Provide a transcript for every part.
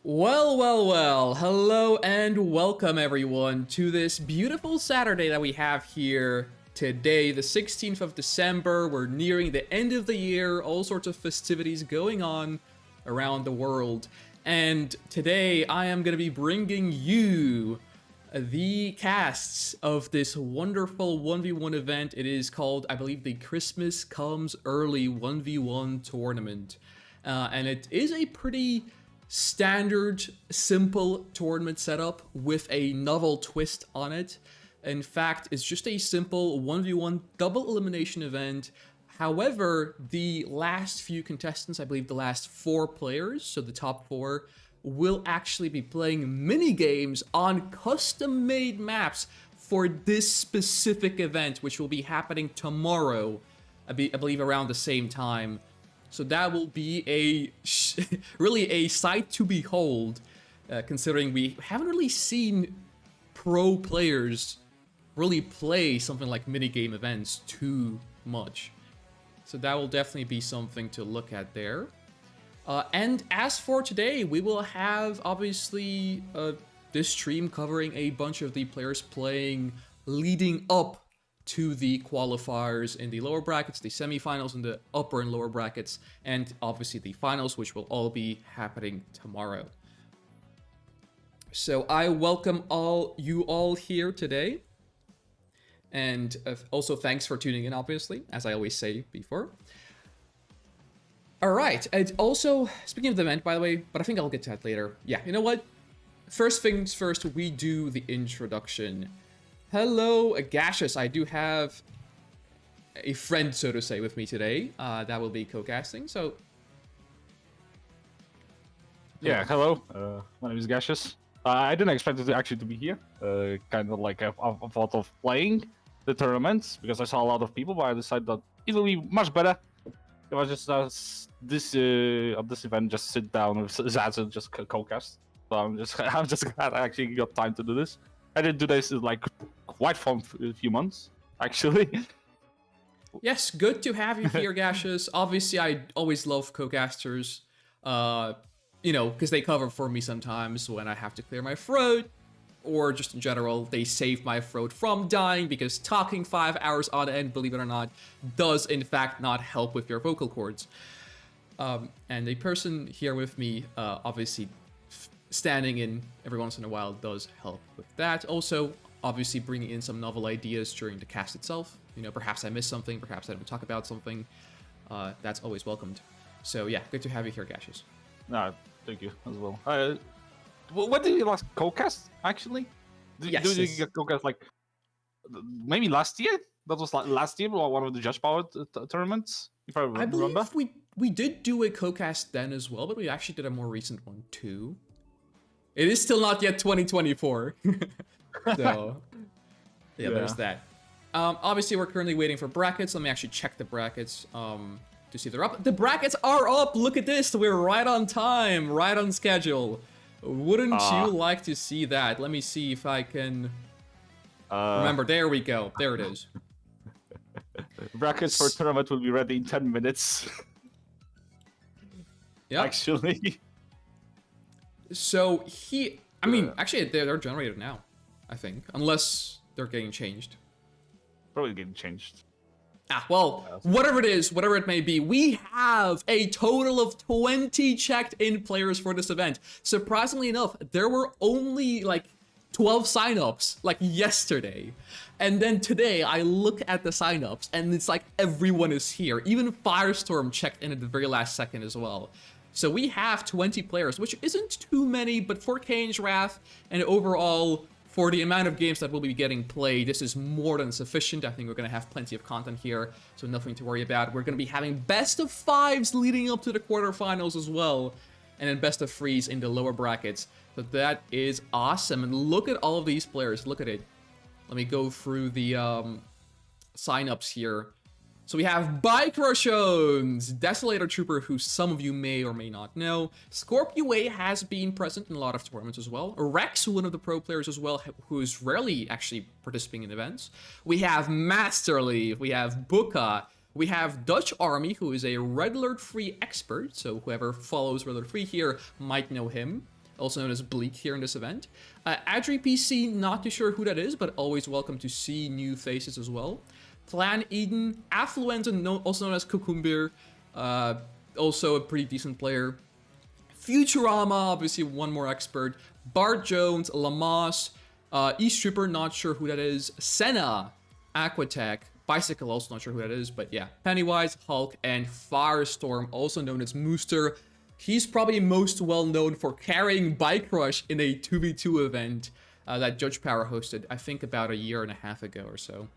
Well. Hello and welcome everyone to this beautiful Saturday that we have here today, the 16th of December. We're nearing the end of the year, all sorts of festivities going on around the world. And today I am going to be bringing you the casts of this wonderful 1v1 event. It is called, I believe, the Christmas Comes Early 1v1 tournament. And it is a pretty standard, simple tournament setup with a novel twist on it. In fact, it's just a simple 1v1 double elimination event. However, the last few contestants, I believe the last 4 players, so the top 4, will actually be playing mini games on custom-made maps for this specific event, which will be happening tomorrow, I believe around the same time. So that will be really a sight to behold, considering we haven't really seen pro players really play something like minigame events too much. So that will definitely be something to look at there. And as for today, we will have, obviously, this stream covering a bunch of the players playing leading up to the qualifiers in the lower brackets, the semifinals in the upper and lower brackets, and obviously the finals, which will all be happening tomorrow. So I welcome you all here today. And also thanks for tuning in, obviously, as I always say before. All right, and also, speaking of the event, by the way, but I think I'll get to that later. Yeah, you know what? First things first, we do the introduction. Hello, Gacius. I do have a friend, so to say, with me today. That will be co-casting, so... Yeah, hello. My name is Gacius. I didn't expect it to actually be here. Kind of like I thought of playing the tournaments, because I saw a lot of people, but I decided that it will be much better if I just this event just sit down with Xads and just co-cast. So I'm just glad I actually got time to do this. I did do this like quite for a few months, actually. Yes, good to have you here, Gacius. Obviously, I always love co-casters, you know, because they cover for me sometimes when I have to clear my throat, or just in general, they save my throat from dying, because talking 5 hours on end, believe it or not, does in fact not help with your vocal cords. And a person here with me, obviously, standing in every once in a while does help with that. Also, obviously bringing in some novel ideas during the cast itself. You know, perhaps I missed something, perhaps I didn't talk about something. That's always welcomed. So yeah, good to have you here, Gacius. No, thank you as well. When did you last co-cast, actually? Yes. Did you get co-cast like maybe last year? That was like last year, or one of the Judge Power tournaments, if I remember. I believe we did do a co-cast then as well, but we actually did a more recent one too. It is still not yet 2024. So, yeah, there's that. Obviously, we're currently waiting for brackets. Let me actually check the brackets to see if they're up. The brackets are up! Look at this! We're right on time, right on schedule. Wouldn't you like to see that? Let me see if I can... Remember, there we go. There it is. Brackets for tournament will be ready in 10 minutes. Yeah. Actually. So I mean, actually, they're generated now, I think, unless they're getting changed. Probably getting changed. Well, whatever it is, whatever it may be, we have a total of 20 checked-in players for this event. Surprisingly enough, there were only like 12 signups like yesterday. And then today, I look at the signups, and it's like everyone is here. Even Firestorm checked in at the very last second as well. So we have 20 players, which isn't too many, but for Kane's Wrath and overall for the amount of games that will be getting played, this is more than sufficient. I think we're going to have plenty of content here, so nothing to worry about. We're going to be having best of 5s leading up to the quarterfinals as well, and then best of 3s in the lower brackets. So that is awesome. And look at all of these players. Look at it. Let me go through the signups here. So we have Bike Roshons, Desolator Trooper, who some of you may or may not know. Scorpio A has been present in a lot of tournaments as well. Rex, one of the pro players as well, who is rarely actually participating in events. We have Masterleaf, we have Buka, we have Dutch Army, who is a Red Alert 3 expert, so whoever follows Red Alert 3 here might know him. also known as Bleak here in this event. Adri PC, not too sure who that is, but always welcome to see new faces as well. Plan Eden, Affluenza, also known as Cucumbir, also a pretty decent player. Futurama, obviously one more expert. Bart Jones, Lamas, East Trooper, not sure who that is. Senna, Aquatech, Bicycle, also not sure who that is, but yeah. Pennywise, Hulk, and Firestorm, also known as Mooster. He's probably most well known for carrying Bike Rush in a 2v2 event that Judge Power hosted, I think about a year and a half ago or so.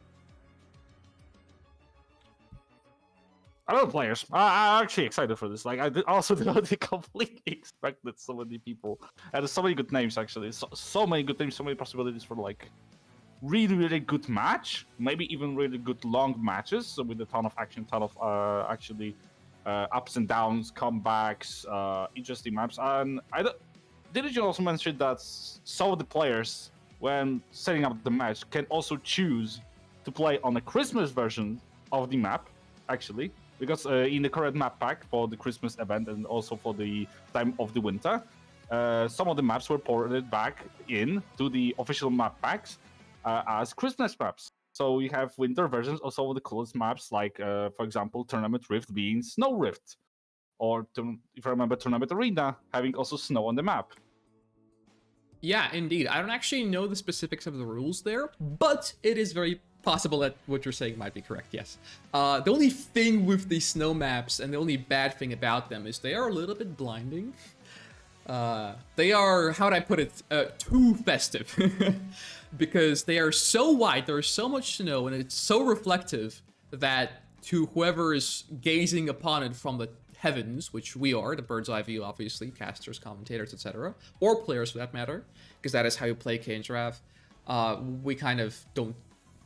I love players. I'm actually excited for this. Like, I also did not completely expect that so many people and so many good names. Actually, so many good names, so many possibilities for like really good match. Maybe even really good long matches. So with a ton of action, ton of ups and downs, comebacks, interesting maps. And didn't you also mention that some of the players, when setting up the match, can also choose to play on a Christmas version of the map, actually? Because in the current map pack for the Christmas event and also for the time of the winter, some of the maps were ported back in to the official map packs as Christmas maps. So we have winter versions of some of the coolest maps, like, for example, Tournament Rift being Snow Rift. Or, if I remember, Tournament Arena having also snow on the map. Yeah, indeed. I don't actually know the specifics of the rules there, but it is very possible that what you're saying might be correct, yes. The only thing with these snow maps, and the only bad thing about them, is they are a little bit blinding. They are, how would I put it, too festive. Because they are so wide, there's so much snow, and it's so reflective that to whoever is gazing upon it from the heavens, which we are, the bird's eye view, obviously, casters, commentators, etc., or players for that matter, because that is how you play KNGRAF, we kind of don't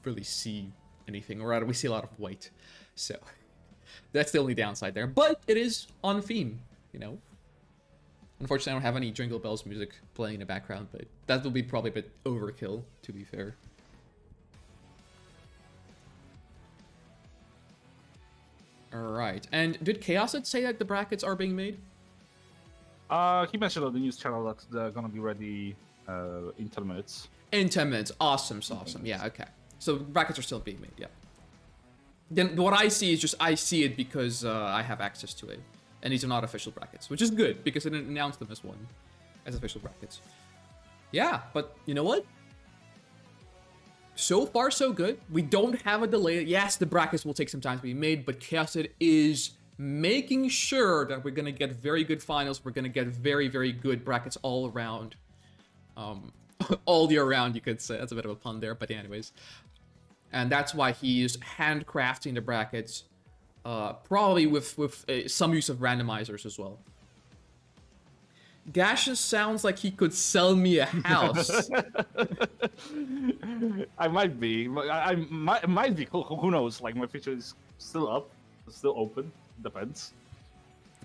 really see anything, or rather we see a lot of white. So that's the only downside there, but it is on theme, you know. Unfortunately, I don't have any Jingle Bells music playing in the background, but that will be probably a bit overkill, to be fair. Alright, and did Chaosid say that the brackets are being made? He mentioned on the news channel that they're gonna be ready in 10 minutes. In 10 minutes, awesome, awesome. Yeah, okay. So brackets are still being made, yeah. Then what I see is just, I see it because I have access to it. And these are not official brackets, which is good, because I didn't announce them as one, as official brackets. Yeah, but you know what? So far, so good. We don't have a delay. Yes, the brackets will take some time to be made, but Chaosid is making sure that we're going to get very good finals. We're going to get very good brackets all around. All year round, you could say. That's a bit of a pun there, but anyways. And that's why he's handcrafting the brackets, probably with some use of randomizers as well. Gacius sounds like he could sell me a house. I might be. I might be. Who knows? Like, my future is still up. It's still open. Depends.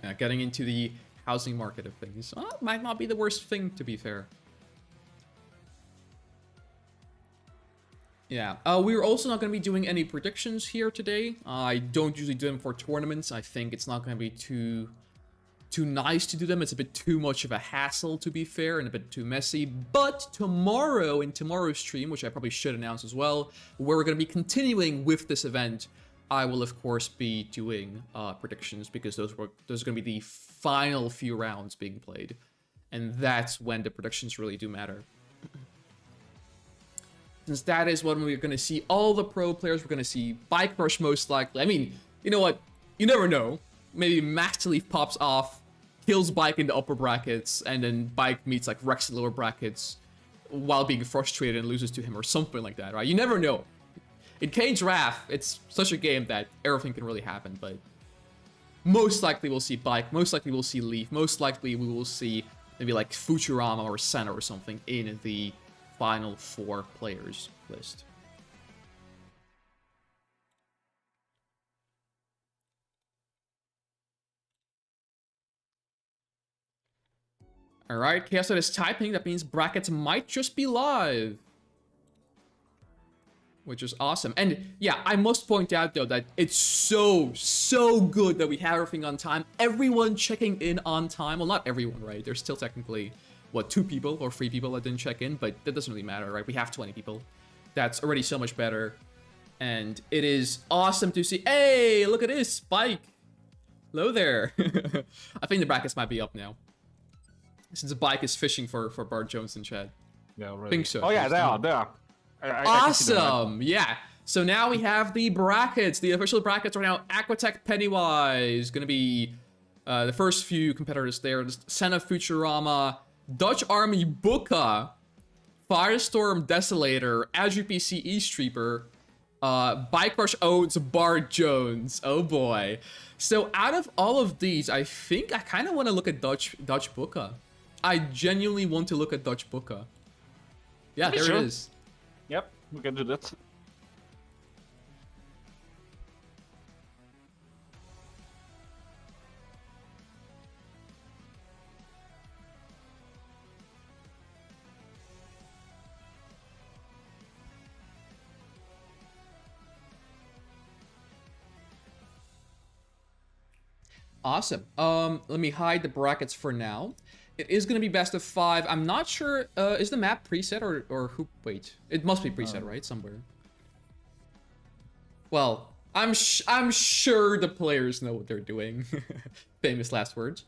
Yeah, getting into the housing market of things. Might not be the worst thing, to be fair. Yeah, we're also not going to be doing any predictions here today. I don't usually do them for tournaments. I think it's not going to be too nice to do them. It's a bit too much of a hassle, to be fair, and a bit too messy. But tomorrow, in tomorrow's stream, which I probably should announce as well, where we're going to be continuing with this event, I will, of course, be doing predictions, because those are going to be the final few rounds being played. And that's when the predictions really do matter. Since that is when we're going to see all the pro players, we're going to see Bike Rush most likely. I mean, you know what? You never know. Maybe Max Leaf pops off, kills Bike in the upper brackets, and then Bike meets like Rex in the lower brackets while being frustrated and loses to him or something like that, right? You never know. In KNGRAF, it's such a game that everything can really happen, but most likely we'll see Bike, most likely we'll see Leaf, most likely we will see maybe like Futurama or Senna or something in the final 4 players list. Alright, Chaos is typing. That means brackets might just be live. Which is awesome. And yeah, I must point out though that it's so good that we have everything on time. Everyone checking in on time. Well, not everyone, right? There's still technically what, 2 people or 3 people that didn't check in, but that doesn't really matter, right? We have 20 people. That's already so much better. And it is awesome to see. Hey, look at this, Spike. Hello there. I think the brackets might be up now. Since Spike is fishing for Bart Jones in chat. Yeah, already. Think so. Oh yeah, they are. I Awesome. Yeah. So now we have the brackets. The official brackets are now Aquatech Pennywise. Gonna be the first few competitors there. Senna Futurama, Dutch Army Buka, Firestorm Desolator, Azure PC Eastreeper, Bike Rush Odes Bart Jones. Oh boy. So out of all of these, I think I kind of want to look at Dutch Buka. I genuinely want to look at Dutch Buka. Yeah, there it is. Yep, we can do that. Awesome. Let me hide the brackets for now. It is going to be best of 5. I'm not sure. Is the map preset or who? Wait, it must be preset, right? Somewhere. Well, I'm sure the players know what they're doing. Famous last words.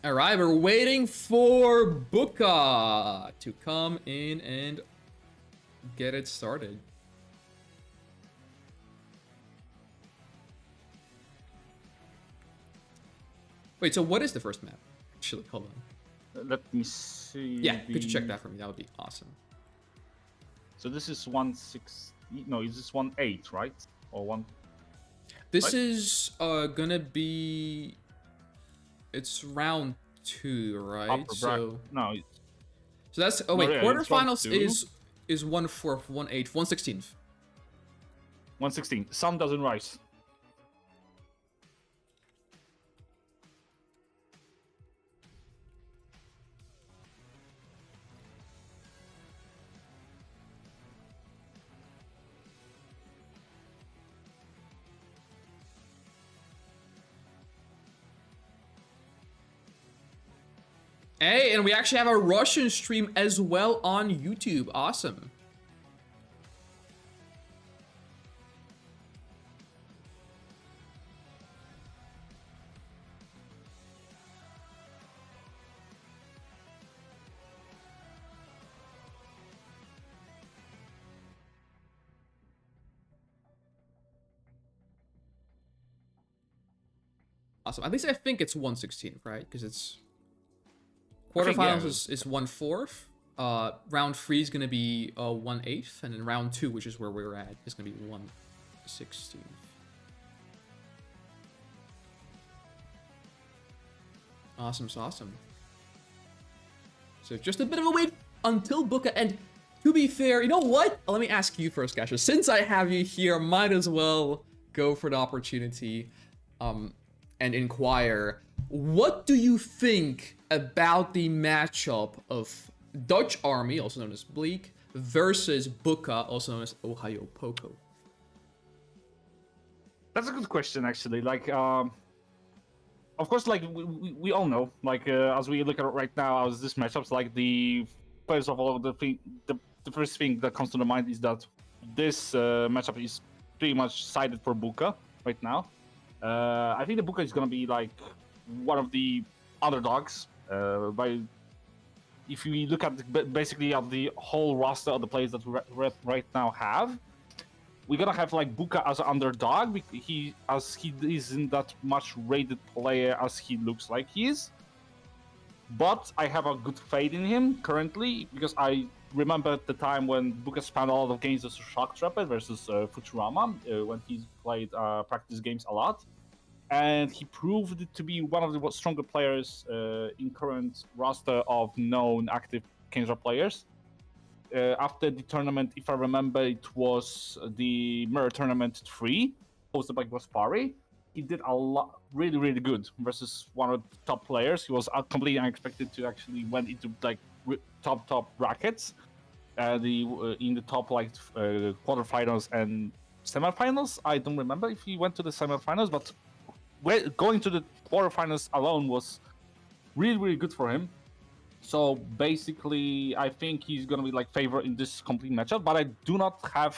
All right, we're waiting for Buka to come in and get it started. Wait, so what is the first map? Actually, hold on. Let me see. Yeah, could you check that for me? That would be awesome. So this is 1/6. No, is this 1/8, right? Or 1? This right? is gonna be. It's round 2, right? So no. So that's. Oh wait, yeah, quarterfinals is 1/4, 1/8, 1/16. 1/16. Sun doesn't rise. Hey, and we actually have a Russian stream as well on YouTube. Awesome. Awesome. At least I think it's 1/16, right? Because it's quarterfinals is 1/4. Round 3 is gonna be 1/8, and then round 2, which is where we're at, is gonna be 1/16. Awesome, awesome. So just a bit of a wait until Buka, and to be fair, you know what? Let me ask you first, Gacius. Since I have you here, might as well go for the opportunity and inquire. What do you think about the matchup of Dutch Army, also known as Bleak, versus Buka, also known as Ohio Poco? That's a good question, actually. Like, of course, like we all know, like as we look at it right now, as this matchups, like first of all, the first thing that comes to the mind is that this matchup is pretty much sided for Buka right now. I think the Buka is gonna be like one of the underdogs. If we look at basically at the whole roster of the players that we right now have, we're gonna have like Buka as an underdog. He isn't that much rated player as he looks like he is. But I have a good faith in him currently because I remember at the time when Buka spent a lot of games versus Shock Trapper versus Futurama when he played practice games a lot. And he proved to be one of the stronger players in current roster of known active Kensra players. After the tournament, if I remember, it was the Mirror Tournament 3, hosted by Gaspari. He did a lot, really, really good versus one of the top players. He was completely unexpected to actually went into like top brackets, in the top like quarterfinals and semifinals. I don't remember if he went to the semifinals, but going to the quarterfinals alone was really, really good for him. So basically, I think he's gonna be like favorite in this complete matchup. But I do not have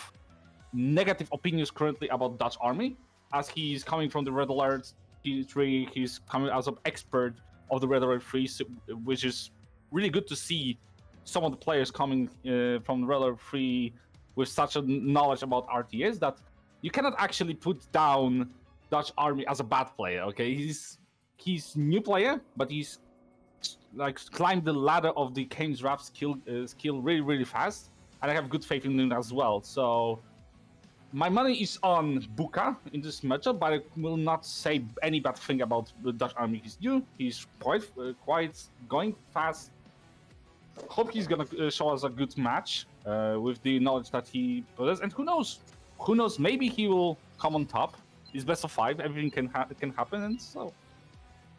negative opinions currently about Dutch Army, as he's coming from the Red Alert T3. He's coming as an expert of the Red Alert 3, which is really good to see some of the players coming from the Red Alert 3 with such a knowledge about RTS that you cannot actually put down Dutch Army as a bad player. Okay, he's new player, but he's like climbed the ladder of the Kane's Rap skill really, really fast, and I have good faith in him as well. So my money is on Buka in this matchup, but I will not say any bad thing about the Dutch Army. He's new. He's quite going fast. Hope he's gonna show us a good match with the knowledge that he possesses. And who knows? Who knows? Maybe he will come on top. It's best of 5. Everything can happen, and so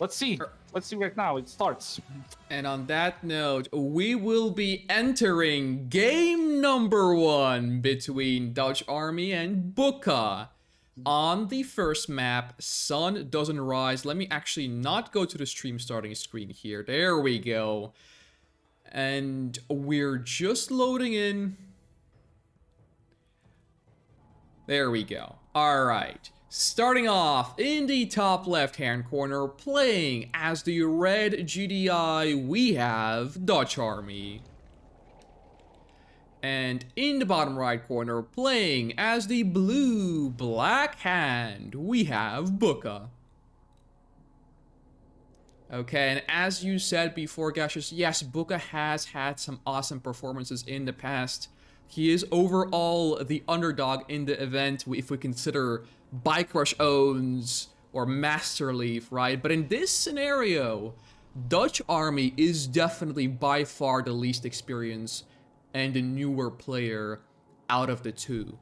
let's see. Let's see right now. It starts. And on that note, we will be entering game number 1 between Dutch Army and Buka. On the first map, Sun Doesn't Rise. Let me actually not go to the stream starting screen here. There we go. And we're just loading in. There we go. All right. Starting off in the top left-hand corner, playing as the red GDI, we have Dutch Army. And in the bottom right corner, playing as the blue Black Hand, we have Buka. Okay, and as you said before, Gacius, yes, Buka has had some awesome performances in the past. He is overall the underdog in the event if we consider Bike Rush owns or Master Leaf, right? But in this scenario, Dutch Army is definitely by far the least experienced and the newer player out of the two.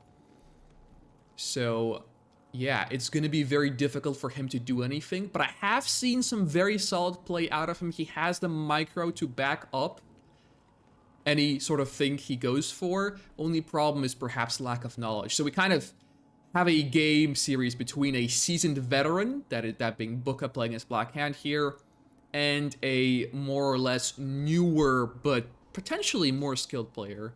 So yeah, it's going to be very difficult for him to do anything, but I have seen some very solid play out of him. He has the micro to back up any sort of thing he goes for. Only problem is perhaps lack of knowledge. So we kind of have a game series between a seasoned veteran, that being Buka playing as Black Hand here, and a more or less newer but potentially more skilled player.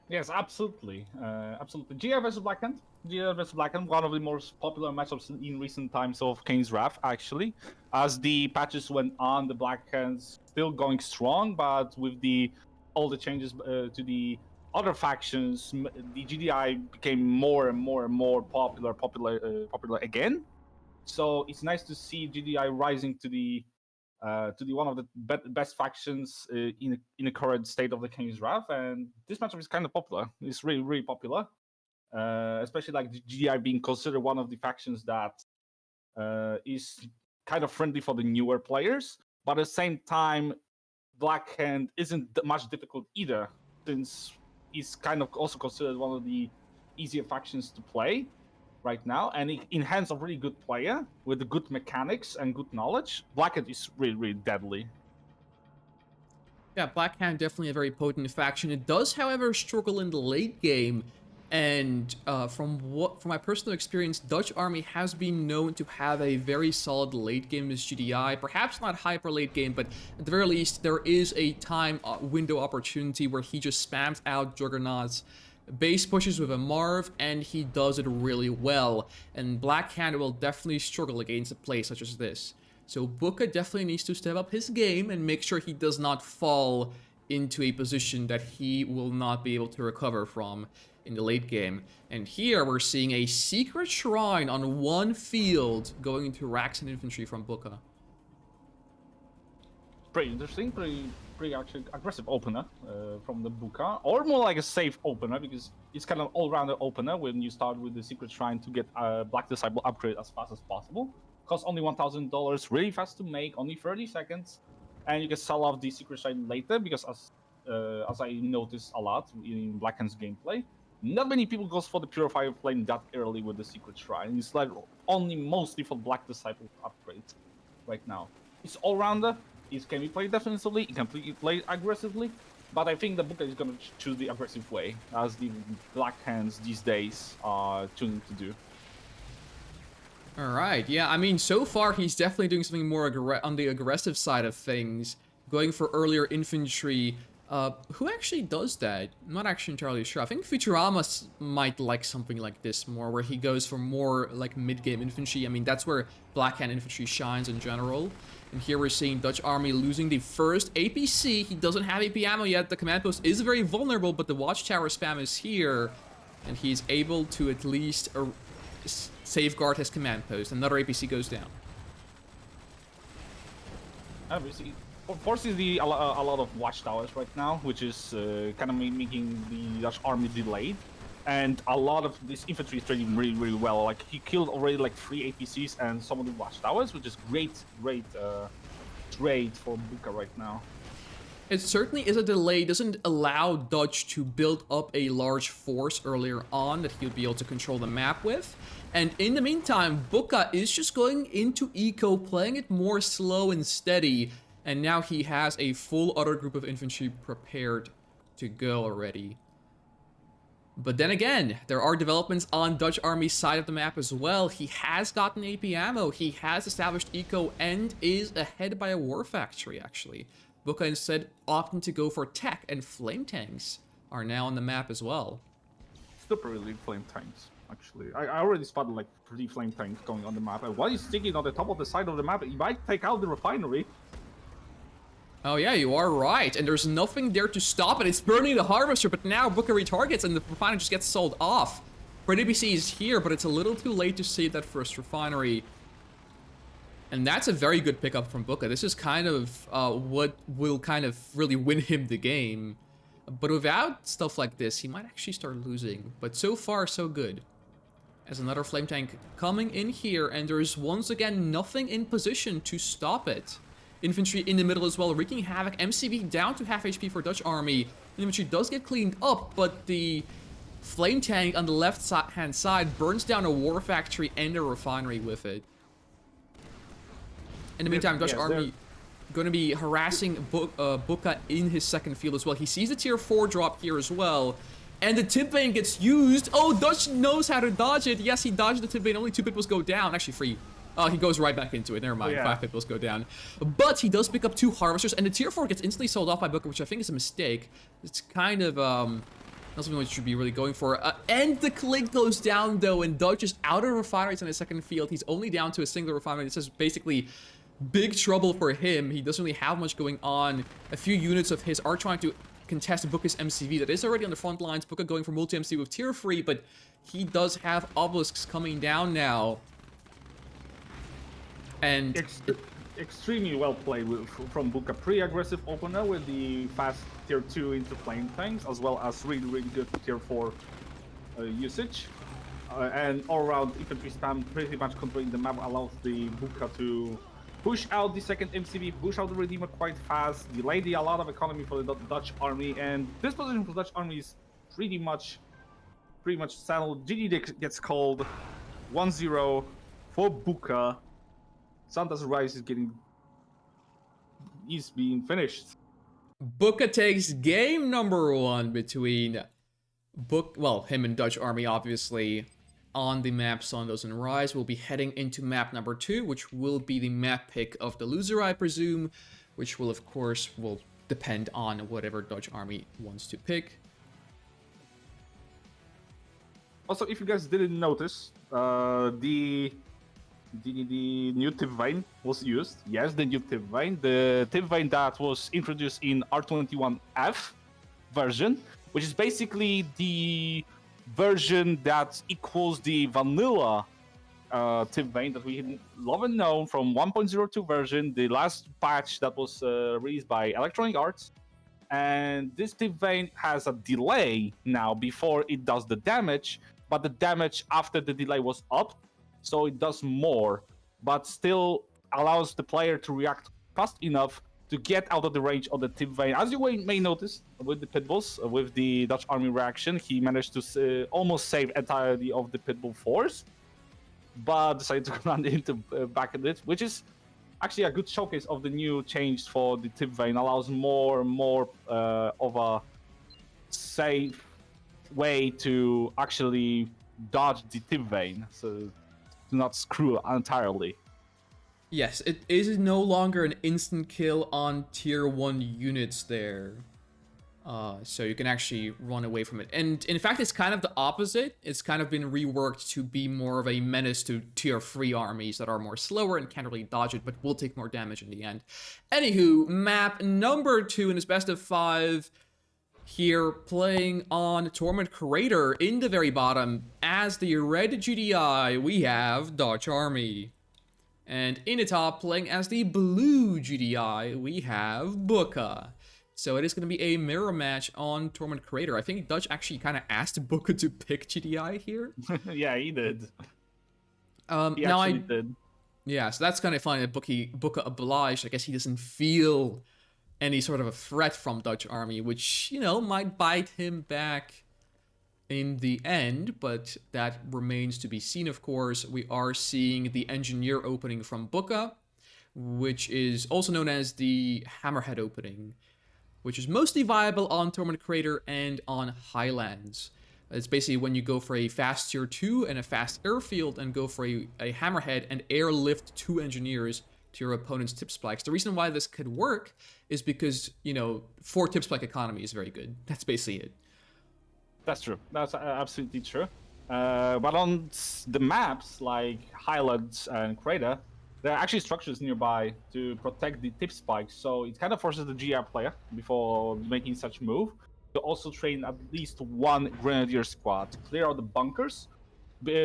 Yes, absolutely. Absolutely. GF vs Black Hand. GF vs Black Hand, one of the most popular matchups in recent times of Kane's Wrath, actually. As the patches went on, the Black Hands still going strong, but with all the changes to the other factions, the GDI became more and more popular again. So it's nice to see GDI rising to the one of the best factions in the current state of the Kane's Wrath, and this matchup is kind of popular. It's really popular, especially like the GDI being considered one of the factions that is kind of friendly for the newer players, but at the same time, Black Hand isn't much difficult either, since it's kind of also considered one of the easier factions to play right now, and in hands of really good player with the good mechanics and good knowledge, Black Hand is really deadly. Yeah, Black Hand definitely a very potent faction. It does, however, struggle in the late game, and from my personal experience, Dutch Army has been known to have a very solid late game as GDI. Perhaps not hyper late game, but at the very least, there is a time window opportunity where he just spams out Juggernauts, base pushes with a Marv, and he does it really well. And Black Hand will definitely struggle against a play such as this. So Buka definitely needs to step up his game and make sure he does not fall into a position that he will not be able to recover from in the late game. And here we're seeing a secret shrine on one field going into racks and infantry from Buka. Pretty interesting, pretty actually aggressive opener from the Buka, or more like a safe opener, because it's kind of all-rounder opener when you start with the secret shrine to get Black Disciple upgrade as fast as possible. Costs only $1,000, really fast to make, only 30 seconds, and you can sell off the secret shrine later, because as I noticed a lot in Black Hand's gameplay, not many people goes for the Purifier playing that early with the secret shrine. It's like only mostly for Black Disciple upgrade right now. It's all-rounder. It can be played defensively, it can be played aggressively, but I think the Buka is going to choose the aggressive way, as the Black Hands these days are tuned to do. All right, yeah, I mean, so far he's definitely doing something more on the aggressive side of things, going for earlier infantry. Who actually does that? I'm not actually entirely sure. I think Futurama might like something like this more, where he goes for more like mid-game infantry. I mean, that's where Blackhand infantry shines in general. And here we're seeing Dutch army losing the first APC. He doesn't have AP ammo yet. The command post is very vulnerable, but the watchtower spam is here, and he's able to at least safeguard his command post. Another APC goes down. Obviously, forces a lot of watchtowers right now, which is kind of making the Dutch army delayed. And a lot of this infantry is trading really, really well. Like, he killed already like 3 APCs and some of the watchtowers, which is great trade for Buka right now. It certainly is a delay. It doesn't allow Dutch to build up a large force earlier on that he would be able to control the map with. And in the meantime, Buka is just going into eco, playing it more slow and steady. And now he has a full other group of infantry prepared to go already. But then again, there are developments on Dutch army's side of the map as well. He has gotten AP ammo, he has established eco, and is ahead by a war factory, actually. Buka instead opting to go for tech, and flame tanks are now on the map as well. Super elite flame tanks, actually. I already spotted like 3 flame tanks going on the map. And while he's sticking on the top of the side of the map, he might take out the refinery. Oh yeah, you are right, and there's nothing there to stop it. It's burning the harvester, but now Buka retargets and the refinery just gets sold off. Great ABC is here, but it's a little too late to save that first refinery. And that's a very good pickup from Buka. This is kind of what will kind of really win him the game. But without stuff like this, he might actually start losing. But so far, so good. As another flame tank coming in here, and there's once again nothing in position to stop it. Infantry in the middle as well, wreaking havoc. MCV down to half HP for Dutch army. Infantry does get cleaned up, but the flame tank on the left-hand side burns down a war factory and a refinery with it. In the meantime, Dutch army going to be harassing Buka in his second field as well. He sees the tier 4 drop here as well. And the tip vein gets used. Oh, Dutch knows how to dodge it. Yes, he dodged the tip vein. Only 2 pit bulls go down. Actually, 3. He goes right back into it. Never mind. 5 pit bulls go down. But he does pick up 2 harvesters. And the tier 4 gets instantly sold off by Buka, which I think is a mistake. It's kind of not something we should be really going for. And the click goes down, though. And Dutch is out of refineries in his second field. He's only down to a single refinery. This is basically big trouble for him. He doesn't really have much going on. A few units of his are trying to contest Buka's MCV that is already on the front lines. Buka going for multi-MC with tier 3, but he does have obelisks coming down now. And extremely well played from Buka. Pretty aggressive opener with the fast tier 2 into flame tanks, as well as really, really good tier 4 usage. And all around infantry spam, pretty much controlling the map, allows the Buka to push out the second MCV, push out the Redeemer quite fast, delay a lot of economy for the Dutch army, and this position for the Dutch army is pretty much settled. GG gets called 1-0 for Buka. Santa's Rise is being finished. Buka takes game number 1 between him and Dutch army, obviously. On the map Santos and Rise, we'll be heading into map number 2, which will be the map pick of the loser, I presume, which will, of course, depend on whatever Dutch army wants to pick. Also, if you guys didn't notice, the new tip vane was used. Yes, the new tip vane. The tip vane that was introduced in R21F version, which is basically the version that equals the vanilla tip vane that we love and know from 1.02 version, the last patch that was released by Electronic Arts. And this tip vane has a delay now before it does the damage, but the damage after the delay was up, so it does more, but still allows the player to react fast enough to get out of the range of the tip vane. As you may notice with the pitbulls, with the Dutch army reaction, he managed to almost save entirely of the pitbull force, but decided to run into back at it, which is actually a good showcase of the new change for the tip vane. Allows more of a safe way to actually dodge the tip vane. So do not screw entirely. Yes, it is no longer an instant kill on tier 1 units there. So you can actually run away from it. And in fact, it's kind of the opposite. It's kind of been reworked to be more of a menace to tier 3 armies that are more slower and can't really dodge it, but will take more damage in the end. Anywho, map number 2 in this best of 5. Here, playing on Torment Crater in the very bottom. As the red GDI, we have Dutch Army. And in the top, playing as the blue GDI, we have Bukka. So it is going to be a mirror match on Torment Crater. I think Dutch actually kind of asked Bukka to pick GDI here. Yeah, he did. He now actually did. Yeah, so that's kind of funny that Bukka obliged. I guess he doesn't feel any sort of a threat from Dutch Army, which, you know, might bite him back in the end, but that remains to be seen, of course. We are seeing the Engineer opening from Bukka, which is also known as the Hammerhead opening, which is mostly viable on Torment Crater and on Highlands. It's basically when you go for a fast tier 2 and a fast airfield and go for a Hammerhead and airlift 2 engineers to your opponent's tip spikes. The reason why this could work is because, you know, 4 tip spike economy is very good. That's basically it. That's true. That's absolutely true. But on the maps like Highlands and Crater, there are actually structures nearby to protect the tip spikes, so it kind of forces the GR player, before making such move, to also train at least 1 Grenadier squad to clear out the bunkers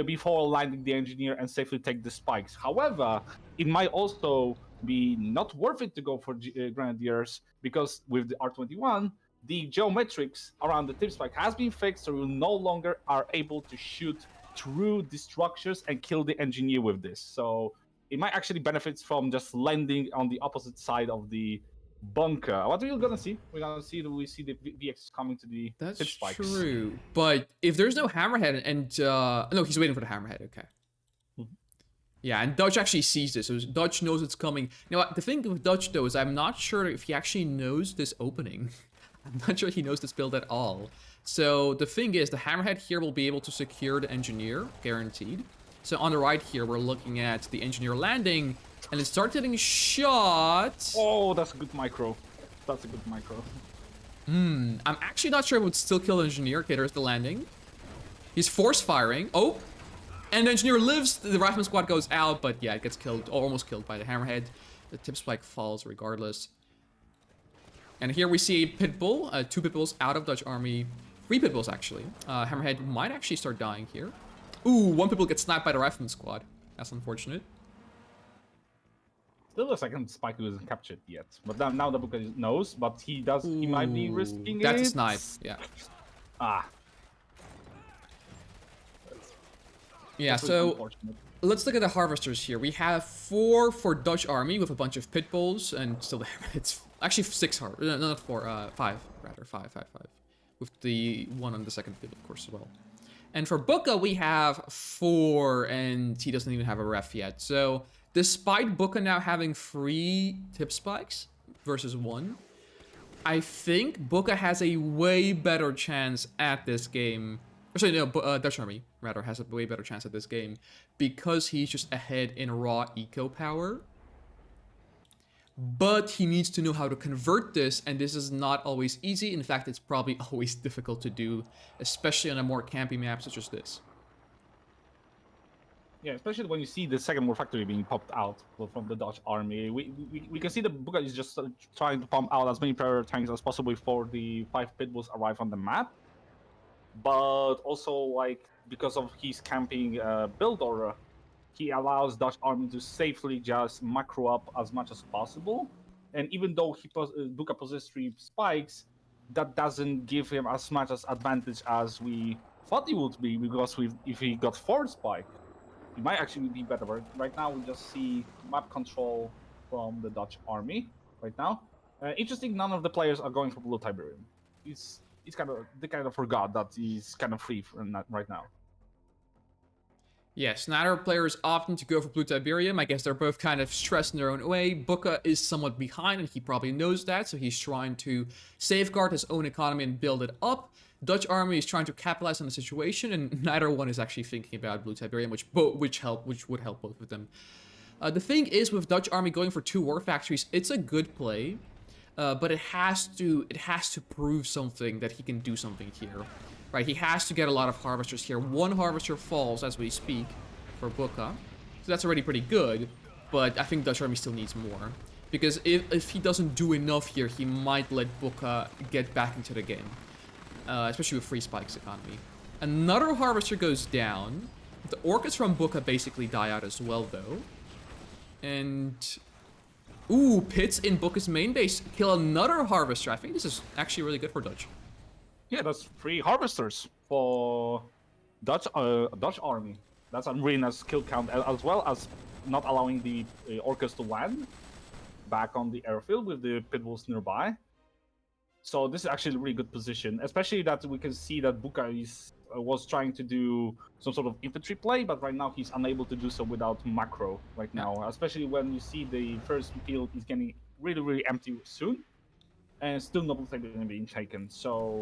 before landing the Engineer and safely take the spikes. However, it might also be not worth it to go for Grenadiers, because with the R21, the geometrics around the tip spike has been fixed, so you no longer are able to shoot through the structures and kill the Engineer with this. So it might actually benefit from just landing on the opposite side of the bunker. What are we gonna see? We're gonna see that we see the VX coming to the tip spikes. That's true. But if there's no Hammerhead and no, he's waiting for the Hammerhead. Okay. Yeah, and Dutch actually sees this, so Dutch knows it's coming. Now, the thing with Dutch, though, is I'm not sure if he actually knows this opening. I'm not sure he knows this build at all. So the thing is, the Hammerhead here will be able to secure the Engineer, guaranteed. So on the right here, we're looking at the Engineer landing, and it starts getting shot. Oh, that's a good micro. That's a good micro. I'm actually not sure it would still kill the Engineer. Okay, there's the landing. He's force firing. Oh! And the Engineer lives, the Rifleman squad goes out, but yeah, it gets killed, or almost killed by the Hammerhead. The tip spike falls regardless. And here we see a Pitbull, 2 Pitbulls out of Dutch Army. 3 Pitbulls, actually. Hammerhead might actually start dying here. Ooh, 1 Pitbull gets sniped by the Rifleman squad. That's unfortunate. Still a second spike who isn't captured yet. But now the Bukka knows, but he does. He might be risking That's it. a snipe, yeah. Ah. Yeah, so let's look at the harvesters here. We have 4 for Dutch Army with a bunch of Pitbulls, and still it's actually 6 no, not 4, 5 rather, 5, with the 1 on the second field, of course, as well. And for Bukka, we have 4, and he doesn't even have a ref yet. So despite Bukka now having 3 tip spikes versus 1, I think Bukka has a way better chance at this game. Sorry, no, Dutch Army, rather, has a way better chance at this game because he's just ahead in raw eco power. But he needs to know how to convert this, and this is not always easy. In fact, it's probably always difficult to do, especially on a more campy map such as this. Yeah, especially when you see the second war factory being popped out from the Dutch Army. We can see the Bukka is just trying to pump out as many Predator tanks as possible before the 5 Pitbulls arrive on the map. But also, like, because of his camping build order, he allows Dutch Army to safely just macro up as much as possible. And even though Bukka possesses 3 spikes, that doesn't give him as much as advantage as we thought he would be, because if he got 4 spike, he might actually be better. But right now, we just see map control from the Dutch Army right now. Interesting, none of the players are going for Blue Tiberium. They kind of forgot that he's kind of free right now. Yes, neither player is opting to go for Blue Tiberium. I guess they're both kind of stressed in their own way. Buka is somewhat behind, and he probably knows that, so he's trying to safeguard his own economy and build it up. Dutch army is trying to capitalize on the situation, and neither one is actually thinking about Blue Tiberium, which would help both of them. The thing is, with Dutch army going for 2 war factories, it's a good play, but it has to prove something that he can do something here. Right, he has to get a lot of harvesters here. 1 harvester falls as we speak for Buka. So that's already pretty good, but I think Dutch army still needs more. Because if he doesn't do enough here, he might let Buka get back into the game. Especially with Free Spike's economy. Another harvester goes down. The orchids from Buka basically die out as well, though. And... ooh, pits in Buka's main base kill another harvester. I think this is actually really good for Dutch. Yeah, that's 3 harvesters for Dutch army. That's a really nice kill count, as well as not allowing the orcas to land back on the airfield with the pit bulls nearby. So this is actually a really good position, especially that we can see that Buka was trying to do some sort of infantry play, but right now he's unable to do so without macro right now, especially when you see the first field is getting really empty soon. And still noble thing being taken, so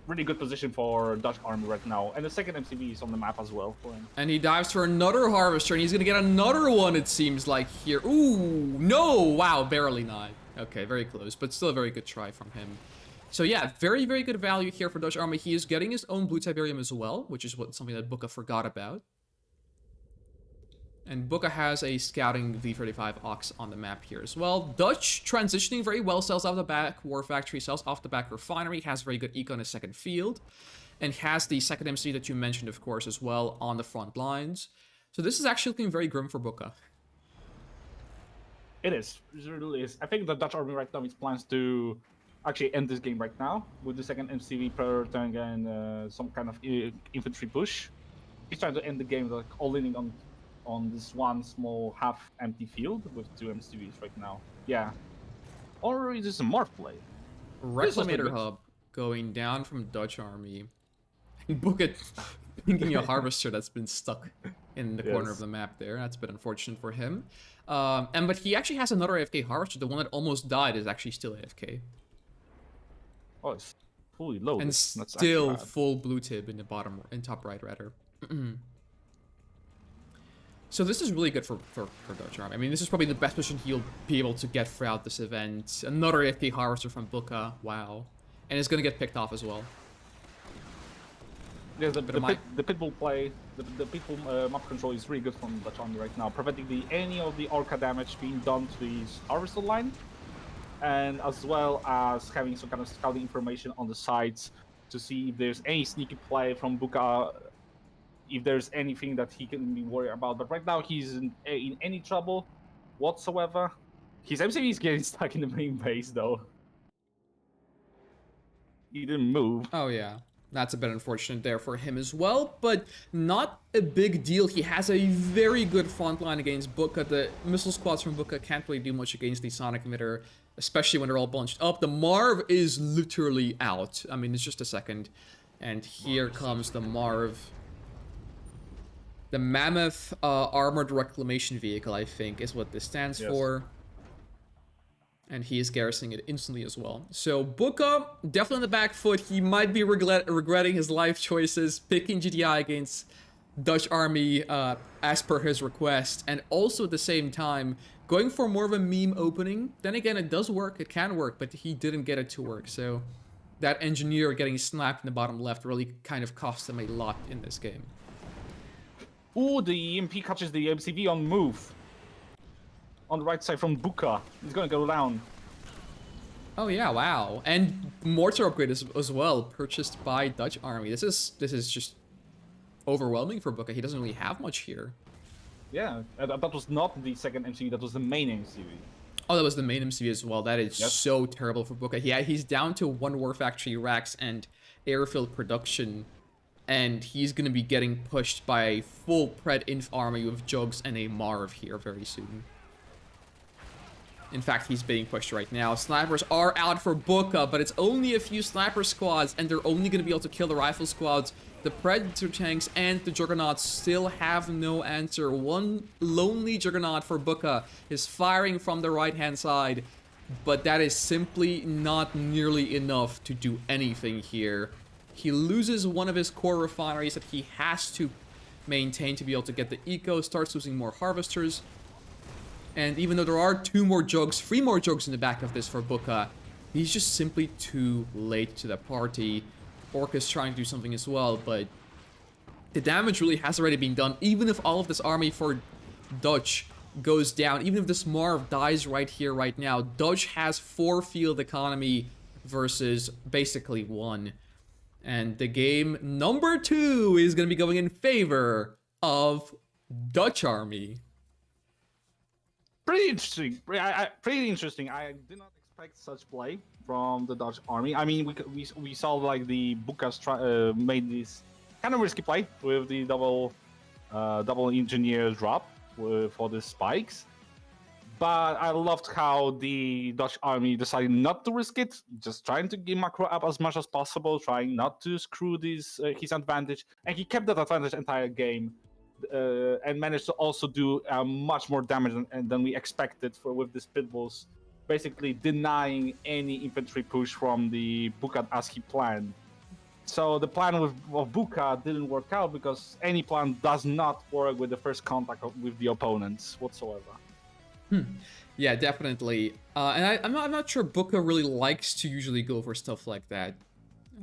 really good position for Dutch army right now. And the second MCV is on the map as well for him. And he dives for another harvester, and he's gonna get another one, it seems like here. Ooh, no! Wow, barely not. Okay, very close, but still a very good try from him. So yeah, very good value here for Dutch army. He is getting his own Blue Tiberium as well, which is something that Buka forgot about. And Buka has a scouting V35 Ox on the map here as well. Dutch transitioning very well, sells off the back War Factory, sells off the back Refinery, has very good eco on his second field, and has the second MC that you mentioned, of course, as well on the front lines. So this is actually looking very grim for Buka. It is. It really is. I think the Dutch army right now is plans to actually end this game right now with the second MCV prioritizing and some kind of infantry push. He's trying to end the game like all leaning on this one small half-empty field with 2 MCVs right now. Yeah. Or is this a Marth play? Reclamator Hub going down from Dutch army. Buka thinking a harvester that's been stuck in the corner of the map there. That's a bit unfortunate for him. But he actually has another AFK harvester. The one that almost died is actually still AFK. Oh, it's fully loaded. And That's still full blue tib in the bottom, in top right rather. So this is really good for Dutch army. I mean, this is probably the best position he'll be able to get throughout this event. Another AFK harvester from Buka. Wow. And it's going to get picked off as well. Yeah, the pitbull play, the pitbull map control is really good from Dutch army right now, preventing any of the Orca damage being done to the harvester line, and as well as having some kind of scouting information on the sides to see if there's any sneaky play from Buka, if there's anything that he can be worried about. But right now he's in any trouble whatsoever. His MCV is getting stuck in the main base though. He didn't move. Oh yeah. That's a bit unfortunate there for him as well, but not a big deal. He has a very good front line against Buka. The missile squads from Buka can't really do much against the Sonic Emitter, especially when they're all bunched up. The Marv is literally out. I mean, it's just a second. And here comes the Marv. The Mammoth Armored Reclamation Vehicle, I think, is what this stands for. And he is garrisoning it instantly as well. So Buka, definitely on the back foot. He might be regretting his life choices, picking GTI against Dutch army as per his request. And also at the same time, going for more of a meme opening. Then again, it does work. It can work, but he didn't get it to work. So that engineer getting snapped in the bottom left really kind of cost him a lot in this game. Ooh, the EMP catches the MCV on move. On the right side from Buka. He's gonna go down. Oh yeah, wow. And mortar upgrade as well, purchased by Dutch army. This is just overwhelming for Buka. He doesn't really have much here. Yeah, that was not the second MCV, that was the main MCV. Oh, that was the main MCV as well. That is so terrible for Buka. Yeah, he's down to 1 War Factory racks and airfield production. And he's going to be getting pushed by a full Pred Inf army with Jugs and a Marv here very soon. In fact, he's being pushed right now. Snipers are out for Buka, but it's only a few sniper squads, and they're only going to be able to kill the rifle squads. The Predator tanks and the Juggernauts still have no answer. One lonely Juggernaut for Buka is firing from the right-hand side, but that is simply not nearly enough to do anything here. He loses one of his core refineries that he has to maintain to be able to get the eco, starts losing more harvesters. And even though there are three more jugs in the back of this for Buka, he's just simply too late to the party. Orc is trying to do something as well, but the damage really has already been done. Even if all of this army for Dutch goes down, even if this Marv dies right here, right now, Dutch has 4 field economy versus basically 1. And the game number 2 is going to be going in favor of Dutch army. Pretty interesting. Pretty interesting. I did not expect such play from the Dutch army. I mean, we saw like the Bukas made this kind of risky play with the double engineer drop for the spikes. But I loved how the Dutch army decided not to risk it, just trying to get macro up as much as possible, trying not to screw his advantage, and he kept that advantage entire game. And managed to also do much more damage than we expected with the Spitballs, basically denying any infantry push from the Buka as he planned. So the plan of Buka didn't work out because any plan does not work with the first contact with the opponents whatsoever. Yeah, definitely. And I'm not sure Buka really likes to usually go for stuff like that.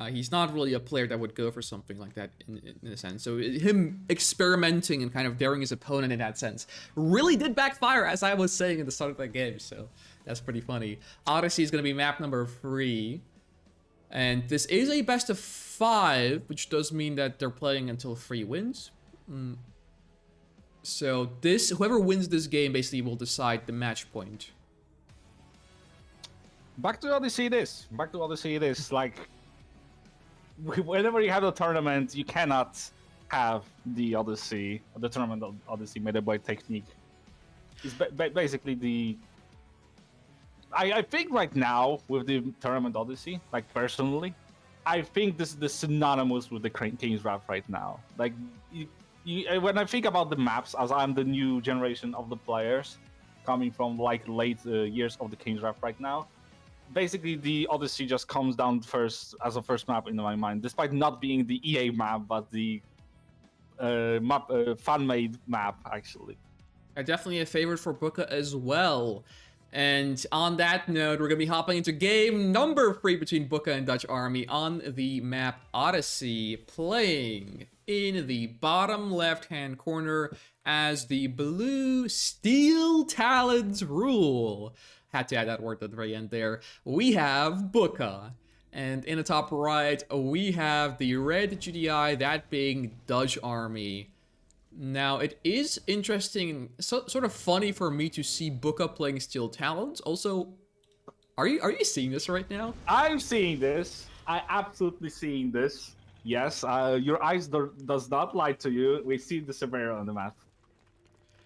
He's not really a player that would go for something like that in a sense. So him experimenting and kind of daring his opponent in that sense really did backfire, as I was saying at the start of that game. So that's pretty funny. Odyssey is going to be map number 3. And this is a best of 5, which does mean that they're playing until 3 wins. So whoever wins this game basically will decide the match point. Back to Odyssey it is. Like, whenever you have a tournament, you cannot have the tournament Odyssey made by technique. It's basically the... I think right now, with the tournament Odyssey, like personally, I think this is the synonymous with the King's Wrath right now. Like, when I think about the maps, as I'm the new generation of the players, coming from like late years of the King's Wrath right now, basically the Odyssey just comes down first as a first map in my mind, despite not being the EA map, but the fan-made map actually. Definitely a favorite for Buka as well. And on that note, we're going to be hopping into game number 3 between Buka and Dutch Army on the map Odyssey, playing in the bottom left-hand corner as the blue Steel Talons rule. Had to add that word at the very end there. We have Buka. And in the top right, we have the red GDI, that being Dutch Army. Now, it is interesting, sort of funny for me to see Buka playing Steel Talons. Also, are you seeing this right now? I'm seeing this. I absolutely seeing this. Yes, your eyes does not lie to you. We see the Surveyor on the map.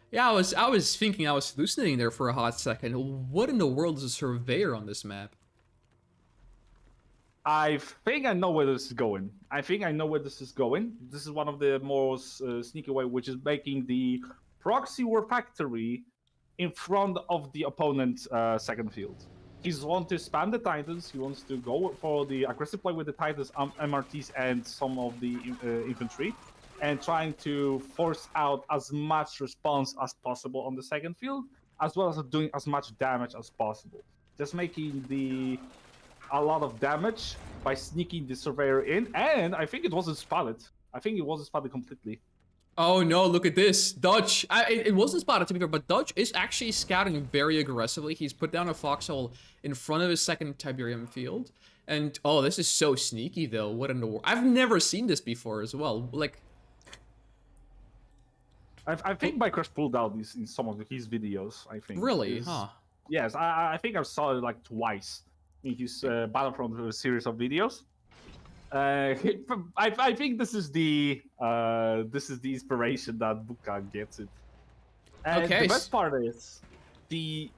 Yeah, I was thinking, I was hallucinating there for a hot second. What in the world is a Surveyor on this map? I think I know where this is going. This is one of the most sneaky way, which is making the proxy war factory in front of the opponent's second field. He wants to spam the Titans. He wants to go for the aggressive play with the Titans, MRTs, and some of the infantry, and trying to force out as much response as possible on the second field, as well as doing as much damage as possible. Just making a lot of damage by sneaking the Surveyor in, and I think it wasn't spotted. Completely. Oh no, look at this. Dutch, it wasn't spotted to be fair, but Dutch is actually scouting very aggressively. He's put down a foxhole in front of his second Tiberium field. And, oh, this is so sneaky though. What in the world? I've never seen this before as well. Like, I think Minecraft pulled out these in some of his videos, I think. Really? Huh. Yes, I think I saw it like twice in his Battlefront series of videos. I think this is the inspiration that Buka gets it. And okay. The best part is the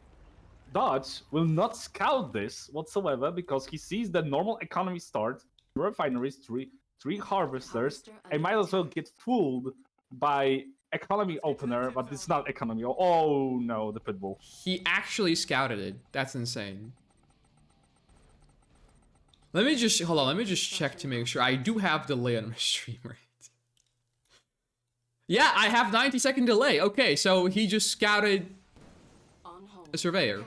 Dodge will not scout this whatsoever because he sees the normal economy start, refineries, three harvesters, and might as well get fooled by economy opener, but it's not economy. Oh no, the pitbull. He actually scouted it. That's insane. Let me just hold on. Let me just check to make sure. I do have delay on my stream rate. Yeah, I have 90-second delay. Okay, so he just scouted a surveyor.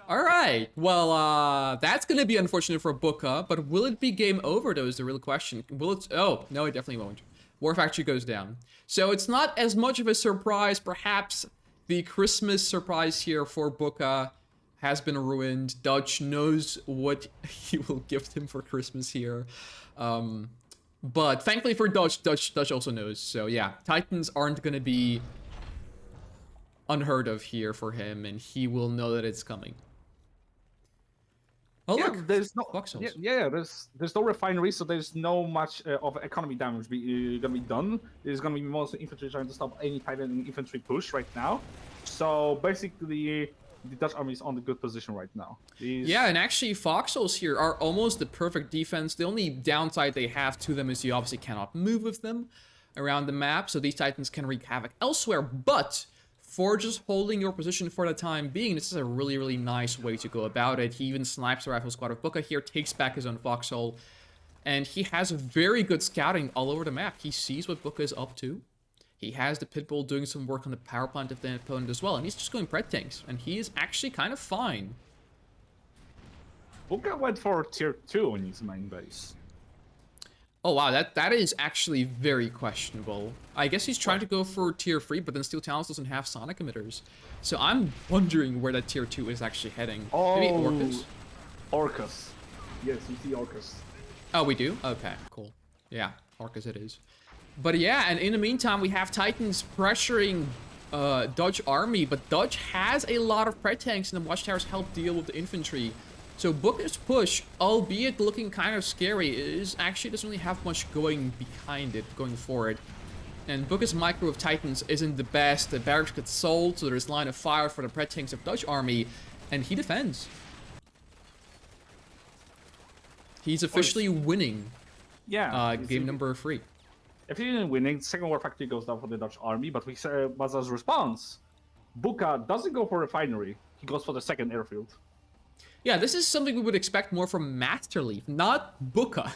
All right. Well, that's gonna be unfortunate for Booka, but will it be game over? Though is the real question. Will it? Oh no, it definitely won't. War Factory goes down. So it's not as much of a surprise. Perhaps the Christmas surprise here for Booka has been ruined. Dutch knows what he will gift him for Christmas here. But thankfully for Dutch also knows. So yeah, Titans aren't gonna be unheard of here for him, and he will know that it's coming. Oh yeah, look, there's no Voxels. there's no refinery, so there's no much of economy damage gonna be done. There's gonna be mostly infantry trying to stop any Titan infantry push right now. So basically, the Dutch army is on the good position right now. Yeah, and actually, Foxholes here are almost the perfect defense. The only downside they have to them is you obviously cannot move with them around the map, so these Titans can wreak havoc elsewhere, but for just holding your position for the time being, this is a really, really nice way to go about it. He even snipes the rifle squad of Booka here, takes back his own foxhole, and he has very good scouting all over the map. He sees what Booka is up to. He has the Pitbull doing some work on the power plant of the opponent as well, and he's just going pred tanks, and he is actually kind of fine. Booka went for tier 2 on his main base. Oh wow, that is actually very questionable. I guess he's trying to go for tier 3, but then Steel Talons doesn't have sonic emitters. So I'm wondering where that tier 2 is actually heading. Oh, maybe Orcus? Orcus. Yes, you see Orcus. Oh, we do? Okay, cool. Yeah, Orcus it is. But yeah, and in the meantime, we have Titans pressuring Dutch army, but Dutch has a lot of pred tanks, and the watchtowers help deal with the infantry. So Booka's push, albeit looking kind of scary, is actually doesn't really have much going behind it, going forward. And Booka's micro of Titans isn't the best. The barracks gets sold, so there's line of fire for the pred tanks of Dutch army, and he defends. He's officially winning. Yeah. Game number 3. If he didn't winning, second war factory goes down for the Dutch army, but we say, but as a response, Booka doesn't go for refinery. He goes for the second airfield. Yeah, this is something we would expect more from Masterleaf, not Booka.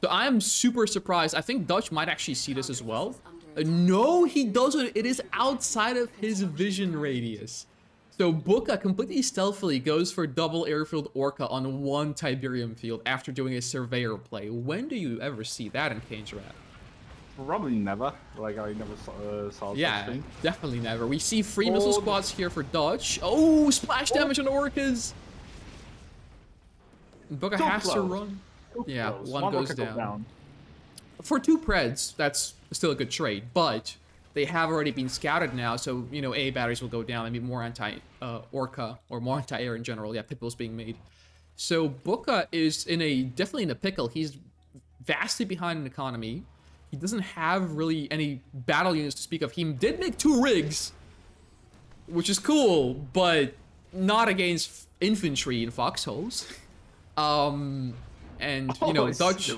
So I am super surprised. I think Dutch might actually see this as well. No, he doesn't. It is outside of his vision radius. So Booka completely stealthily goes for double airfield Orca on one Tiberium field after doing a surveyor play. When do you ever see that in Kane's Rat? Probably never. Like, I never saw Yeah, such thing. definitely never. We see free missile squads here for Dutch. Oh, splash damage on Orcas! Booka has to run. Yeah, one goes down. For 2 preds, that's still a good trade, but they have already been scouted now, so, you know, A batteries will go down and be more anti-Orca, or more anti-air in general. Yeah, Pitbull's being made. So Booka is definitely in a pickle. He's vastly behind in economy. He doesn't have really any battle units to speak of. He did make 2 rigs, which is cool, but not against infantry in foxholes. And you know, Dutch.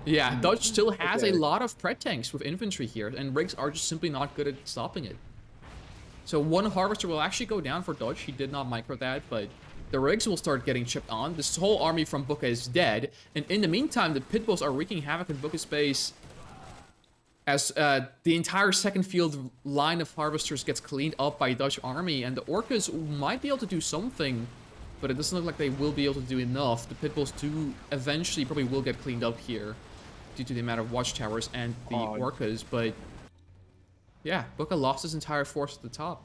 Yeah, Dutch still has a lot of pred tanks with infantry here, and rigs are just simply not good at stopping it. So 1 harvester will actually go down for Dutch. He did not micro that, but the rigs will start getting chipped on. This whole army from Booka is dead, and in the meantime, the Pitbulls are wreaking havoc in Booka's base as the entire second field line of harvesters gets cleaned up by Dutch army, and the Orcas might be able to do something, but it doesn't look like they will be able to do enough. The Pitbulls do eventually probably will get cleaned up here due to the amount of watchtowers and the Orcas, but yeah, Booka lost his entire force at the top.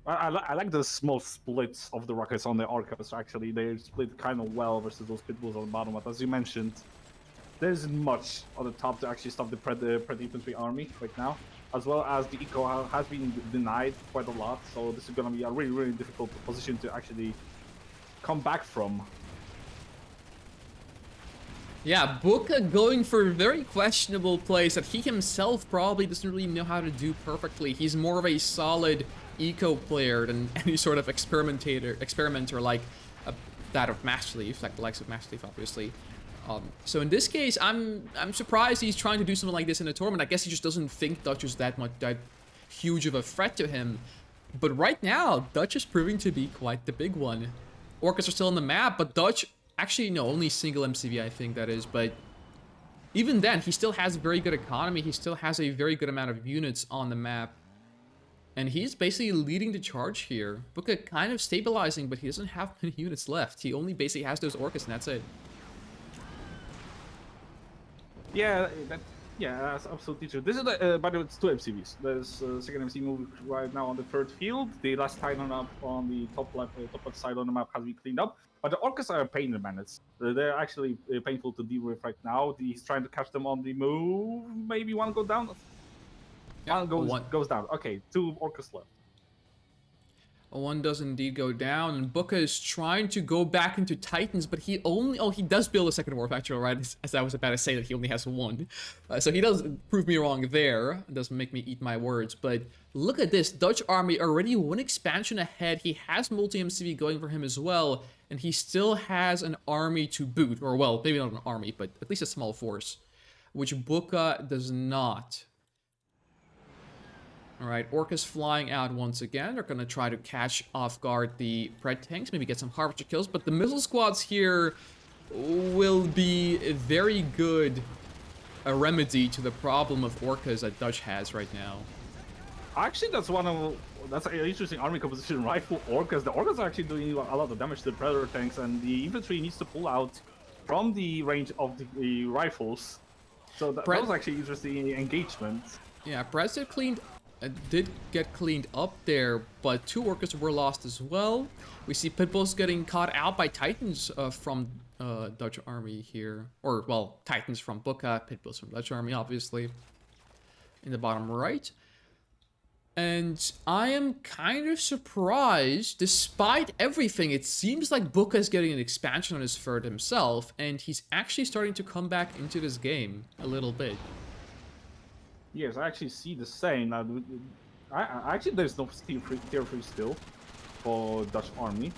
I like the small splits of the rockets on the Orcas, actually. They split kind of well versus those Pitbulls on the bottom, but as you mentioned, there isn't much on the top to actually stop the pred infantry army right now, as well as the eco has been denied quite a lot, so this is going to be a really, really difficult position to actually come back from. Yeah, Buka going for very questionable plays that he himself probably doesn't really know how to do perfectly. He's more of a solid eco player than any sort of experimenter like that of Master Leaf, like the likes of Master Leaf, obviously. So in this case, I'm surprised he's trying to do something like this in a tournament. I guess he just doesn't think Dutch is that huge of a threat to him. But right now, Dutch is proving to be quite the big one. Orcas are still on the map, but Dutch, actually no, only single MCV I think that is, but even then, he still has a very good economy, he still has a very good amount of units on the map. And he's basically leading the charge here. Buka kind of stabilizing, but he doesn't have many units left. He only basically has those Orcas and that's it. Yeah, that's absolutely true. This is, by the way, it's two MCVs. There's second MCV moving right now on the third field. The last titan up on the top left side on the map has been cleaned up. But the Orcas are a pain in the bandits. They're actually painful to deal with right now. He's trying to catch them on the move. Maybe one go down. Yeah, One goes down. Okay, two Orcas left. One does indeed go down, and Buka is trying to go back into Titans, but he only... Oh, he does build a second War Factory, right? As I was about to say that he only has one. So he does prove me wrong there. It doesn't make me eat my words, but look at this. Dutch army already one expansion ahead. He has multi-MCV going for him as well, and he still has an army to boot. Or, well, maybe not an army, but at least a small force, which Buka does not. Alright, Orcas flying out once again. They're going to try to catch off guard the Pred tanks, maybe get some Harvester kills, but the missile squads here will be a very good remedy to the problem of Orcas that Dutch has right now. Actually, that's an interesting army composition, rifle Orcas. The Orcas are actually doing a lot of damage to the Predator tanks, and the infantry needs to pull out from the range of the rifles. So that was actually interesting engagement. Yeah, Preds did get cleaned up there, but two Orcas were lost as well. We see Pitbulls getting caught out by Titans from Dutch army here. Or, well, Titans from Buka, Pitbulls from Dutch army, obviously. In the bottom right. And I am kind of surprised, despite everything, it seems like Buka is getting an expansion on his third himself, and he's actually starting to come back into this game a little bit. Yes, I actually see the same. Actually, there's no tier 3 still for Dutch army.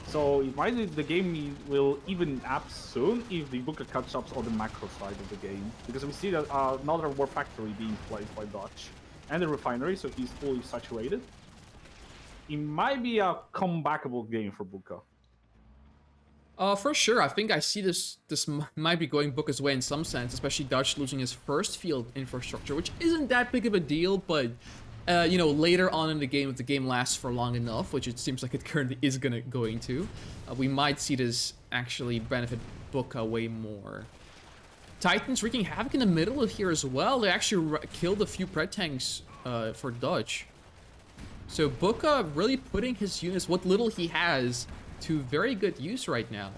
So it might be the game will even up soon if the Buka catch ups on the macro side of the game. Because we see that another war factory being played by Dutch. And the refinery, so he's fully saturated. It might be a comebackable game for Buka. For sure, I think I see this might be going Buka's way in some sense, especially Dutch losing his first field infrastructure, which isn't that big of a deal, but, you know, later on in the game, if the game lasts for long enough, which it seems like it currently is going to, we might see this actually benefit Buka way more. Titans wreaking havoc in the middle of here as well. They actually killed a few Pred tanks for Dutch. So Buka really putting his units, what little he has, to very good use right now.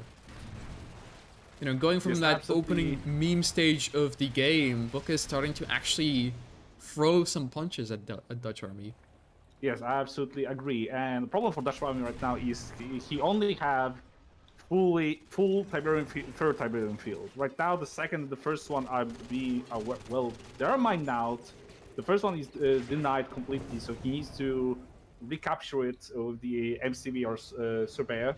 You know, going from that opening meme stage of the game, Buka is starting to actually throw some punches at Dutch army. Yes, I absolutely agree. And the problem for Dutch army right now is he only have full Tiberian third Tiberian field. Right now, the second and the first one are well, they're mined out. The first one is denied completely, so he needs to recapture it with the MCV or Surveyor.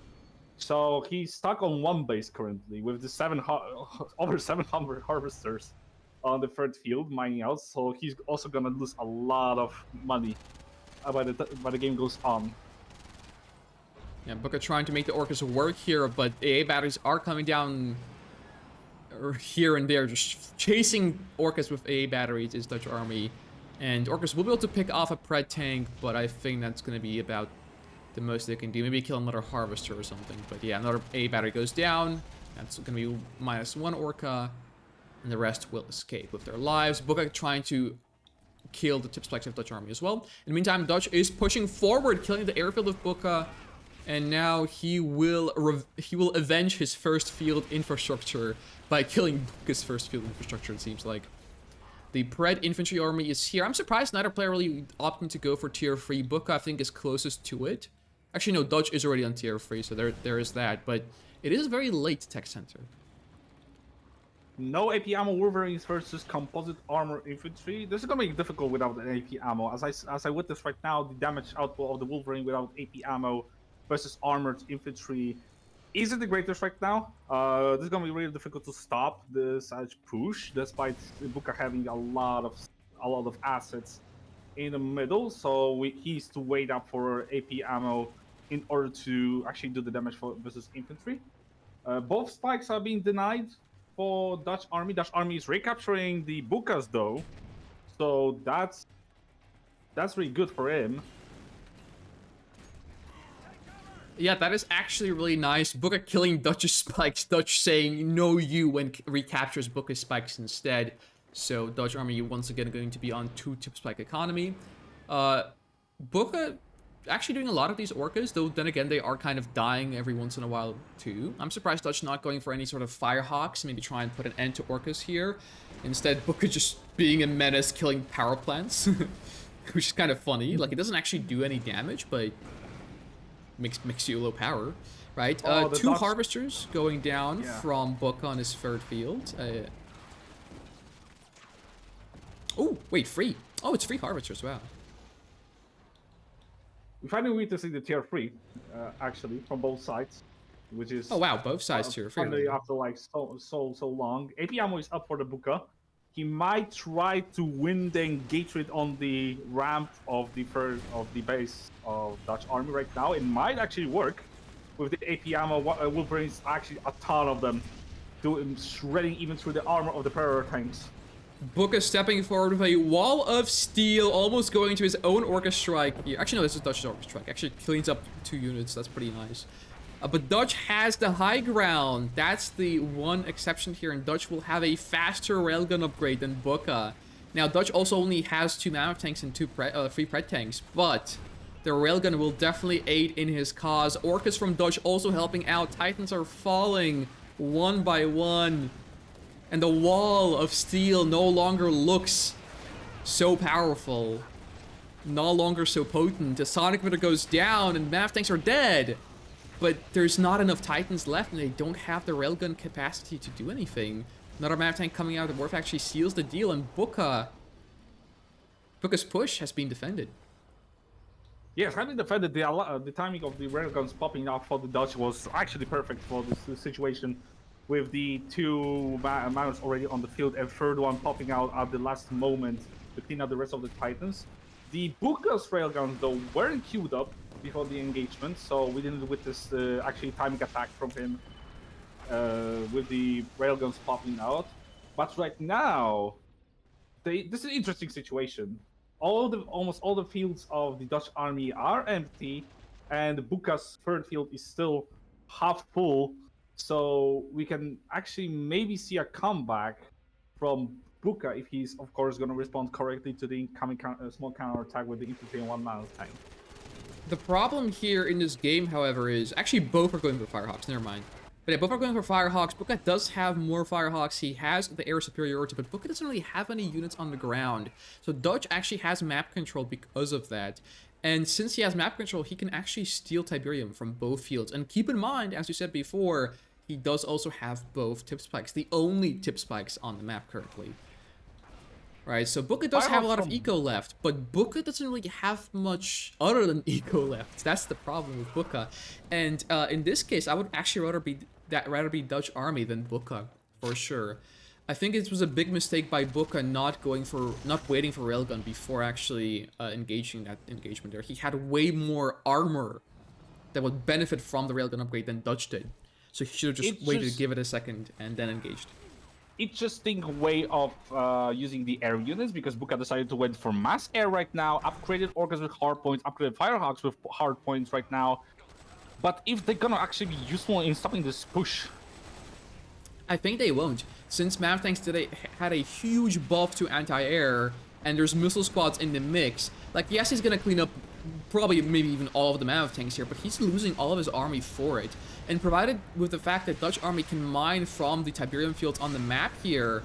So he's stuck on one base currently with the over 700 harvesters on the third field mining out. So he's also gonna lose a lot of money by the game goes on. Yeah, Buka trying to make the Orcas work here, but AA batteries are coming down here and there, just chasing Orcas with AA batteries is Dutch army. And Orcas will be able to pick off a Pred tank, but I think that's going to be about the most they can do. Maybe kill another Harvester or something. But yeah, another AA battery goes down. That's going to be -1 Orca. And the rest will escape with their lives. Buka trying to kill the tip spikes of Dutch army as well. In the meantime, Dutch is pushing forward, killing the airfield of Buka. And now he will avenge his first field infrastructure by killing Buka's first field infrastructure, it seems like. The Pred infantry army is here. I'm surprised neither player really opting to go for tier 3. Buka, I think, is closest to it. Actually, no, Dutch is already on tier 3, so there is that. But it is very late tech center. No AP ammo Wolverines versus composite armor infantry. This is gonna be difficult without an AP ammo. As I witness right now, the damage output of the Wolverine without AP ammo versus armored infantry isn't the greatest right now. This is gonna be really difficult to stop this push, despite Ibuka having a lot of assets in the middle. So he needs to wait up for AP ammo in order to actually do the damage for versus infantry. Both spikes are being denied for Dutch army. Dutch army is recapturing the Bukas though, so that's really good for him. Yeah, that is actually really nice. Booker killing Dutch's spikes, Dutch saying no you when recaptures Booker's spikes instead. So Dutch army once again going to be on 2 tip spike economy. Booker actually doing a lot of these orcas, though then again they are kind of dying every once in a while too. I'm surprised Dutch not going for any sort of firehawks, maybe try and put an end to orcas here. Instead, Booker just being a menace, killing power plants, which is kind of funny. Like, it doesn't actually do any damage, but makes you low power, right? 2 Dutch... harvesters going down from Booker on his 3rd field. Oh, wait, free. Oh, it's free harvesters, wow. We finally witnessing the tier 3, actually, from both sides, which is... Oh wow, both sides tier 3. Finally, after like so long. AP ammo is up for the Buka. He might try to win the engagement on the ramp of the base of Dutch army right now. It might actually work with the AP ammo. Wolverine's actually a ton of them, shredding even through the armor of the Predator tanks. Booker stepping forward with a wall of steel, almost going to his own Orca Strike. Actually, no, this is Dutch's Orca Strike. Actually cleans up 2 units. That's pretty nice. But Dutch has the high ground. That's the one exception here, and Dutch will have a faster railgun upgrade than Booker. Now, Dutch also only has 2 mammoth tanks and 3 pred tanks, but the railgun will definitely aid in his cause. Orcas from Dutch also helping out. Titans are falling one by one. And the wall of steel no longer looks so powerful. No longer so potent. The Sonic Emitter goes down and Mav tanks are dead. But there's not enough Titans left and they don't have the railgun capacity to do anything. Another Mav tank coming out of the Wharf actually seals the deal, and Booka's push has been defended. Yes, having defended, the timing of the railguns popping out for the Dutch was actually perfect for this situation. With the 2 mounts already on the field and 3rd one popping out at the last moment to clean out the rest of the Titans. The Buka's railguns, though, weren't queued up before the engagement, so we didn't witness actually timing attack from him with the railguns popping out. But right now, this is an interesting situation. Almost all the fields of the Dutch army are empty, and Buka's 3rd field is still half full. So we can actually maybe see a comeback from Buka if he's, of course, going to respond correctly to the incoming small counter attack with the infantry and 1 mammoth tank. The problem here in this game, however, is actually both are going for Firehawks. Never mind. But yeah, both are going for Firehawks. Buka does have more Firehawks. He has the air superiority, but Buka doesn't really have any units on the ground. So Dutch actually has map control because of that. And since he has map control, he can actually steal Tiberium from both fields. And keep in mind, as you said before, he does also have both tip spikes, the only tip spikes on the map currently. Right, so Booker does have a lot of eco left, but Booker doesn't really have much other than eco left. That's the problem with Booker. And in this case, I would actually rather be Dutch army than Booker, for sure. I think it was a big mistake by Booker not waiting for railgun before actually engaging that engagement there. He had way more armor that would benefit from the railgun upgrade than Dutch did. So he should have just waited to give it a second and then engaged. Interesting way of using the air units, because Buka decided to went for mass air right now, upgraded Orcas with hard points, upgraded Firehawks with hard points right now. But if they're gonna actually be useful in stopping this push, I think they won't. Since Mav tanks today had a huge buff to anti-air, and there's missile squads in the mix, like, yes, he's gonna clean up probably maybe even all of the Mav tanks here, but he's losing all of his army for it. And provided with the fact that Dutch army can mine from the Tiberium fields on the map here,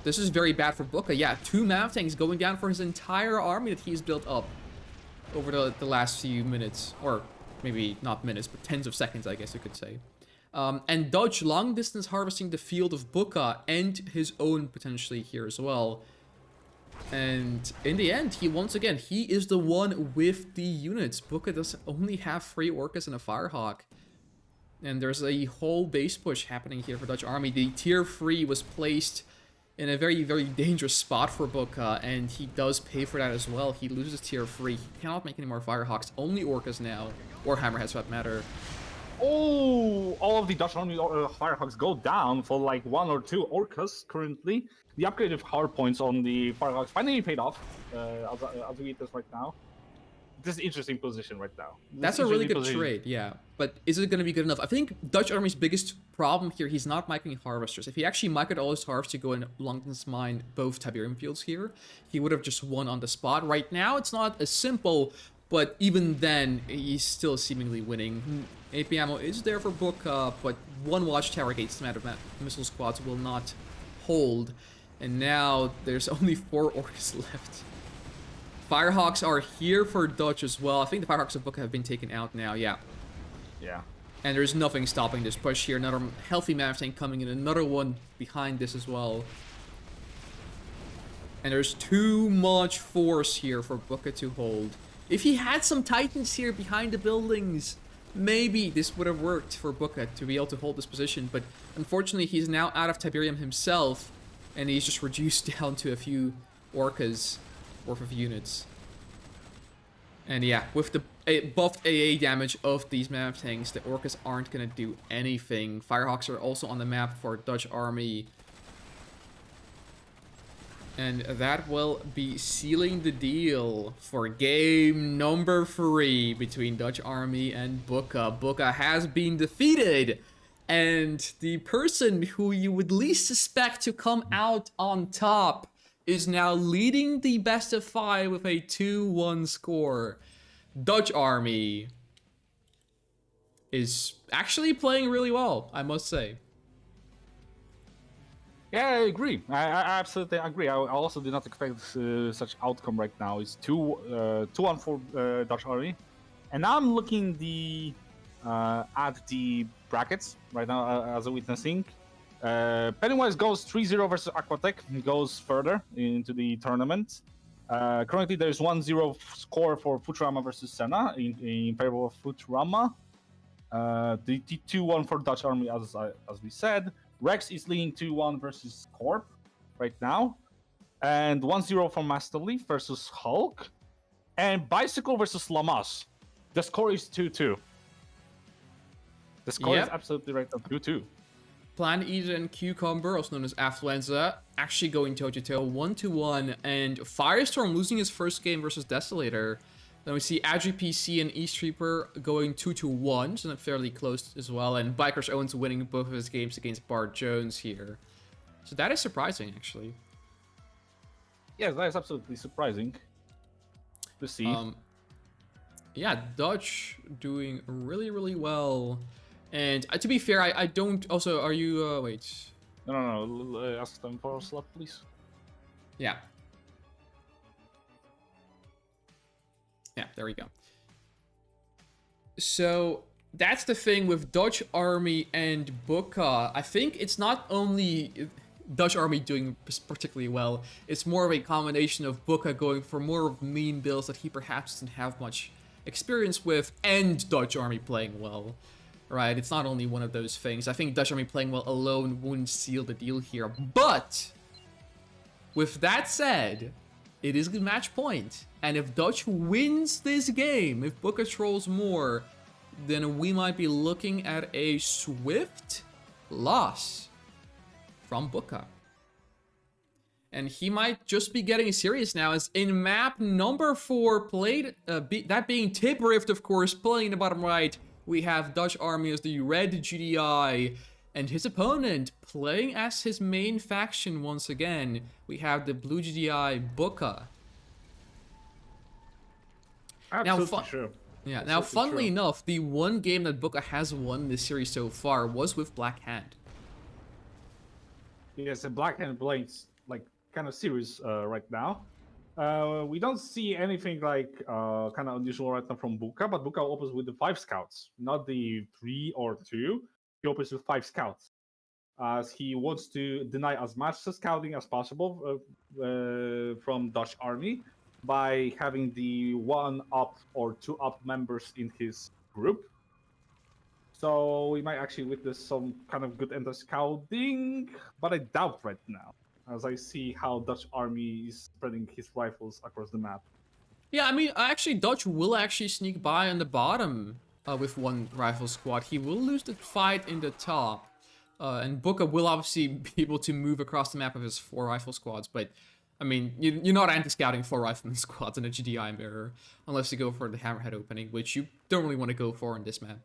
this is very bad for Booker. Yeah, 2 Mav tanks going down for his entire army that he's built up over the last few minutes. Or maybe not minutes, but tens of seconds, I guess you could say. And Dodge long distance harvesting the field of Buka and his own potentially here as well. And in the end, he is the one with the units. Buka does only have 3 Orcas and a Firehawk. And there's a whole base push happening here for Dutch Army. The tier 3 was placed in a very, very dangerous spot for Buka, and he does pay for that as well. He loses tier 3. He cannot make any more Firehawks. Only Orcas now. Or Hammerheads for that matter. Oh, all of the Dutch Army Firehawks go down for like 1 or 2 Orcas currently. The upgraded hard points on the Firehawks finally paid off, as we eat this right now. This is an interesting position right now. That's a really good trade, yeah. But is it going to be good enough? I think Dutch Army's biggest problem here, he's not microing harvesters. If he actually microed all his harvests to go in Longton's mine both Tiberium fields here, he would have just won on the spot. Right now, it's not as simple, but even then, he's still seemingly winning. AP ammo is there for Buka, but 1 watchtower against the amount of missile squads will not hold. And now, there's only 4 Orcas left. Firehawks are here for Dutch as well. I think the Firehawks of Buka have been taken out now, yeah. Yeah. And there's nothing stopping this push here. Another healthy Mammoth tank coming in. Another one behind this as well. And there's too much force here for Buka to hold. If he had some Titans here behind the buildings, maybe this would have worked for Buka to be able to hold this position. But unfortunately, he's now out of Tiberium himself. And he's just reduced down to a few Orcas worth of units. And yeah, with the buffed AA damage of these Mammoth tanks, the Orcas aren't going to do anything. Firehawks are also on the map for Dutch Army. And that will be sealing the deal for game number 3 between Dutch Army and Buka. Buka has been defeated. And the person who you would least suspect to come out on top is now leading the best of 5 with a 2-1 score. Dutch Army is actually playing really well, I must say. Yeah, I agree. I absolutely agree. I also did not expect such outcome right now. It's 2-1 for Dutch Army. And now I'm looking at the brackets right now as a witnessing. Pennywise goes 3-0 versus Aquatech, goes further into the tournament. Currently, there's 1-0 score for Futurama versus Senna in favor of Futurama. The 2-1 for Dutch Army, as we said. Rex is leading 2-1 versus Corp right now. And 1-0 for Master Leaf versus Hulk. And Bicycle versus Lamas. The score is 2-2. The score is absolutely right on 2-2. Plant Eater and Cucumber, also known as Affluenza, actually going toe-to-toe 1-1, and Firestorm losing his first game versus Desolator. Then we see Adri PC and East Reaper going 2-1, so not fairly close as well, and Bikers Owens winning both of his games against Bart Jones here. So that is surprising, actually. Yes, that is absolutely surprising to see. Yeah, Dutch doing really, really well. And to be fair, I don't... Also, are you... wait. No. Ask them for a slot, please. Yeah. Yeah, there we go. So, that's the thing with Dutch Army and Buka. I think it's not only Dutch Army doing particularly well, it's more of a combination of Buka going for more of mean builds that he perhaps doesn't have much experience with, and Dutch Army playing well. Right, it's not only one of those things. I think Dutch Army playing well alone wouldn't seal the deal here. But, with that said, it is a match point. And if Dutch wins this game, if Buka trolls more, then we might be looking at a swift loss from Buka. And he might just be getting serious now, as in map number 4 played, that being Tip Rift, of course, playing in the bottom right, we have Dutch Army as the red GDI, and his opponent playing as his main faction once again. We have the blue GDI Buka. Absolutely true. Yeah, now funnily enough, the one game that Buka has won this series so far was with Black Hand. Yes, and Black Hand plays like kind of serious right now. We don't see anything like kind of unusual right now from Buka, but Buka opens with the 5 scouts, not the 3 or 2. he opens with 5 scouts, as he wants to deny as much scouting as possible from Dutch army by having the 1-up or 2-up members in his group. So we might actually witness some kind of good anti-scouting, but I doubt right now, as I see how Dutch army is spreading his rifles across the map. Yeah, I mean, actually, Dutch will actually sneak by on the bottom with one rifle squad. He will lose the fight in the top. And Booker will obviously be able to move across the map with his 4 rifle squads, but I mean, you're not anti-scouting 4 rifleman squads in a GDI mirror, unless you go for the hammerhead opening, which you don't really want to go for in this map.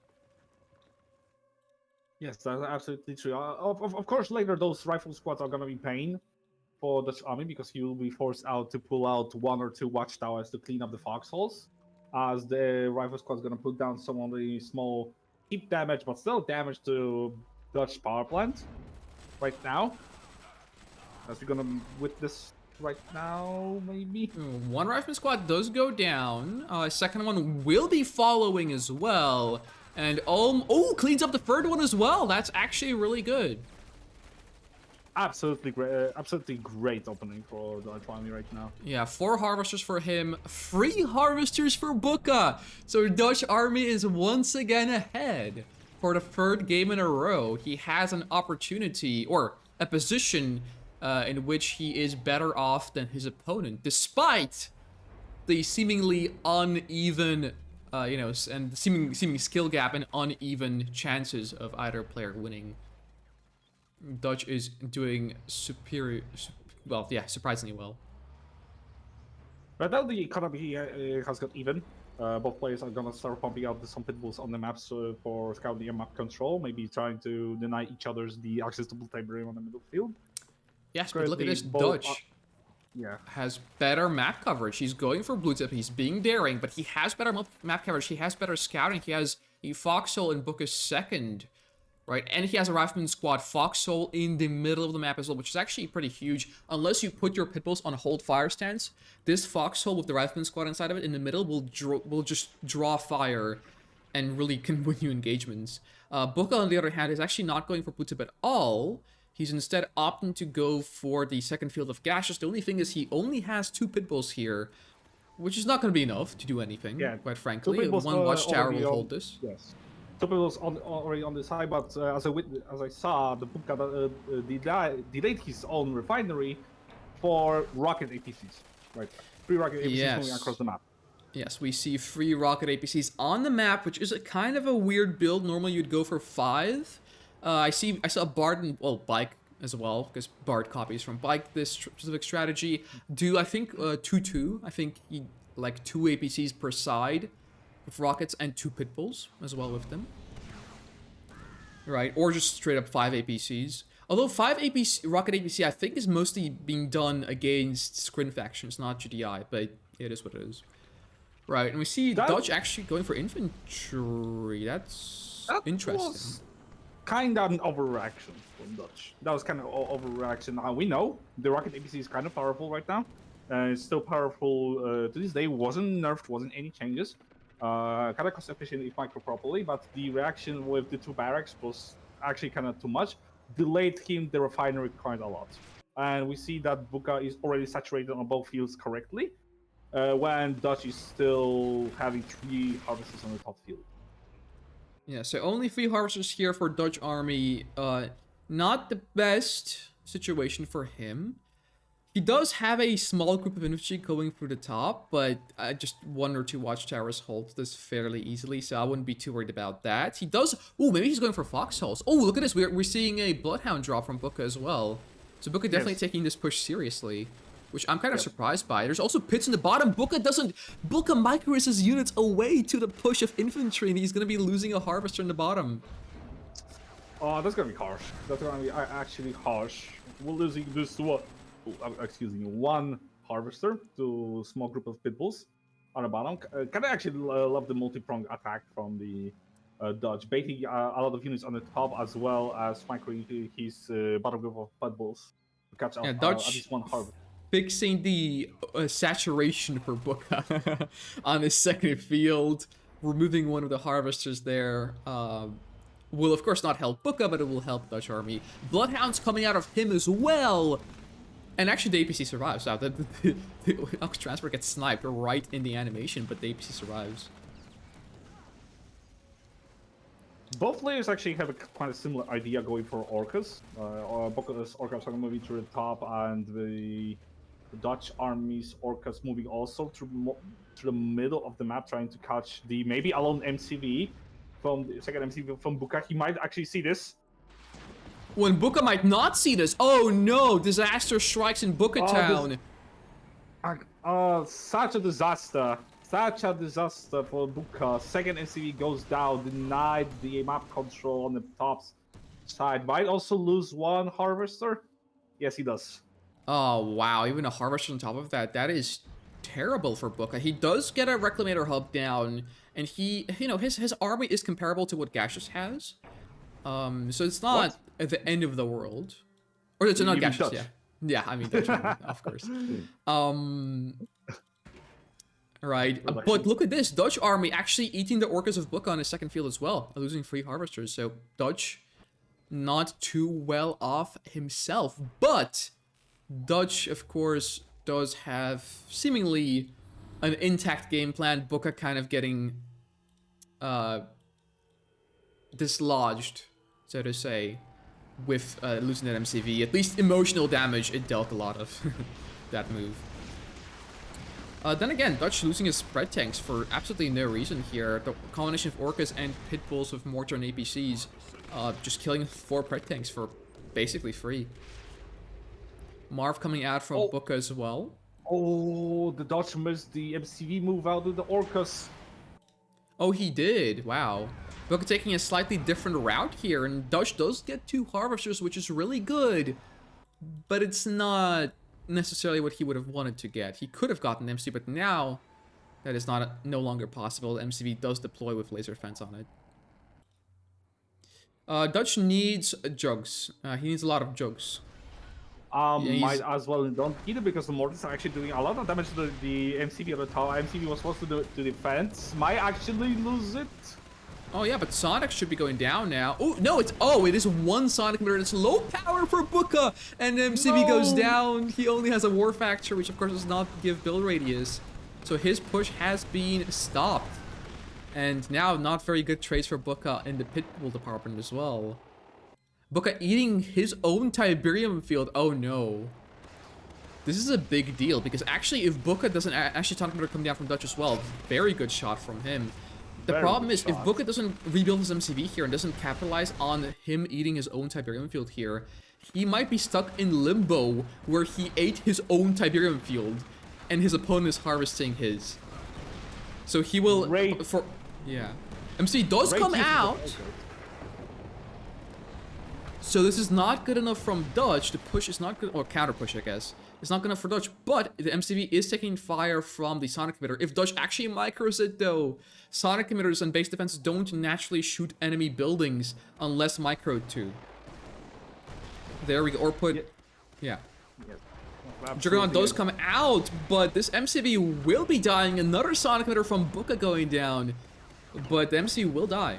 Yes, that's absolutely true. Of course, later those rifle squads are gonna be pain for Dutch army because you will be forced out to pull out 1 or 2 watchtowers to clean up the foxholes, as the rifle squad's gonna put down some of the small keep damage, but still damage to Dutch power plant right now. As we're gonna witness right now, maybe. One rifleman squad does go down. Second one will be following as well. And cleans up the third one as well. That's actually really good. Absolutely great opening for the army right now. Yeah, 4 harvesters for him, 3 harvesters for Booker. So Dutch army is once again ahead for the 3rd game in a row. He has an opportunity or a position in which he is better off than his opponent, despite the seemingly uneven, and seeming skill gap and uneven chances of either player winning. Dutch is doing surprisingly well. Right now the economy has got even. Both players are gonna start pumping out some pitbulls on the maps for scouting and map control, maybe trying to deny each other's the access to Bulldog on the middle field. Yes, but look at this, Dutch has better map coverage. He's going for blue tip, he's being daring, but he has better map coverage, he has better scouting, he has a foxhole in Booker's second, right? And he has a rifleman squad foxhole in the middle of the map as well, which is actually pretty huge. Unless you put your pitbulls on a hold fire stance, this foxhole with the rifleman squad inside of it in the middle will just draw fire and really can win you engagements. Booker, on the other hand, is actually not going for blue tip at all. He's instead opting to go for the second field of Gacius. The only thing is he only has 2 pitbulls here, which is not going to be enough to do anything, quite frankly. One watchtower will hold this. Yes. 2 pitbulls already on the side, but as I saw, the Booker delayed his own refinery for rocket APCs. Right, 3 rocket APCs moving across the map. Yes, we see 3 rocket APCs on the map, which is a kind of a weird build. Normally you'd go for 5. I saw Bard and Bike as well, because Bard copies from Bike this specific strategy. Do I think 2-2? I think he like 2 APCs per side with rockets and 2 pitbulls as well with them. Right, or just straight up 5 APCs. Although 5 rocket APC I think is mostly being done against Scrin factions, not GDI, but it is what it is. Right, and we see Dutch actually going for infantry. That's interesting. Kind of an overreaction from Dutch. That was kind of overreaction. We know the rocket APC is kind of powerful right now. It's still powerful to this day. Wasn't nerfed, wasn't any changes. Kind of cost efficient if micro properly, but the reaction with the 2 barracks was actually kind of too much. Delayed him the refinery quite a lot. And we see that Booker is already saturated on both fields correctly, when Dutch is still having 3 harvesters on the top field. Yeah, so only 3 harvesters here for Dutch army. Not the best situation for him. He does have a small group of infantry going through the top, but just 1 or 2 watchtowers hold this fairly easily, so I wouldn't be too worried about that. He does... Oh, maybe he's going for foxholes. Oh, look at this. We're seeing a Bloodhound drop from Booker as well. So Booker definitely taking this push seriously, which I'm kind of surprised by. There's also pits in the bottom. Booker micros his units away to the push of infantry, and he's going to be losing a harvester in the bottom. Oh, that's going to be harsh. That's going to be actually harsh. We're losing this one. Excuse me, 1 harvester to a small group of pitbulls on the bottom. Kind of actually love the multi-pronged attack from the Dutch, baiting a lot of units on the top as well as microing his bottom group of pitbulls to catch up at least 1 harvester. Fixing the saturation for Booker on his second field, removing one of the harvesters there. will of course not help Bukka, but it will help Dutch army. Bloodhounds coming out of him as well. And actually the APC survives. So the Ox Transport gets sniped right in the animation, but the APC survives. Both players actually have a kind of similar idea going for Orcas. Bukka's Orcas are moving to the top, and the Dutch army's Orcas moving also to the middle of the map, trying to catch the maybe alone MCV from the second MCV from Bukka. He might actually see this. When Bukka might not see this. Oh no! Disaster strikes in Bukka town. Such a disaster. Such a disaster for Bukka. Second MCV goes down, denied the map control on the top side. Might also lose one harvester. Yes, he does. Oh wow, even a harvester on top of that. That is terrible for Bukka. He does get a Reclamator hub down, and he, you know, his army is comparable to what Gacius has. So it's not at the end of the world. Or it's not Gacius, Dutch. yeah. Yeah, I mean Dutch, of course. Right, but look at this. Dutch army actually eating the Orcas of Bukka on his second field as well, losing 3 harvesters. So Dutch not too well off himself, but Dutch, of course, does have seemingly an intact game plan. Bukka kind of getting dislodged, so to say, with losing that MCV. At least emotional damage it dealt a lot of that move. Then again, Dutch losing his spread tanks for absolutely no reason here. The combination of Orcas and Pit Bulls with Mortar and APCs just killing 4 pred tanks for basically free. Marv coming out from Bukka as well. Oh, the Dutch missed the MCV move out of the Orcas. Oh, he did. Wow. Bukka taking a slightly different route here, and Dutch does get 2 harvesters, which is really good. But it's not necessarily what he would have wanted to get. He could have gotten MC, but now that is no longer possible. MCV does deploy with laser fence on it. Dutch needs jugs. He needs a lot of jugs. Might as well don't either, because the mortars are actually doing a lot of damage to the MCV at the top. MCV was supposed to do to defense. Might actually lose it. Oh yeah, but Sonic should be going down now. Oh no, it is 1 Sonic emitter. It's low power for Bukka, and MCV goes down. He only has a War Factor, which of course does not give build radius. So his push has been stopped. And now not very good trades for Bukka in the Pitbull department as well. Bukka eating his own Tiberium field. Oh no. This is a big deal, because actually if Bukka doesn't actually Sonic emitter come down from Dutch as well, very good shot from him. The problem is, if Bukka doesn't rebuild his MCV here and doesn't capitalize on him eating his own Tiberium field here, he might be stuck in limbo where he ate his own Tiberium field and his opponent is harvesting his. So he will... MC does come out. So this is not good enough from Dutch. The push is not good, or counter push, I guess. It's not good enough for Dutch, but the MCV is taking fire from the Sonic emitter. If Dutch actually micros it though, Sonic emitters and base defenses don't naturally shoot enemy buildings unless microed to. There we go, or put, yeah. Juggernaut does come out, but this MCV will be dying. Another Sonic emitter from Bukka going down, but the MCV will die.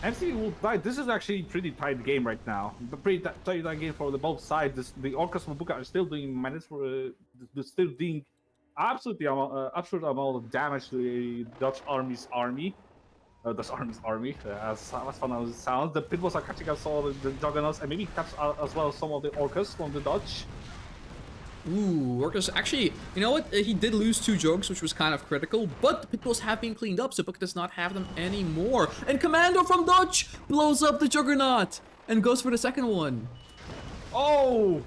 MC will die. This is actually a pretty tight game right now. But pretty tight game for the both sides. The Orcas from Bukka are still doing still doing absolute amount of damage to the Dutch army's army. Dutch army's army, as fun as it sounds. The Pitbulls are catching us all the Juggernauts, and maybe catch as well some of the Orcas from the Dutch. Ooh, Orcas, actually, you know what? He did lose 2 jugs, which was kind of critical, but the Pitbulls have been cleaned up, so Bukka does not have them anymore. And Commando from Dutch blows up the Juggernaut and goes for the second one. Oh!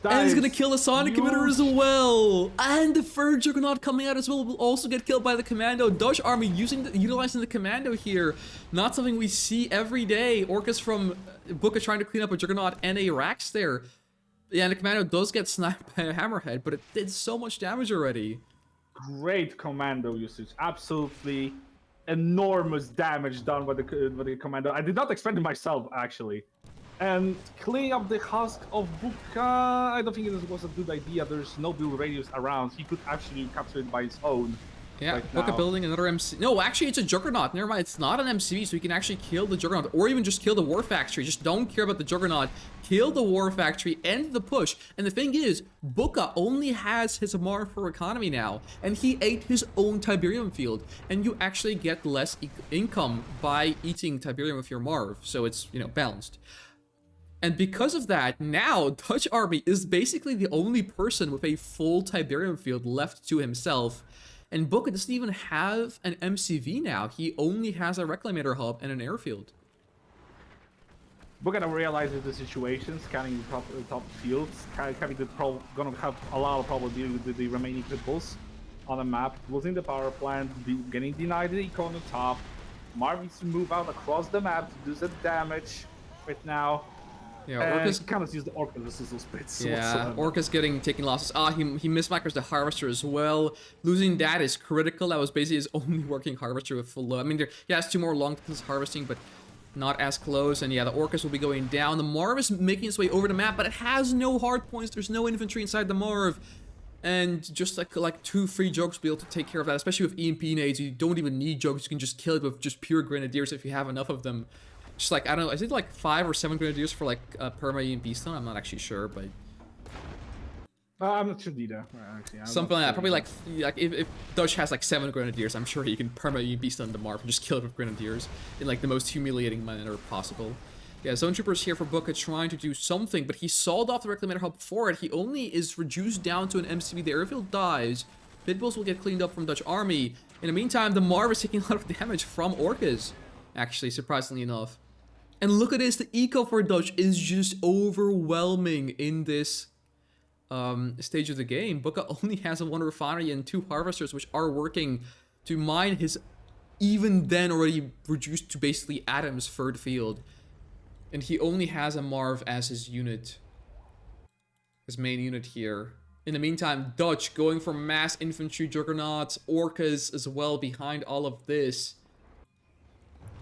And he's gonna kill the Sonic emitter as well. And the third Juggernaut coming out as well will also get killed by the Commando. Dutch army utilizing the Commando here. Not something we see every day. Orcas from Bukka trying to clean up a Juggernaut and a Rax there. Yeah, and the Commando does get sniped by a Hammerhead, but it did so much damage already. Great Commando usage. Absolutely enormous damage done by the Commando. I did not expect it myself, actually. And cleaning up the husk of Bukka, I don't think it was a good idea. There's no build radius around. He could actually capture it by his own. Yeah, right Book now. building another MC. No, actually, it's a Juggernaut. Never mind, it's not an MCV, so you can actually kill the Juggernaut, or even just kill the War Factory. Just don't care about the Juggernaut. Kill the War Factory, end the push. And the thing is, Booka only has his Amar for economy now, and he ate his own Tiberium field, and you actually get less income by eating Tiberium with your Marv, so it's, you know, balanced. And because of that, now Dutch Army is basically the only person with a full Tiberium field left to himself. And Booka doesn't even have an MCV now. He only has a Reclamator hub and an airfield. We're gonna realize the situation, scanning the top fields, having gonna have a lot of problem dealing with the remaining pitbulls on the map, losing the power plant, getting denied the eco on the top. Marv needs to move out across the map to do some damage right now. Yeah, Orcus kind of use the Orcus as those bits. Yeah, Orcus taking losses. He mismicros the Harvester as well. Losing that is critical. That was basically his only working Harvester with full load. I mean, he has 2 more long distance harvesting, but not as close. And yeah, the Orcus will be going down. The Marv is making its way over the map, but it has no hard points. There's no infantry inside the Marv. And just like 2 free jugs will be able to take care of that, especially with EMP nades. You don't even need jugs. You can just kill it with just pure grenadiers if you have enough of them. Just like, I don't know, is it like 5 or 7 grenadiers for like perma EMP stun? I'm not actually sure, but I'm not sure either. Actually, something like that. Probably like if Dutch has like 7 grenadiers, I'm sure he can perma EMP stun the Marv and just kill it with grenadiers in like the most humiliating manner possible. Yeah, Zone Trooper's here for Booka trying to do something, but he sold off the Reclamator hub for it. He only is reduced down to an MCV. The airfield dies. Pitbulls will get cleaned up from Dutch Army. In the meantime, the Marv is taking a lot of damage from Orcas, actually, surprisingly enough. And look at this, the eco for Dutch is just overwhelming in this stage of the game. Booka only has a 1 refinery and 2 harvesters, which are working to mine his even then already reduced to basically atoms third field. And he only has a Marv as his unit, his main unit here. In the meantime, Dutch going for mass infantry juggernauts, Orcas as well behind all of this.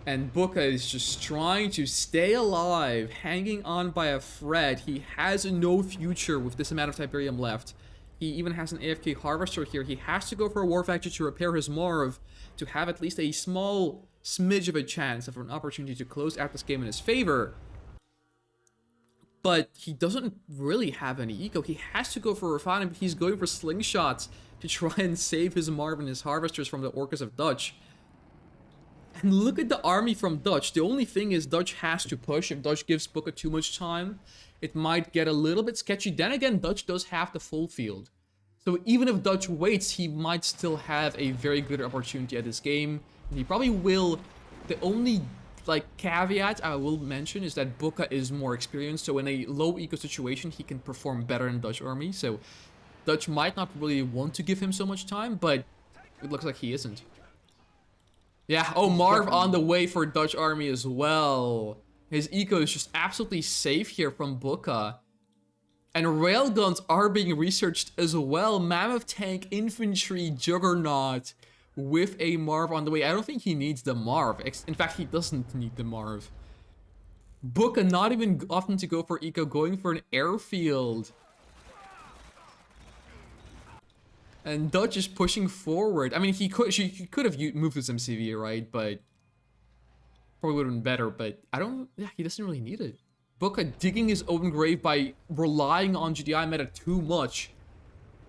And Booka is just trying to stay alive, hanging on by a thread. He has no future with this amount of Tiberium left. He even has an AFK Harvester here. He has to go for a War Factory to repair his Marv to have at least a small smidge of a chance of an opportunity to close out this game in his favor. But he doesn't really have any eco. He has to go for refining, but he's going for slingshots to try and save his Marv and his Harvesters from the Orcas of Dutch. And look at the army from Dutch. The only thing is Dutch has to push. If Dutch gives Booka too much time, it might get a little bit sketchy. Then again, Dutch does have the full field. So even if Dutch waits, he might still have a very good opportunity at this game. And he probably will. The only caveat I will mention is that Booka is more experienced. So in a low eco situation, he can perform better in Dutch army. So Dutch might not really want to give him so much time, but it looks like he isn't. Yeah, oh, Marv on the way for Dutch army as well. His eco is just absolutely safe here from Booka. And railguns are being researched as well. Mammoth tank, infantry, juggernaut with a Marv on the way. I don't think he needs the Marv. In fact, he doesn't need the Marv. Booka not even opting to go for eco, going for an airfield. And Dutch is pushing forward. I mean, he could have moved his MCV, right? But probably would have been better. But yeah, he doesn't really need it. Booka digging his own grave by relying on GDI meta too much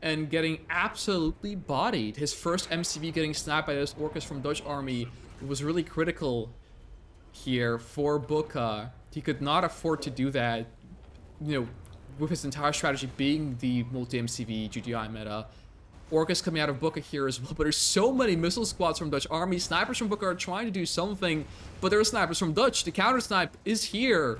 and getting absolutely bodied. His first MCV getting sniped by those Orcas from Dutch army was really critical here for Booka. He could not afford to do that, you know, with his entire strategy being the multi-MCV GDI meta. Orcas coming out of Booka here as well, but there's so many missile squads from Dutch army. Snipers from Booka are trying to do something, but there are snipers from Dutch. The counter snipe is here.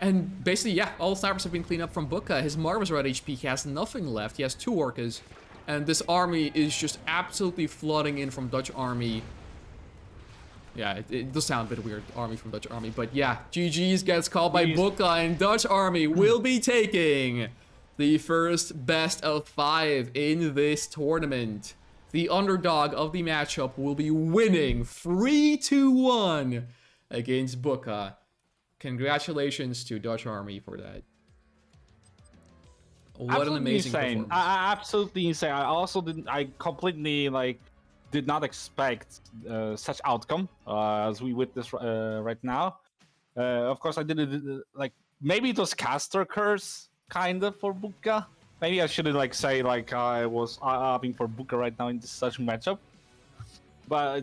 And basically, yeah, all snipers have been cleaned up from Booka. His Marv is red HP. He has nothing left. He has 2 Orcas. And this army is just absolutely flooding in from Dutch army. Yeah, it does sound a bit weird, army from Dutch army. But yeah, GG's gets called by Booka, and Dutch army will be taking the first best of 5 in this tournament. The underdog of the matchup will be winning 3-1 against Booka. Congratulations to Dutch army for that. What an Absolutely amazing insane. performance. Absolutely insane. I also didn't. I completely did not expect such outcome as we witness right now. Of course, I didn't like. Maybe it was caster curse kind of for Buka. Maybe I shouldn't say I was opting for Buka right now in such matchup. But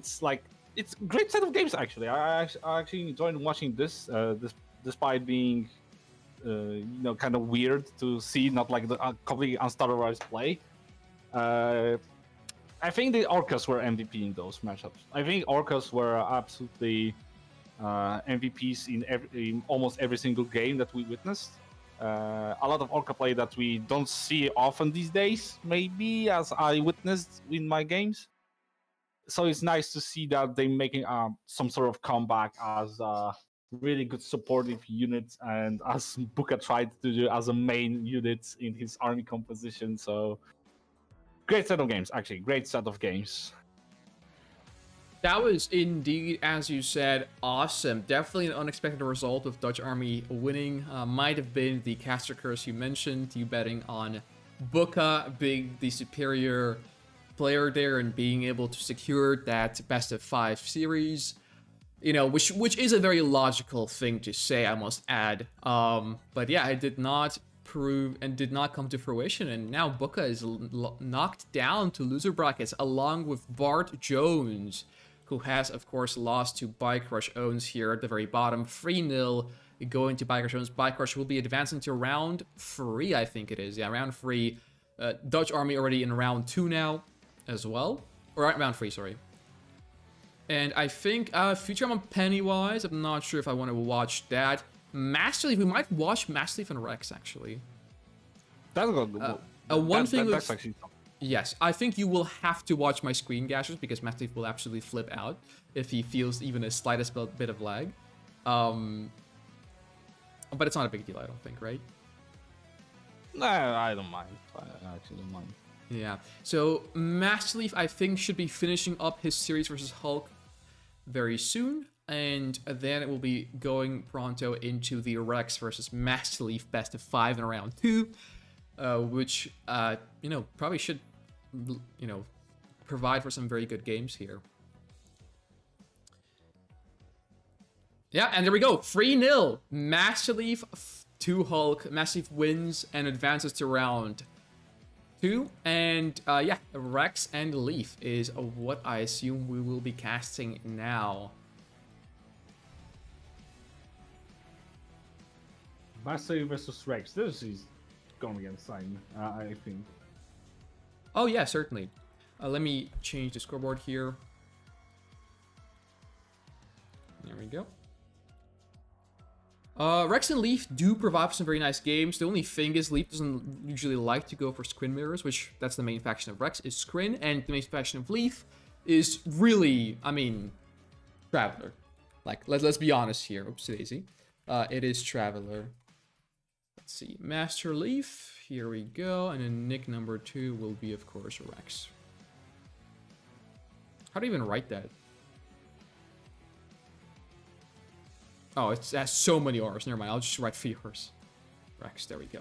it's a great set of games actually. I actually enjoyed watching this despite being kind of weird to see not like the completely unstandardized play. I think the Orcas were MVP in those matchups. I think Orcas were absolutely MVPs in almost every single game that we witnessed. A lot of Orca play that we don't see often these days, maybe as I witnessed in my games. So it's nice to see that they're making some sort of comeback as really good supportive unit, and as Buka tried to do as a main unit in his army composition. So great set of games, actually. Great set of games. That was indeed, as you said, awesome. Definitely an unexpected result with Dutch Army winning. Might have been the caster curse you mentioned, you betting on Buka being the superior player there and being able to secure that best of 5 series. You know, which is a very logical thing to say, I must add. But yeah, it did not prove and did not come to fruition, and now Buka is knocked down to loser brackets along with Bart Jones, who has, of course, lost to Bike Rush Owens here at the very bottom. 3-0 going to Bike Rush Owens. Bike Rush will be advancing to round 3, I think it is. Yeah, round 3. Dutch Army already in round 2 now as well. Or round 3, sorry. And I think Future on Pennywise, I'm not sure if I want to watch that. Master Leaf, we might watch Master Leaf and Rex, actually. That's good. That's actually something. Yes, I think you will have to watch my screen Gacius because Master Leaf will absolutely flip out if he feels even a slightest bit of lag. But it's not a big deal, I don't think, right? No, I don't mind. I actually don't mind. Yeah, so Master Leaf, I think, should be finishing up his series versus Hulk very soon, and then it will be going pronto into the Rex versus Master Leaf best of 5 in round 2, which, probably should, provide for some very good games here. Yeah, and there we go, 3-0, Master Leaf to Hulk. Master Leaf wins and advances to round 2, and yeah, Rex and Leaf is what I assume we will be casting now. Master versus Rex. This is going against Simon, I think. Oh yeah, certainly. Let me change the scoreboard here. There we go. Rex and Leaf do provide some very nice games. The only thing is Leaf doesn't usually like to go for Scrin mirrors, which that's the main faction of Rex is Scrin, and the main faction of Leaf is really, Traveler. Like, let's be honest here. Oops, daisy. It is Traveler. Let's see, Master Leaf. Here we go, and then nick number 2 will be, of course, Rex. How do you even write that? Oh, it has so many R's. Never mind. I'll just write 3 R's. Rex, there we go.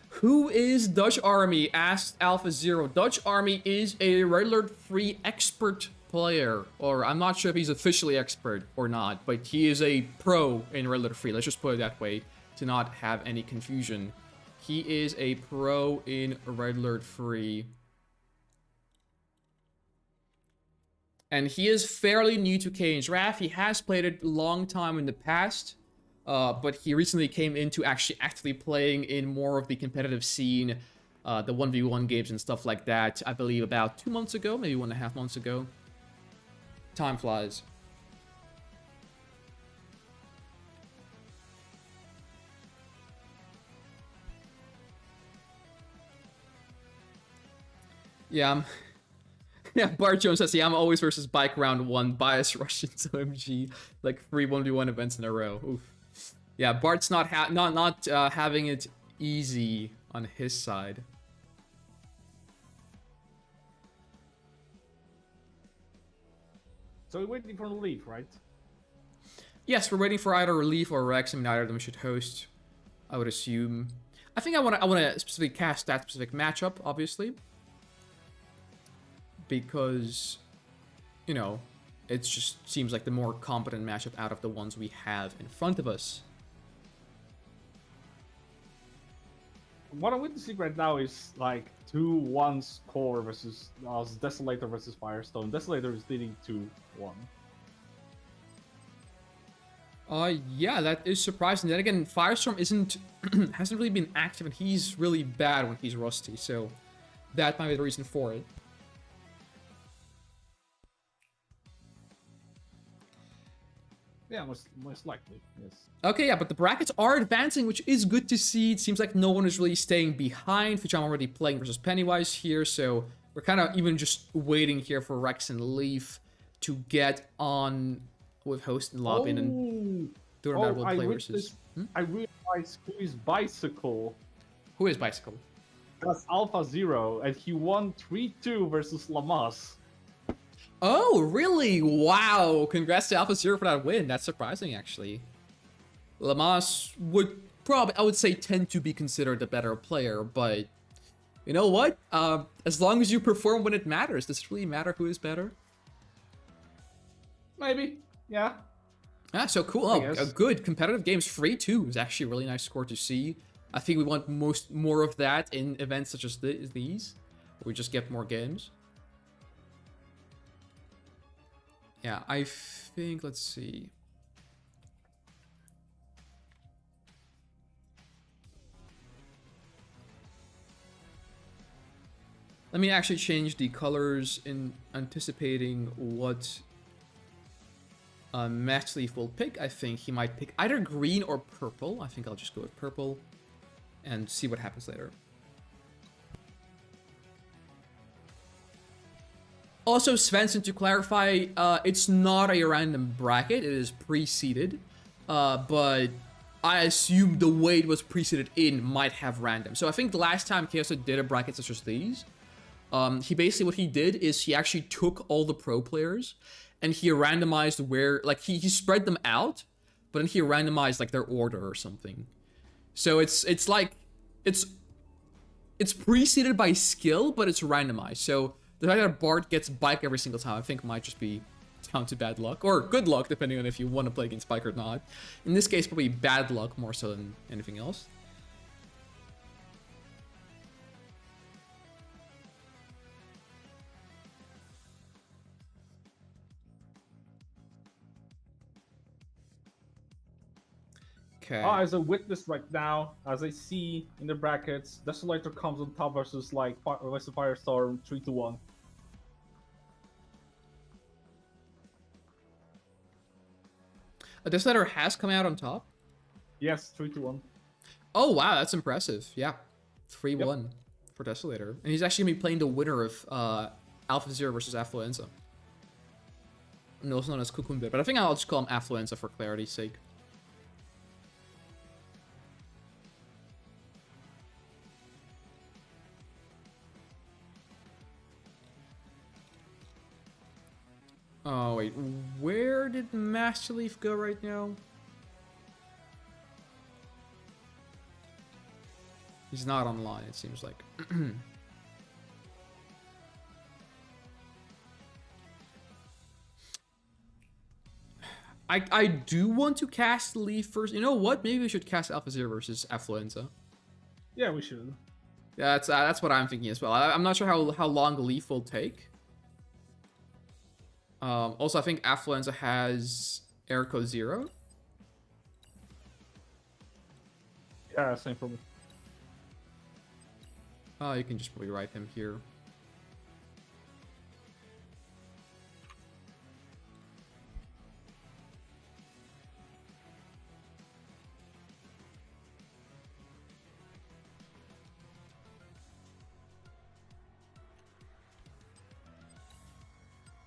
Who is Dutch Army? Asked Alpha Zero. Dutch Army is a Red Alert 3 expert player. Or I'm not sure if he's officially expert or not, but he is a pro in Red Alert 3. Let's just put it that way to not have any confusion. He is a pro in Red Alert 3. And he is fairly new to Kane's Wrath. He has played it a long time in the past, but he recently came into actually actively playing in more of the competitive scene, the 1v1 games and stuff like that, I believe about 2 months ago, maybe 1.5 months ago. Time flies. Yeah, yeah, Bart Jones says, yeah, I'm always versus Bike round 1, bias Russians, OMG, like 3 1v1 events in a row. Oof. Yeah, Bart's not having it easy on his side. So we're waiting for the Leaf, right? Yes, we're waiting for either Relief or Rex. I mean, either of them should host, I would assume. I think I want to specifically cast that specific matchup, obviously. Because, you know, it just seems like the more competent matchup out of the ones we have in front of us. What I'm witnessing right now is like 2-1 score versus Desolator versus Firestone. Desolator is leading 2-1. Yeah, that is surprising. Then again, Firestorm hasn't really been active, and he's really bad when he's rusty, so that might be the reason for it. Yeah, most likely, yes. Okay, yeah, but the brackets are advancing, which is good to see. It seems like no one is really staying behind, which I'm already playing versus Pennywise here, so we're kind of even just waiting here for Rex and Leaf to get on with host and lobbying and doing that will play versus. I realized who is Bicycle. Who is Bicycle? That's Alpha Zero, and he won 3-2 versus Lamas. Oh, really? Wow. Congrats to Alpha Zero for that win. That's surprising, actually. Lamas would probably, I would say, tend to be considered the better player, but you know what? As long as you perform when it matters, does it really matter who is better? Maybe, yeah. Ah, so cool. Oh, a good competitive games. 3-2 is actually a really nice score to see. I think we want more of that in events such as these, where we just get more games. Yeah, I think, let's see. Let me actually change the colors in anticipating what Max Leaf will pick. I think he might pick either green or purple. I think I'll just go with purple and see what happens later. Also, Svensson, to clarify, it's not a random bracket. It is pre-seeded, but I assume the way it was pre-seeded in might have random. So I think the last time Chaos did a bracket such as these, he basically, what he did is he actually took all the pro players and he randomized where, like, he spread them out, but then he randomized, like, their order or something. So it's pre-seeded by skill, but it's randomized. So the fact that Bart gets Bike every single time, I think might just be down to bad luck. Or good luck, depending on if you want to play against Bike or not. In this case, probably bad luck more so than anything else. Okay. As a witness right now, as I see in the brackets, Desolator comes on top versus like versus Firestorm 3-1. Desolator has come out on top? Yes, 3-1. Oh, wow, that's impressive. Yeah, 3-1 for Desolator. And he's actually going to be playing the winner of Alpha Zero versus Affluenza. And also known as Kukunbit, but I think I'll just call him Affluenza for clarity's sake. Oh, wait. Where did Master Leaf go right now? He's not online, it seems like. I do want to cast Leaf first. You know what? Maybe we should cast Alpha Zero versus Affluenza. Yeah, we should. Yeah, that's what I'm thinking as well. I'm not sure how long Leaf will take. Also, I think Affluenza has Airco 0. Yeah, same for me. You can just probably write him here.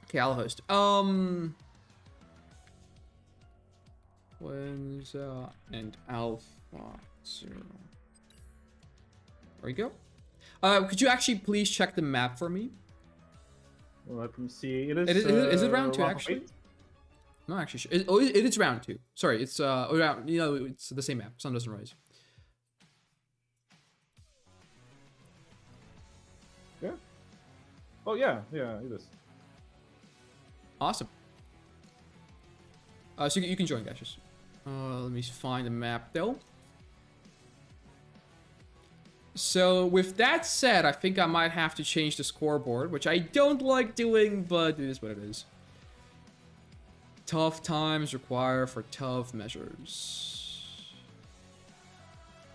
Okay, I'll host. Wenza and Alpha 0. There we go. Could you actually please check the map for me? Well, let me see. Is it round 2 actually? I'm not actually sure. It is round 2. Sorry, it's around. You know, it's the same map. Sun doesn't rise. Yeah. Oh yeah, it is. Awesome. So you can join, Gacius. Let me find the map though. So with that said, I think I might have to change the scoreboard, which I don't like doing, but it is what it is. Tough times require for tough measures.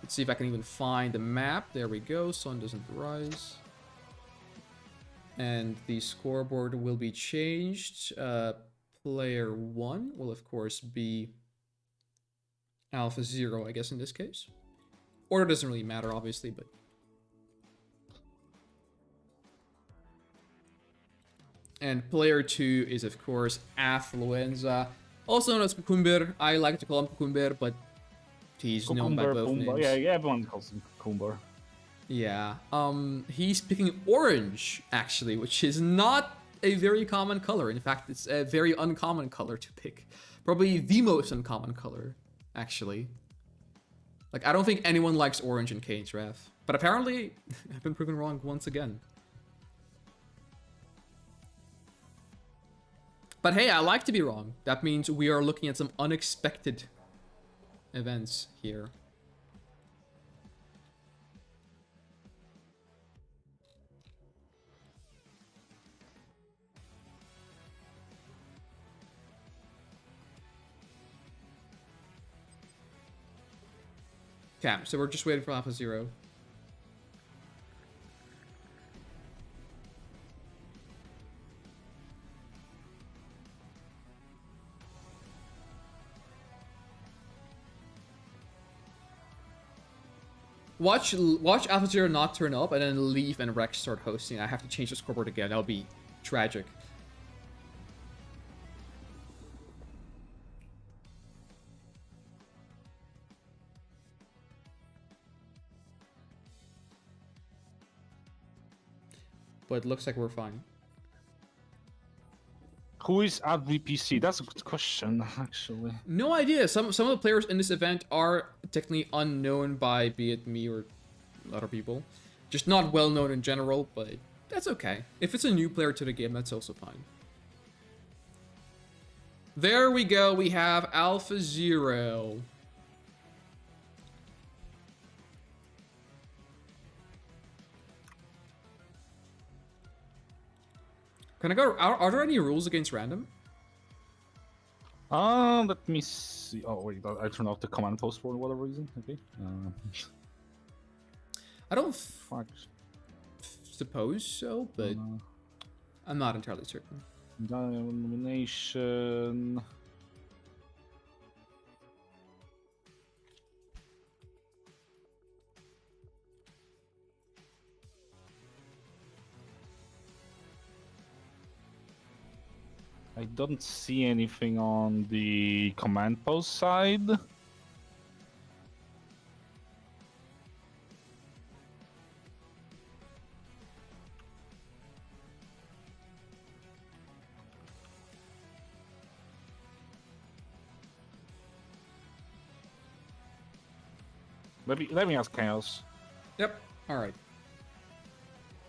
Let's see if I can even find the map. There we go. Sun doesn't rise. And the scoreboard will be changed. Player 1 will, of course, be Alpha 0, I guess, in this case. Order doesn't really matter, obviously, but... And player 2 is, of course, Affluenza, also known as Cucumber. I like to call him Cucumber, but he's known by both names. Yeah, everyone calls him Cucumber. Yeah, he's picking orange, actually, which is not a very common color. In fact, it's a very uncommon color to pick. Probably the most uncommon color, actually. Like, I don't think anyone likes orange in Kane's Wrath. But apparently, I've been proven wrong once again. But hey, I like to be wrong. That means we are looking at some unexpected events here. Okay, so we're just waiting for Alpha 0. Watch Alpha 0 not turn up and then leave and Rex start hosting. I have to change the scoreboard again. That would be tragic. But it looks like we're fine. Who is at VPC? That's a good question, actually. No idea. Some of the players in this event are technically unknown by be it me or other people. Just not well known in general, but that's okay. If it's a new player to the game, that's also fine. There we go. We have Alpha 0. Can I go? Are there any rules against random? Let me see. Oh wait, I turned off the command post for whatever reason. Okay. I don't Fuck. suppose so, but I'm not entirely certain. Elimination. I don't see anything on the command post side. Let me ask Chaos. Yep. All right.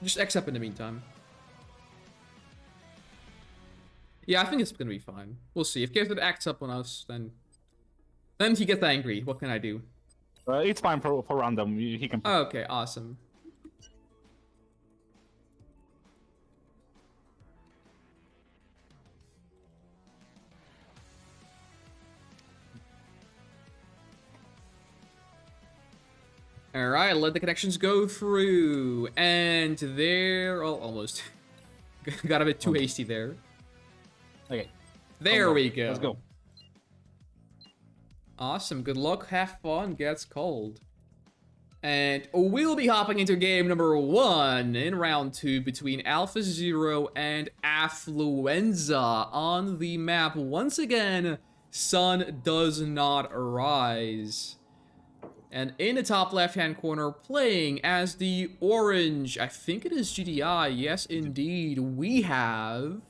Just X up in the meantime. Yeah, I think it's gonna be fine. We'll see. If Gator acts up on us, then he gets angry. What can I do? It's fine for random. He can. Okay, awesome. All right, let the connections go through, and there. Oh, almost got a bit too hasty there. Okay. There we go. Let's go. Awesome. Good luck. Have fun. Gets cold. And we'll be hopping into game number 1 in round 2 between Alpha 0 and Affluenza on the map. Once again, Sun does not rise. And in the top left-hand corner, playing as the orange, I think it is GDI. Yes, indeed. We have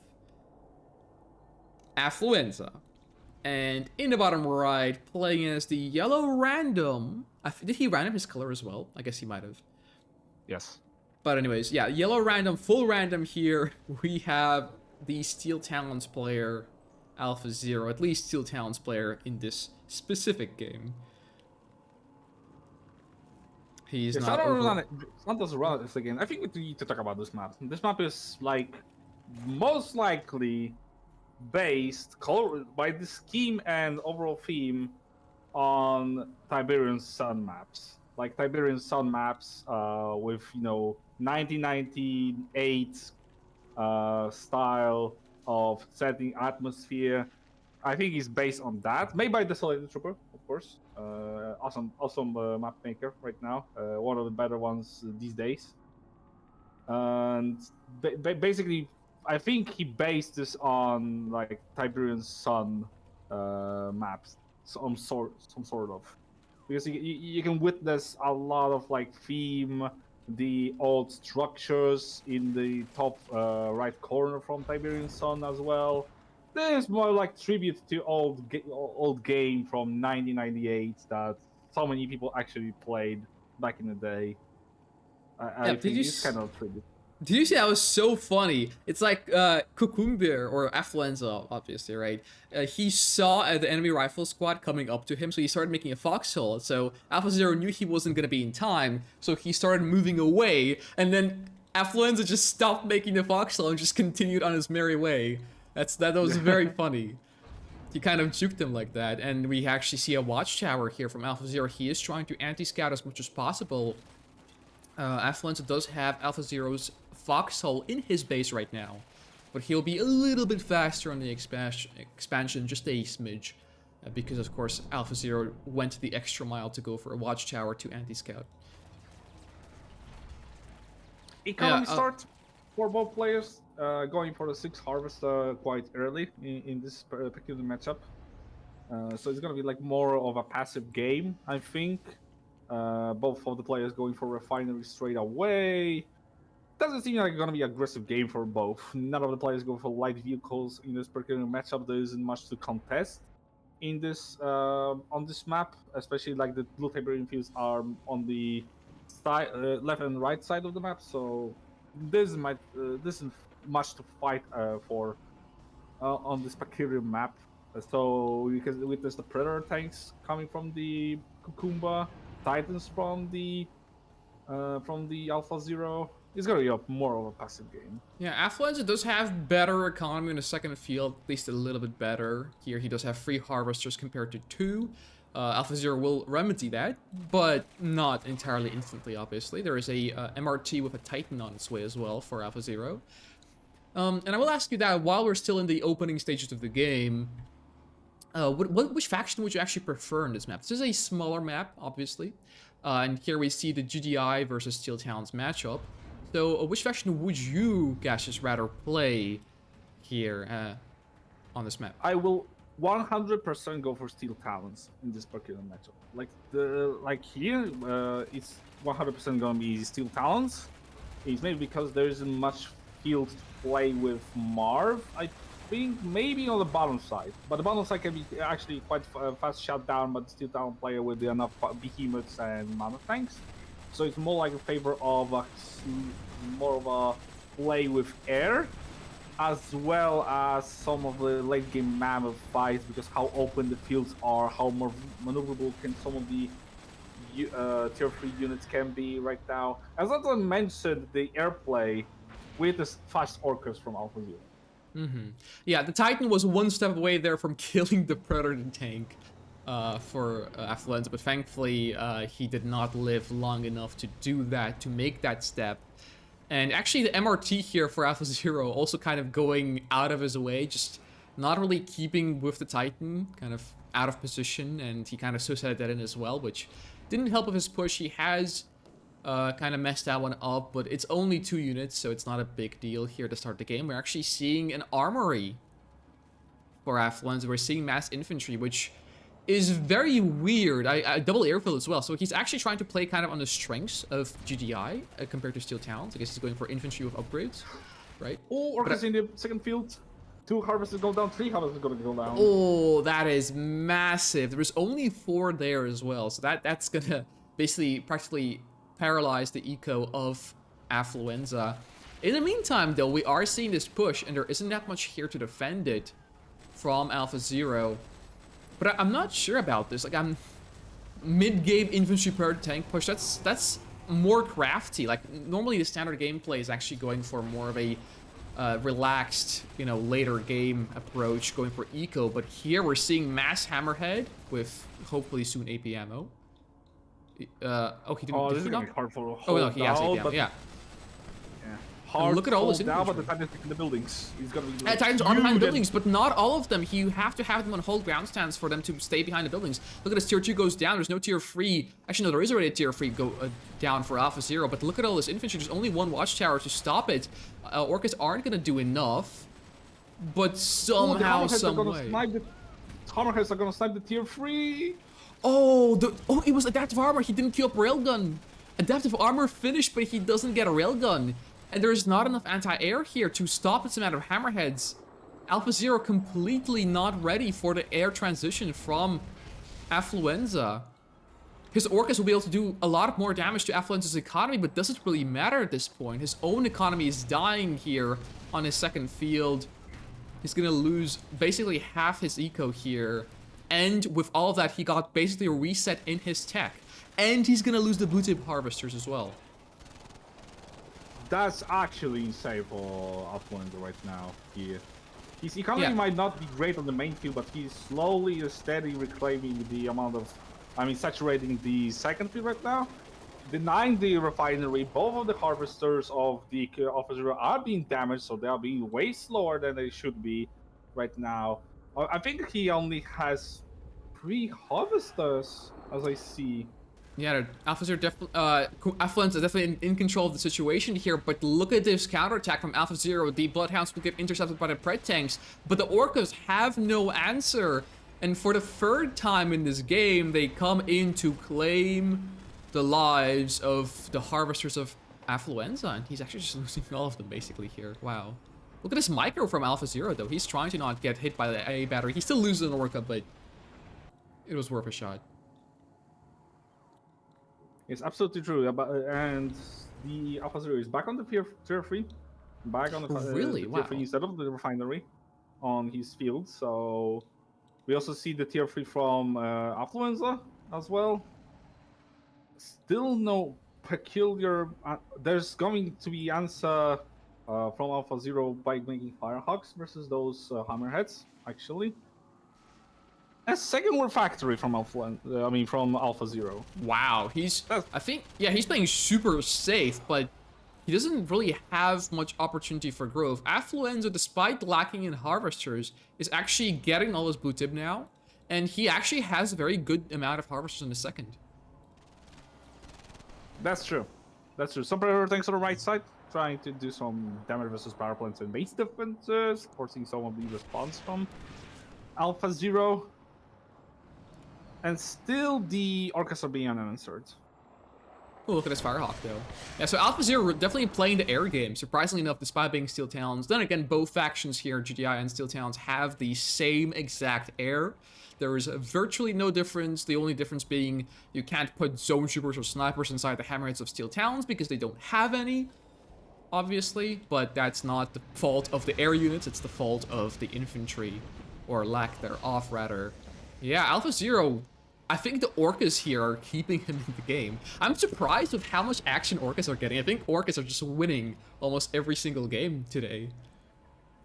Affluenza. And in the bottom right, playing as the yellow random. Did he random his color as well? I guess he might have. Yes. But anyways, yeah, yellow random, full random here. We have the Steel Talons player, Alpha Zero, at least Steel Talons player in this specific game. He's Yeah, not over... Santos run this again. I think we need to talk about this map. This map is like most likely based by the scheme and overall theme on Tiberian Sun maps. Like Tiberian Sun maps with 1998 style of setting atmosphere. I think it's based on that. Made by Desolated Trooper, of course. Awesome map maker right now. One of the better ones these days. And basically, I think he based this on like Tiberian Sun maps, some sort of, because you can witness a lot of like theme, the old structures in the top right corner from Tiberian Sun as well. There's more like tribute to old game from 1998 that so many people actually played back in the day. I think it's kind of tribute. Did you see that was so funny? It's like Cucumber or Affluenza, obviously, right? He saw the enemy rifle squad coming up to him, so he started making a foxhole. So Alpha Zero knew he wasn't going to be in time, so he started moving away, and then Affluenza just stopped making the foxhole and just continued on his merry way. That was very funny. He kind of juked him like that, and we actually see a watchtower here from Alpha Zero. He is trying to anti-scout as much as possible. Affluenza does have Alpha Zero's foxhole in his base right now, but he'll be a little bit faster on the expansion, just a smidge, because of course Alpha Zero went the extra mile to go for a watchtower to anti-scout. Economy start for both players, going for the 6 harvest quite early in this particular matchup. So it's gonna be like more of a passive game, I think. Both of the players going for refinery straight away. Doesn't seem like it's gonna be an aggressive game for both. None of the players go for light vehicles in this particular matchup. There isn't much to contest in this on this map, especially like the blue Tiberian fields are on the side, left and right side of the map. So this isn't much to fight for on this particular map. So you can witness the Predator tanks coming from the Cucumba, Titans from the Alpha Zero. It's gonna be more of a passive game. Yeah, Affluenza does have better economy in the second field, at least a little bit better. Here he does have 3 harvesters compared to 2. Alpha Zero will remedy that, but not entirely instantly, obviously. There is a MRT with a Titan on its way as well for Alpha Zero. And I will ask you that while we're still in the opening stages of the game, which faction would you actually prefer in this map? This is a smaller map, obviously. And here we see the GDI versus Steel Talons matchup. So which faction would you, Gacius, rather play here on this map? I will 100% go for Steel Talons in this particular matchup. Like here, it's 100% gonna be Steel Talons. It's maybe because there isn't much field to play with Marv. I think maybe on the bottom side, but the bottom side can be actually quite fast shut down by the Steel Talon player with enough behemoths and mammoth tanks. So it's more like a favor of more of a play with air, as well as some of the late game mammoth fights, because how open the fields are, how more maneuverable can some of the tier 3 units can be right now. As I mentioned, the airplay with the fast orcas from Alpha Zero. Yeah, the Titan was one step away there from killing the Predator tank for Affluenza, but thankfully he did not live long enough to do that, to make that step. And actually the MRT here for Alpha Zero also kind of going out of his way, just not really keeping with the Titan, kind of out of position, and he kind of suicided that in as well, which didn't help with his push. He has kind of messed that one up, but it's only 2 units, so it's not a big deal here to start the game. We're actually seeing an armory for Affluenza. We're seeing mass infantry, which is very weird. I double airfield as well, so he's actually trying to play kind of on the strengths of GDI compared to Steel Talons. I guess he's going for infantry with upgrades, right? Oh, orcas in the second field. 2 harvesters go down, 3 harvesters gonna go down. Oh, that is massive. There's only 4 there as well, so that's gonna basically practically paralyze the eco of Affluenza. In the meantime, though, we are seeing this push, and there isn't that much here to defend it from Alpha Zero. But I'm not sure about this. Like, I'm mid-game infantry per tank push. That's more crafty. Like, normally the standard gameplay is actually going for more of a relaxed, you know, later game approach, going for eco. But here we're seeing mass hammerhead with hopefully soon AP ammo. Oh, he didn't. Oh, did this he is not? gonna be hard for. Oh no, he has AP ammo. But Yeah. Hard look at all this down, but infantry. the Titans in the buildings. He's gonna be. Yeah, Titans are behind buildings, but not all of them. You have to have them on hold ground stands for them to stay behind the buildings. Look at this, tier 2 goes down. There's no tier 3. Actually, no, there is already a tier 3 go down for Alpha Zero, but look at all this infantry. There's only 1 watchtower to stop it. Orcas aren't gonna do enough, but somehow, some way. Hammerheads are gonna snipe the tier 3. Oh, it was adaptive armor. He didn't queue up railgun. Adaptive armor finished, but he doesn't get a railgun. And there's not enough anti-air here to stop this amount of hammerheads. Alpha Zero completely not ready for the air transition from Affluenza. His Orcas will be able to do a lot more damage to Affluenza's economy, but doesn't really matter at this point. His own economy is dying here on his second field. He's gonna lose basically half his eco here. And with all of that, he got basically a reset in his tech. And he's gonna lose the blue tip harvesters as well. That's actually insane for Affluenza right now. His economy might not be great on the main field, but he's slowly and steady reclaiming the amount of, saturating the second field right now. Denying the refinery, both of the harvesters of the Alpha Zero are being damaged, so they are being way slower than they should be right now. I think he only has 3 harvesters, as I see. Yeah, Affluenza definitely in control of the situation here, but look at this counterattack from Alpha Zero. The Bloodhounds will get intercepted by the Pred tanks, but the Orcas have no answer. And for the 3rd time in this game, they come in to claim the lives of the Harvesters of Affluenza, and he's actually just losing all of them basically here. Wow. Look at this micro from Alpha Zero, though. He's trying to not get hit by the A battery. He still loses an Orca, but it was worth a shot. It's absolutely true, and the Alpha Zero is back on the tier 3, back on the really? tier Wow. 3 instead of the refinery on his field. So we also see the tier 3 from Affluenza as well. Still no peculiar. There's going to be answer from Alpha Zero by making Firehawks versus those Hammerheads actually. A second war factory from Alpha Zero. Wow, I think, yeah, he's playing super safe, but he doesn't really have much opportunity for growth. Affluenza, despite lacking in harvesters, is actually getting all his blue tip now, and he actually has a very good amount of harvesters in the second. That's true. That's true. Some predator tanks on the right side, trying to do some damage versus power plants and base defenses, forcing some of the response from Alpha Zero. And still, the Orcas are being unanswered. Oh, look at this Firehawk, though. Yeah, so Alpha Zero definitely playing the air game, surprisingly enough, despite being Steel Talons. Then again, both factions here, GDI and Steel Talons, have the same exact air. There is virtually no difference, the only difference being you can't put zone troopers or snipers inside the hammerheads of Steel Talons because they don't have any, obviously. But that's not the fault of the air units, it's the fault of the infantry, or lack thereof, rather. Yeah, Alpha Zero, I think the Orcas here are keeping him in the game. I'm surprised with how much action Orcas are getting. I think Orcas are just winning almost every single game today.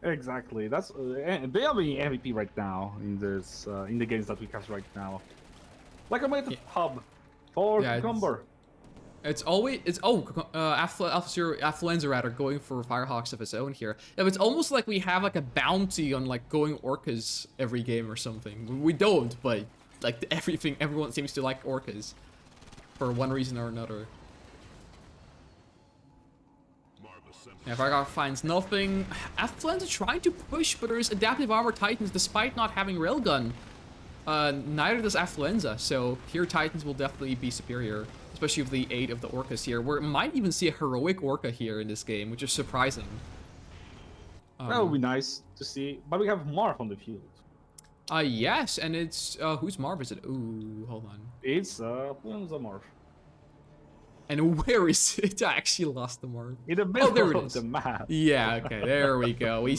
Exactly. That's they are being MVP right now in this in the games that we cast right now. Like I made the hub for Cucumber. It's always Alpha Zero, Affluenza rather, going for Firehawks of his own here. Yeah, it's almost like we have like a bounty on like going Orcas every game or something. We don't, but like everyone seems to like Orcas for one reason or another. Yeah, Firehawk finds nothing. Affluenza trying to push, but there's adaptive armor Titans despite not having railgun. Neither does Affluenza, so here Titans will definitely be superior, especially with the aid of the Orcas here. We might even see a heroic Orca here in this game, which is surprising. That would be nice to see. But we have Marv on the field. Yes, and it's whose Marv is it? Ooh, hold on. It's Fluenza Marv. And where is it? I actually lost the Marv. In the middle there it of is. the map. Yeah, okay, there we go. We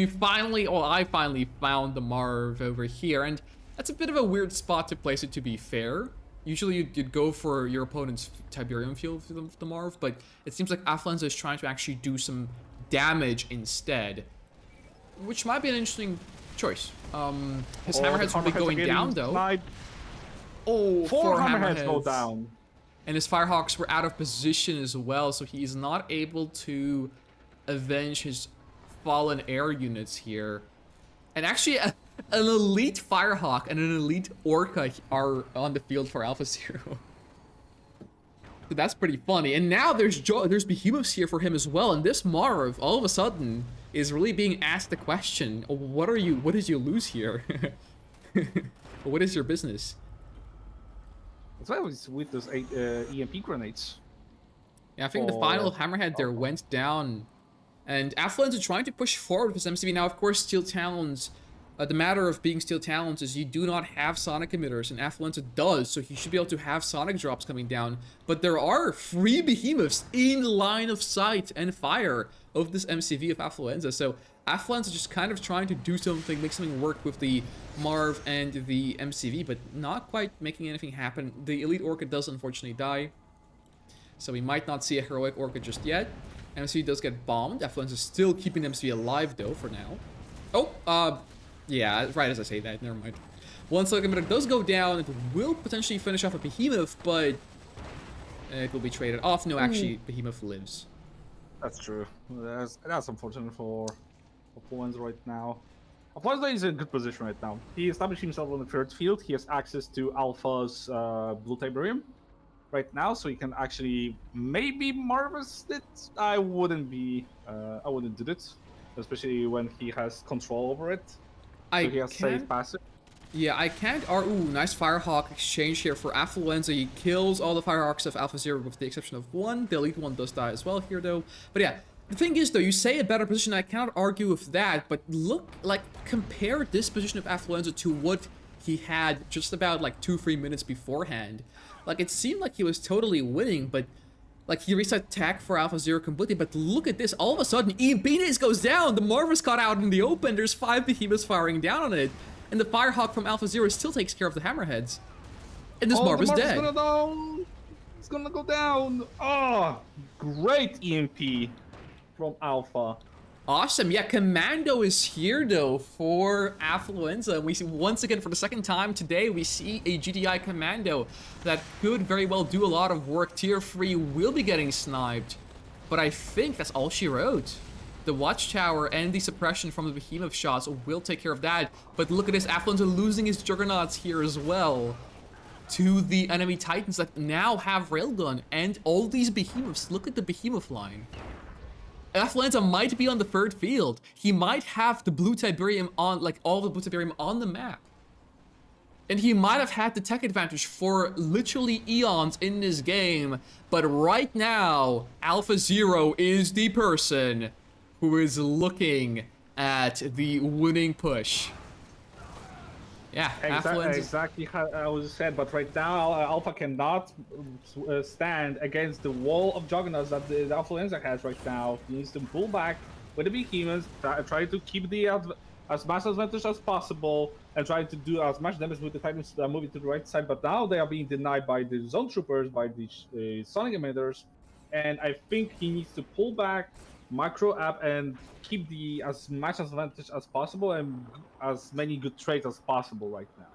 finally, well, I finally found the Marv over here, and that's a bit of a weird spot to place it, to be fair. Usually you'd go for your opponent's Tiberium field for the Marv, but it seems like Affluenza is trying to actually do some damage instead, which might be an interesting choice. His hammerheads will be going down, though. Oh, four hammerheads go down. And his Firehawks were out of position as well, so he is not able to avenge his fallen air units here. And actually, an elite Firehawk and an elite Orca are on the field for Alpha Zero. So that's pretty funny. And now there's Behemoths here for him as well. And this Marv, all of a sudden, is really being asked the question, what did you lose here? What is your business? That's why I was with those EMP grenades. Yeah, I think the final Hammerhead there went down. And Affluenza trying to push forward with his MCV. Now, of course, Steel Talons, the matter of being Steel Talons is you do not have Sonic emitters, and Affluenza does, so he should be able to have Sonic drops coming down. But there are 3 Behemoths in line of sight and fire of this MCV of Affluenza. So Affluenza just kind of trying to do something, make something work with the Marv and the MCV, but not quite making anything happen. The Elite Orca does unfortunately die, so we might not see a Heroic Orca just yet. MCV does get bombed. Affluenza is still keeping MCV alive, though, for now. Oh, yeah, right as I say that, never mind. One Sonic emitter does go down. It will potentially finish off a Behemoth, but it will be traded off. No, actually, Behemoth lives. That's true. That's unfortunate for Fluenza right now. Fluenza is in a good position right now. He established himself on the third field. He has access to Alpha's Blue Tiberium right now, so he can actually maybe harvest it. I wouldn't do it, especially when he has control over it. So he has safe passive. Yeah, I can't. Ooh, nice Firehawk exchange here for Affluenza. He kills all the Firehawks of Alpha Zero with the exception of one. The elite one does die as well here, though. But yeah, the thing is, though, you say a better position. I cannot argue with that. But look, compare this position of Affluenza to what he had just about 2-3 minutes beforehand. It seemed like he was totally winning, but he reset attack for Alpha Zero completely. But look at this! All of a sudden, EMP goes down. The Marv is caught out in the open. There's 5 Behemoths firing down on it. And the Firehawk from Alpha Zero still takes care of the Hammerheads. And this Marv is dead. It's gonna go down. Oh, great EMP from Alpha. Awesome. Yeah, Commando is here, though, for Affluenza. And we see, once again, for the second time today, we see a GDI Commando that could very well do a lot of work. Tier 3 will be getting sniped. But I think that's all she wrote. The Watchtower and the suppression from the Behemoth shots will take care of that. But look at this, Affluenza losing his Juggernauts here as well to the enemy Titans that now have Railgun and all these Behemoths. Look at the Behemoth line. Affluenza might be on the third field. He might have the Blue Tiberium on, all the Blue Tiberium on the map. And he might have had the tech advantage for literally eons in this game. But right now, Alpha Zero is the person who is looking at the winning push. Yeah, exactly how I was said, but right now Alpha cannot stand against the wall of juggernauts that the Affluenza has right now. He needs to pull back with the Behemoths, try to keep the as much advantage as possible, and try to do as much damage with the Titans that are moving to the right side. But now they are being denied by the Zone Troopers, by the Sonic Emitters, and I think he needs to pull back, macro up, and keep as much advantage as possible and as many good trades as possible right now.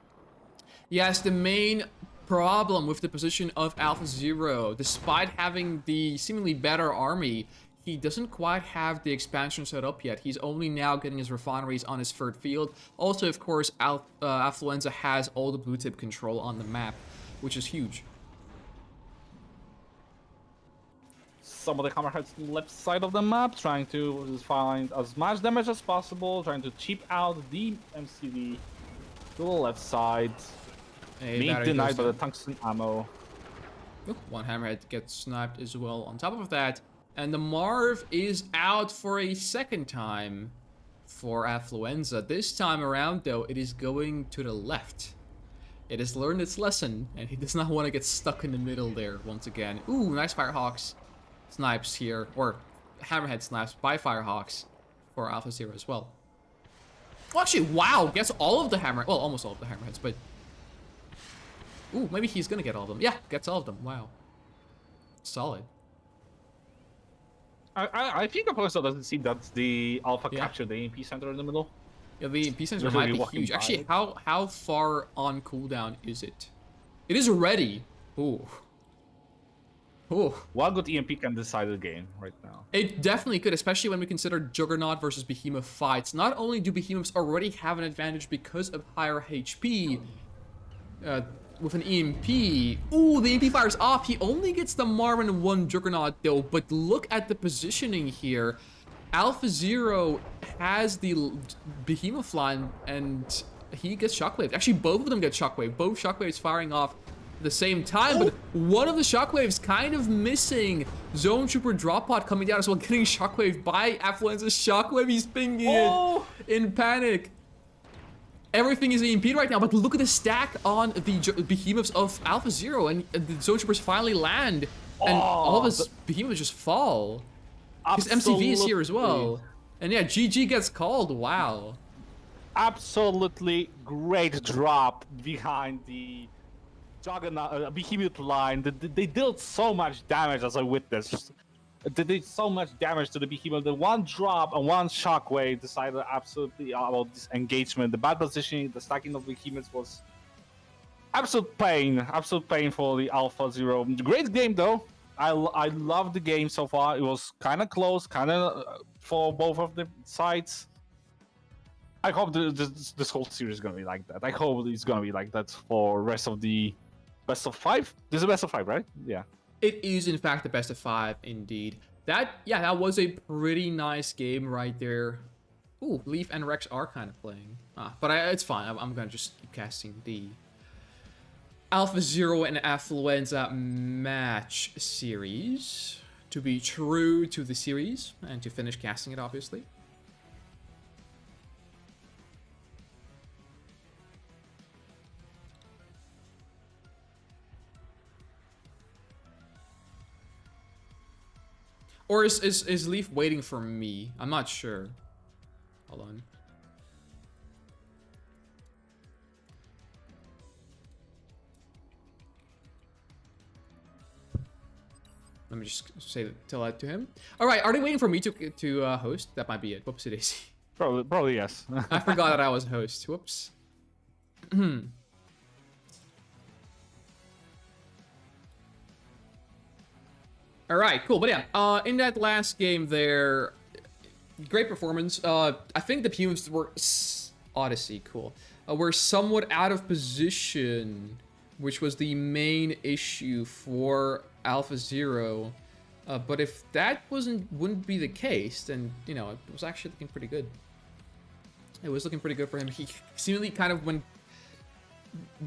Yes, the main problem with the position of Alpha Zero, despite having the seemingly better army, he doesn't quite have the expansion set up yet. He's only now getting his refineries on his third field. Also, of course, Affluenza has all the blue tip control on the map, which is huge. Some of the Hammerheads to the left side of the map, trying to find as much damage as possible, trying to cheap out the MCV to the left side. Being denied by the tungsten ammo. Ooh, one Hammerhead gets sniped as well on top of that. And the Marv is out for a second time. for Affluenza. This time around, though, it is going to the left. It has learned its lesson, and he does not want to get stuck in the middle there once again. Ooh, nice Firehawks snipes here, or Hammerhead snipes by Firehawks for Alpha Zero as well. Well, actually, wow, gets all of the well, almost all of the Hammerheads, but... Ooh, maybe he's gonna get all of them. Yeah, gets all of them, wow. Solid. I think Apollo doesn't see that the Alpha captured the EMP center in the middle. Yeah, the EMP center might be huge. Actually, how far on cooldown is it? It is ready. Ooh. Ooh. One good EMP can decide the game right now. It definitely could, especially when we consider Juggernaut versus Behemoth fights. Not only do Behemoths already have an advantage because of higher HP, with an EMP. Ooh, the EMP fires off. He only gets the Marvin 1 Juggernaut though, but look at the positioning here. Alpha Zero has the Behemoth line and he gets Shockwave. Actually, both of them get Shockwave. Both Shockwaves firing off at the same time, but one of the Shockwaves kind of missing. Zone Trooper Drop Pod coming down as well, getting Shockwave by Affluenza's Shockwave. He's pinging it in panic. Everything is EMP'd right now, but look at the stack on the Behemoths of Alpha Zero, and the Zone Troopers finally land, and all of his Behemoths just fall. His MCV is here as well. And yeah, GG gets called, wow. Absolutely great drop behind the Juggernaut, Behemoth line. They dealt so much damage as I witnessed. They did so much damage to the Behemoth. The one drop and one Shockwave decided absolutely about this engagement. The bad positioning, the stacking of Behemoths was absolute pain for the Alpha Zero. Great game though. I love the game so far. It was kind of close, kind of for both of the sides. I hope this whole series is gonna be like that. I hope it's gonna be like that for rest of the best of 5. This is a best of 5, right? Yeah. It is, in fact, the best of 5, indeed. That was a pretty nice game right there. Ooh, Leaf and Rex are kind of playing. But it's fine. I'm going to just keep casting the Alpha Zero and Affluenza match series to be true to the series and to finish casting it, obviously. Or is Leaf waiting for me? I'm not sure. Hold on. Let me just tell that to him. All right, are they waiting for me to host? That might be it. Whoopsie daisy. Probably yes. I forgot that I was host. Whoops. All right, cool. But yeah, in that last game there, great performance. I think the Pumes were Odyssey, cool. Were somewhat out of position, which was the main issue for Alpha Zero. But if that wouldn't be the case, then it was actually looking pretty good. It was looking pretty good for him. He seemingly kind of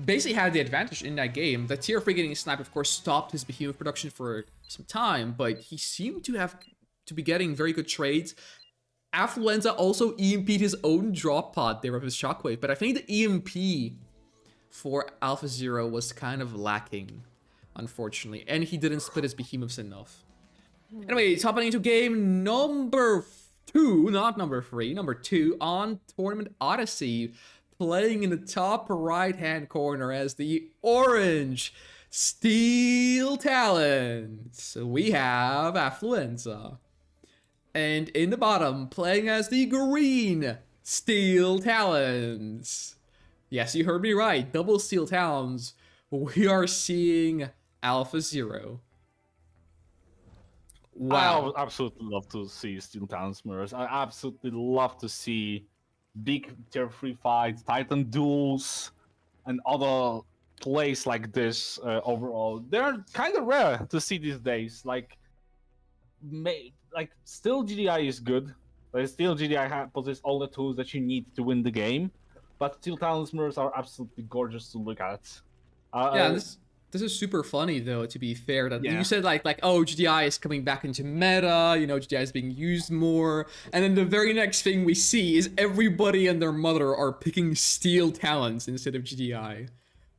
basically had the advantage in that game. The tier 3 getting sniped, of course, stopped his Behemoth production for some time, but he seemed to be getting very good trades. Affluenza also EMP'd his own drop pod there with his Shockwave, but I think the EMP for Alpha Zero was kind of lacking, unfortunately, and he didn't split his Behemoths enough. Anyway, hopping into game number 2, not number 3, number 2 on Tournament Odyssey. Playing in the top right-hand corner as the orange Steel Talons, we have Affluenza. And in the bottom, playing as the green Steel Talons. Yes, you heard me right, double Steel Talons. We are seeing Alpha Zero. Wow. I would absolutely love to see Steel Talons mirrors. I absolutely love to see big tier 3 fights, Titan duels, and other plays like this overall. They're kind of rare to see these days. Like still GDI is good. Still GDI possesses all the tools that you need to win the game. But Steel Talons mirrors are absolutely gorgeous to look at. This is super funny though, to be fair. That you said like oh, GDI is coming back into meta, you know, GDI is being used more, and then the very next thing we see is everybody and their mother are picking steel talents instead of GDI,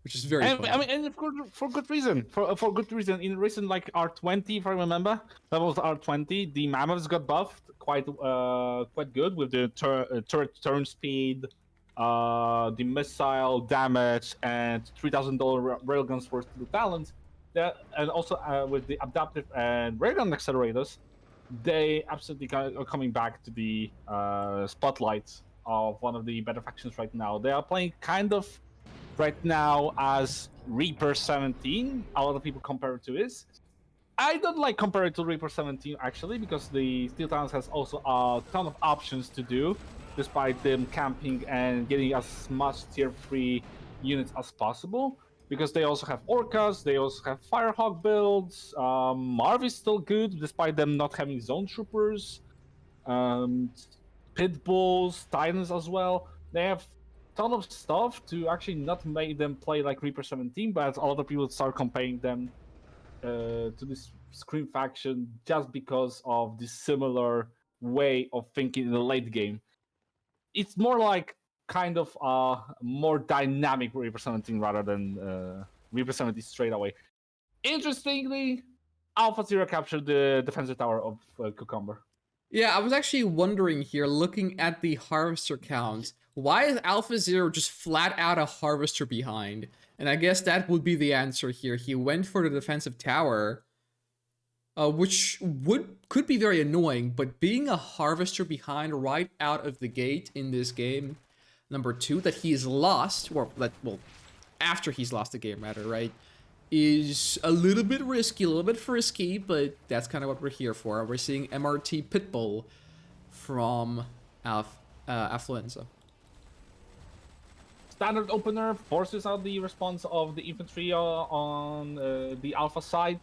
which is very funny. I mean, and for good reason. For good reason. In recent like R20, if I remember, that was R20. The mammoths got buffed quite good with the turret turn speed, the missile damage, and $3,000 railguns for steel talents. That and also with the adaptive and railgun accelerators, they absolutely are coming back to the spotlight of one of the better factions right now. They are playing kind of right now as Reaper 17. A lot of people compare it to this. I don't like compare it to Reaper 17 actually, because the Steel Talents has also a ton of options to do, despite them camping and getting as much tier 3 units as possible. Because they also have Orcas, they also have Firehawk builds. Marv is still good, despite them not having Zone Troopers. Pitbulls, Titans as well. They have ton of stuff to actually not make them play like Reaper 17, but a lot of people start comparing them to this Scream faction just because of the similar way of thinking in the late game. It's more like kind of a more dynamic Reaper 17 rather than Reaper 17 straight away. Interestingly, Alpha Zero captured the defensive tower of Cucumber. Yeah, I was actually wondering here, looking at the harvester counts, why is Alpha Zero just flat out a harvester behind? And I guess that would be the answer here. He went for the defensive tower, which could be very annoying, but being a harvester behind right out of the gate in this game, number 2, that he's lost, or after he's lost the game rather, right, is a little bit risky, a little bit frisky, but that's kind of what we're here for. We're seeing MRT Pitbull from Affluenza. Standard opener forces out the response of the infantry on the Alpha side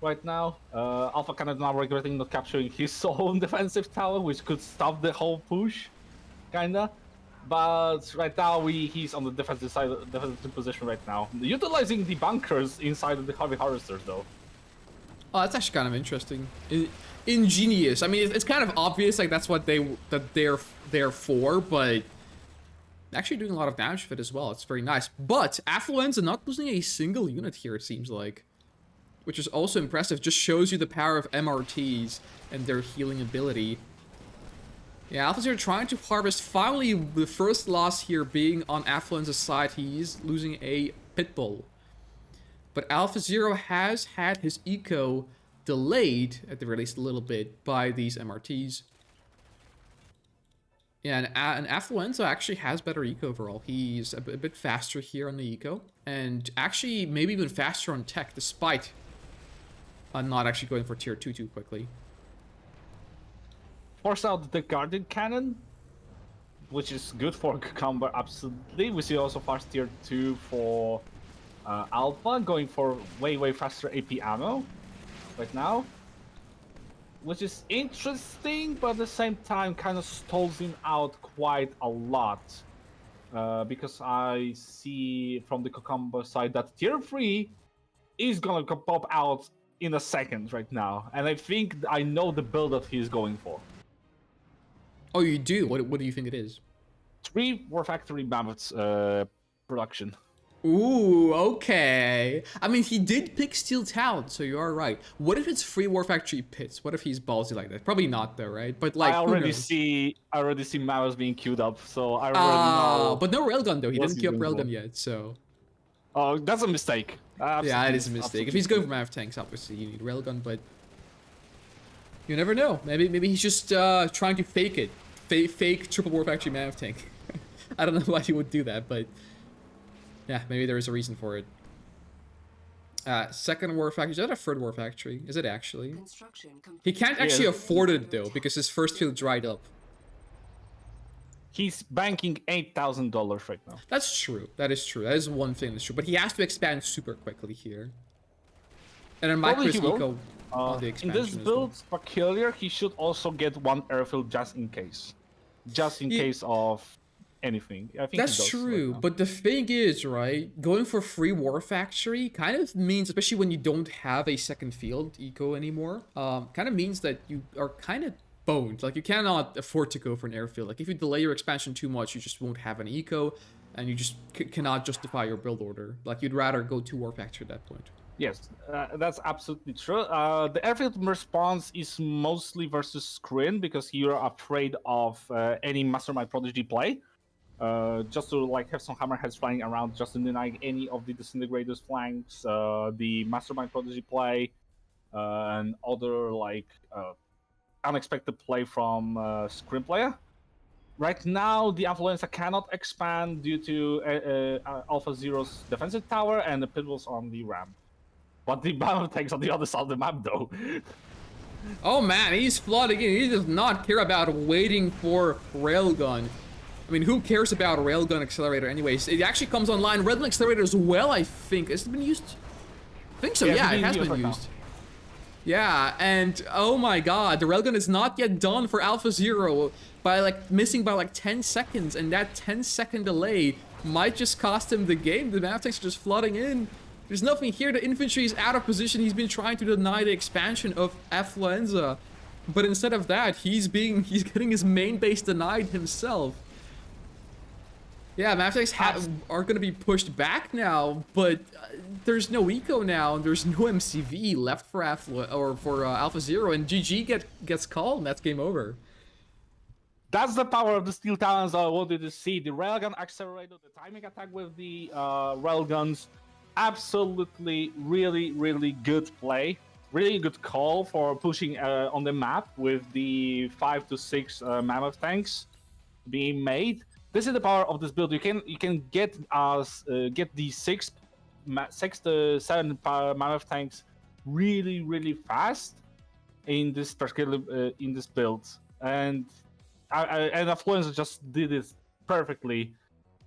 right now. Alpha kind of now regretting not capturing his own defensive tower, which could stop the whole push, kinda. But right now he's on the defensive side, defensive position right now, utilizing the bunkers inside of the heavy harvesters though. Oh, that's actually kind of interesting. Ingenious. I mean, it's kind of obvious, like that's what they're there for, but actually doing a lot of damage with it as well. It's very nice. But Affluenza not losing a single unit here, it seems like, which is also impressive. Just shows you the power of MRTs and their healing ability. Yeah, Alpha Zero trying to harvest. Finally, the first loss here being on Affluenza's side. He's losing a Pitbull. But Alpha Zero has had his eco delayed, at the very least a little bit, by these MRTs. Yeah, and Affluenza actually has better eco overall. He's a bit faster here on the eco, and actually maybe even faster on tech, despite not actually going for tier 2 too quickly. Force out the Guardian Cannon, which is good for Cucumber, absolutely. We see also fast tier 2 for Alpha, going for way faster AP ammo right now. Which is interesting, but at the same time kind of stalls him out quite a lot. Because I see from the Cucumber side that tier 3 is gonna pop out in a second right now. And I think I know the build that he's going for. Oh, you do? What do you think it is? 3 War Factory Mammoths production. Ooh, okay. I mean, he did pick Steel Talent, so you are right. What if it's 3 War Factory Pits? What if he's ballsy like that? Probably not, though, right? But like, I already see Mammoths being queued up, so I already know. But no railgun though. He didn't queue up railgun yet, so. Oh, that's a mistake. Yeah, it is a mistake. If he's going for Mav tanks, obviously you need railgun, but you never know. Maybe he's just trying to fake it. Fake triple War Factory Mav tank. I don't know why he would do that, but yeah, maybe there is a reason for it. Second War Factory. Is that a third War Factory? Is it actually? He can't actually afford it though, because his first field dried up. He's banking $8,000 right now. That's true. That is true. That is one thing that's true. But he has to expand super quickly here. And then Micro's eco on the expansion. In this build, peculiar, he should also get 1 airfield just in case. Just in case of anything. I think That's he does true, right but the thing is, right, going for free War Factory kind of means, especially when you don't have a second field eco anymore, kind of means that you are kind of boned. Like, you cannot afford to go for an airfield. Like, if you delay your expansion too much, you just won't have an eco, and you just cannot justify your build order. Like, you'd rather go to War Factory at that point. Yes, that's absolutely true. The airfield response is mostly versus screen because you're afraid of any Mastermind Prodigy play. Just to like have some hammerheads flying around, just to deny any of the disintegrators flanks, the Mastermind Prodigy play, and other like unexpected play from screen player. Right now, the Affluenza cannot expand due to Alpha Zero's defensive tower and the pitfalls on the ramp. But the battle tanks on the other side of the map, though. Oh man, he's flooding in. He does not care about waiting for Railgun. I mean, who cares about Railgun Accelerator anyways? It actually comes online. Railgun Accelerator as well, I think. Has it been used? I think so, yeah, it has been used. Yeah, and oh my god, the Railgun is not yet done for Alpha Zero by like missing by like 10 seconds, and that 10-second delay might just cost him the game. The map tanks are just flooding in. There's nothing here. The infantry is out of position. He's been trying to deny the expansion of Affluenza, but instead of that, he's getting his main base denied himself. Yeah, map tanks are going to be pushed back now, but there's no eco now, and there's no MCV left for Alpha Zero, and GG gets called, and that's game over. That's the power of the steel talents I wanted to see. The railgun accelerated the timing attack with the railguns. Absolutely, really good play. Really good call for pushing on the map with the 5 to 6 mammoth tanks being made. This is the power of this build. You can get the 6 to 7 mammoth tanks really fast in this particular in this build, and Affluenza just did this perfectly.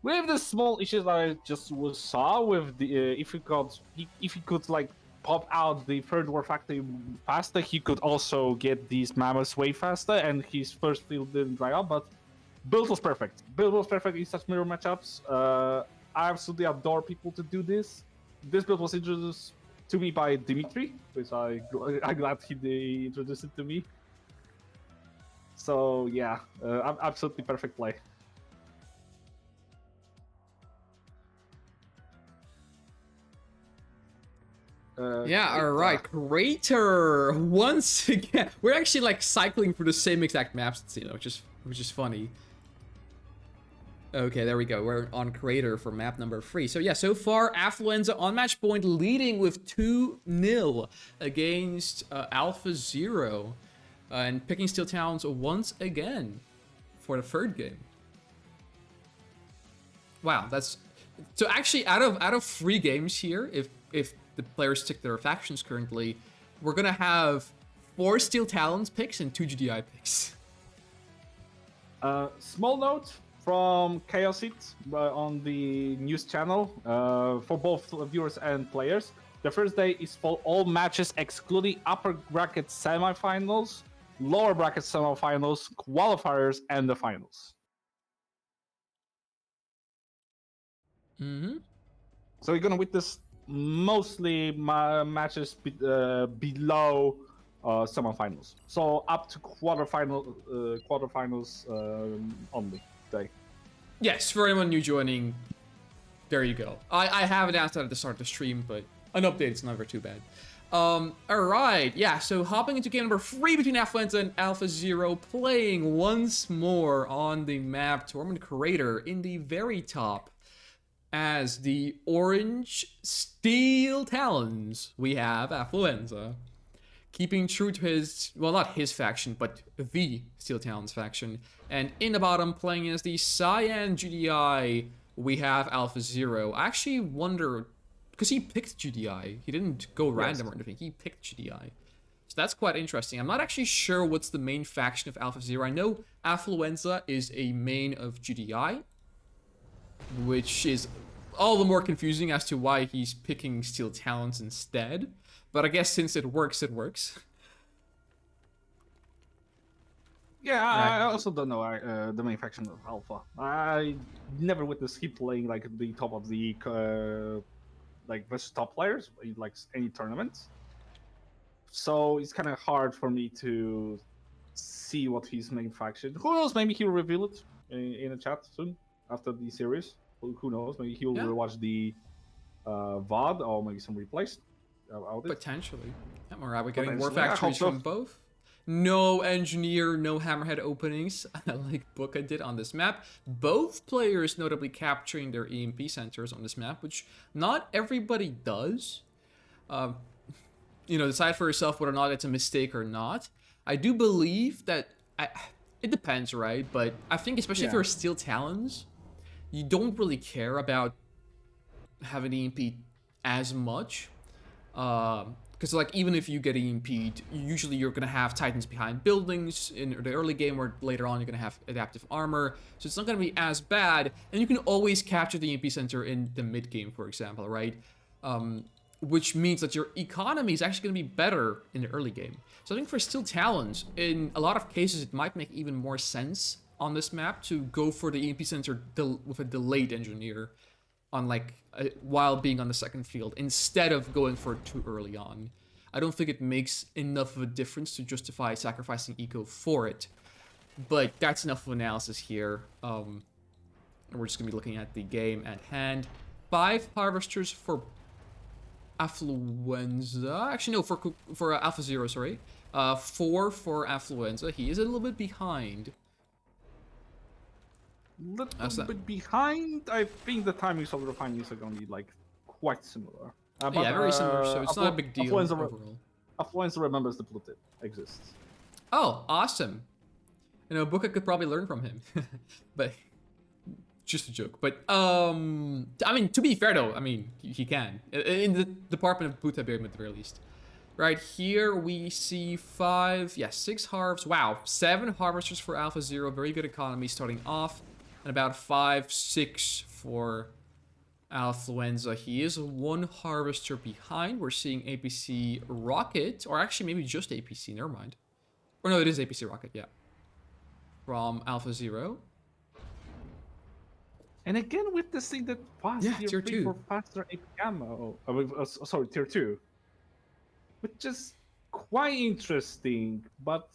With the small issues that I just saw with the if he could like pop out the third war factory faster, he could also get these mammoths way faster, and his first field didn't dry up. But build was perfect. Build was perfect in such mirror matchups. I absolutely adore people to do this. This build was introduced to me by Dimitri, which I'm glad he introduced it to me. So yeah, absolutely perfect play. Yeah, alright, Crater! Once again, we're actually like cycling through the same exact maps, you know, which is funny. Okay, there we go. We're on Crater for map number 3. So yeah, so far, Affluenza on match point leading with 2-0 against Alpha Zero. And picking Steel Towns once again for the third game. Wow, that's... So actually, out of 3 games here, if the players stick their factions currently, we're gonna have 4 Steel Talons picks and 2 GDI picks. Small note from Chaos It on the news channel for both viewers and players. The first day is for all matches excluding upper bracket semifinals, lower bracket semifinals, qualifiers, and the finals. Mm-hmm. So you're gonna witness mostly matches below semifinals. So up to quarterfinals only day. Yes, for anyone new joining, there you go. I have announced that at the start of the stream, but an update is never too bad. Alright, yeah, so hopping into game number 3 between Affluenza and Alpha Zero, playing once more on the map Torment Crater in the very top. As the orange Steel Talons, we have Affluenza. Keeping true to his, well, not his faction, but the Steel Talons faction. And in the bottom, playing as the Cyan GDI, we have Alpha Zero. I actually wonder, because he picked GDI. He didn't go random or anything. He picked GDI. So that's quite interesting. I'm not actually sure what's the main faction of Alpha Zero. I know Affluenza is a main of GDI, which is all the more confusing as to why he's picking Steel Talons instead. But I guess since it works, it works. Yeah, Right. I also don't know the main faction of Alpha. I never witnessed him playing like the top of the like versus top players in like any tournaments. So it's kind of hard for me to see what his main faction. Who knows? Maybe he'll reveal it in a chat soon after the series. Who knows? Maybe he'll Yeah. rewatch the VOD or maybe some replays out it. Potentially. Yeah, all right, we're getting more Potentially. I hope factories so. from both. No engineer, no hammerhead openings, like Booka did on this map. Both players notably capturing their EMP centers on this map, which not everybody does. Decide for yourself whether or not it's a mistake or not. I do believe that it depends, right? But I think especially if Yeah. you're Steel Talons, you don't really care about having EMP as much. Because like even if you get EMP'd, usually you're gonna have Titans behind buildings in the early game, or later on you're gonna have adaptive armor, so it's not gonna be as bad. And you can always capture the EMP center in the mid game, for example, right? Which means that your economy is actually gonna be better in the early game. So I think for Steel Talons, in a lot of cases, it might make even more sense on this map to go for the EMP center with a delayed engineer on while being on the second field instead of going for it too early on. I don't think it makes enough of a difference to justify sacrificing eco for it, but that's enough of analysis here. We're just gonna be looking at the game at hand. 5 harvesters for Affluenza. Actually, no, for Alpha Zero. Sorry, 4 for Affluenza. He is a little bit behind. Little bit behind. I think the timings of the refineries are going to be like quite similar. But, yeah, very similar. So it's not a big deal overall. Affluenza remembers the blue tip exists. Oh, awesome! Booka could probably learn from him, but just a joke. But I mean, to be fair though, I mean he can in the department of Butaberim at the very least. Right here we see 6 harves. Wow, 7 harvesters for Alpha Zero. Very good economy starting off. And about 5, 6 for Affluenza. He is 1 harvester behind. We're seeing APC Rocket, or actually maybe just APC, never mind. Or no, it is APC Rocket, yeah. From Alpha Zero. And again, witnessing that fast tier 2 for faster AP ammo. Sorry, tier 2. Which is quite interesting, but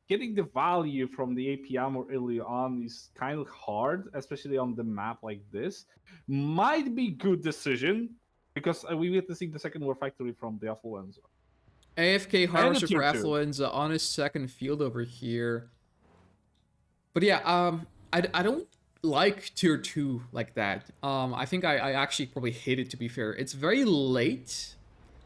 getting the value from the AP ammo early on is kind of hard, especially on the map like this. Might be good decision, because we witnessing the second war factory from the Affluenza. AFK harvester for Affluenza on his second field over here. But yeah, I don't like tier 2 like that. I think I actually probably hate it, to be fair. It's very late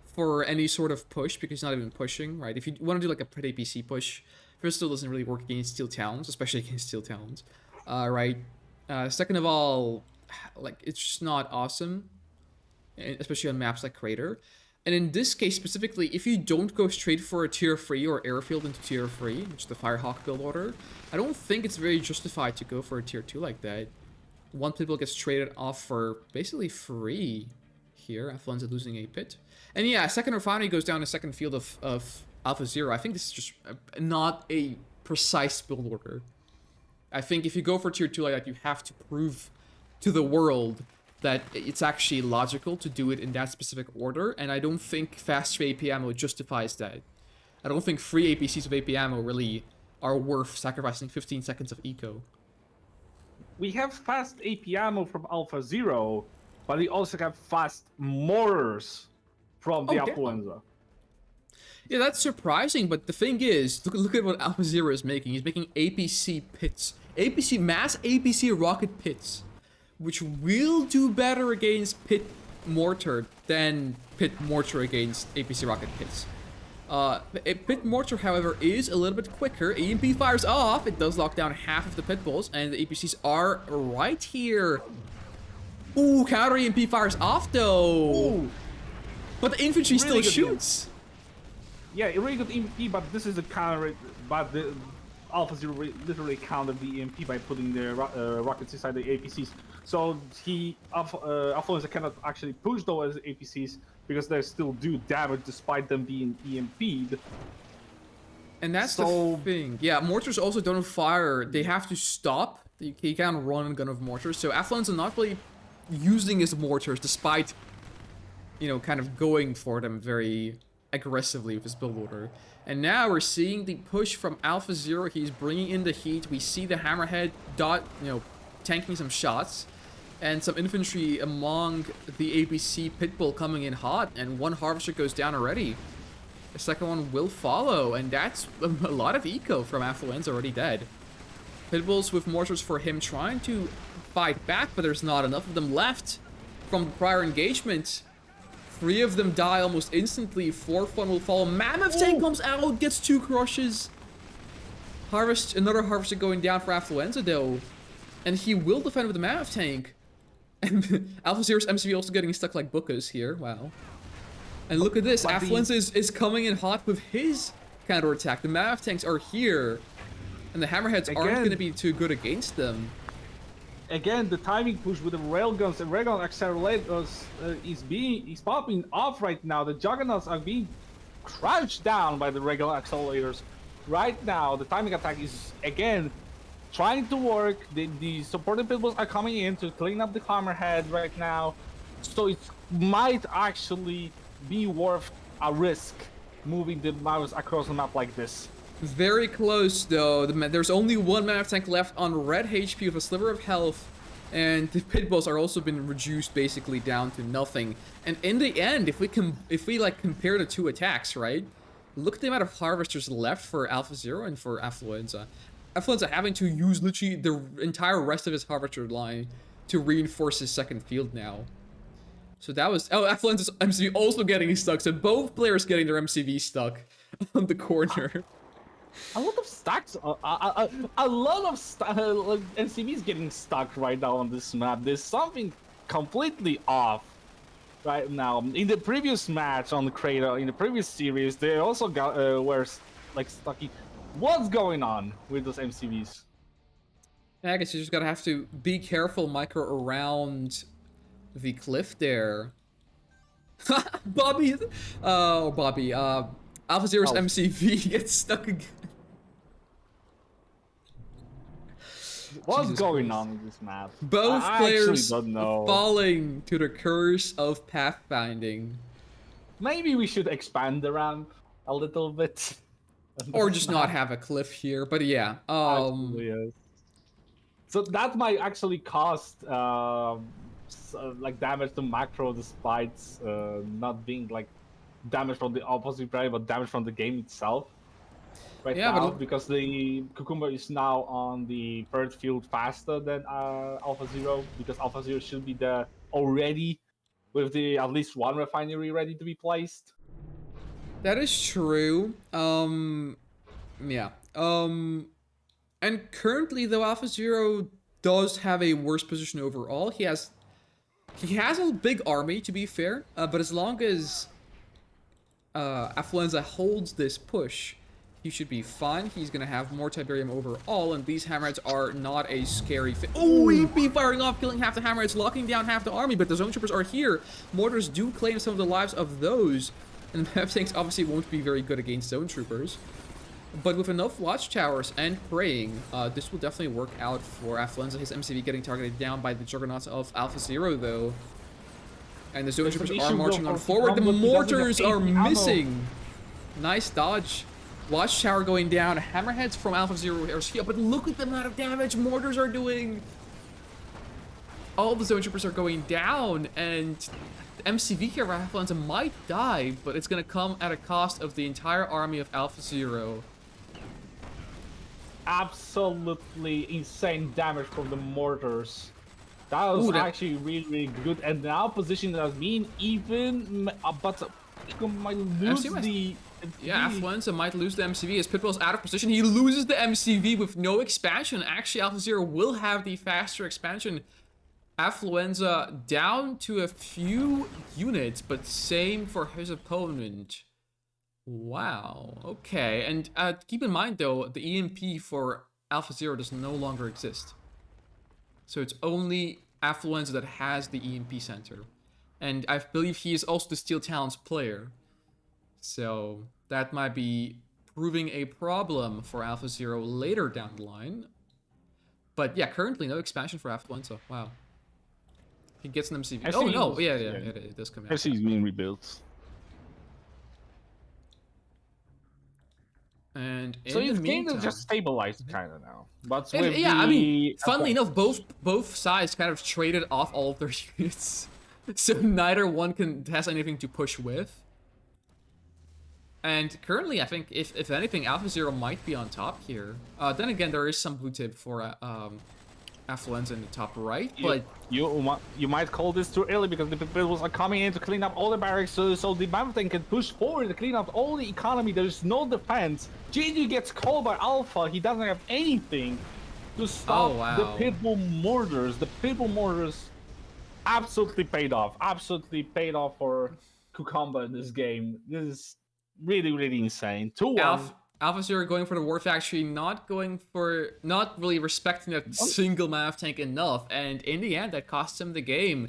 for any sort of push because he's not even pushing, right? If you want to do like a pit APC push, first of all, doesn't really work against Steel Talons, especially against Steel Talons, right? Second of all, like it's just not awesome, especially on maps like Crater. And in this case specifically, if you don't go straight for a tier 3 or airfield into tier 3, which is the Firehawk build order, I don't think it's very justified to go for a tier 2 like that. One people gets traded off for basically free here. Affluenza losing a pit. And yeah, second refinery goes down a second field of Alpha Zero. I think this is just not a precise build order. I think if you go for tier 2 like that, you have to prove to the world that it's actually logical to do it in that specific order, and I don't think fast AP ammo justifies that. I don't think free APCs with AP ammo really are worth sacrificing 15 seconds of eco. We have fast AP ammo from Alpha Zero, but we also have fast mortars from the Affluenza. Yeah, that's surprising, but the thing is, look at what Alpha Zero is making. He's making APC pits. Mass APC rocket pits, which will do better against pit mortar than pit mortar against APC rocket pits. Pit mortar, however, is a little bit quicker. EMP fires off. It does lock down half of the pit bulls, and the APCs are right here. Ooh, counter EMP fires off though. Ooh. But the infantry really still shoots. Yeah, a really good EMP, but this is a counter. But the Alpha Zero literally countered the EMP by putting the rockets inside the APCs. So Affluenza cannot actually push those APCs because they still do damage despite them being EMP'd. And that's So- the thing. Yeah, mortars also don't fire. They have to stop. You can't run and gun with mortars. So Affluenza not really using his mortars despite, you know, kind of going for them very aggressively with his build order. And now we're seeing the push from Alpha Zero. He's bringing in the heat. We see the Hammerhead tanking some shots. And some infantry among the ABC Pitbull coming in hot. And one Harvester goes down already. The second one will follow. And that's a lot of eco from Affluenza already dead. Pitbulls with mortars for him trying to fight back, but there's not enough of them left from the prior engagement. 3 of them die almost instantly. 4th one will follow. Mammoth tank comes out, gets 2 crushes. Another Harvester going down for Affluenza though. And he will defend with the Mammoth tank. And Alpha Zero's MCV also getting stuck like Bookas here. Wow. And look at this. Affluenza is coming in hot with his counterattack. The Mammoth tanks are here. And the Hammerheads aren't going to be too good against them. Again, the timing push with the railguns and railgun accelerators is popping off right now. The Juggernauts are being crouched down by the railgun accelerators. Right now, the timing attack is again trying to work. The supporting pitbulls are coming in to clean up the Hammerhead right now. So it might actually be worth a risk moving the mouse across the map like this. Very close though. There's only one Mammoth tank left on red HP with a sliver of health, and the pitbulls are also been reduced basically down to nothing. And in the end, if we compare the 2 attacks, right? Look at the amount of harvesters left for Alpha Zero and for Affluenza. Affluenza having to use literally the entire rest of his harvester line to reinforce his second field now. So that was Affluenza's MCV also getting stuck. So both players getting their MCV stuck on the corner. A lot of stacks, a lot of NCVs getting stuck right now on this map. There's something completely off right now. In the previous match on the Crater, in the previous series, they also got were like stucky. What's going on with those MCVs? Yeah, I guess you just gotta have to be careful, micro, around the cliff there. Bobby, Alpha Zero's MCV gets stuck again. What's going on with this map? Both I players don't know. falling to the curse of pathfinding. Maybe we should expand the ramp a little bit. Or just not have a cliff here, but yeah. Actually, yes. So that might actually cost like damage to macro despite not being like damage from the opposite player, but damage from the game itself. Right now, because the Cucumber is now on the 3rd field faster than Alpha Zero, because Alpha Zero should be there already with the at least 1 refinery ready to be placed. That is true. Yeah. And currently, though, Alpha Zero does have a worse position overall. He has a big army, to be fair, but as long as Affluenza holds this push, he should be fine. He's gonna have more Tiberium overall, and these Hammerheads are not a scary fit. Oh, EP firing off, killing half the Hammerheads, locking down half the army, but the Zone Troopers are here. Mortars do claim some of the lives of those, and Map Tanks obviously won't be very good against Zone Troopers. But with enough Watchtowers and praying, this will definitely work out for Affluenza. His MCV getting targeted down by the Juggernauts of Alpha Zero, though. And the Zone Troopers are marching on forward. The mortars are missing. Nice dodge. Watchtower going down. Hammerheads from Alpha Zero are here, but look at the amount of damage mortars are doing. All the Zone Troopers are going down, and the MCV here for Affluenza might die, but it's going to come at a cost of the entire army of Alpha Zero. Absolutely insane damage from the mortars. That was actually really, really good. And now position has been even, but might lose the... Yeah, Affluenza might lose the MCV as Pitbull's out of position. He loses the MCV with no expansion. Actually, Alpha Zero will have the faster expansion. Affluenza down to a few units, but same for his opponent. Wow, okay. And keep in mind, though, the EMP for Alpha Zero does no longer exist. So it's only Affluenza that has the EMP center. And I believe he is also the Steel Talons player. So that might be proving a problem for Alpha Zero later down the line. But yeah, currently no expansion for Affluenza. Wow. He gets an MCV. Oh no, yeah, it does come out. I see he's being rebuilt. And so in his the game meantime, is just stabilized kind of now. But yeah, I mean, funnily enough, both sides kind of traded off all of their units, so neither one has anything to push with. And currently, I think if anything, Alpha Zero might be on top here. Then again, there is some blue tip for Affluenza in the top right, but you might call this too early because the people are coming in to clean up all the barracks, so the Mountain can push forward to clean up all the economy. There's no defense. GG gets called by Alpha. He doesn't have anything to stop the Pitbull Mortars. The Pitbull Mortars absolutely paid off. Absolutely paid off for Kukumba in this game. This is really insane. 2-1. Alpha Zero going for the War Factory, not really respecting that single math tank enough, and in the end, that cost him the game.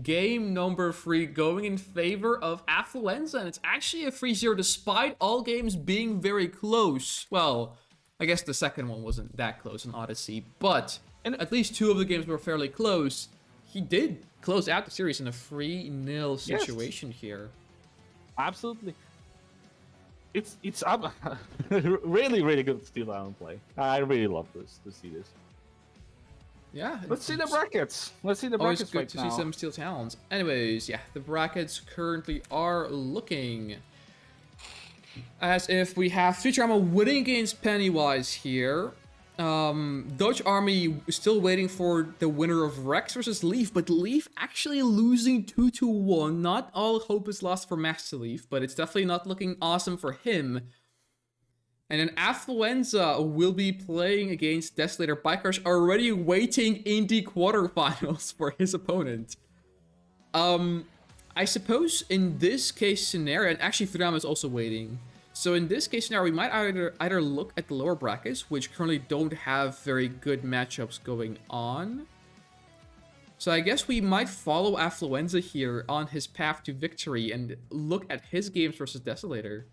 Game number 3 going in favor of Affluenza, and it's actually a 3-0 despite all games being very close. Well, I guess the second one wasn't that close in Odyssey, but at least 2 of the games were fairly close. He did close out the series in a 3-0 situation here. Absolutely. It's really good Steel Island play. I really love this to see this. Yeah. Let's see the brackets. Let's see the brackets always good right to now. see some Steel Talons. Anyways, yeah, the brackets currently are looking as if we have Future Armor winning against Pennywise here. Dutch Army is still waiting for the winner of Rex versus Leaf, but Leaf actually losing 2-1. Not all hope is lost for Master Leaf, but it's definitely not looking awesome for him. And then Affluenza will be playing against Desolator Bikers, already waiting in the quarterfinals for his opponent. I suppose in this case scenario, and actually Fudama is also waiting. So in this case scenario, we might either look at the lower brackets, which currently don't have very good matchups going on. So I guess we might follow Affluenza here on his path to victory and look at his games versus Desolator.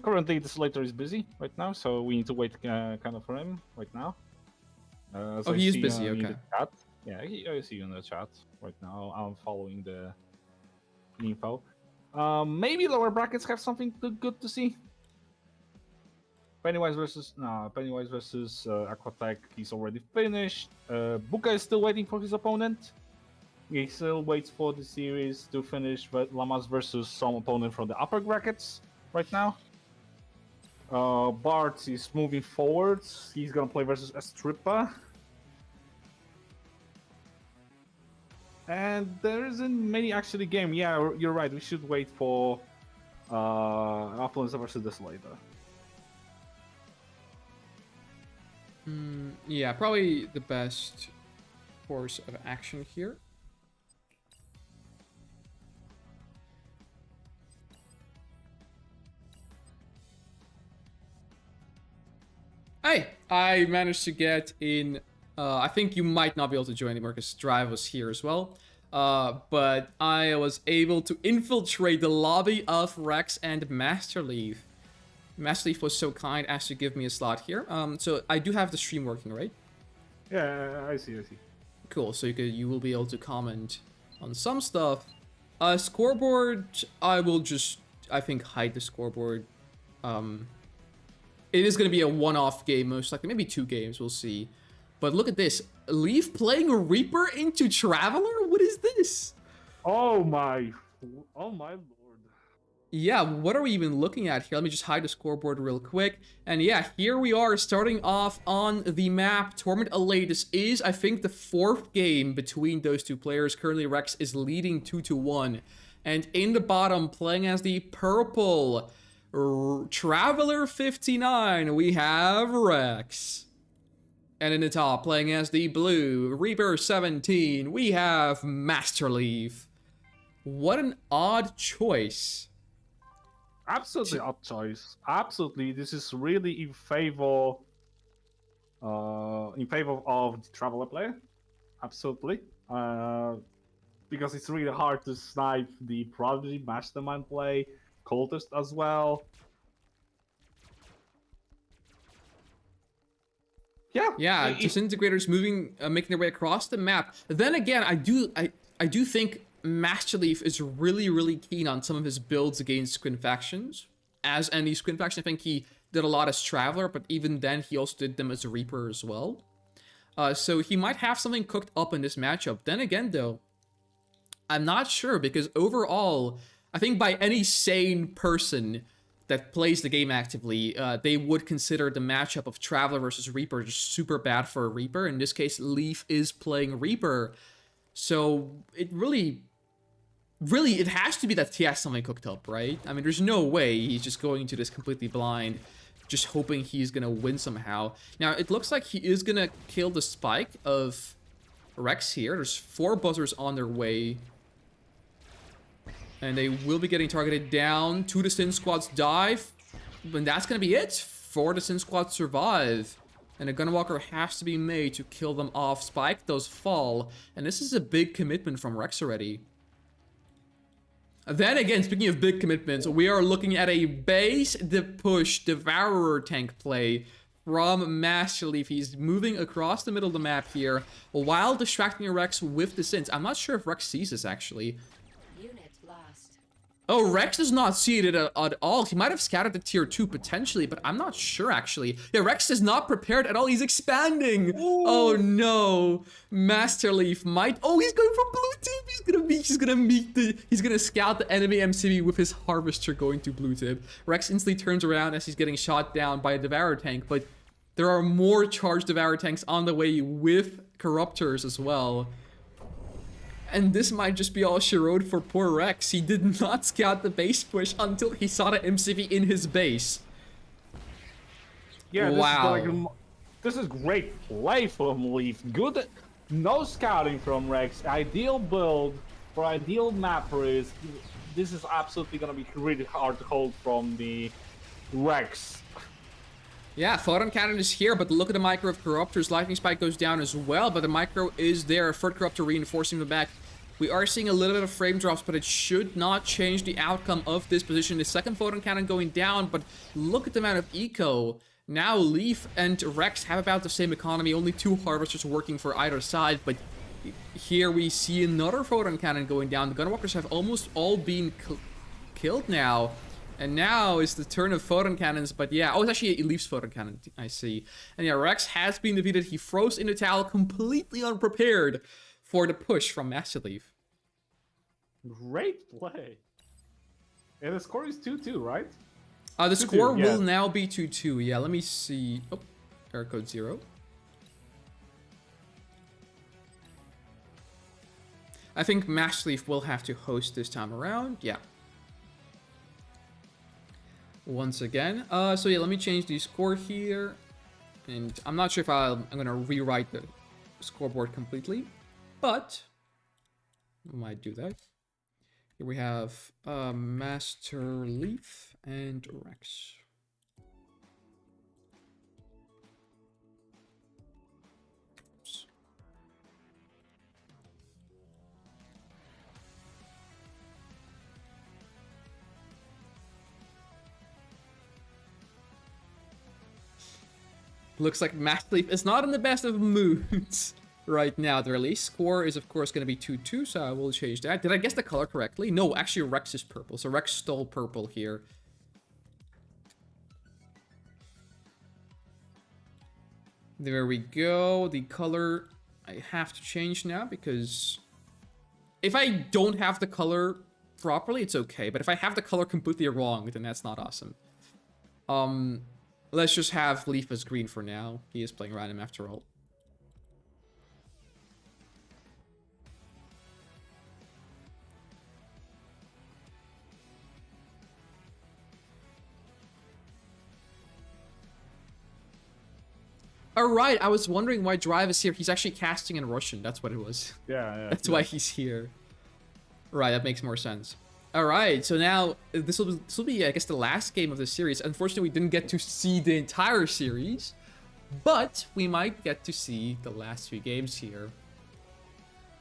Currently, Desolator is busy right now, so we need to wait kind of for him right now. So he is busy, okay. Yeah, I see you in the chat right now. I'm following the info. Maybe lower brackets have something good to see. Pennywise versus Aquatech, he's already finished. Buka is still waiting for his opponent. He still waits for the series to finish, but Lamas versus some opponent from the upper brackets right now. Bart is moving forwards. He's gonna play versus Estripa. And there isn't many actually game. Yeah, you're right. We should wait for Affluenza versus Desolator. Yeah, probably the best course of action here. Hey, I managed to get in. I think you might not be able to join anymore because Drive was here as well. But I was able to infiltrate the lobby of Rex and Master Leaf. Master Leaf was so kind as to give me a slot here. So I do have the stream working, right? Yeah, I see. Cool. So you will be able to comment on some stuff. Scoreboard, I will just, I think, hide the scoreboard. It is going to be a one-off game, most likely. Maybe 2 games, we'll see. But look at this. Leaf playing a Reaper into Traveler? What is this? Oh my lord. Yeah, what are we even looking at here? Let me just hide the scoreboard real quick. And yeah, here we are starting off on the map. Torment Allay. This is, I think, the 4th game between those 2 players. Currently, Rex is leading 2-1. And in the bottom, playing as the purple Traveler 59, we have Rex. And in the top, playing as the blue Reaper 17, we have Master Leaf. What an odd choice. Absolutely odd choice. Absolutely, this is really in favor of the Traveler player. Absolutely. because it's really hard to snipe the Prodigy Mastermind play, Cultist as well. Yeah, Disintegrators moving, making their way across the map. Then again, I do think Master Leaf is really keen on some of his builds against Squin factions. As any Squin faction, I think he did a lot as Traveler, but even then he also did them as a Reaper as well. So he might have something cooked up in this matchup. Then again, though, I'm not sure, because overall, I think by any sane person that plays the game actively, they would consider the matchup of Traveler versus Reaper just super bad for a Reaper. In this case, Leaf is playing Reaper, so it really, it has to be that he has something cooked up, right? I mean, there's no way he's just going into this completely blind, just hoping he's gonna win somehow. Now, it looks like he is gonna kill the spike of Rex here. There's 4 buzzers on their way, and they will be getting targeted down. 2 Sin Squads dive, and that's gonna be it. 4 Sin Squads survive, and a Gunwalker has to be made to kill them off. Spike does fall, and this is a big commitment from Rex already. Then again, speaking of big commitments, we are looking at a base push Devourer tank play from Master Leaf. He's moving across the middle of the map here while distracting Rex with the Sins. I'm not sure if Rex sees this, actually. Oh, Rex does not see it at all. He might have scattered the tier 2 potentially, but I'm not sure, actually. Yeah, Rex is not prepared at all. He's expanding. Ooh. Oh, no. Master Leaf might... Oh, he's going for blue tip. He's gonna scout the enemy MCV with his Harvester going to blue tip. Rex instantly turns around as he's getting shot down by a Devourer tank, but there are more charged Devourer tanks on the way with Corruptors as well. And this might just be all she wrote for poor Rex. He did not scout the base push until he saw the MCV in his base. Yeah, wow. This is great play from Leaf. Good, no scouting from Rex. Ideal build for ideal mappers. This is absolutely gonna be really hard to hold from the Rex. Yeah, Photon Cannon is here, but look at the micro of Corruptors. Lightning Spike goes down as well, but the micro is there. Third Corruptor reinforcing the back. We are seeing a little bit of frame drops, but it should not change the outcome of this position. The second Photon Cannon going down, but look at the amount of eco. Now Leaf and Rex have about the same economy, only 2 Harvesters working for either side, but here we see another Photon Cannon going down. The Gunwalkers have almost all been killed now. And now is the turn of Photon Cannons, but yeah, oh, it's actually Leaf's Photon Cannon, I see. And yeah, Rex has been defeated. He froze in the towel, completely unprepared for the push from Master Leaf. Great play. And the score is 2-2, right? The score will now be 2-2. Yeah, let me see. Oh, error code 0. I think Master Leaf will have to host this time around. Yeah. Once again. So yeah, let me change the score here. And I'm not sure if I'm going to rewrite the scoreboard completely. But I might do that. Here we have Master Leaf and Rex. Oops. Looks like Master Leaf is not in the best of moods right now. The release score is, of course, going to be 2-2, so I will change that. Did I guess the color correctly? No, actually, Rex is purple, so Rex stole purple here. There we go. The color I have to change now, because if I don't have the color properly, it's okay. But if I have the color completely wrong, then that's not awesome. Let's just have Leaf as green for now. He is playing random after all. Alright, I was wondering why Drive is here. He's actually casting in Russian. That's what it was. Yeah. That's why he's here. Right, that makes more sense. Alright, so now this will be, I guess, the last game of the series. Unfortunately, we didn't get to see the entire series, but we might get to see the last few games here.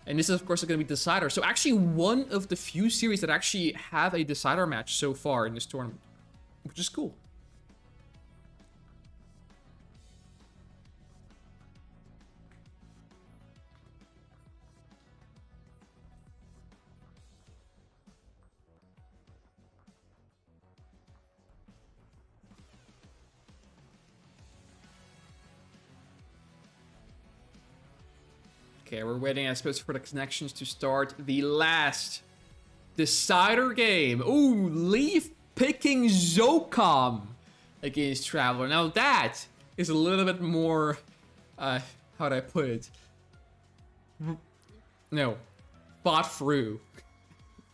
And this is, of course, going to be decider. So actually one of the few series that actually have a decider match so far in this tournament, which is cool. Okay, we're waiting, I suppose, for the connections to start the last decider game. Ooh, Leaf picking Zocom against Traveler. Now that is a little bit more, how do I put it? No, thought through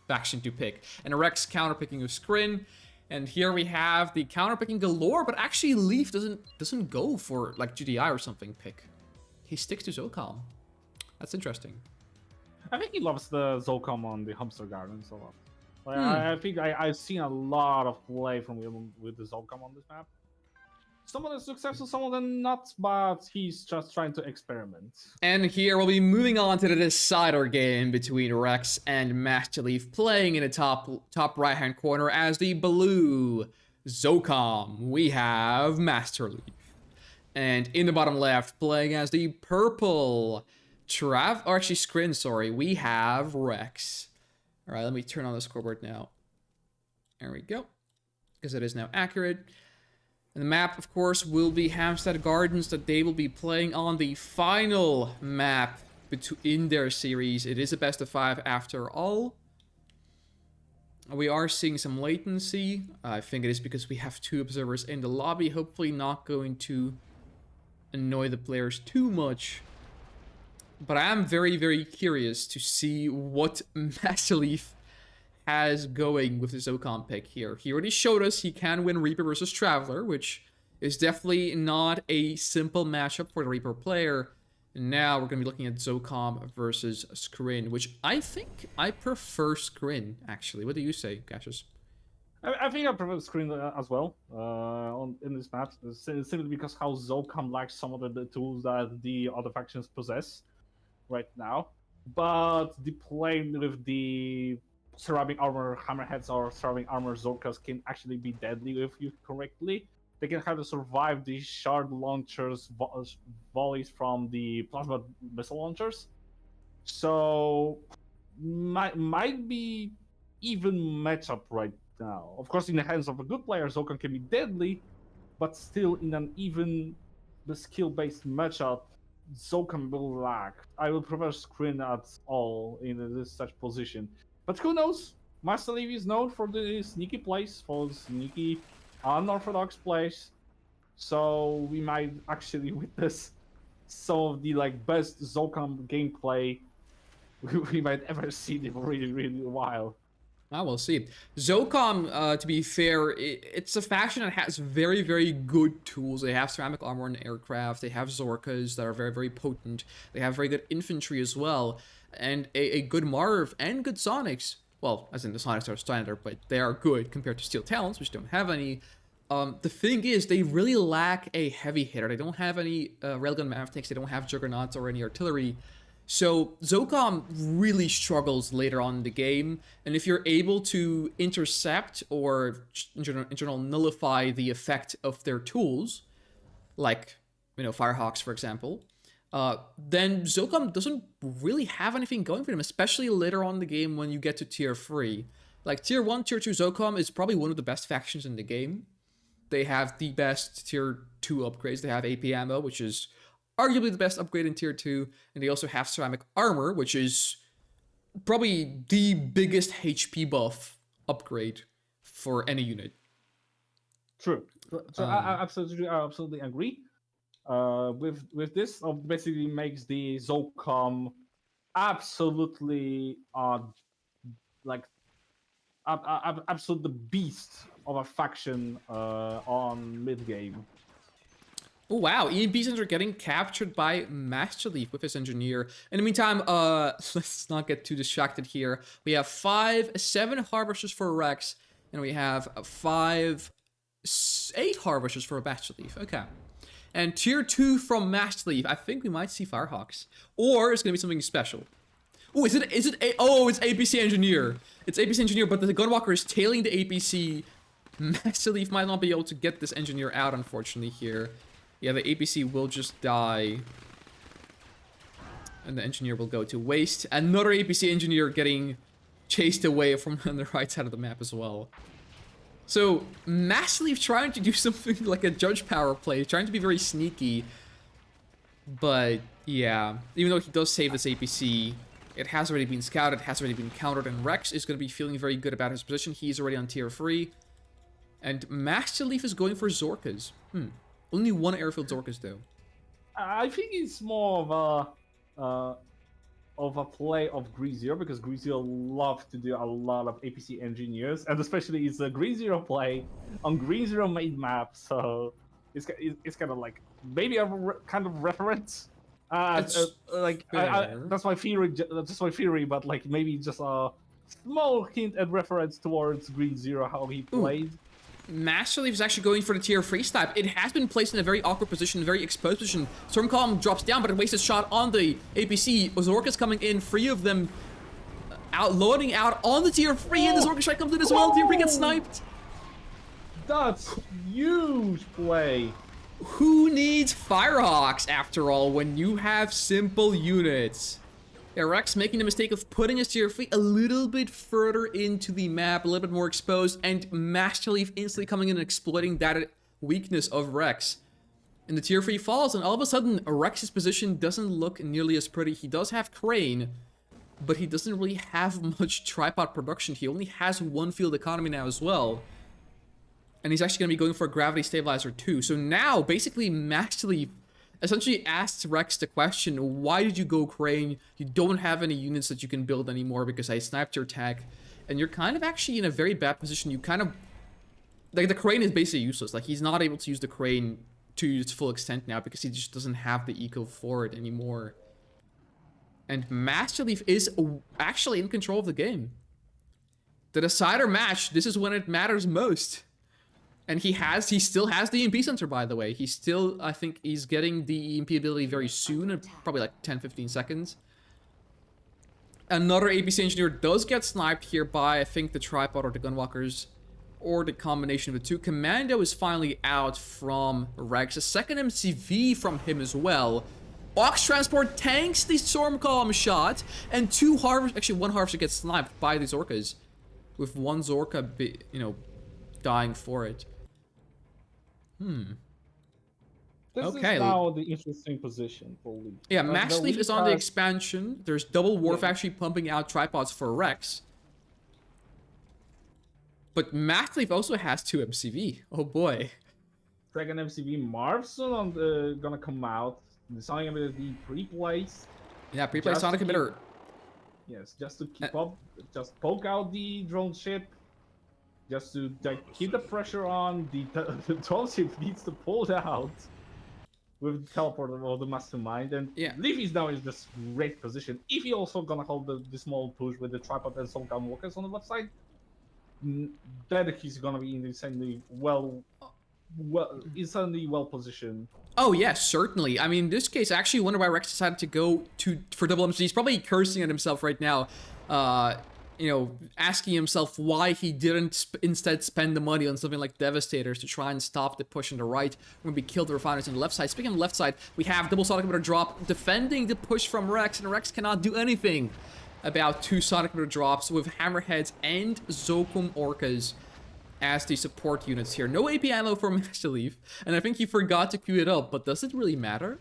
faction to pick. And Rex counterpicking with Skrin. And here we have the counterpicking galore, but actually Leaf doesn't go for like GDI or something pick. He sticks to Zocom. That's interesting. I think he loves the Zocom on the Hamster Garden so much. Like, I think I've seen a lot of play from him with the Zocom on this map. Some of them successful, some of them not, but he's just trying to experiment. And here we'll be moving on to the decider game between Rex and Master Leaf, playing in the top right-hand corner as the blue Zocom. We have Master Leaf. And in the bottom left, playing as the purple Skrin, sorry, we have Rex. All right, let me turn on the scoreboard now. There we go, because it is now accurate. And the map, of course, will be Hampstead Gardens that they will be playing on the final map in their series. It is a best of 5 after all. We are seeing some latency. I think it is because we have 2 observers in the lobby. Hopefully not going to annoy the players too much. But I am very, very curious to see what Master Leaf has going with the Zocom pick here. He already showed us he can win Reaper versus Traveler, which is definitely not a simple matchup for the Reaper player. And now we're going to be looking at Zocom versus Skrin, which I think I prefer Skrin, actually. What do you say, Gacius? I think I prefer Skrin as well in this map, simply because how Zocom lacks some of the tools that the other factions possess right now. But the play with the surrounding armor hammerheads or surrounding armor Zorkas can actually be deadly if used correctly. They can have to survive the shard launchers, volleys from the plasma missile launchers. So might be even matchup right now. Of course, in the hands of a good player, Zokan can be deadly, but still in an even the skill-based matchup, Zokan will lack. I will prefer Skrin at all in this such position. But who knows? Master Leaf is known for the sneaky plays, for sneaky unorthodox plays. So we might actually witness some of the best Zokan gameplay we might ever see in a really, really while. Ah, we'll see. Zocom, to be fair, it's a faction that has very, very good tools. They have ceramic armor and aircraft. They have Zorkas that are very, very potent. They have very good infantry as well. And a good Marv and good Sonics. Well, as in the Sonics are standard, but they are good compared to Steel Talons, which don't have any. The thing is, they really lack a heavy hitter. They don't have any railgun Mavericks. They don't have Juggernauts or any artillery. So Zocom really struggles later on in the game, and if you're able to intercept or in general nullify the effect of their tools, like, Firehawks, for example, then Zocom doesn't really have anything going for them, especially later on in the game when you get to tier 3. Like, tier 1, tier 2 Zocom is probably one of the best factions in the game. They have the best tier 2 upgrades. They have AP ammo, which is arguably the best upgrade in tier 2, and they also have ceramic armor, which is probably the biggest HP buff upgrade for any unit. True. So I absolutely agree. With this, basically makes the Zocom absolutely absolute beast of a faction on mid game. Oh wow, EMPs are getting captured by Master Leaf with his engineer. In the meantime, let's not get too distracted here. We have 7 Harvesters for Rex, and we have 8 Harvesters for Master Leaf. Okay. And tier 2 from Master Leaf, I think we might see Firehawks. Or it's going to be something special. Oh, oh, it's APC Engineer. It's APC Engineer, but the Gunwalker is tailing the APC. Master Leaf might not be able to get this Engineer out, unfortunately, here. Yeah, the APC will just die. And the Engineer will go to waste. Another APC Engineer getting chased away from on the right side of the map as well. So, Master Leaf trying to do something like a judge power play, trying to be very sneaky. But, yeah, even though he does save this APC, it has already been scouted, has already been countered, and Rex is going to be feeling very good about his position. He's already on tier 3. And Master Leaf is going for Zorkas. Only one airfield Zorkas, though. I think it's more of a play of Green Zero, because Green Zero love to do a lot of APC engineers, and especially it's a Green Zero play on Green Zero made map, so it's kind of like maybe a kind of reference. That's my theory. That's my theory, but like maybe just a small hint and reference towards Green Zero, how he played. Master Leaf is actually going for the tier 3 snipe. It has been placed in a very awkward position, very exposed position. Storm Column drops down, but it wastes a shot on the APC. Zorka's coming in, 3 of them loading out on the tier 3, and the Zorka strike comes in as well. Tier 3 gets sniped. That's huge play. Who needs Firehawks, after all, when you have simple units? Yeah, Rex making the mistake of putting his tier 3 a little bit further into the map, a little bit more exposed, and Master Leaf instantly coming in and exploiting that weakness of Rex. And the tier 3 falls, and all of a sudden, Rex's position doesn't look nearly as pretty. He does have Crane, but he doesn't really have much tripod production. He only has 1 field economy now as well. And he's actually going to be going for a gravity stabilizer too. So now, basically, Master Leaf essentially asks Rex the question, why did you go Crane? You don't have any units that you can build anymore because I sniped your tech. And you're kind of actually in a very bad position. You kind of... like, the Crane is basically useless. Like, he's not able to use the Crane to its full extent now because he just doesn't have the eco for it anymore. And Master Leaf is actually in control of the game. The decider match, this is when it matters most. And he still has the EMP sensor, by the way. He's still, I think he's getting the EMP ability very soon, in probably like 10-15 seconds. Another APC engineer does get sniped here by, I think, the tripod or the gunwalkers, or the combination of the two. Commando is finally out from Rex. A second MCV from him as well. Ox Transport tanks the Storm Column shot, and one Harvester gets sniped by these Zorkas, with one Zorka, dying for it. This is now the interesting position for Leaf. Yeah, Master Leaf is on the expansion. There's double War Factory pumping out tripods for Rex. But Master Leaf also has 2 MCV. Oh boy. Second MCV Marvson gonna come out. The sonic ability pre-placed. Yeah, pre-placed sonic emitter. Yes, just to keep up, just poke out the drone ship. Just to keep the pressure on, the drone ship needs to pull out with the teleporter or the mastermind. And Leaf is now in this great position. If he also gonna hold the small push with the tripod and some gunwalkers on the left side, then he's gonna be insanely well positioned. Oh yes, certainly. I mean, in this case, I actually wonder why Rex decided to go for double MC. He's probably cursing at himself right now. Asking himself why he didn't instead spend the money on something like Devastators to try and stop the push on the right when we killed the refiners on the left side. Speaking of the left side, we have double sonic emitter drop defending the push from Rex, and Rex cannot do anything about 2 sonic emitter drops with Hammerheads and Zokum Orcas as the support units here. No AP ammo for Master Leaf, and I think he forgot to queue it up, but does it really matter?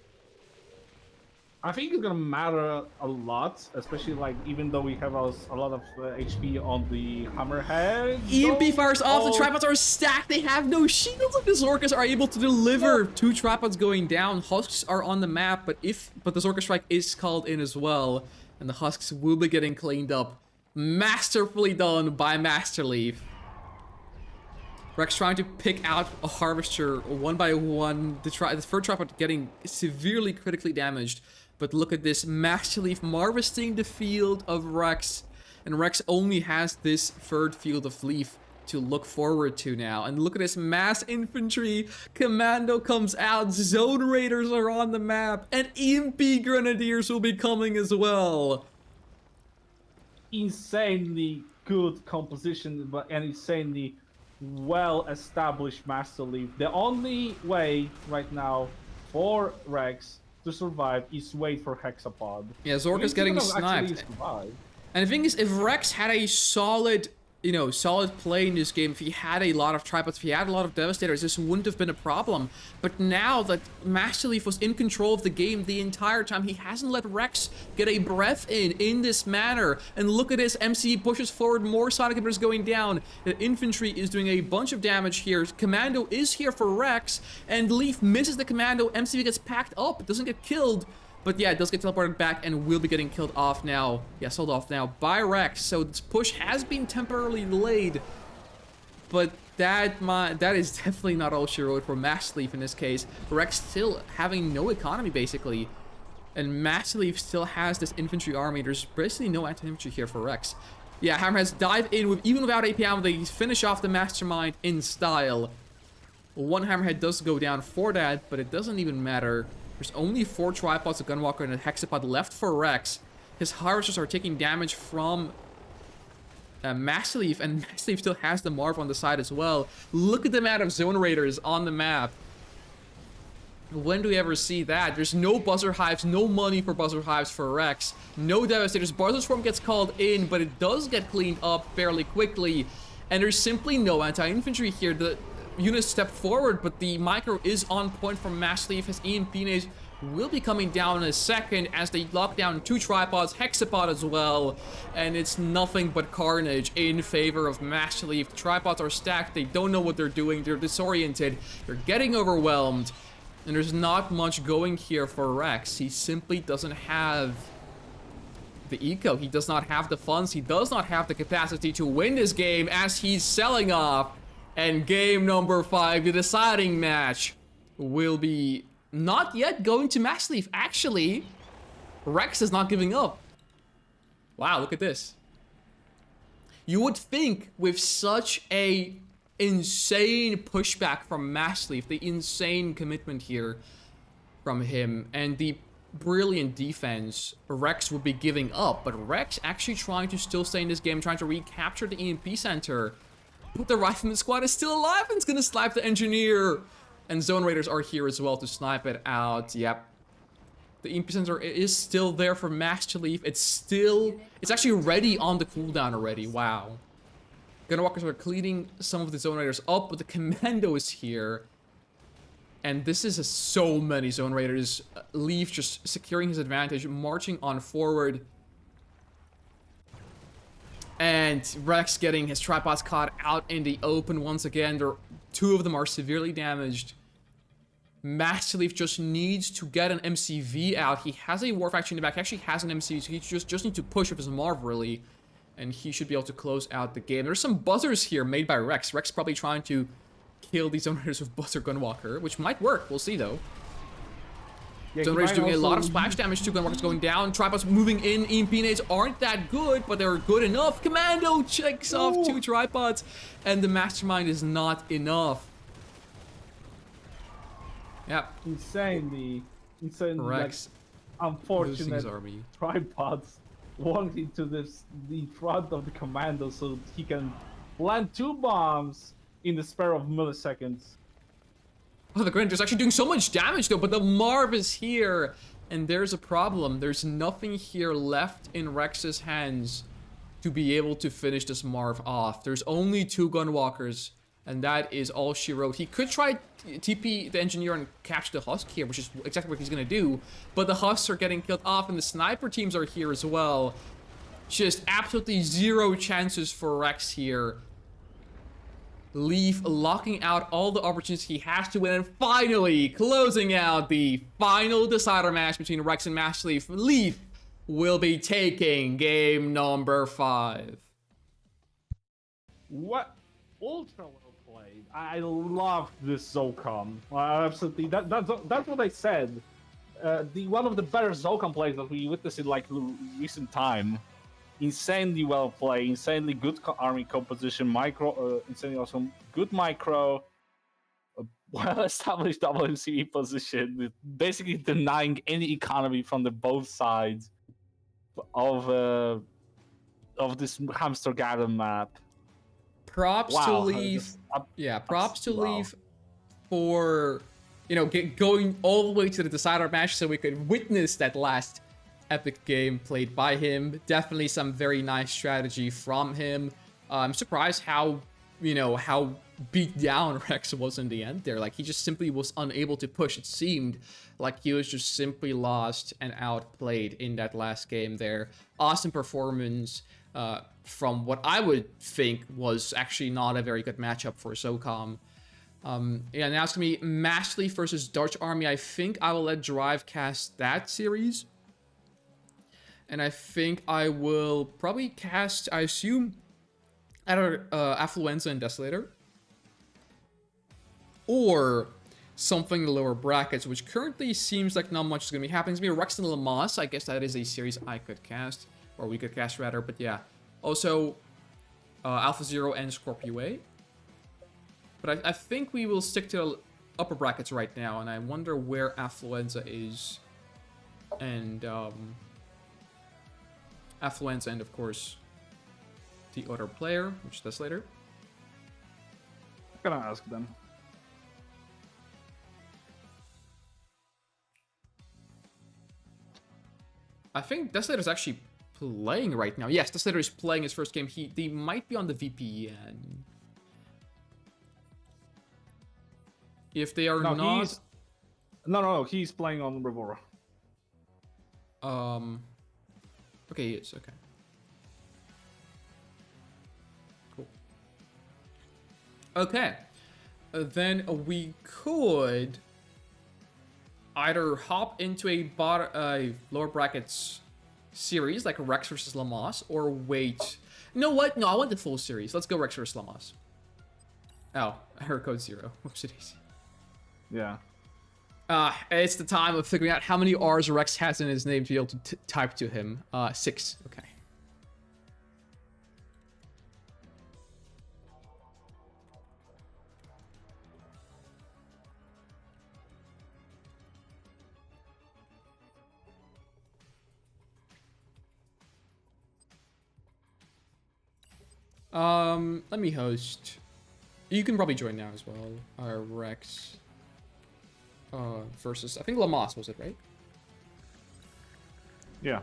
I think it's gonna matter a lot, especially like even though we have a lot of HP on the Hammerhead. EMP fires off, the tripods are stacked, they have no shields, and the Zorkas are able to deliver 2 tripods going down. Husks are on the map, but the Zorka strike is called in as well, and the Husks will be getting cleaned up. Masterfully done by Master Leaf. Rex trying to pick out a Harvester one by one. The third tripod getting severely critically damaged. But look at this, Master Leaf harvesting the field of Rex. And Rex only has this third field of Leaf to look forward to now. And look at this, mass infantry. Commando comes out, Zone Raiders are on the map. And EMP Grenadiers will be coming as well. insanely good composition, but an insanely well-established Master Leaf. The only way right now for Rex to survive is wait for Hexapod. Yeah, Zorka's getting sniped. And the thing is, if Rex had a solid, solid play in this game, if he had a lot of tripods, if he had a lot of Devastators, this wouldn't have been a problem. But now that Master Leaf was in control of the game the entire time, he hasn't let Rex get a breath in this manner. And look at this, MC pushes forward, more Sonic Inhibitors going down. The infantry is doing a bunch of damage here. Commando is here for Rex, and Leaf misses the Commando. MC gets packed up, doesn't get killed. But yeah, it does get teleported back and will be getting killed off now. Yeah, sold off now by Rex. So this push has been temporarily delayed. But that is definitely not all she wrote for Master Leaf in this case. Rex still having no economy, basically. And Master Leaf still has this infantry army. There's basically no anti-infantry here for Rex. Yeah, Hammerheads dive in with, even without AP ammo, they finish off the Mastermind in style. One Hammerhead does go down for that, but it doesn't even matter. There's only 4 tripods, a Gunwalker, and a Hexapod left for Rex. His Harvesters are taking damage from Master Leaf, and Master Leaf still has the Marv on the side as well. Look at the amount of Zone Raiders on the map. When do we ever see that? There's no Buzzer Hives, no money for Buzzer Hives for Rex. No Devastators. Buzzard Swarm gets called in, but it does get cleaned up fairly quickly. And there's simply no anti-infantry here. The units step forward, but the micro is on point from Master Leaf. His EMP nades will be coming down in a second as they lock down 2 tripods, Hexapod as well, and it's nothing but carnage in favor of Master Leaf. The tripods are stacked, they don't know what they're doing, they're disoriented, they're getting overwhelmed, and there's not much going here for Rex. He simply doesn't have the eco, he does not have the funds, he does not have the capacity to win this game as he's selling off. And game number 5, the deciding match, will be not yet going to Master Leaf. Actually, Rex is not giving up. Wow, look at this. You would think with such a insane pushback from Master Leaf, the insane commitment here from him, and the brilliant defense, Rex would be giving up. But Rex actually trying to still stay in this game, trying to recapture the EMP center. But the Rifleman squad is still alive and it's gonna snipe the Engineer. And Zone Raiders are here as well to snipe it out. Yep. The EMP center is still there for Master Leaf. It's actually ready on the cooldown already. Wow. Gunwalkers are cleaning some of the Zone Raiders up, but the Commando is here. And this is so many Zone Raiders. Leaf just securing his advantage, marching on forward. And Rex getting his tripods caught out in the open once again. 2 of them are severely damaged. Master Leaf just needs to get an MCV out. He has a War Factory in the back. He actually has an MCV, so he just needs to push with his Marv, really. And he should be able to close out the game. There's some buzzers here made by Rex. Rex probably trying to kill these Zone Raiders with Buzzer Gunwalker, which might work. We'll see, though. Yeah, Zone Raiders doing a lot of splash damage. 2 Gunwalkers going down. Tripods moving in. EMP nades aren't that good, but they're good enough. Commando checks off 2 tripods, and the Mastermind is not enough. Yep. Insanely Rex, like, unfortunate tripods walked into the front of the Commando so he can plant 2 bombs in the spare of milliseconds. Oh, the Grenadier's actually doing so much damage though, but the Marv is here, and there's a problem. There's nothing here left in Rex's hands to be able to finish this Marv off. There's only 2 Gunwalkers, and that is all she wrote. He could try TP the Engineer and catch the Husk here, which is exactly what he's gonna do, but the Husks are getting killed off, and the sniper teams are here as well. Just absolutely 0 chances for Rex here. Leaf locking out all the opportunities he has to win, and finally closing out the final decider match between Rex and Master Leaf. Leaf will be taking game number 5. What ultra well played! I love this Zocom. Absolutely, that's what I said. One of the better Zocom plays that we witnessed in like recent time. Insanely well played, insanely good army composition, insanely awesome, good micro, well-established WMCE position, with basically denying any economy from the both sides of of this hamster garden map. Props to Leaf. Yeah, props to Leaf for, you know, going all the way to the decider match so we could witness that last epic game played by him. Definitely some very nice strategy from him. I'm surprised how, you know, how beat down Rex was in the end there. Like, he just simply was unable to push. It seemed like he was just simply lost and outplayed in that last game there. Awesome performance from what I would think was actually not a very good matchup for SOCOM. Yeah, now it's gonna be Master Leaf versus Dutch Army. I think I will let Drive cast that series. And I think I will probably cast, I assume, either Affluenza and Desolator, or something in the lower brackets, which currently seems like not much is going to be happening. It's going to be Rex and Lamas. I guess that is a series I could cast, or we could cast rather, but yeah. Also, Alpha Zero and Scorpio A. But I think we will stick to the upper brackets right now, and I wonder where Affluenza is. And, Affluenza and, of course, the other player, which does later. I'm gonna ask them. I think Desolator's actually playing right now. Yes, Desolator is playing his first game. They might be on the VPN. If they are not... No, he's playing on Revora. Okay, he is. Okay. Cool. Okay. Then we could either hop into a lower brackets series like Rex versus Lamas, or wait. You know what? No, I want the full series. Let's go Rex versus Lamas. Oh, error code 0. Whoops, it is. Yeah. It's the time of figuring out how many R's Rex has in his name to be able to type to him. 6. Okay. Let me host. You can probably join now as well. Rex. Versus, I think Lamas, was it, right? Yeah.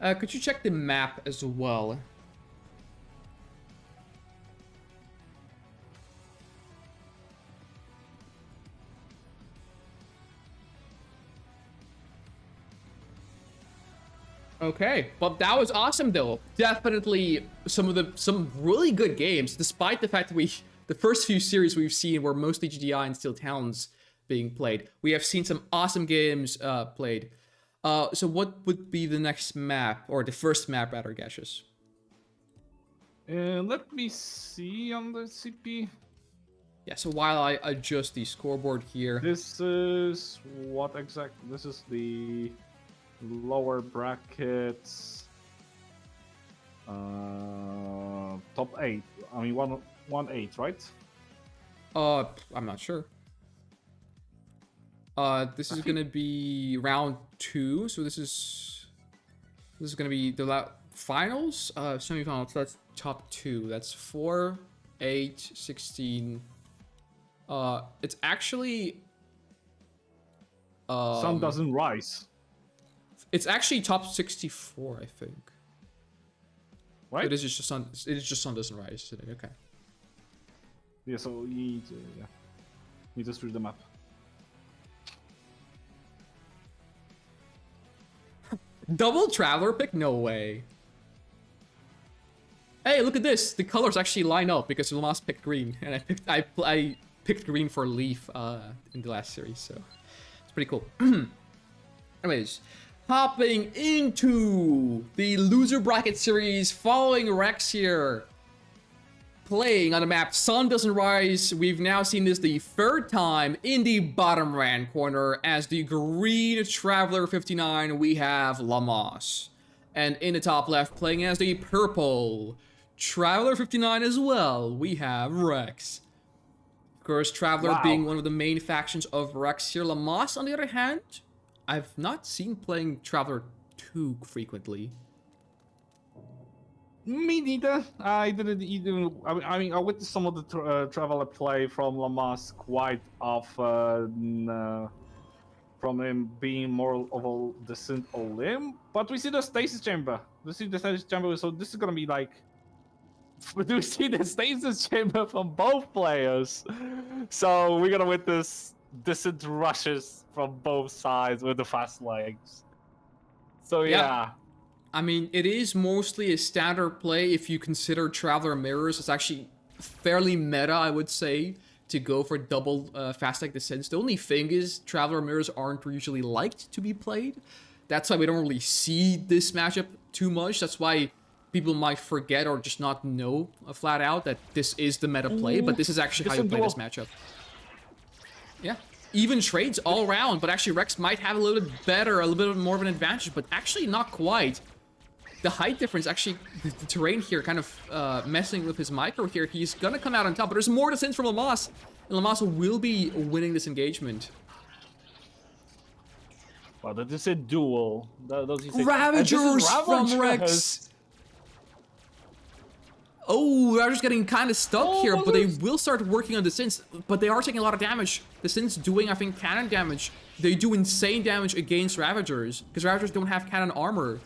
Could you check the map as well? Okay, well, that was awesome though. Definitely some really good games, despite the fact that the first few series we've seen were mostly GDI and Steel Towns being played. We have seen some awesome games played. So what would be the next map, or the first map rather, Gacius? Let me see on the CP. Yeah, so while I adjust the scoreboard here. This is what exactly? This is the lower brackets. Top 8. I mean, 1-8, right? I'm not sure. This is gonna be round 2, so this is gonna be the finals, semifinals. So that's top 2. That's 4, 8, 16. It's actually Sun doesn't rise. It's actually top 64, I think. Right? It is just Sun. It is just Sun doesn't rise today. Okay. Yeah. So you need to read the map. Double Traveler pick? No way. Hey, look at this. The colors actually line up because Lamas picked green, and I picked green for Leaf in the last series, so it's pretty cool. Anyways, hopping into the loser bracket series, following Rex here, playing on the map Sun Doesn't Rise. We've now seen this the third time in the bottom right corner. As the green Traveler 59, we have Lamas. And in the top left, playing as the purple Traveler 59 as well, we have Rex. Of course, Traveler being one of the main factions of Rex here. Lamas, on the other hand, I've not seen playing Traveler too frequently. Me neither. I didn't even. I mean, I witnessed some of the traveler play from Lamas quite often. From him being more of a decent limb, but we see the stasis chamber. We see the stasis chamber, so this is gonna be like. We see the stasis chamber from both players, so we're gonna witness decent rushes from both sides with the fast legs. So yeah. I mean, it is mostly a standard play if you consider Traveler Mirrors. It's actually fairly meta, I would say, to go for double fast leg descents. The only thing is, Traveler Mirrors aren't usually liked to be played. That's why we don't really see this matchup too much. That's why people might forget or just not know flat out that this is the meta play, but this is actually how you play this matchup. Yeah. Even trades all around, but actually Rex might have a little bit better, a little bit more of an advantage, but actually not quite. The height difference, actually, the terrain here kind of messing with his micro here. He's gonna come out on top, but there's more descents from Lamas, and Lamas will be winning this engagement. Well, that is a duel. Ravagers from Rex! Oh, Ravagers getting kind of stuck here, but they will start working on descents, but they are taking a lot of damage. Descents doing, I think, cannon damage. They do insane damage against Ravagers, because Ravagers don't have cannon armor.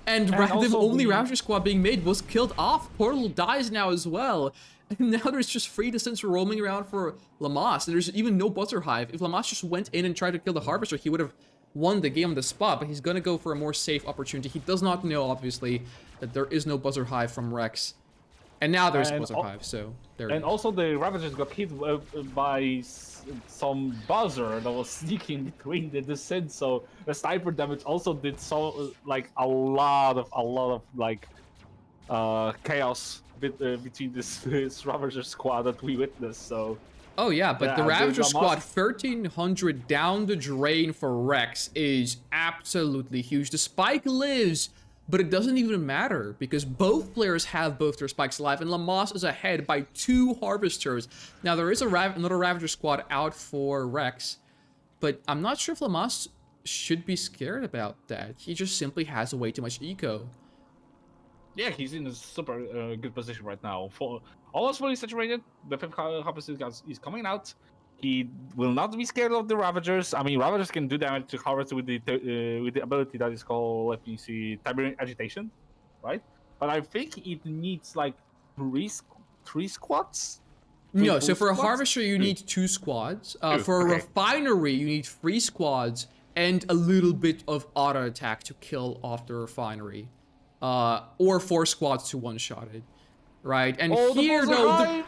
And the only Ravager squad being made was killed off. Portal dies now as well. And now there's just 3 descents roaming around for Lamas. And there's even no Buzzer Hive. If Lamas just went in and tried to kill the Harvester, he would have won the game on the spot. But he's going to go for a more safe opportunity. He does not know, obviously, that there is no Buzzer Hive from Rex. And now there's Buzzer Hive, so there. And also the Ravagers got hit by some buzzer that was sneaking between the descent, so the sniper damage also did so like a lot of like chaos between this Ravager squad that we witnessed. So oh yeah, but the Ravager squad 1300 down the drain for Rex is absolutely huge. The spike lives, but it doesn't even matter because both players have both their spikes alive, and Lamas is ahead by 2 Harvesters. Now, there is another Ravager squad out for Rex, but I'm not sure if Lamas should be scared about that. He just simply has way too much eco. Yeah, he's in a super good position right now. Almost fully saturated. The 5th Harvester is coming out. He will not be scared of the Ravagers. I mean, Ravagers can do damage to Harvester with the ability that is called, let me see, Tiberian Agitation, right? But I think it needs like 3 squads. No, so for a Harvester you need 2 squads. For a Refinery you need 3 squads and a little bit of auto attack to kill off the Refinery, or 4 squads to one-shot it, right? And here though,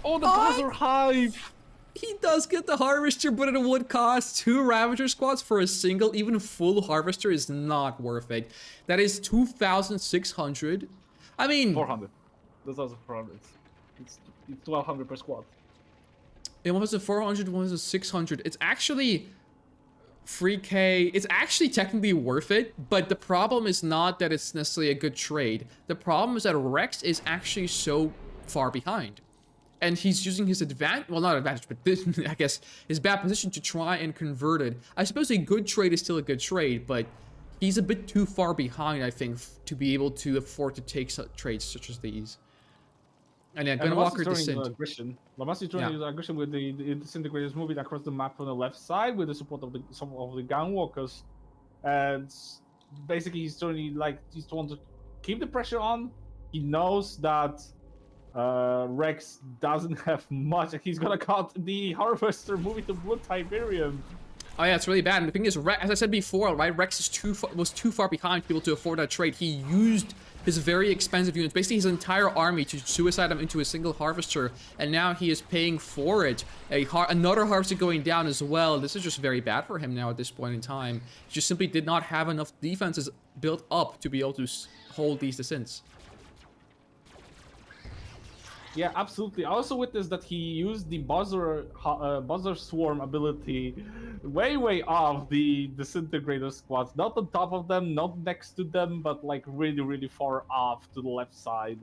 the Buzzer Hive. He does get the Harvester, but it would cost 2 Ravager squads for a single, even full Harvester is not worth it. That is 2,600. I mean... 400. That's also 400. It's 1,200 per squad. And one was a 400, one was a 600. It's actually 3k. It's actually technically worth it, but the problem is not that it's necessarily a good trade. The problem is that Rex is actually so far behind. And he's using his advantage, well, not advantage, but this, I guess, his bad position to try and convert it. I suppose a good trade is still a good trade, but he's a bit too far behind, I think, to be able to afford to take trades such as these. And yeah, Gunwalker Descent. Lamas is turning his aggression with the Disintegrators moving across the map on the left side with the support of some of the Gunwalkers. And basically, he's turning, like, he's trying to keep the pressure on. He knows that Rex doesn't have much. He's gonna cut the Harvester moving to Blue Tiberium. Oh yeah, it's really bad. And the thing is, as I said before, right, Rex is was too far behind to be able to afford that trade. He used his very expensive units, basically his entire army, to suicide him into a single Harvester, and now he is paying for it. Another Harvester going down as well. This is just very bad for him now at this point in time. He just simply did not have enough defenses built up to be able to hold these descents. Yeah, absolutely. I also witnessed that he used the Buzzer Swarm ability way off the Disintegrator squads. Not on top of them, not next to them, but like really far off to the left side.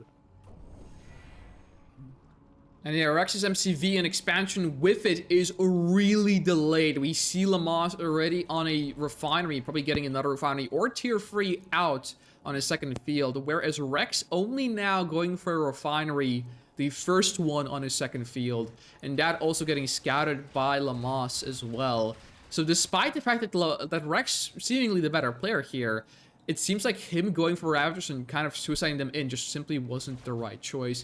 And yeah, Rex's MCV and expansion with it is really delayed. We see Lamas already on a refinery, probably getting another refinery or tier 3 out on his second field, whereas Rex only now going for a refinery, the first one on his second field, and that also getting scouted by Lamas as well. So despite the fact that Rex, seemingly the better player here, it seems like him going for Ravagers and kind of suiciding them in just simply wasn't the right choice.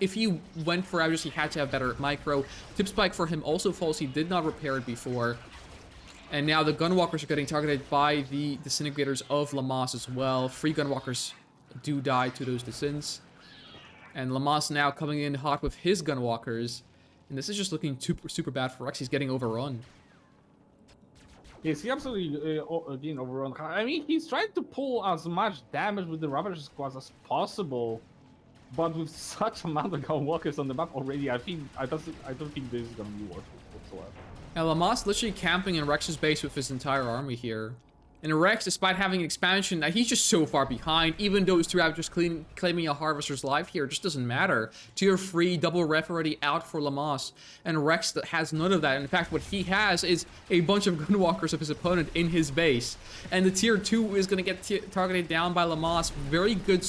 If he went for Ravagers, he had to have better micro. Tip Spike for him also falls. He did not repair it before. And now the Gunwalkers are getting targeted by the Disintegrators of Lamas as well. 3 Gunwalkers do die to those Disins. And Lamas now coming in hot with his Gunwalkers. And this is just looking super bad for Rex. He's getting overrun. Yes, he absolutely getting overrun. I mean, he's trying to pull as much damage with the Ravager squads as possible, but with such amount of Gunwalkers on the map already, I don't think this is gonna be worth it whatsoever. Now Lamas literally camping in Rex's base with his entire army here. And Rex, despite having an expansion, he's just so far behind. Even though his 2 Ravagers claiming a Harvester's life here, it just doesn't matter. Tier 3, double ref already out for Lamas. And Rex has none of that. In fact, what he has is a bunch of Gunwalkers of his opponent in his base. And the tier 2 is going to get targeted down by Lamas. Very good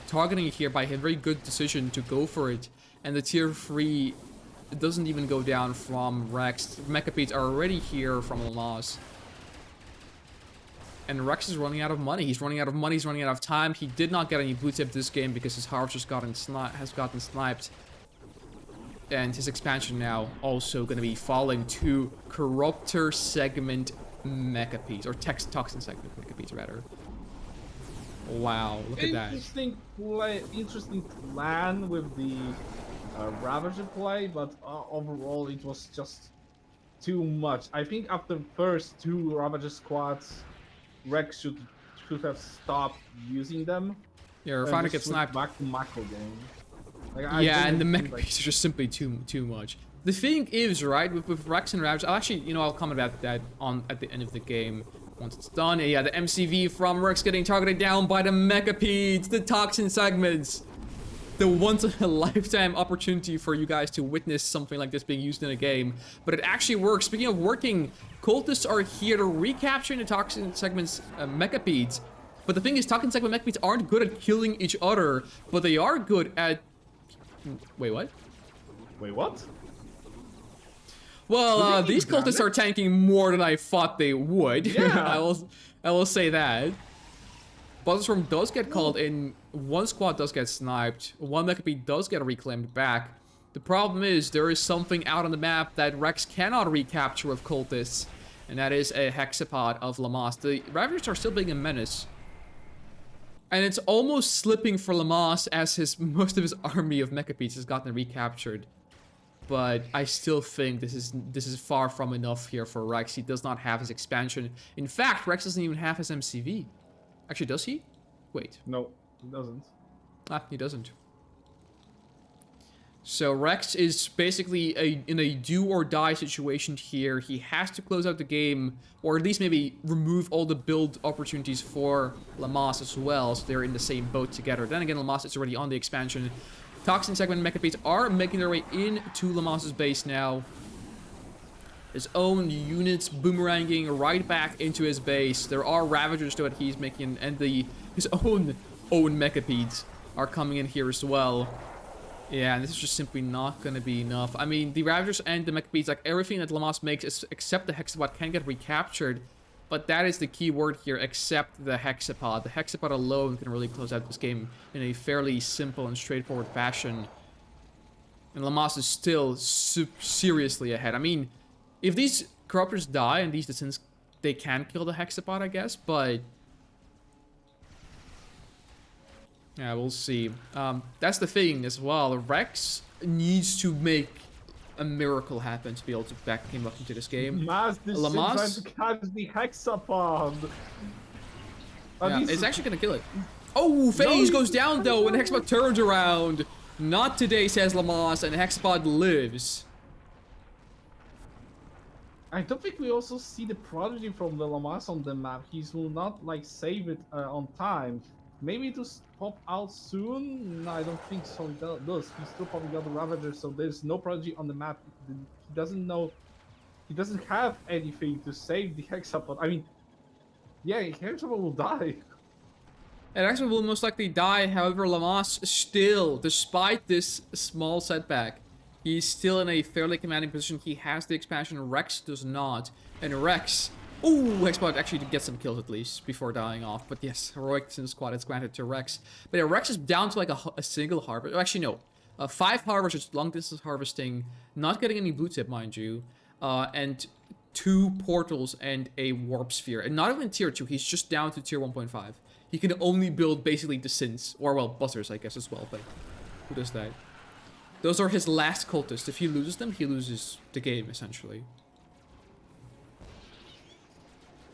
targeting here by him. Very good decision to go for it. And the tier 3 doesn't even go down from Rex. Mechapedes are already here from Lamas. And Rex is running out of money. He's running out of money. He's running out of time. He did not get any blue tip this game because his Harvester has gotten sniped. And his expansion now also going to be falling to Corruptor segment Mechapedes. Or Toxin segment Mechapedes, rather. Wow, look at that. Interesting plan with the Ravager play, but overall it was just too much. I think after the first 2 Ravager squads, Rex should have stopped using them. Yeah, Refiner gets sniped. Back to macro game. Yeah, and the mech pieces are just simply too much. The thing is, right, with Rex and Ravage, I'll comment about that at the end of the game once it's done. And yeah, the MCV from Rex getting targeted down by the Mechapedes, the Toxin segments. The once-in-a-lifetime opportunity for you guys to witness something like this being used in a game. But it actually works. Speaking of working, Cultists are here to recapture the Toxin segment's Mechapedes. But the thing is, Toxin segment Mechapedes aren't good at killing each other, but they are good at... Wait, what? Wait, what? Well, these Cultists are tanking more than I thought they would. Yeah. I will say that. Buzzstorm does get called in, 1 squad does get sniped, 1 Mechapede does get reclaimed back. The problem is, there is something out on the map that Rex cannot recapture with Cultists, and that is a Hexapod of Lamas. The Ravagers are still being a menace. And it's almost slipping for Lamas as most of his army of Mechapedes has gotten recaptured. But I still think this is far from enough here for Rex. He does not have his expansion. In fact, Rex doesn't even have his MCV. Actually, does he? Wait. No, he doesn't. Ah, he doesn't. So Rex is basically in a do-or-die situation here. He has to close out the game, or at least maybe remove all the build opportunities for Lamas as well, so they're in the same boat together. Then again, Lamas is already on the expansion. Toxin segment Mechapedes are making their way into Lamas's base now. His own units boomeranging right back into his base. There are Ravagers though that he's making, and his own Mechapedes are coming in here as well. Yeah, and this is just simply not going to be enough. I mean, the Ravagers and the Mechapedes, like everything that Lamas makes, except the Hexapod, can get recaptured. But that is the key word here, except the Hexapod. The Hexapod alone can really close out this game in a fairly simple and straightforward fashion. And Lamas is still seriously ahead. I mean, if these Corruptors die and these Descents, they can kill the Hexapod, I guess, but... yeah, we'll see. That's the thing as well. Rex needs to make a miracle happen to be able to back him up into this game. Lamas trying to catch the Hexapod. Yeah, it's actually gonna kill it. Oh, FaZe goes down though, and the Hexapod turns around. Not today, says Lamas, and the Hexapod lives. I don't think we also see the Prodigy from the Lamas on the map. He will not like save it on time. maybe to pop out soon. No, I don't think so. He does. He's still popping out the Ravagers, so there's no Prodigy on the map. He doesn't know. He doesn't have anything to save the Hexapod. I mean, yeah, Hexapod will die. It actually will most likely die. However, Lamas still, despite this small setback, he's still in a fairly commanding position. He has the expansion. Rex does not. And Rex... Ooh, Hexapod actually did get some kills at least before dying off. But yes, heroic sin squad is granted to Rex. But yeah, Rex is down to like a single harvest. Actually, no. 5 harvesters, long distance harvesting, not getting any blue tip, mind you. And 2 portals and a warp sphere. And not even tier 2, he's just down to tier 1.5. He can only build basically the Sins, or well, buzzers, I guess, as well, but who does that? Those are his last cultists. If he loses them, he loses the game, essentially.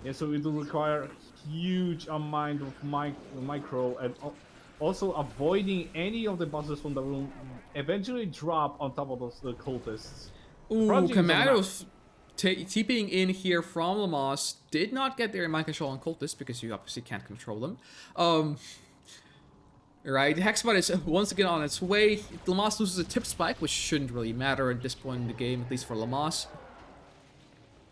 Yeah, so it will require a huge amount of micro, and also avoiding any of the buzzers from the room eventually drop on top of those cultists. Ooh, Commandos TPing in here from Lamas did not get their mind control on cultists because you obviously can't control them. Right, Hexapod is once again on its way. Lamas loses a tip spike, which shouldn't really matter at this point in the game, at least for Lamas.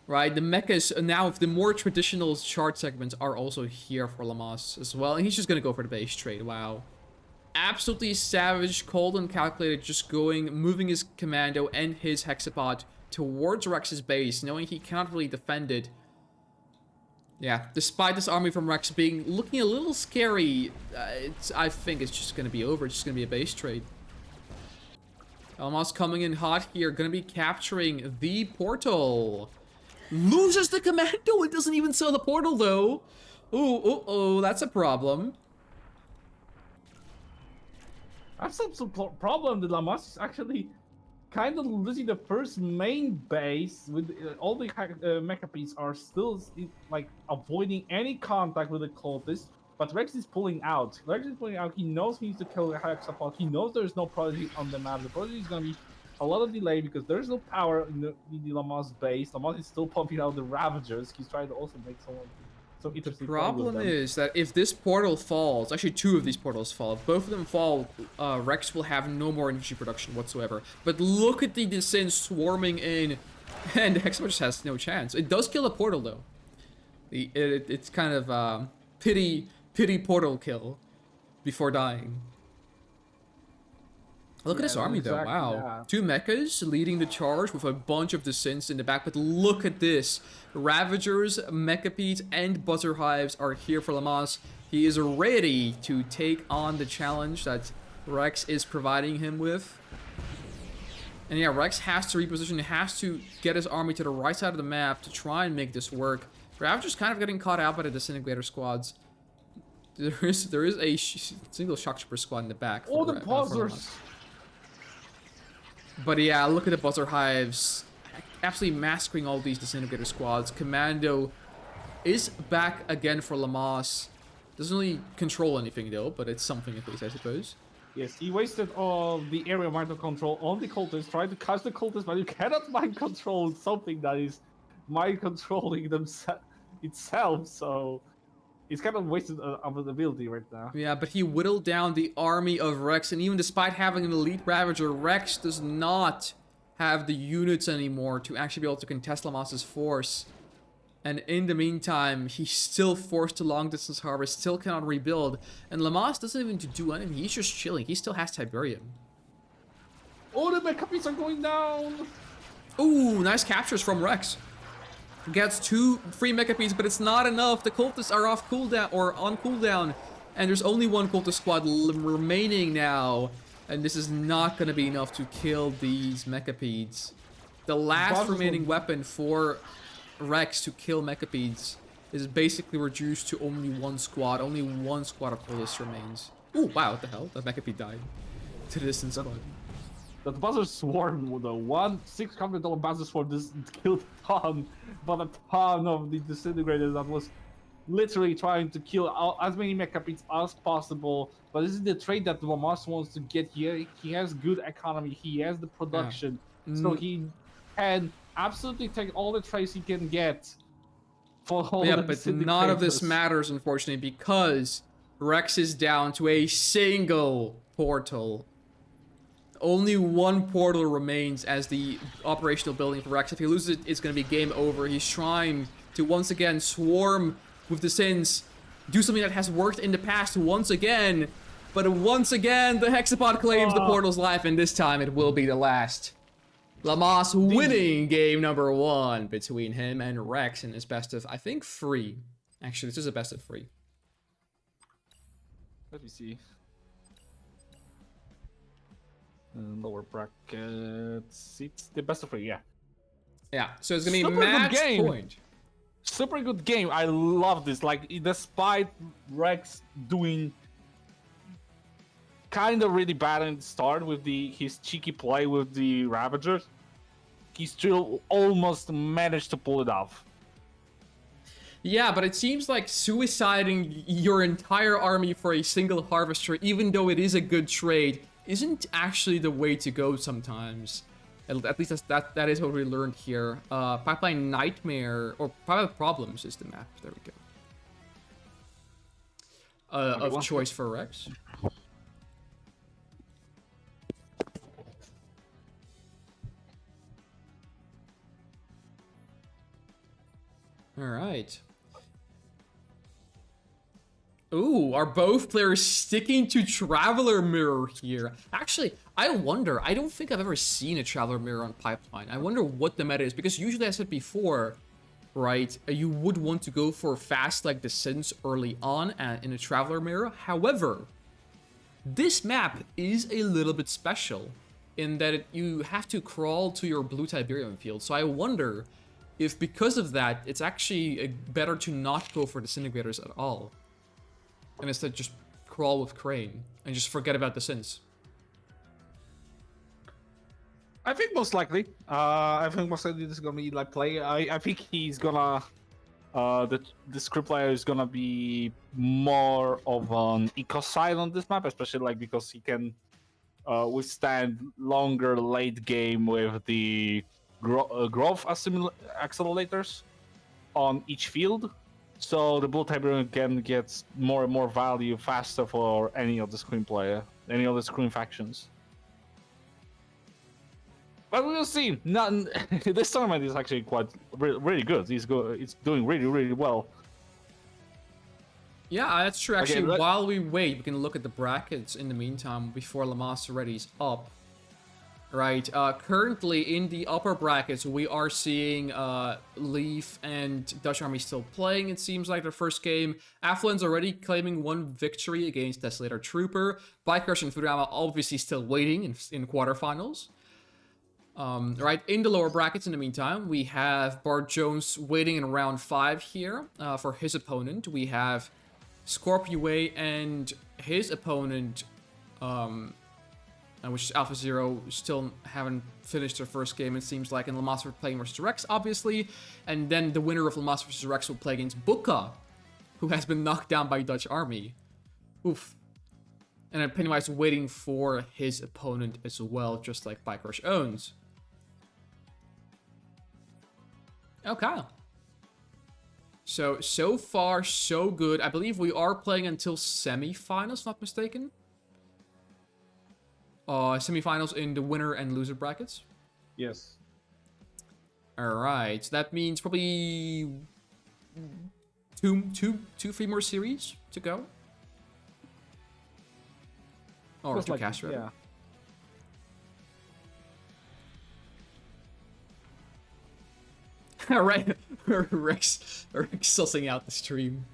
Right, the mechas now, the more traditional shard segments are also here for Lamas as well, and he's just gonna go for the base trade. Wow. Absolutely savage, cold and calculated, just moving his commando and his Hexapod towards Rex's base, knowing he cannot really defend it. Yeah, despite this army from Rex looking a little scary, I think it's just going to be over. It's just going to be a base trade. Almost coming in hot here, going to be capturing the portal. Loses the commando, it doesn't even sell the portal though. Oh, that's a problem. That's some problem. The Lamas is actually kind of losing the first main base with all the Mechapies are still like avoiding any contact with the cultists, but Rex is pulling out. He knows he needs to kill the Hexapod. He knows there's no Prodigy on the map. The Prodigy is gonna be a lot of delay because there's no power in the Lamas base. Lamas is still pumping out the Ravagers. He's trying to also make some interesting. The problem is that if this portal falls, actually 2 of these portals fall, if both of them fall, Rex will have no more energy production whatsoever. But look at the Descent swarming in, and Hexapod just has no chance. It does kill a portal though. It's kind of pity portal kill before dying. Look at this army though, wow. Yeah. 2 mechas leading the charge with a bunch of Descents in the back, but look at this. Ravagers, Mechapies, and Buzzer Hives are here for Lamas. He is ready to take on the challenge that Rex is providing him with. And yeah, Rex has to reposition, has to get his army to the right side of the map to try and make this work. Ravagers kind of getting caught out by the Disintegrator squads. There is a single Shock Trooper squad in the back. Oh, the Buzzers! But yeah, look at the Buzzer Hives. Absolutely massacring all these Disintegrator squads. Commando is back again for Lamas. Doesn't really control anything though, but it's something at least, I suppose. Yes, he wasted all the area mind control on the cultists, trying to catch the cultists, but you cannot mind control something that is mind controlling itself, so it's kind of wasted of an ability right now. Yeah, but he whittled down the army of Rex, and even despite having an elite Ravager, Rex does not have the units anymore to actually be able to contest Lamas's force. And in the meantime, he's still forced to long distance harvest, still cannot rebuild, and Lamas doesn't even do anything, he's just chilling, he still has Tiberium. Oh, the Mechapies are going down! Ooh, nice captures from Rex. Gets 2 free Mechapies, but it's not enough. The cultists are off cooldown, or on cooldown, and there's only 1 cultist squad remaining now, and this is not going to be enough to kill these Mechapies. The last remaining weapon for Rex to kill Mechapies is basically reduced to only 1 squad. Only 1 squad of cultists remains. Ooh, wow, what the hell? That Mechapede died to the distant squad. That Buzzer Swarm, the $600 Buzzer Swarm, just killed a ton of the Disintegrators that was literally trying to kill as many Mechapies as possible. But this is the trade that Lamas wants to get here. He has good economy, he has the production, so he can absolutely take all the trades he can get for all but none of this matters, unfortunately, because Rex is down to a single portal. Only one portal remains as the operational building for Rex. If he loses it, it's going to be game over. He's trying to once again swarm with the Sins. Do something that has worked in the past once again. But once again, the Hexapod claims the portal's life, and this time it will be the last. Lammas winning game number 1 between him and Rex in his best of, I think, 3. Actually, this is a best of 3. Let me see. Lower brackets. It's the best of 3, yeah. Yeah, so it's gonna be match point. Super good game. I love this. Like, despite Rex doing kind of really bad in the start with his cheeky play with the Ravagers, he still almost managed to pull it off. Yeah, but it seems like suiciding your entire army for a single harvester, even though it is a good trade, isn't actually the way to go sometimes. At least that is what we learned here. Pipeline Nightmare, or Pipeline Problems is the map. There we go. Of choice for Rex. Alright. Ooh, are both players sticking to Traveler Mirror here? Actually, I wonder. I don't think I've ever seen a Traveler Mirror on Pipeline. I wonder what the meta is, because usually, I said before, right, you would want to go for fast like descents early on in a Traveler Mirror. However, this map is a little bit special in that you have to crawl to your blue Tiberium field. So I wonder if because of that, it's actually better to not go for Disintegrators at all. And instead just crawl with Crane and just forget about the Sins. I think most likely. I think most likely this is gonna be like play. I think he's gonna the script player is gonna be more of an eco side on this map, especially like because he can withstand longer late game with the growth accelerators on each field. So the Blue Tiberium can get more and more value faster for any of the Scream player, any of the Scream factions. But we'll see. This tournament is actually quite really good. It's doing really, really well. Yeah, that's true. Actually, while we wait, we can look at the brackets in the meantime before Lammas already's up. Right, currently in the upper brackets, we are seeing Leaf and Dutch Army still playing, it seems like, their first game. Affluent's already claiming 1 victory against Desolator Trooper. Bikers and Fudorama obviously still waiting in quarterfinals. Right, in the lower brackets in the meantime, we have Bart Jones waiting in round 5 here for his opponent. We have Scorpio and his opponent, which is Alpha Zero, still haven't finished their first game, it seems like, and Lammas are playing versus Rex, obviously. And then the winner of Lammas versus Rex will play against Buka, who has been knocked down by Dutch Army. Oof. And then Pennywise waiting for his opponent as well, just like Bike Rush owns. Okay. So far, so good. I believe we are playing until semifinals, not mistaken. Semifinals in the winner and loser brackets. Yes. Alright, so that means probably three more series to go. Or Just to like, cast, rather. yeah. Alright, Rex sussing out the stream.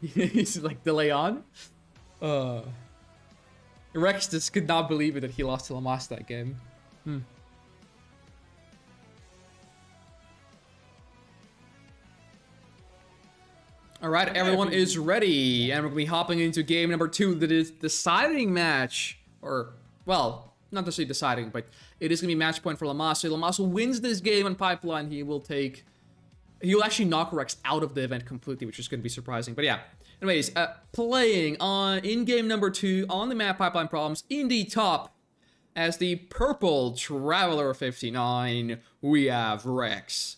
He's like, delay on? Rex just could not believe it that he lost to Lammas that game. Alright, everyone is ready, and we're going to be hopping into game number 2, that is deciding match. Or, well, not necessarily deciding, but it is going to be match point for Lammas. So Lammas wins this game on Pipeline, he'll actually knock Rex out of the event completely, which is going to be surprising. But yeah, anyways, playing in game number 2 on the map Pipeline Problems, in the top, as the purple Traveler 59, we have Rex.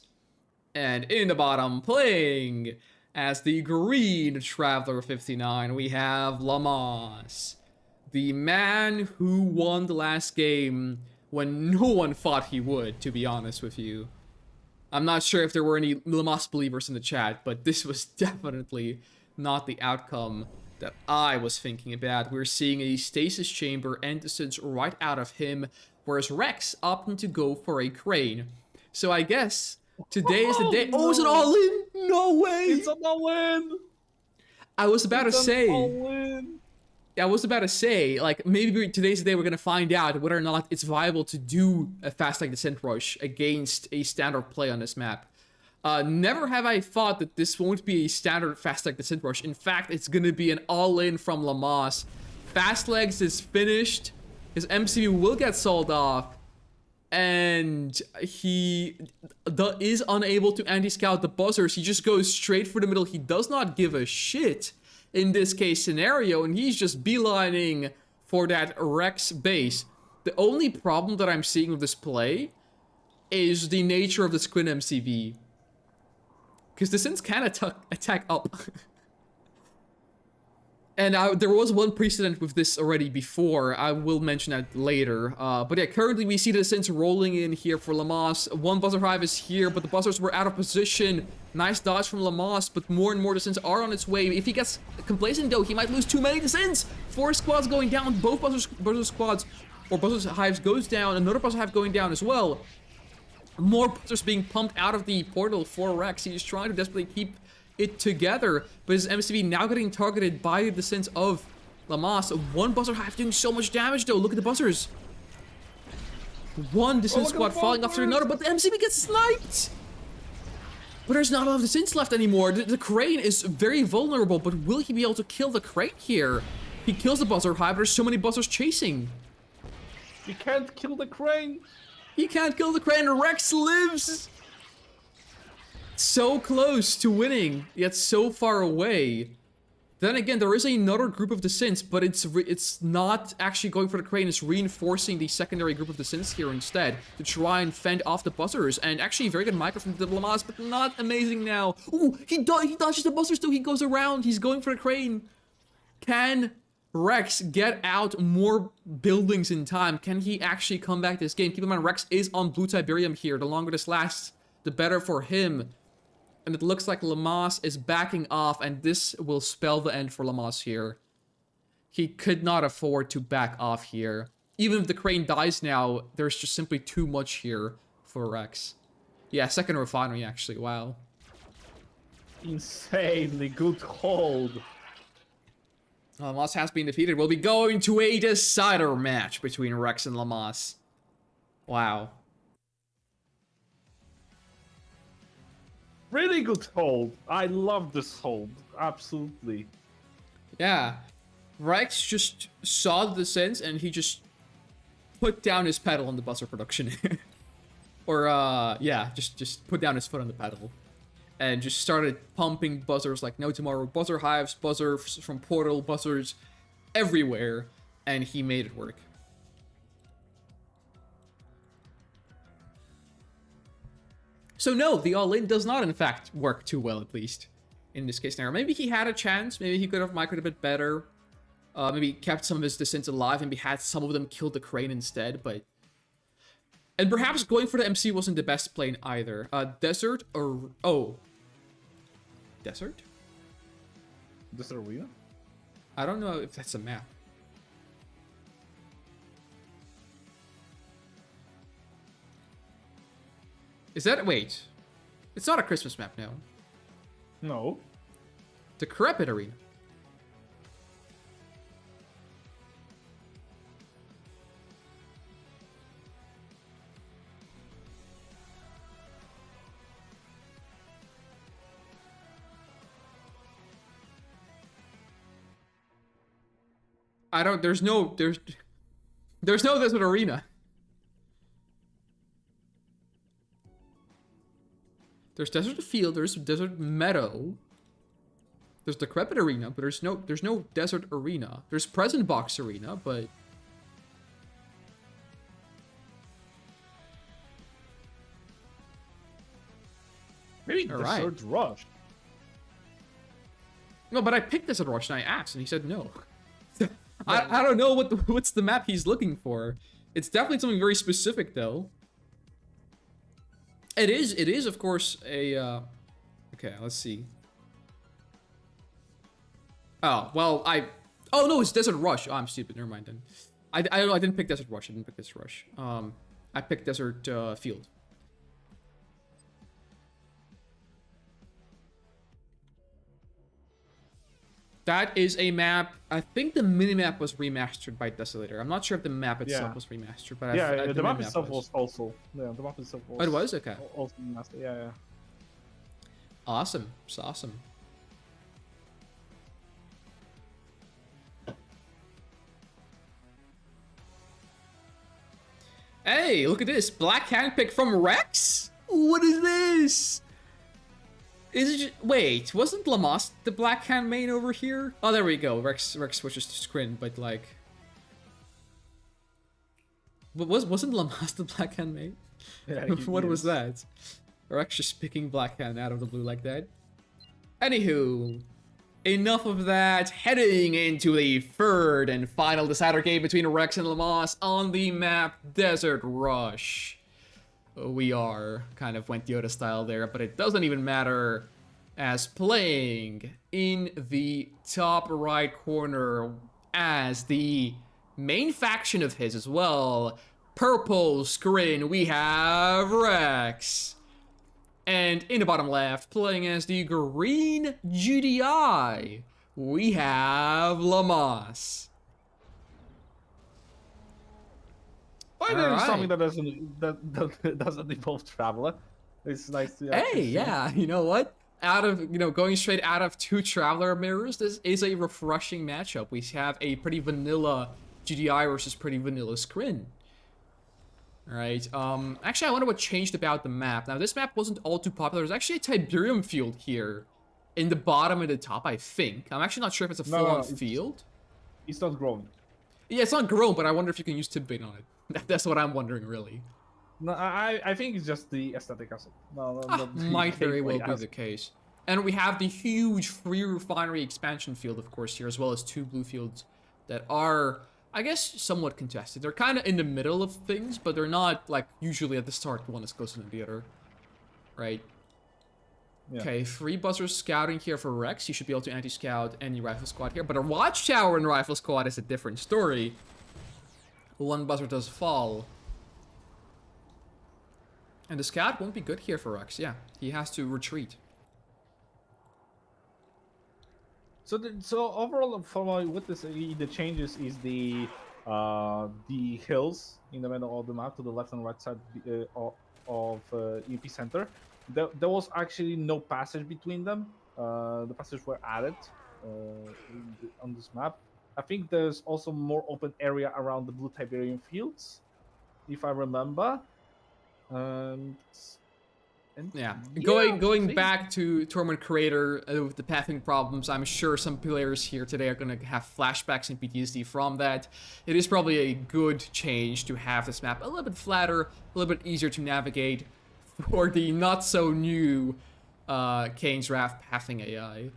And in the bottom, playing As the green Traveler 59, we have Lamas. The man who won the last game when no one thought he would, to be honest with you. I'm not sure if there were any Lamas believers in the chat, but this was definitely not the outcome that I was thinking about. We're seeing a stasis chamber and distance right out of him, whereas Rex opting to go for a crane. So I guess today is the day. No. Oh, is it all in? No way! It's an all-in! I was about to say. All-in! I was about to say, like, maybe today's the day we're gonna find out whether or not it's viable to do a fast like descent rush against a standard play on this map. Never have I thought that this won't be a standard fast like descent rush. In fact, it's gonna be an all-in from Lamas. Fast legs is finished. His MCV will get sold off. And he is unable to anti-scout the buzzers. He just goes straight for the middle. He does not give a shit in this case scenario, and he's just beelining for that Rex base. The only problem that I'm seeing with this play is the nature of the Squid MCV. Because the Sins can attack up. And there was one precedent with this already before. I will mention that later. But yeah, currently we see the Sins rolling in here for Lamas. One buzzer hive is here, but the buzzers were out of position. Nice dodge from Lamas, but more and more Descents are on its way. If he gets complacent though, he might lose too many Descents. 4 squads going down. Both buzzer squads or buzzer hives goes down. Another buzzer hive going down as well. More buzzers being pumped out of the portal for Rex. He's trying to desperately keep it together, but his MCV now getting targeted by the Descents of Lamas. One buzzer hive doing so much damage though. Look at the buzzers. One Descent squad falling after another, but the MCV gets sniped. But there's not a lot of Descents left anymore. The crane is very vulnerable, but will he be able to kill the crane here? He kills the buzzer hive, but there's so many buzzers chasing. You can't kill the crane. He can't kill the crane. Rex lives. So close to winning, yet so far away. Then again, there is another group of Descents, but it's not actually going for the crane. It's reinforcing the secondary group of Descents here instead to try and fend off the buzzers. And actually, very good micro from the Lamas, but not amazing now. Ooh, he dodges the buzzers though. He goes around. He's going for the crane. Can Rex get out more buildings in time? Can he actually come back this game? Keep in mind, Rex is on Blue Tiberium here. The longer this lasts, the better for him. And it looks like Lamas is backing off, and this will spell the end for Lamas here. He could not afford to back off here. Even if the crane dies now, there's just simply too much here for Rex. Yeah, second refinery actually, wow. Insanely good hold. Lamas has been defeated. We'll be going to a decider match between Rex and Lamas. Wow. Really good hold. I love this hold. Absolutely. Yeah. Rex just saw the Descents and he just put down his pedal on the buzzer production. Or, yeah, just put down his foot on the pedal. And just started pumping buzzers like no tomorrow. Buzzer hives, buzzers from portal, buzzers everywhere. And he made it work. So no, the all-in does not, in fact, work too well, at least, in this case scenario. Maybe he had a chance. Maybe he could have microed a bit better. Maybe kept some of his Descents alive. Maybe had some of them kill the crane instead, but... And perhaps going for the MC wasn't the best plane either. Desert or... Oh. Desert? Desert Arena? I don't know if that's a map. Is that... Wait. It's not a Christmas map now. No. Decrepit Arena. I don't... There's no Desert Arena. There's Desert Field, there's Desert Meadow. There's Decrepit Arena, but there's no Desert Arena. There's Present Box Arena, but... Maybe Desert Rush. No, but I picked Desert Rush and I asked, and he said no. I don't know what's the map he's looking for. It's definitely something very specific, though. It is of course a. Okay, let's see. Oh well, Oh no, it's Desert Rush. Oh, I'm stupid. Never mind then. I didn't pick Desert Rush. I picked Desert Field. That is a map. I think the minimap was remastered by Desolator. I'm not sure if the map itself was remastered, but the map itself was also. Yeah, the map itself was. Oh, it was? Okay. Also remastered. Yeah. Awesome. It's awesome. Hey, look at this. Black hand pick from Rex? What is this? Is it just, wait, wasn't Lamas the Black Hand main over here? Oh, there we go. Rex switches to Scrin, but like... But wasn't Lamas the Black Hand main? Yeah, what was that? Rex just picking Black Hand out of the blue like that. Anywho, enough of that. Heading into the third and final decider game between Rex and Lamas on the map Desert Rush. We are kind of went Yoda style there, but it doesn't even matter, as playing in the top right corner as the main faction of his as well, purple screen, we have Rex. And in the bottom left, playing as the green GDI, we have Lamas. Why there is something that doesn't involve Traveler? It's nice to. Hey, yeah, you know what? Going straight out of two Traveler mirrors, this is a refreshing matchup. We have a pretty vanilla GDI versus pretty vanilla Scrin. Alright, actually I wonder what changed about the map. Now, this map wasn't all too popular. There's actually a Tiberium field here in the bottom and the top, I think. I'm actually not sure if it's a full-on field. It's not grown. Yeah, it's not grown, but I wonder if you can use Tib bait on it. That's what I'm wondering, really. No, I think it's just the aesthetic aspect. Might very well be the case. And we have the huge free refinery expansion field, of course, here, as well as two blue fields that are, I guess, somewhat contested. They're kind of in the middle of things, but they're not, like, usually at the start, one is closer than the other. Right? Yeah. Okay, 3 buzzers scouting here for Rex. You should be able to anti-scout any rifle squad here, but a watchtower in rifle squad is a different story. 1 buzzer does fall. And the scout won't be good here for Rex. Yeah, he has to retreat. So overall, for what the changes is the hills in the middle of the map to the left and right side of EP Center. There was actually no passage between them. The passages were added on this map. I think there's also more open area around the blue Tiberium fields, if I remember. Yeah, going back to Torment Creator with the pathing problems, I'm sure some players here today are going to have flashbacks and PTSD from that. It is probably a good change to have this map a little bit flatter, a little bit easier to navigate for the not so new Kane's Wrath pathing AI.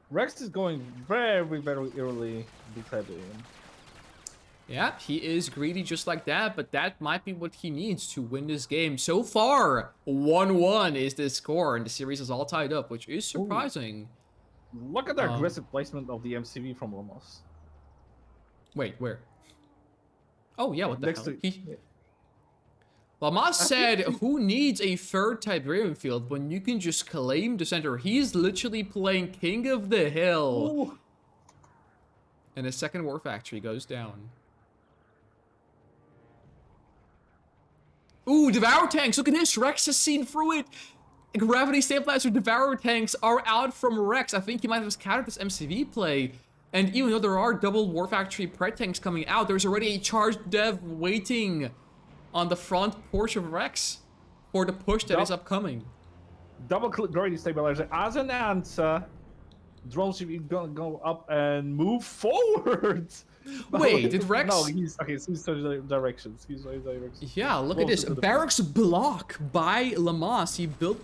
Rex is going very, very early Blue Tiberium. Yeah, he is greedy just like that, but that might be what he needs to win this game. So far, 1-1 is the score, and the series is all tied up, which is surprising. Ooh. Look at the aggressive placement of the MCV from Lamas. Wait, where? Oh, yeah, what the hell? Lamas said, who needs a third Tiberium field when you can just claim the center? He's literally playing King of the Hill. Ooh. And his second War Factory goes down. Ooh, Devour Tanks, look at this. Rex has seen through it. Gravity Stabilizer Devour Tanks are out from Rex. I think he might have scouted this MCV play. And even though there are double War Factory Pred Tanks coming out, there's already a charged dev waiting on the front porch of Rex for the push that is upcoming. Double click Gravity Stabilizer as an answer. Drone ship is gonna go up and move forward. Wait, did Rex? No, he's okay. So he's changing directions. He's changing directions. Yeah, look at this. Barracks block by Lamas. He builds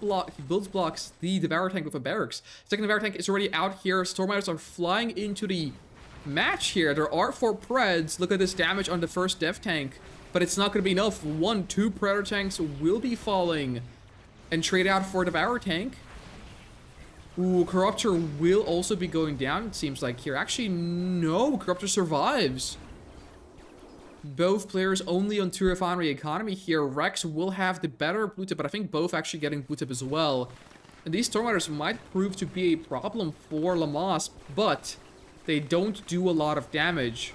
blocks the Devourer tank with a barracks. Second Devourer tank is already out here. Stormriders are flying into the match here. There are 4 Preds. Look at this damage on the first Dev tank. But it's not going to be enough. 1, 2 Predator tanks will be falling. And trade out for Devourer tank. Ooh, Corruptor will also be going down, it seems like here. Actually, no, Corruptor survives. Both players only on 2 refinery economy here. Rex will have the better blue tip, but I think both actually getting blue tip as well. And these Stormriders might prove to be a problem for Lamas, but they don't do a lot of damage.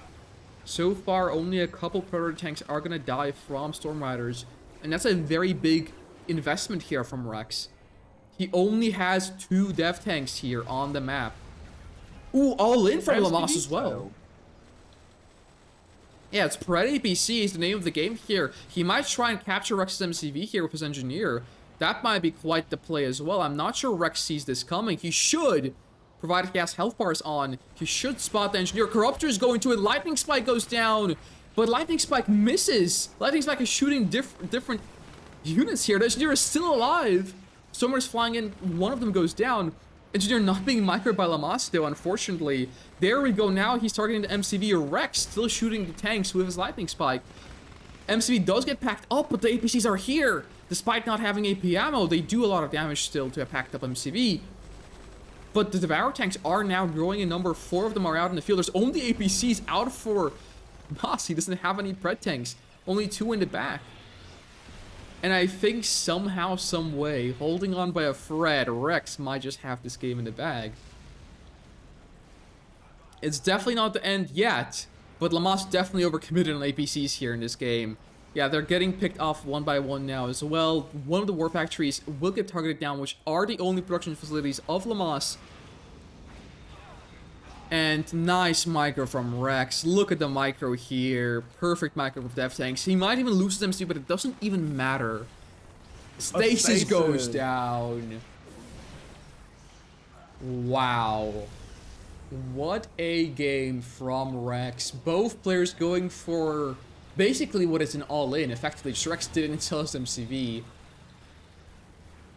So far, only a couple Predator tanks are going to die from Stormriders. And that's a very big investment here from Rex. He only has 2 dev tanks here on the map. Ooh, all in from Lamas as well. Yeah, it's Pred APC is the name of the game here. He might try and capture Rex's MCV here with his engineer. That might be quite the play as well. I'm not sure Rex sees this coming. He should, provided he has health bars on. He should spot the engineer. Corruptor is going to it. Lightning Spike goes down, but Lightning Spike misses. Lightning Spike is shooting different units here. The engineer is still alive. Stormers flying in, one of them goes down. Engineer not being microed by Lamas though, unfortunately. There we go now, he's targeting the MCV. Rex still shooting the tanks with his Lightning Spike. MCV does get packed up, but the APCs are here. Despite not having AP ammo, they do a lot of damage still to a packed up MCV. But the Devourer tanks are now growing in number. 4 of them are out in the field. There's only APCs out for Mas. He doesn't have any Pred tanks. Only 2 in the back. And I think somehow, some way, holding on by a thread, Rex might just have this game in the bag. It's definitely not the end yet, but Lamas definitely overcommitted on APCs here in this game. Yeah, they're getting picked off one by one now as well. One of the war factories will get targeted down, which are the only production facilities of Lamas. And nice micro from Rex. Look at the micro here. Perfect micro with dev tanks. He might even lose them, but it doesn't even matter. Stasis goes down. Wow. What a game from Rex. Both players going for basically what is an all-in. Effectively, Rex didn't sell his MCV.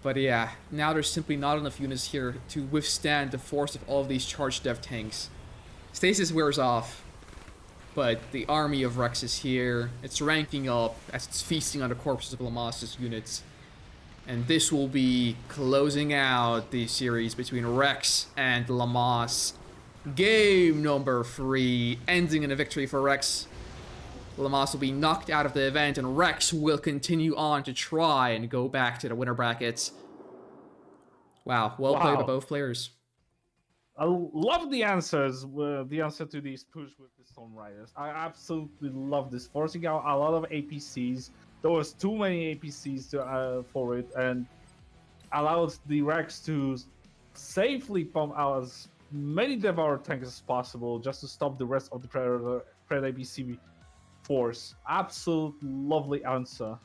But yeah, now there's simply not enough units here to withstand the force of all of these charged dev tanks. Stasis wears off, but the army of Rex is here. It's ranking up as it's feasting on the corpses of Lamas' units. And this will be closing out the series between Rex and Lamas. Game number 3, ending in a victory for Rex. Lamas will be knocked out of the event, and Rex will continue on to try and go back to the winner brackets. Wow, well played by both players. I love the answers, the answer to these push with the Stormriders. I absolutely love this, forcing out a lot of APCs. There was too many APCs for it, and allowed the Rex to safely pump out as many Devourer tanks as possible just to stop the rest of the Pred APC force. Absolute lovely answer.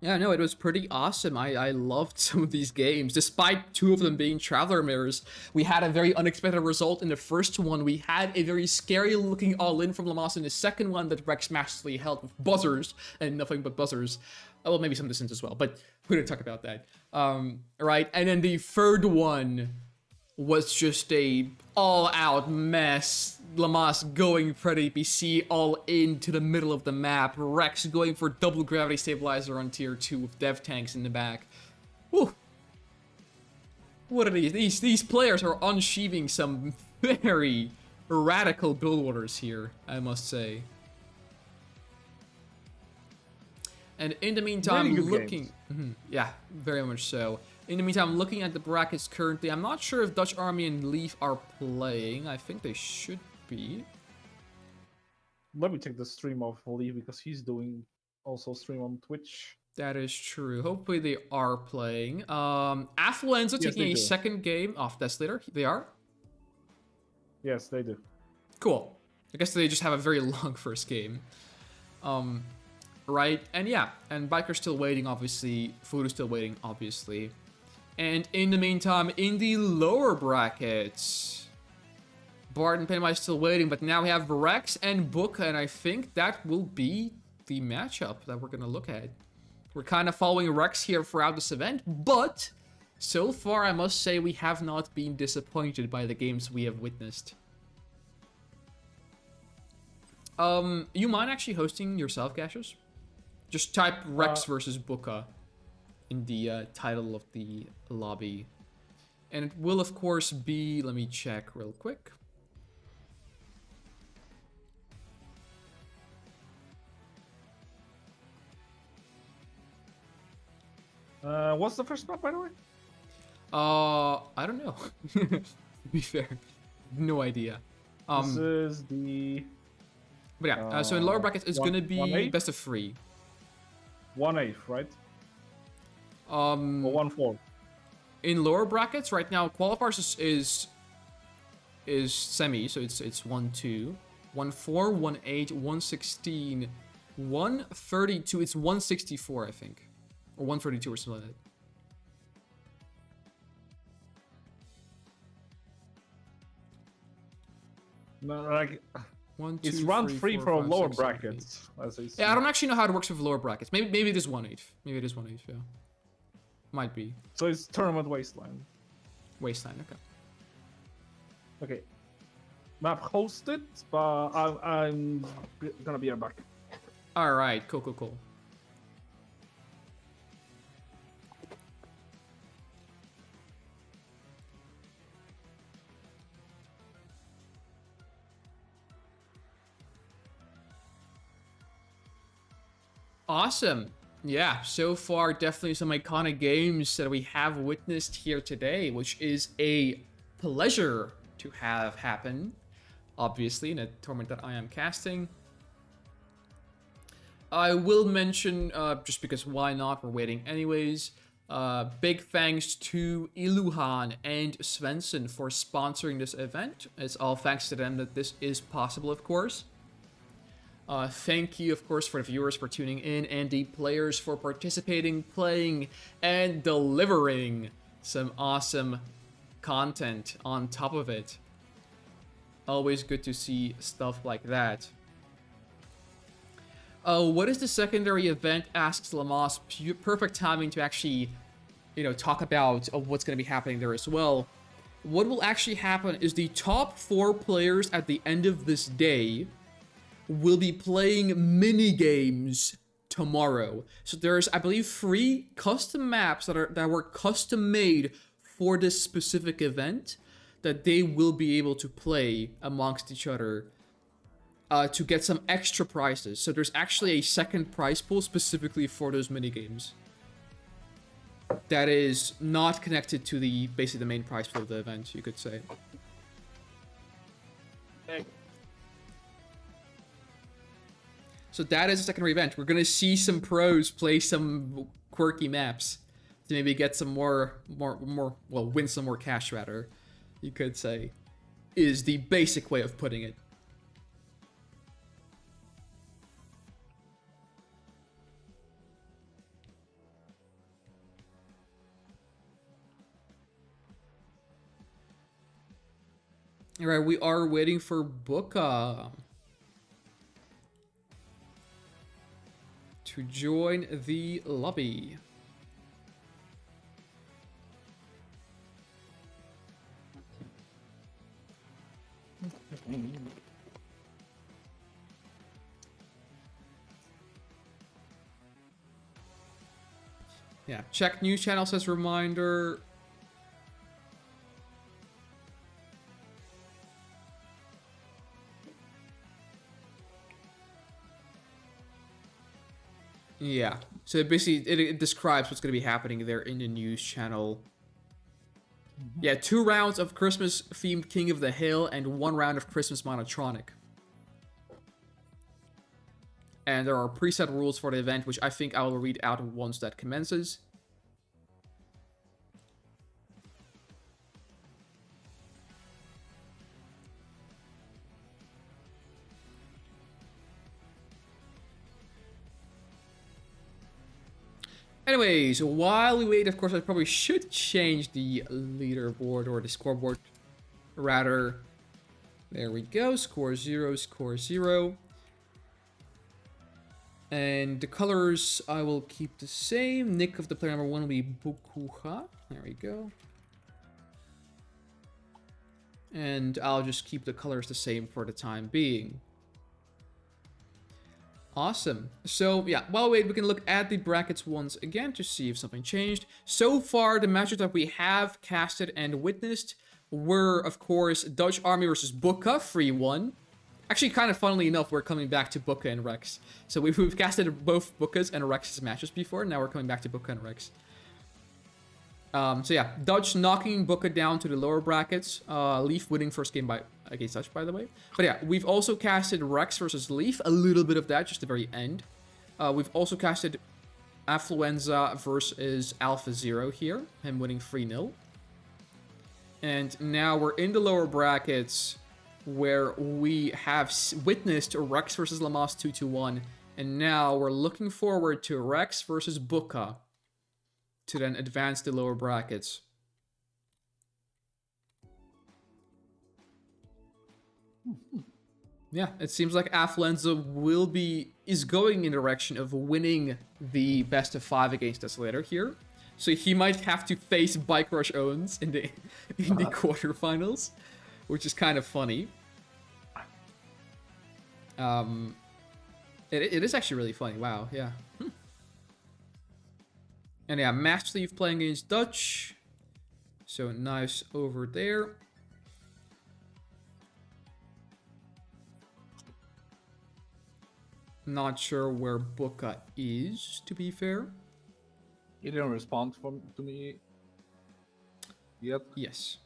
Yeah, no, it was pretty awesome. I loved some of these games. Despite 2 of them being Traveler Mirrors, we had a very unexpected result in the first one. We had a very scary looking all-in from Lamas in the second one that Rex masterfully held with buzzers and nothing but buzzers. Well, maybe some distance as well, but we're gonna talk about that. Right, and then the third one was just a all-out mess. Lamas going Pred APC all into the middle of the map. Rex going for double gravity stabilizer on tier 2 with dev tanks in the back. Whew. What are these? These players are unsheathing some very radical build orders here, I must say. And in the meantime, looking... yeah, very much so. In the meantime, looking at the brackets currently, I'm not sure if Dutch Army and Leaf are playing. I think they should be. Let me take the stream of Leaf because he's doing also stream on Twitch. That is true. Hopefully they are playing. Affluenza taking a second game off Desolator. They are? Yes, they do. Cool. I guess they just have a very long first game. Right? And yeah, and Biker's still waiting, obviously. Food is still waiting, obviously. And in the meantime, in the lower brackets, Bart and Pennywise still waiting, but now we have Rex and Booka, and I think that will be the matchup that we're gonna look at. We're kind of following Rex here throughout this event, but so far I must say we have not been disappointed by the games we have witnessed. You mind actually hosting yourself, Gacius? Just type Rex versus Booka in the title of the lobby. And it will of course be, let me check real quick. What's the first map, by the way? I don't know. To be fair, no idea. This is the. But yeah, so in lower brackets, it's gonna be 1-8? best of 3. 1/8, right? Or 1/4. In lower brackets right now, qualifiers is semi, so it's 1-2, 1-4, 1-8, 1-16, 1-32. It's 1-64, I think, or 1-32 or something like that. No, like. 1, 2, It's round 3, 3 4, for 5, lower 6, 7, 8. brackets. As I see. Yeah, I don't actually know how it works with lower brackets. Maybe it is 1/8. Maybe it is 1/8. Yeah, might be. So it's tournament wasteland. Wasteland. Okay. Okay. Map hosted, but I'm gonna be right back. All right. Cool. Cool. Cool. Awesome. Yeah, so far definitely some iconic games that we have witnessed here today, which is a pleasure to have happen, obviously, in a tournament that I am casting. I will mention, just because why not, we're waiting anyways, big thanks to Iluhan and Svensson for sponsoring this event. It's all thanks to them that this is possible, of course. Thank you, of course, for the viewers for tuning in and the players for participating, playing, and delivering some awesome content on top of it. Always good to see stuff like that. What is the secondary event? Asks Lamas. Perfect timing to actually, talk about what's going to be happening there as well. What will actually happen is the top 4 players at the end of this day will be playing mini games tomorrow. So there's, I believe, 3 custom maps that were custom made for this specific event that they will be able to play amongst each other to get some extra prizes. So there's actually a second prize pool specifically for those mini games that is not connected to basically the main prize pool of the event, you could say. So that is a secondary event. We're gonna see some pros play some quirky maps to maybe get some more, win some more cash rather, you could say, is the basic way of putting it. All right, we are waiting for Booka to join the lobby. Yeah, check news channel says reminder. Yeah, so basically it describes what's going to be happening there in the news channel. Yeah, 2 rounds of Christmas-themed King of the Hill and 1 round of Christmas Monotronic. And there are preset rules for the event, which I think I will read out once that commences. Anyways, while we wait, of course, I probably should change the leaderboard or the scoreboard. Rather, there we go. Score 0, score 0. And the colors I will keep the same. Nick of the player number 1 will be Bukuha. There we go. And I'll just keep the colors the same for the time being. Awesome. So yeah, while we wait, we can look at the brackets once again to see if something changed. So far, the matches that we have casted and witnessed were, of course, Dutch Army versus Bukka, 3-1. Actually, kind of funnily enough, we're coming back to Bukka and Rex. So we've casted both Bukka's and Rex's matches before. Now we're coming back to Bukka and Rex. So yeah, Dutch knocking Bukka down to the lower brackets. Leaf winning first game against Dutch, by the way. But yeah, we've also casted Rex versus Leaf. A little bit of that, just the very end. We've also casted Affluenza versus Alpha Zero here. Him winning 3-0. And now we're in the lower brackets where we have witnessed Rex versus Lamas 2-1. And now we're looking forward to Rex versus Bukka to then advance the lower brackets. Yeah, it seems like Affluenza is going in the direction of winning the best of 5 against Desolator here. So he might have to face Bike Rush Owens in the quarterfinals, which is kind of funny. It is actually really funny. Wow, yeah. And yeah, Master Leaf playing against Dutch. So nice over there. Not sure where Bukka is, to be fair. He didn't respond to me yet. Yes,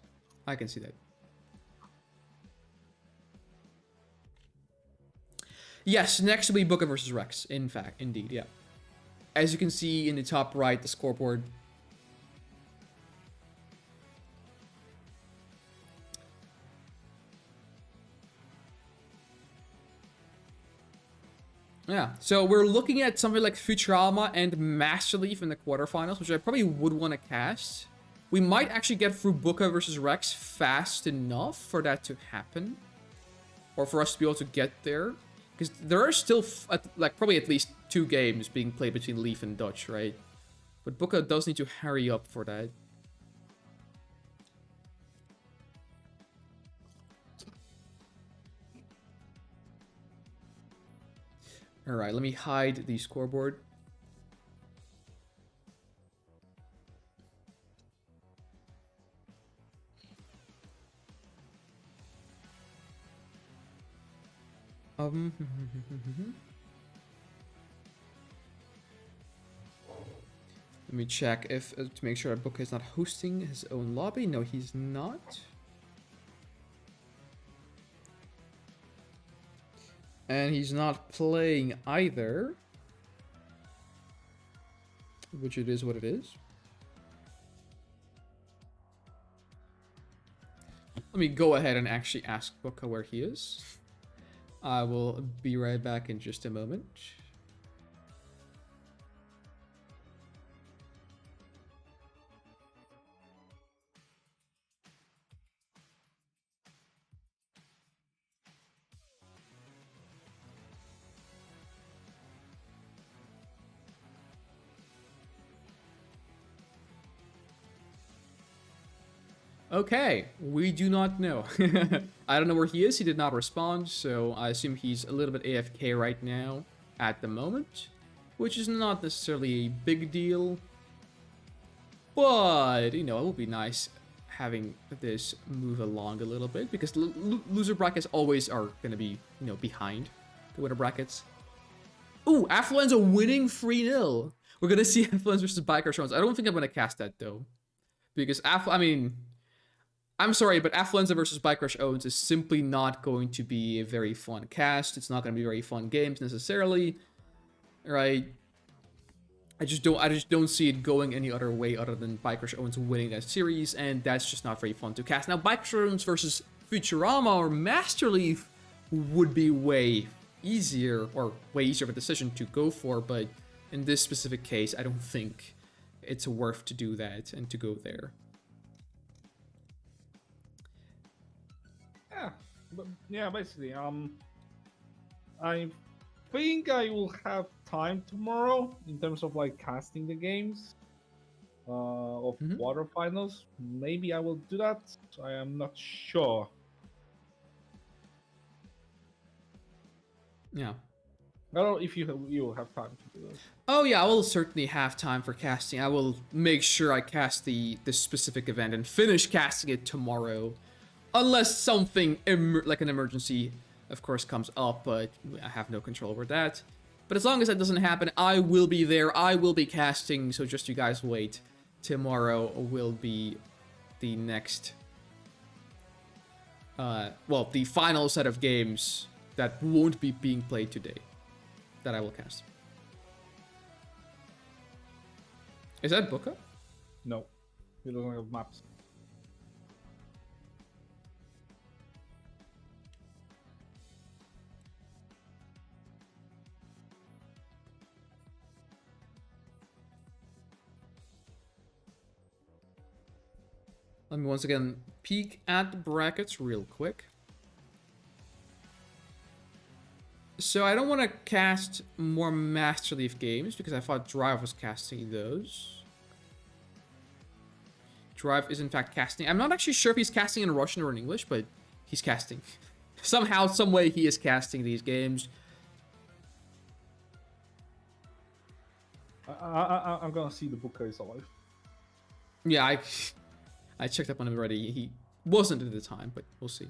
I can see that. Yes, next will be Bukka versus Rex. In fact, indeed, yeah. As you can see in the top right, the scoreboard. Yeah, so we're looking at something like Futurama and Master Leaf in the quarterfinals, which I probably would want to cast. We might actually get through Bukka versus Rex fast enough for that to happen. Or for us to be able to get there. Because there are still, probably at least 2 games being played between Leaf and Dutch, right? But Bukka does need to hurry up for that. Alright, let me hide the scoreboard. Let me check if to make sure that Bukka is not hosting his own lobby. No, he's not. And he's not playing either. Which it is what it is. Let me go ahead and actually ask Bukka where he is. I will be right back in just a moment. Okay, we do not know. I don't know where he is. He did not respond, so I assume he's a little bit AFK right now at the moment, which is not necessarily a big deal. But, you know, it would be nice having this move along a little bit, because loser brackets always are going to be, you know, behind the winner brackets. Ooh, Affluenza winning 3-0. We're going to see Affluenza versus Biker Shows. I don't think I'm going to cast that, though. Because, I'm sorry, but Affluenza versus Bike Rush Owens is simply not going to be a very fun cast. It's not going to be very fun games necessarily, right? I just don't see it going any other way other than Bike Rush Owens winning that series, and that's just not very fun to cast. Now, Bike Rush Owens versus Futurama or Master Leaf would be way easier of a decision to go for, but in this specific case, I don't think it's worth to do that and to go there. Yeah, basically. I think I will have time tomorrow in terms of like casting the games of quarterfinals. Maybe I will do that. I am not sure. Yeah. I don't know if you have time to do this. Oh yeah, I will certainly have time for casting. I will make sure I cast this specific event and finish casting it tomorrow. Unless something like an emergency, of course, comes up, but I have no control over that. But as long as that doesn't happen, I will be there. I will be casting, so just you guys wait. Tomorrow will be the next... well, the final set of games that won't be being played today that I will cast. Is that Booker? No, he doesn't have maps. Let me once again peek at the brackets real quick. So I don't want to cast more Master Leaf games because I thought Drive was casting those. Drive is in fact casting. I'm not actually sure if he's casting in Russian or in English, but he's casting. Somehow, some way he is casting these games. I'm gonna see the Booker is alive. Yeah, I checked up on him already. He wasn't at the time, but we'll see.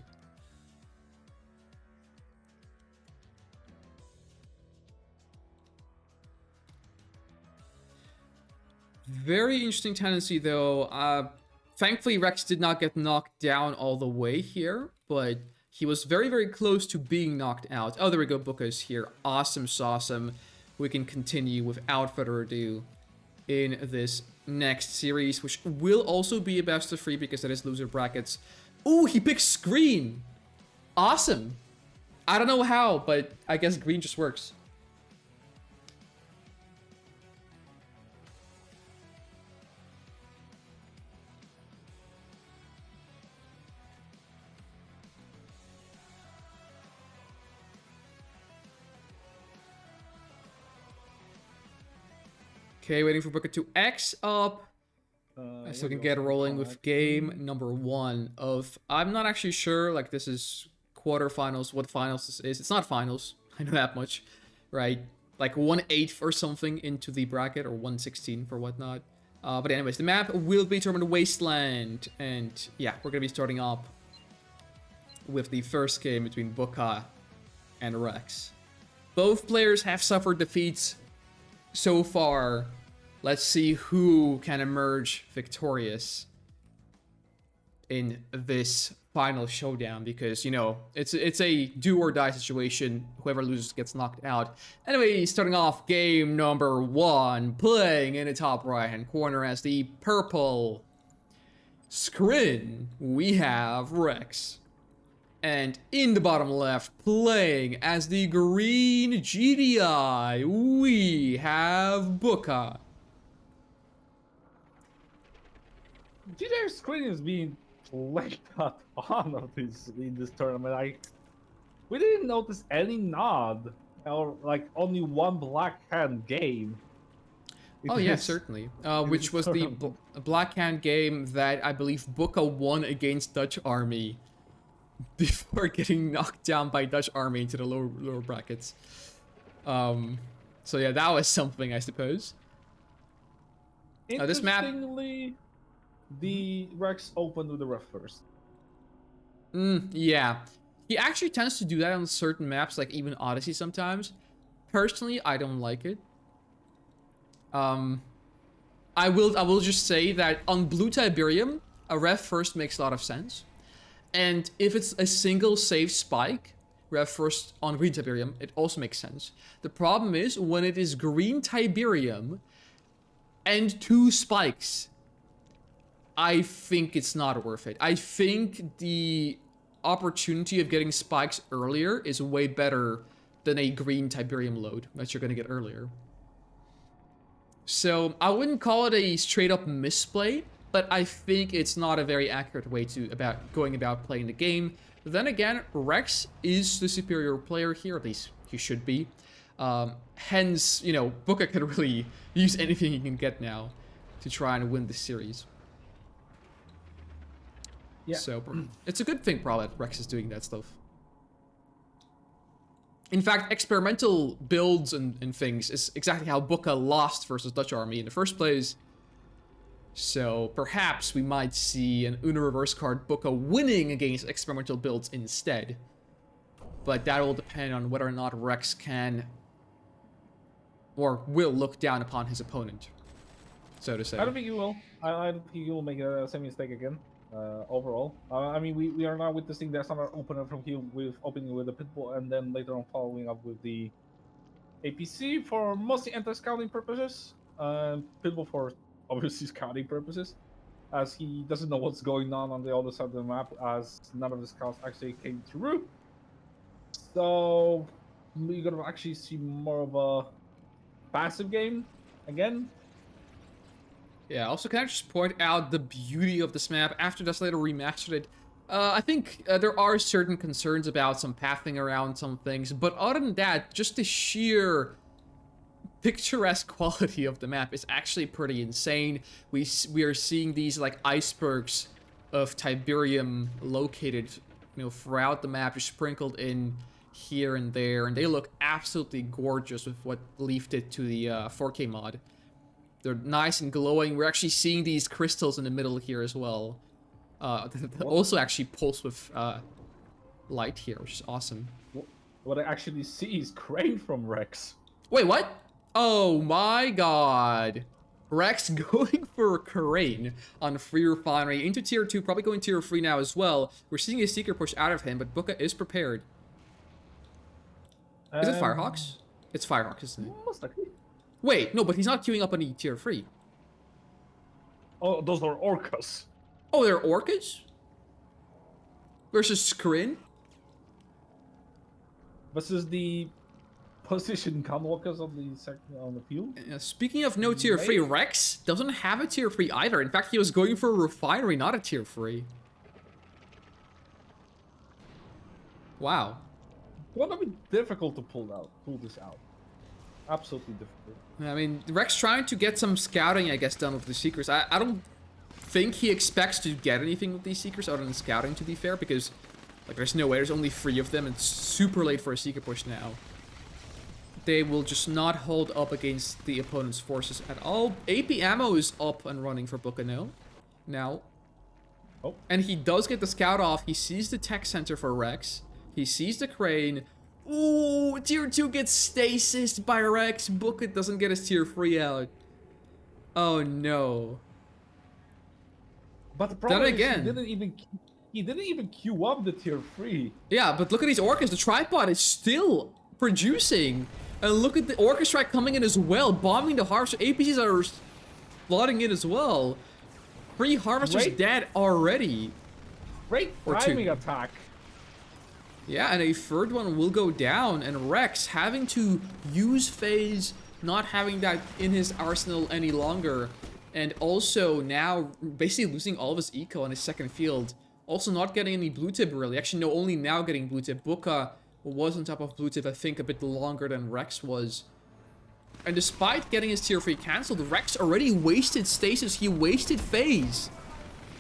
Very interesting tendency, though. Thankfully, Rex did not get knocked down all the way here, but he was very, very close to being knocked out. Oh, there we go. Booker is here. Awesome sauceum. We can continue without further ado in this next series, which will also be a best of 3 because that is loser brackets. Ooh, he picks green. Awesome. I don't know how, but I guess green just works. Okay, waiting for Booker to X up. So we can get rolling with game number 1 of... I'm not actually sure, like, this is quarterfinals, what finals this is. It's not finals, I know that much, right? Like 1/8 or something into the bracket, or 1/16 for whatnot. But anyways, the map will be determined Wasteland. And yeah, we're going to be starting up with the first game between Booker and Rex. Both players have suffered defeats so far. Let's see who can emerge victorious in this final showdown, because, you know, it's a do or die situation. Whoever loses gets knocked out. Anyway, starting off game number 1, playing in the top right hand corner as the purple screen, we have Rex. And in the bottom left, playing as the green GDI, we have Booker. GDI screen is being played a ton of this in this tournament. We didn't notice any nod or like only one black hand game. Oh yeah, certainly. Which was the black hand game that I believe Booker won against Dutch Army before getting knocked down by Dutch Army into the lower brackets. So yeah, that was something, I suppose. This map... the Rex opened with the ref first. Yeah. He actually tends to do that on certain maps, like even Odyssey sometimes. Personally, I don't like it. I will just say that on Blue Tiberium, a ref first makes a lot of sense. And if it's a single safe spike, ref first on Green Tiberium, it also makes sense. The problem is when it is Green Tiberium and 2 spikes, I think it's not worth it. I think the opportunity of getting spikes earlier is way better than a green Tiberium load that you're going to get earlier. So I wouldn't call it a straight up misplay, but I think it's not a very accurate way to going about playing the game. Then again, Rex is the superior player here, at least he should be. Hence, you know, Booker can really use anything he can get now to try and win the series. Yeah. So it's a good thing probably that Rex is doing that stuff. In fact, experimental builds and things is exactly how Booker lost versus Dutch Army in the first place. So perhaps we might see an Uno reverse card Booker winning against experimental builds instead. But that will depend on whether or not Rex can or will look down upon his opponent, so to say. I don't think he will. I don't think he will make a same mistake again. Overall, I mean, we are now witnessing the standard opener from him with opening with the Pitbull and then later on following up with the APC for mostly anti-scouting purposes. Pitbull for obviously scouting purposes, as he doesn't know what's going on the other side of the map, as none of the scouts actually came through. So we're gonna actually see more of a passive game again. Yeah, also can I just point out the beauty of this map after Desolator remastered it? I think there are certain concerns about some pathing around some things, but other than that, just the sheer picturesque quality of the map is actually pretty insane. We are seeing these like icebergs of Tiberium located, you know, throughout the map, just sprinkled in here and there, and they look absolutely gorgeous with what Leaf did to the 4K mod. They're nice and glowing. We're actually seeing these crystals in the middle here as well. Also actually pulse with light here, which is awesome. What I actually see is Crane from Rex. Wait, what? Oh my god. Rex going for Crane on Free Refinery into tier 2, probably going tier 3 now as well. We're seeing a Seeker push out of him, but Booker is prepared. Is it Firehawks? It's Firehawks, isn't it? Most likely. Wait, no, but he's not queuing up any tier 3. Oh, those are Orcas. Oh, they're Orcas? Versus Skrin? Versus the position Gunwalkers on the field. Speaking of no tier 3, Rex doesn't have a tier 3 either. In fact, he was going for a Refinery, not a tier 3. Wow. It's gonna be difficult to pull this out. Absolutely difficult. I mean, Rex trying to get some scouting, I guess, done with the Seekers. I don't think he expects to get anything with these Seekers other than scouting, to be fair, because like there's no way, there's only 3 of them. It's super late for a Seeker push now. They will just not hold up against the opponent's forces at all. AP ammo is up and running for Bucano now. Oh. And he does get the scout off. He sees the tech center for Rex. He sees the crane. Ooh, tier 2 gets stasis by Rex. Booker doesn't get his tier 3 out. Oh no. But the problem is again, he didn't even queue up the tier 3. Yeah, but look at these Orcas. The tripod is still producing. And look at the Orca Strike coming in as well, bombing the Harvester. APCs are slotting in as well. 3 Harvesters dead already. Great timing attack. Yeah, and a third one will go down, and Rex having to use phase, not having that in his arsenal any longer, and also now basically losing all of his eco on his second field. Also not getting any blue tip really. Actually, no, only now getting blue tip. Booker was on top of blue tip, I think, a bit longer than Rex was. And despite getting his tier 3 cancelled, Rex already wasted stasis. He wasted phase.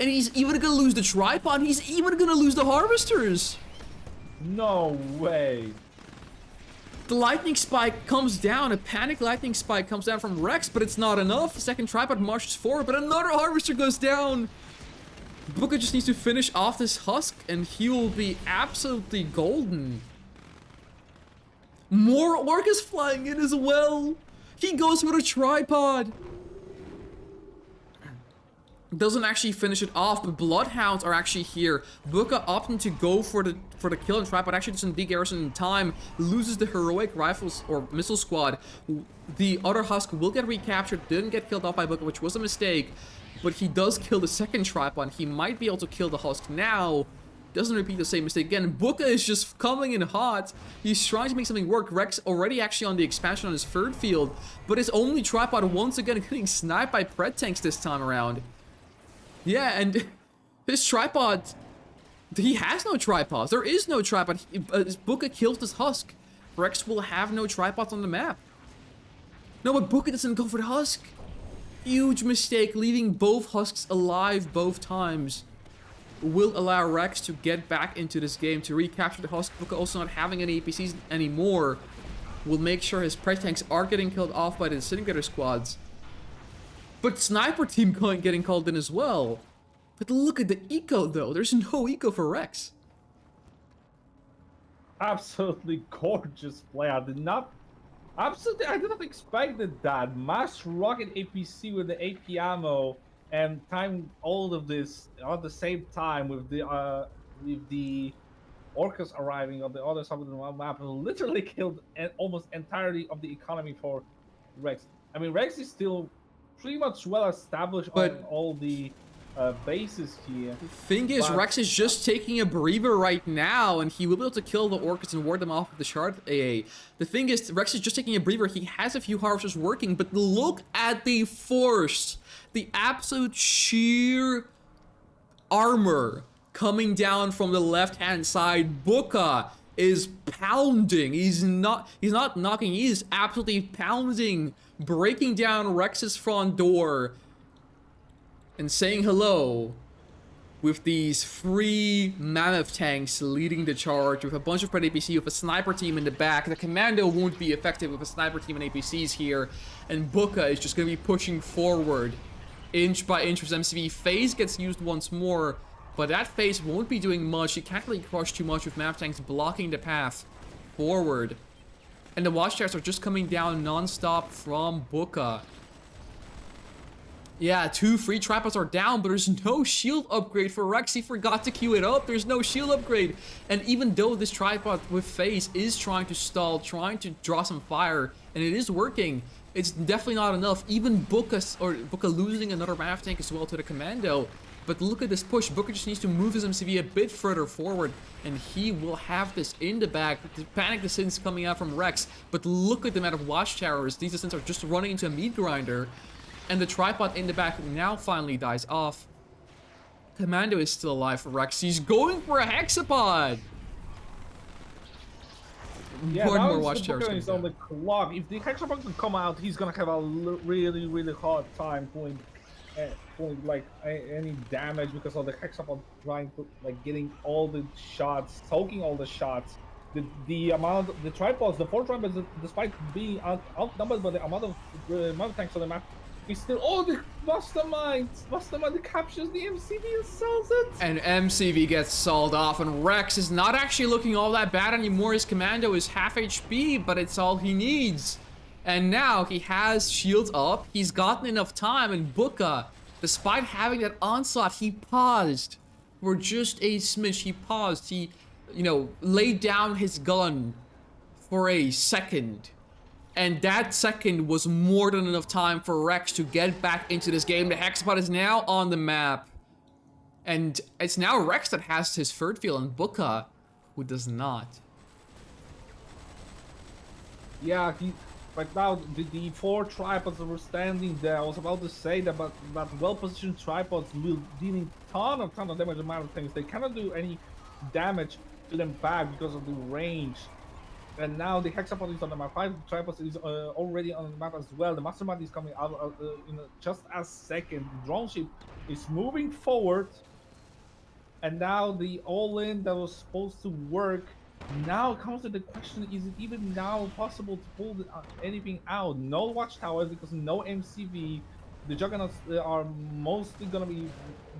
And he's even gonna lose the tripod. He's even gonna lose the harvesters. No way. The lightning spike comes down. A panic lightning spike comes down from Rex, but it's not enough. The second tripod marches forward, but another harvester goes down. Booker just needs to finish off this husk, and he will be absolutely golden. More Orcas flying in as well. He goes for the tripod. Doesn't actually finish it off, but Bloodhounds are actually here. Booker opting to go for the kill and tripod, actually doesn't de-garrison in time, loses the heroic rifles or missile squad. The other husk will get recaptured, didn't get killed off by Booker, which was a mistake, but he does kill the second tripod. He might be able to kill the husk now, doesn't repeat the same mistake again. Booka is just coming in hot. He's trying to make something work. Rex already actually on the expansion on his third field, but his only tripod once again getting sniped by Pred tanks this time around. Yeah, and his tripod, he has no tripods. There is no tripod. Booka kills this Husk. Rex will have no tripods on the map. No, but Booka doesn't go for the Husk. Huge mistake, leaving both Husks alive both times. Will allow Rex to get back into this game to recapture the Husk. Booka also not having any APCs anymore will make sure his Pred tanks are getting killed off by the Disintegrator squads. But Sniper Team getting called in as well. But look at the eco though. There's no eco for Rex. Absolutely gorgeous play. I did not expect that. Mass rocket APC with the AP ammo and time all of this at the same time with the Orcas arriving on the other side of the map and literally killed almost entirely of the economy for Rex. I mean, Rex is still pretty much well established on all the bases here. The thing is, Rex is just taking a breather right now, and he will be able to kill the Orcas and ward them off with the Shard AA. The thing is, Rex is just taking a breather. He has a few harvesters working, but look at the force. The absolute sheer armor coming down from the left-hand side. Booka is pounding. He's not knocking. He is absolutely pounding, breaking down Rex's front door and saying hello with these 3 Mammoth tanks leading the charge with a bunch of Pred APC with a Sniper Team in the back. The Commando won't be effective with a Sniper Team and APCs here, and Booka is just going to be pushing forward inch by inch with MCV. Phase gets used once more, but that Phase won't be doing much. He can't really crush too much with Mammoth tanks blocking the path forward. And the Watchtowers are just coming down non-stop from Booka. Yeah, 2 free tripods are down, but there's no shield upgrade for Rex. He forgot to queue it up. There's no shield upgrade. And even though this tripod with Phase is trying to stall, trying to draw some fire, and it is working, it's definitely not enough. Even Booka losing another Mammoth tank as well to the Commando. But look at this push. Booka just needs to move his MCV a bit further forward, and he will have this in the bag. The panic descents coming out from Rex, but look at the amount of Watchtowers. These descents are just running into a meat grinder. And the tripod in the back now finally dies off. Commando is still alive for Rex. He's going for a hexapod. Yeah, more now Watchtowers is on the clock. If the hexapod can come out, he's gonna have a really hard time pulling like any damage because of the hexapod trying to getting all the shots, soaking all the shots. The amount of the tripods, the 4 tripods, despite being outnumbered by the amount of tanks on the map. He's still, the Mastermind captures the MCV and sells it. And MCV gets sold off, and Rex is not actually looking all that bad anymore. His Commando is half HP, but it's all he needs. And now he has shields up. He's gotten enough time, and Booka, despite having that onslaught, he paused for just a smidge. He paused. He, laid down his gun for a second. And that second was more than enough time for Rex to get back into this game. The hexapod is now on the map. And it's now Rex that has his third field and Booka, who does not. Yeah, right now the 4 tripods that were standing there. I was about to say that, but well-positioned tripods will dealing ton of damage amount of things. They cannot do any damage to them back because of the range. And now the hexapod is on the map. 5 tripods is already on the map as well. The Mastermind is coming out in just a second. The drone ship is moving forward. And now the all-in that was supposed to work. Now comes to the question, is it even now possible to pull anything out? No Watchtowers because no MCV. The Juggernauts are mostly going to be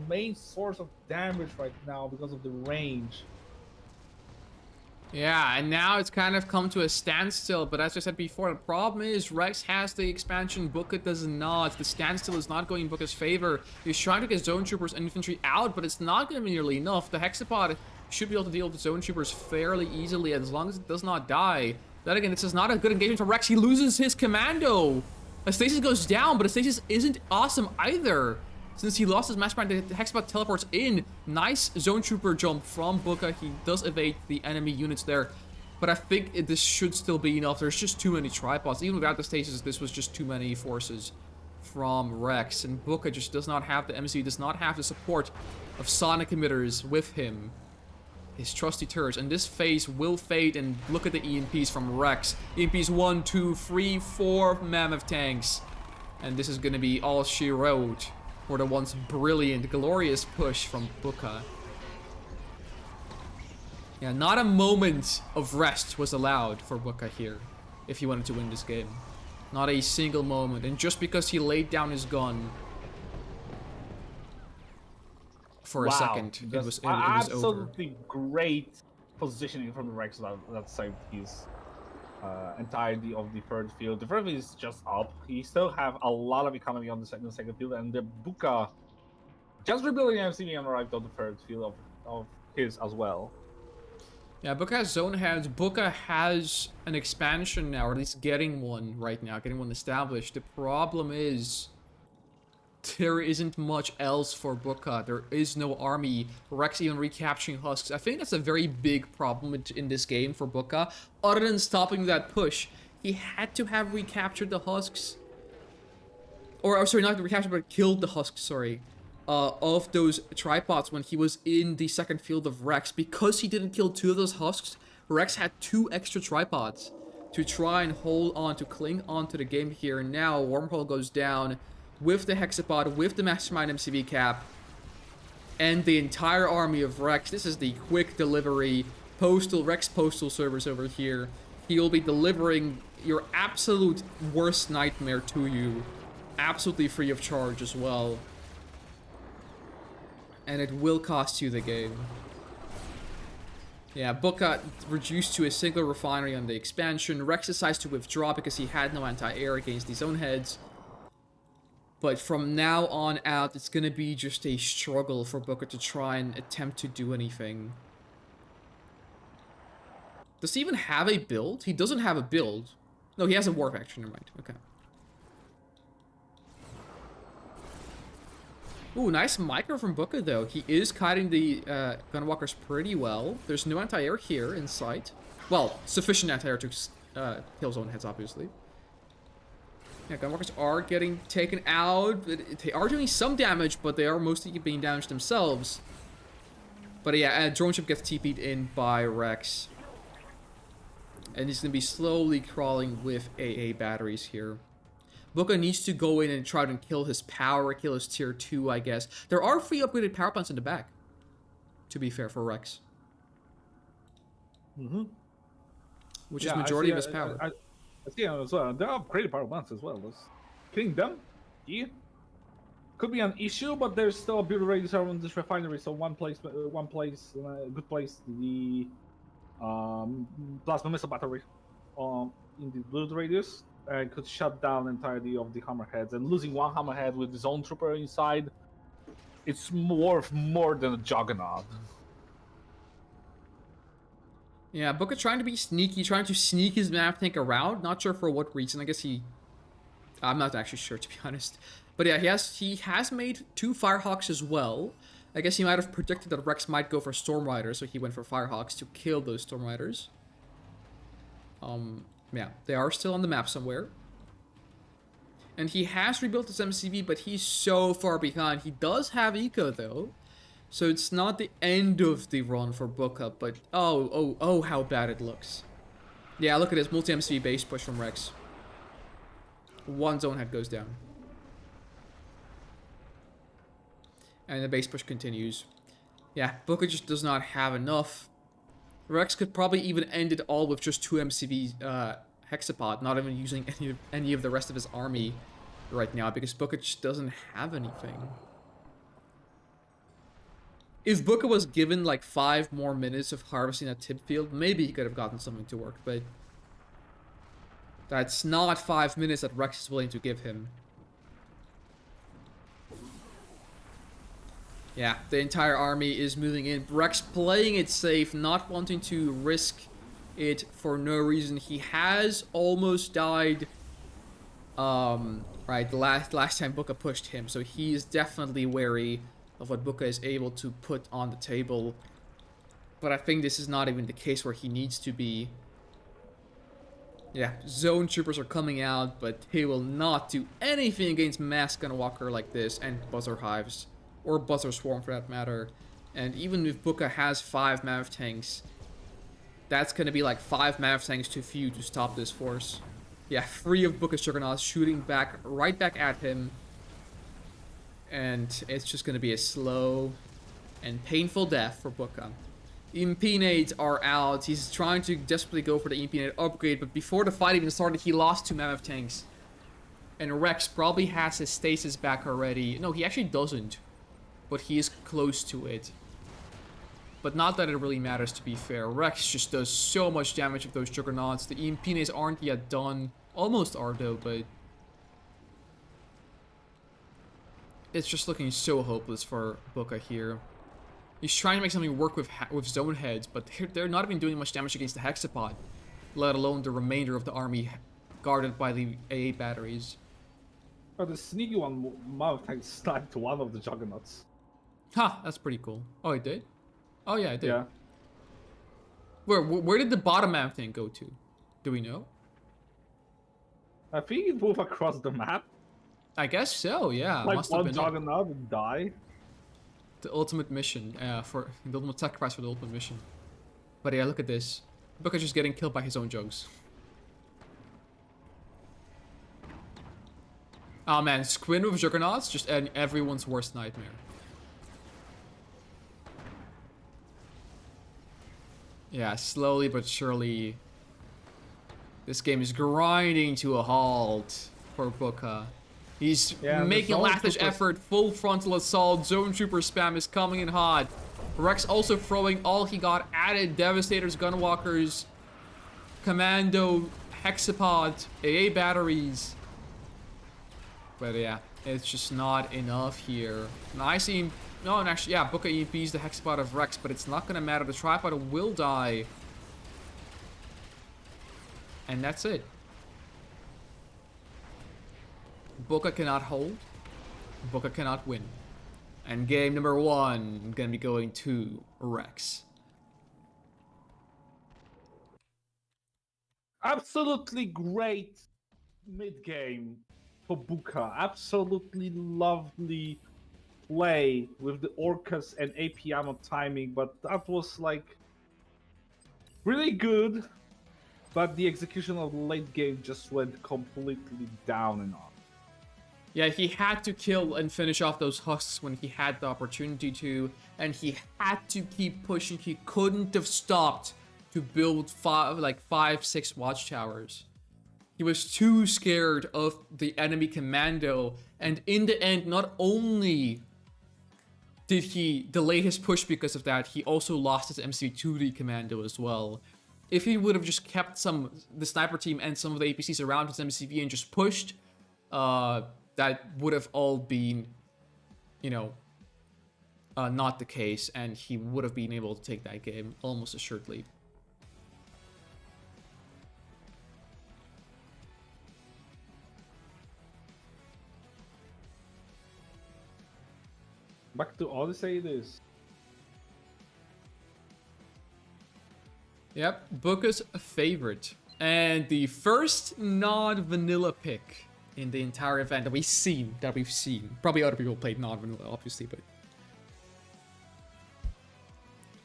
main source of damage right now because of the range. Yeah, and now it's kind of come to a standstill, but as I said before, the problem is Rex has the expansion, Booka does not. The standstill is not going in Booka's favor. He's trying to get Zone Troopers and Infantry out, but it's not going to be nearly enough. The Hexapod should be able to deal with the Zone Troopers fairly easily, as long as it does not die. Then again, this is not a good engagement for Rex. He loses his Commando. A Stasis goes down, but a Stasis isn't awesome either. Since he lost his mastermind, the Hexbot teleports in. Nice zone trooper jump from Booka. He does evade the enemy units there. But I think this should still be enough. There's just too many tripods. Even without the stasis, this was just too many forces from Rex. And Booka just does not have the MC, does not have the support of sonic emitters with him. His trusty turrets. And this phase will fade. And look at the EMPs from Rex. EMPs 1, 2, 3, 4 mammoth tanks. And this is going to be all she wrote for the once brilliant, glorious push from Booka. Yeah, not a moment of rest was allowed for Booka here if he wanted to win this game. Not a single moment. And just because he laid down his gun for a second, it was over. Absolutely great positioning from the Rex that saved his entirety of the third field. The third field is just up. He still have a lot of economy on the second field, and the Booka just rebuilding MCV and arrived on the third field of his as well. Yeah, Booka has zone heads. Booka has an expansion now, or at least getting one right now, getting one established. The problem is there isn't much else for Booka. There is no army. Rex even recapturing husks. I think that's a very big problem in this game for Booka. Other than stopping that push, he had to have recaptured the husks. Or, sorry, not recaptured, but killed the husks, sorry. Of those tripods when he was in the second field of Rex. Because he didn't kill 2 of those husks, Rex had 2 extra tripods to try and hold on, to cling on to the game here. And now Wormhole goes down with the Hexapod, with the Mastermind MCV cap, and the entire army of Rex. This is the quick delivery Rex postal service over here. He will be delivering your absolute worst nightmare to you, absolutely free of charge as well. And it will cost you the game. Yeah, Booka reduced to a single refinery on the expansion. Rex decides to withdraw because he had no anti-air against his own heads. But from now on out, it's going to be just a struggle for Booka to try and attempt to do anything. Does he even have a build? He doesn't have a build. No, he has a warp action, never mind. Okay. Ooh, nice micro from Booka, though. He is kiting the Gunwalkers pretty well. There's no anti-air here in sight. Well, sufficient anti-air to kill zone heads, obviously. Yeah, Gunwalkers are getting taken out. They are doing some damage, but they are mostly being damaged themselves. But yeah, drone ship gets TP'd in by Rex. And he's going to be slowly crawling with AA batteries here. Booka needs to go in and try to kill his power, kill his tier 2, I guess. There are free upgraded power plants in the back, to be fair, for Rex. Mm-hmm. Which is majority of his power. I see as well. There are upgraded power plants as well. Killing them, yeah, could be an issue, but there's still a build radius around this refinery, so one place, good place, the plasma missile battery in the build radius. Could shut down entirely of the hammerheads, and losing one hammerhead with his own trooper inside, it's worth more than a juggernaut. Yeah, Booka trying to be sneaky, trying to sneak his map tank around. Not sure for what reason. I guess I'm not actually sure, to be honest. But yeah, he has made 2 Firehawks as well. I guess he might have predicted that Rex might go for Storm Riders, so he went for Firehawks to kill those Storm Riders. Yeah, they are still on the map somewhere. And he has rebuilt his MCV, but he's so far behind. He does have Eco, though. So it's not the end of the run for Booka, but oh, how bad it looks. Yeah, look at this multi-MCV base push from Rex. 1 zone head goes down. And the base push continues. Yeah, Booka just does not have enough. Rex could probably even end it all with just 2 MCV Hexapod, not even using any of the rest of his army right now, because Booka just doesn't have anything. If Booka was given like 5 more minutes of harvesting that tip field, maybe he could have gotten something to work, but that's not 5 minutes that Rex is willing to give him. Yeah, the entire army is moving in. Rex playing it safe, not wanting to risk it for no reason. He has almost died Right, the last time Booker pushed him, so he's definitely wary of what Booker is able to put on the table. But I think this is not even the case where he needs to be. Yeah, zone troopers are coming out, but he will not do anything against Mass Gunwalker like this, and Buzzer Hives, or Buzzer Swarm for that matter. And even if Booker has 5 Mav tanks, that's gonna be like 5 Mav tanks too few to stop this force. Yeah, 3 of Booker's Juggernauts shooting back, right back at him. And it's just gonna be a slow and painful death for Booker. Impinades are out. He's trying to desperately go for the Impinade upgrade, but before the fight even started, he lost 2 Mammoth tanks. And Rex probably has his stasis back already. No, he actually doesn't. But he is close to it. But not that it really matters, to be fair. Rex just does so much damage with those Juggernauts. The Impinades aren't yet done. Almost are, though, but... it's just looking so hopeless for Booker here. He's trying to make something work with zone heads, but they're not even doing much damage against the Hexapod, let alone the remainder of the army guarded by the AA batteries. Oh, the sneaky one Mammoth tank sniped one of the Juggernauts. Ha, that's pretty cool. Oh, it did? Oh yeah, it did. Yeah. Where did the bottom Mammoth tank go to? Do we know? I think it moved across the map. I guess so, yeah. Like must have one been Juggernaut would die. the ultimate mission, for the ultimate sacrifice for the ultimate mission. But yeah, look at this. Booker's just getting killed by his own jugs. Oh man, Squid with Juggernauts, just everyone's worst nightmare. Yeah, slowly but surely, this game is grinding to a halt for Booker. He's making a last-ditch effort, full frontal assault, zone trooper spam is coming in hot. Rex also throwing all he got at it, Devastators, Gunwalkers, Commando, Hexapod, AA batteries. But yeah, it's just not enough here. Nice no, and actually, yeah, Booker EMPs the Hexapod of Rex, but it's not gonna matter. The Tripod will die. And that's it. Booker cannot hold. Booker cannot win. And game number 1 gonna be going to Rex. Absolutely great mid-game for Booker. Absolutely lovely play with the Orcas and AP ammo timing, but that was like really good. But the execution of the late game just went completely down and off. Yeah, he had to kill and finish off those husks when he had the opportunity to, and he had to keep pushing. He couldn't have stopped to build 5-6 watchtowers. He was too scared of the enemy commando, and in the end, not only did he delay his push because of that, he also lost his MC2D commando as well. If he would have just kept the sniper team and some of the APCs around his MCV and just pushed, that would have all been, you know, not the case, and he would have been able to take that game almost assuredly. Back to Odyssey it is. Yep, Booker's favorite. And the first non-vanilla pick in the entire event that we've seen. Probably other people played non-vanilla, obviously, but...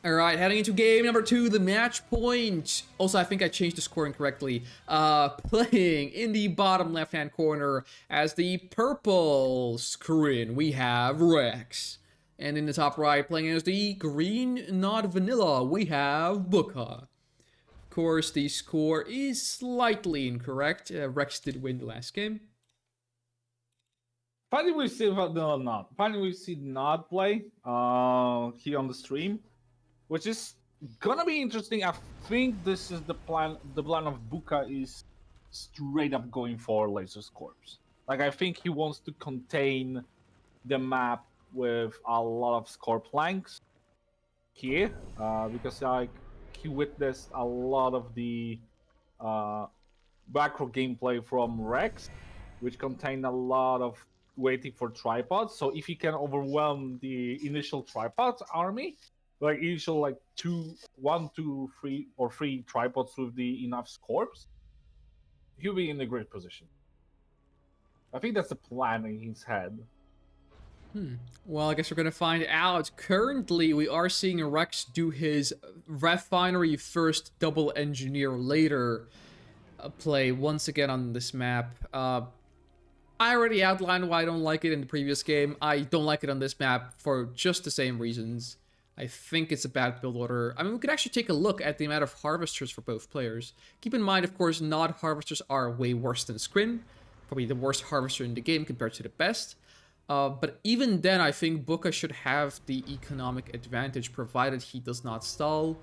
Alright, heading into game number 2, the match point. Also, I think I changed the scoring correctly. Playing in the bottom left-hand corner as the purple screen, we have Rex. And in the top right, playing as the green non-vanilla, we have Booker. Of course, the score is slightly incorrect. Rex did win the last game. Finally, we see Nod play here on the stream, which is gonna be interesting. I think this is the plan. The plan of Booker is straight up going for Laser's corpse. Like, I think he wants to contain the map with a lot of score planks here, because like he witnessed a lot of the macro gameplay from Rex, which contain a lot of waiting for tripods. So if you can overwhelm the initial tripod army, like initial like 1, 2, 3, or 3 tripods with the enough scorps, he'll be in a great position. I think that's the plan in his head. Well, I guess we're gonna find out. Currently, we are seeing Rex do his refinery first, double engineer later play once again on this map. I already outlined why I don't like it in the previous game. I don't like it on this map for just the same reasons. I think it's a bad build order. I mean, we could actually take a look at the amount of harvesters for both players. Keep in mind, of course, not harvesters are way worse than Scrin. Probably the worst harvester in the game compared to the best. But even then, I think Buka should have the economic advantage, provided he does not stall.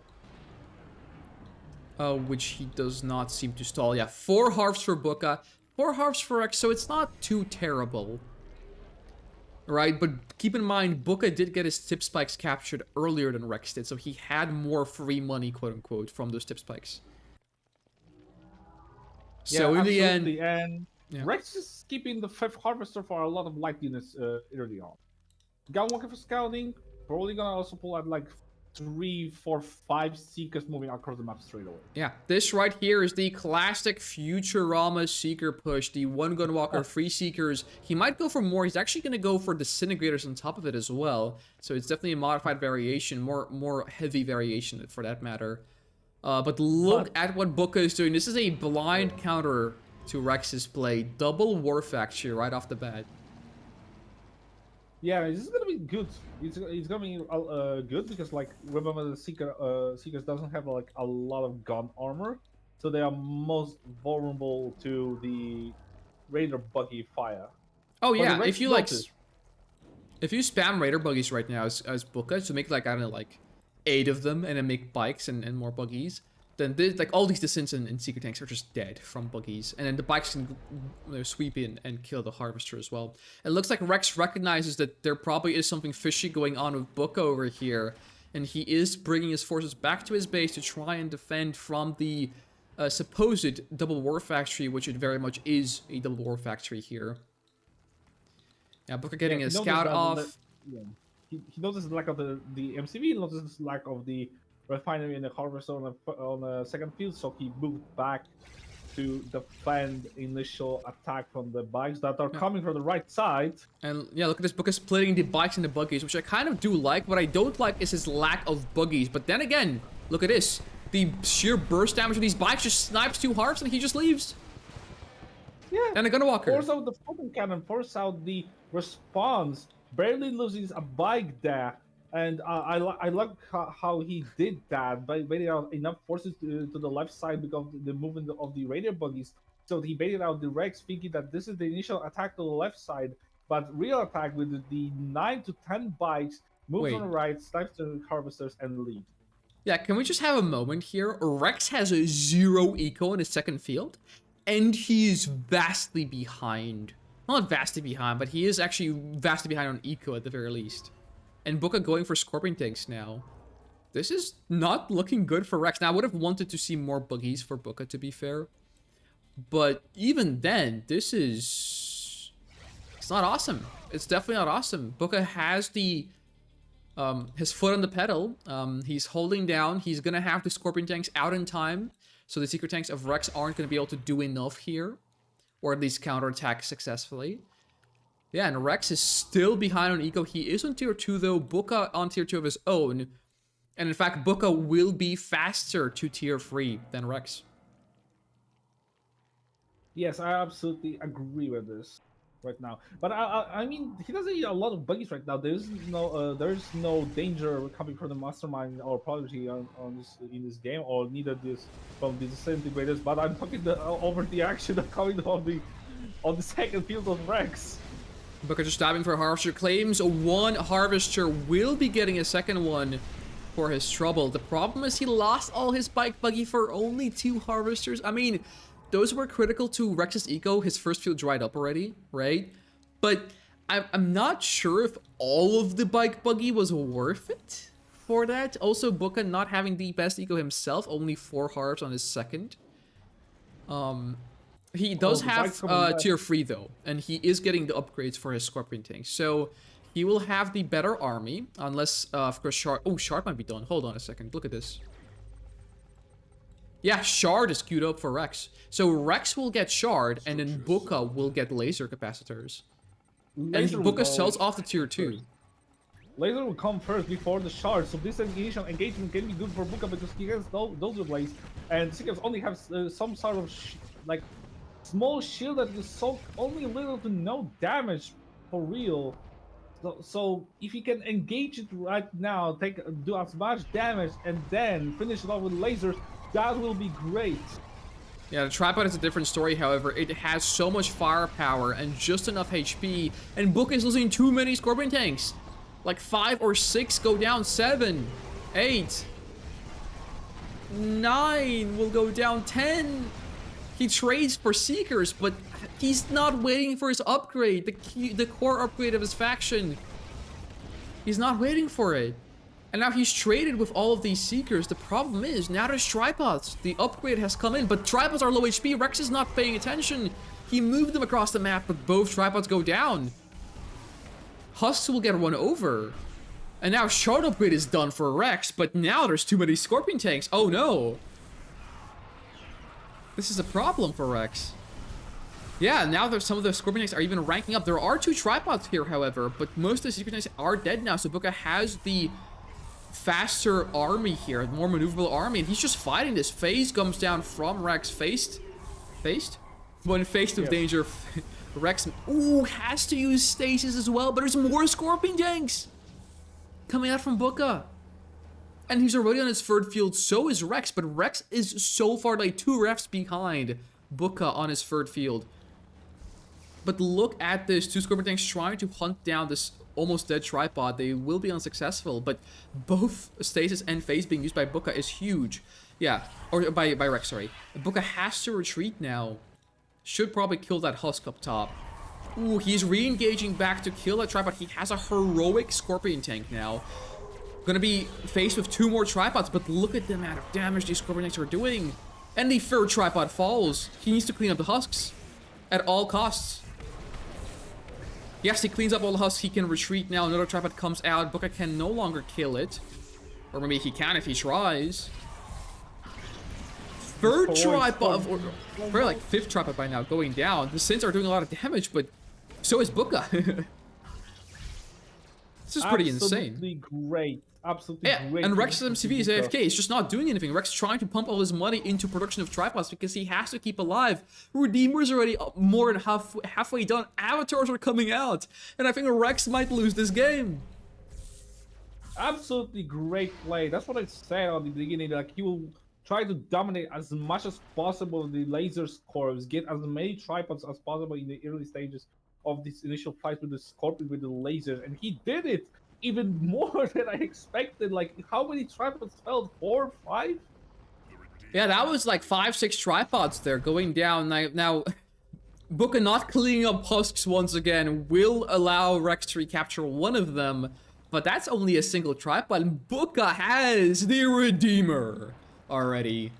Which he does not seem to stall. Yeah, 4 harvs for Buka, 4 harvs for Rex, so it's not too terrible. Right, but keep in mind, Buka did get his tip spikes captured earlier than Rex did, so he had more free money, quote-unquote, from those tip spikes. So in the end... Yeah. Rex is keeping the 5th harvester for a lot of light units early on. Gunwalker for scouting, probably gonna also pull out like 3, 4, 5 Seekers moving across the map straight away. Yeah, this right here is the classic Futurama Seeker push, the 1 Gunwalker, 3 Seekers. He might go for more, he's actually gonna go for Disintegrators on top of it as well. So it's definitely a modified variation, more heavy variation for that matter. But look at what Buka is doing. This is a blind counter to Rex's play. Double War Factory right off the bat. Yeah, this is gonna be good. It's gonna be good because, like, remember the Seekers doesn't have like a lot of gun armor, so they are most vulnerable to the Raider buggy fire. Oh yeah, if you spam Raider buggies right now as Buka to make like, I don't know, like 8 of them and then make bikes and more buggies, then like all these descents and Seeker tanks are just dead from buggies, and then the bikes can sweep in and kill the harvester as well. It looks like Rex recognizes that there probably is something fishy going on with Buka over here, and he is bringing his forces back to his base to try and defend from the supposed double war factory, which it very much is a double war factory here. Yeah, Buka getting a scout off. He noticed the lack of the MCV, he noticed the lack of the refinery and the harvester on a second field, so he moved back to defend initial attack from the bikes that are coming from the right side. And yeah, look at this, Buka splitting the bikes and the buggies, which I kind of do like. What I don't like is his lack of buggies. But then again, look at this. The sheer burst damage of these bikes just snipes 2 harps and he just leaves. Yeah. And a Gunwalker. Force out the photon cannon, force out the response, barely loses a bike there. And I like how he did that by baiting out enough forces to the left side because of the movement of the Raider buggies. So he baited out the Rex, thinking that this is the initial attack to the left side, but real attack with the 9 to 10 bikes, moves on the right, snipes the harvesters, and lead. Yeah, can we just have a moment here? Rex has a 0 eco in his second field, and he is vastly behind. Not vastly behind, but he is actually vastly behind on eco at the very least. And Buka going for Scorpion tanks now. This is not looking good for Rex. Now, I would have wanted to see more buggies for Buka, to be fair. But even then, this is... It's not awesome. It's definitely not awesome. Buka has the... his foot on the pedal. He's holding down. He's going to have the Scorpion tanks out in time. So the Secret tanks of Rex aren't going to be able to do enough here. Or at least counterattack successfully. Yeah, and Rex is still behind on eco. He is on tier 2 though. Buka on tier 2 of his own. And in fact, Buka will be faster to tier 3 than Rex. Yes, I absolutely agree with this right now. But I mean, he doesn't need a lot of buggies right now. There's no danger coming from the mastermind or prodigy in this game, or neither this from the disintegrators. But I'm talking over the action coming on the second field of Rex. Buka just diving for a harvester, claims 1 harvester, will be getting a second one for his trouble. The problem is he lost all his buggy for only 2 harvesters. I mean, those were critical to Rex's eco. His first field dried up already, right? But I'm not sure if all of the buggy was worth it for that. Also, Buka not having the best eco himself, only 4 harvs on his second. He does the have bike's coming back. tier 3 though, and he is getting the upgrades for his Scorpion tank. So he will have the better army, unless, of course, Shard... Oh, Shard might be done. Hold on a second. Look at this. Yeah, Shard is queued up for Rex. So Rex will get Shard, and then Buka will get laser capacitors. Laser and will Buka go sells off the tier 2. first. Laser will come first before the Shard, so this initial engagement can be good for Buka because he has those delays, and Seekers only have some sort of like small shield that will soak only little to no damage for real. So if he can engage it right now, do as much damage, and then finish it off with lasers, that will be great. Yeah, the tripod is a different story, however. It has so much firepower and just enough HP, and Buka is losing too many Scorpion tanks. Like 5 or 6 go down, 7, 8, 9 will go down, 10. He trades for Seekers, but he's not waiting for his upgrade, the core upgrade of his faction. He's not waiting for it. And now he's traded with all of these Seekers. The problem is, now there's tripods. The upgrade has come in, but tripods are low HP. Rex is not paying attention. He moved them across the map, but both tripods go down. Husks will get run over. And now Shard upgrade is done for Rex, but now there's too many Scorpion tanks. Oh no. This is a problem for Rex. Yeah, now there's some of the Scorpion tanks are even ranking up. There are 2 tripods here, however, but most of the Scorpion tanks are dead now, so Buka has the faster army here, more maneuverable army, and he's just fighting this. Phase comes down from Rex. Faced? When faced with danger, Rex, ooh, has to use stasis as well, but there's more Scorpion tanks coming out from Buka. And he's already on his 3rd field, so is Rex, but Rex is so far, like 2 refs behind Buka on his 3rd field. But look at this, 2 Scorpion tanks trying to hunt down this almost dead tripod. They will be unsuccessful, but both stasis and phase being used by Buka is huge. Yeah, or by Rex, sorry. Buka has to retreat now. Should probably kill that Husk up top. Ooh, he's re-engaging back to kill that tripod. He has a heroic Scorpion tank now. Gonna be faced with 2 more tripods, but look at the amount of damage these Scorpion tanks are doing. And the 3rd tripod falls. He needs to clean up the husks at all costs. Yes, he cleans up all the husks. He can retreat now. Another tripod comes out. Buka can no longer kill it. Or maybe he can if he tries. 3rd tripod, or probably like 5th tripod by now, going down. The Sins are doing a lot of damage, but so is Buka. This is pretty insane. Absolutely great. Absolutely great. And Rex's MCV is AFK. He's just not doing anything. Rex is trying to pump all his money into production of tripods because he has to keep alive. Redeemer's already more than halfway done. Avatars are coming out. And I think Rex might lose this game. Absolutely great play. That's what I said at the beginning. Like, he will try to dominate as much as possible the laser cores, get as many tripods as possible in the early stages of this initial fight with the Scorpion with the lasers, and he did it even more than I expected. Like, how many tripods fell? 4, 5? Yeah, that was like 5, 6 tripods there going down. Now Buka not cleaning up husks once again will allow Rex to recapture one of them, but that's only a single tripod, and Buka has the Redeemer already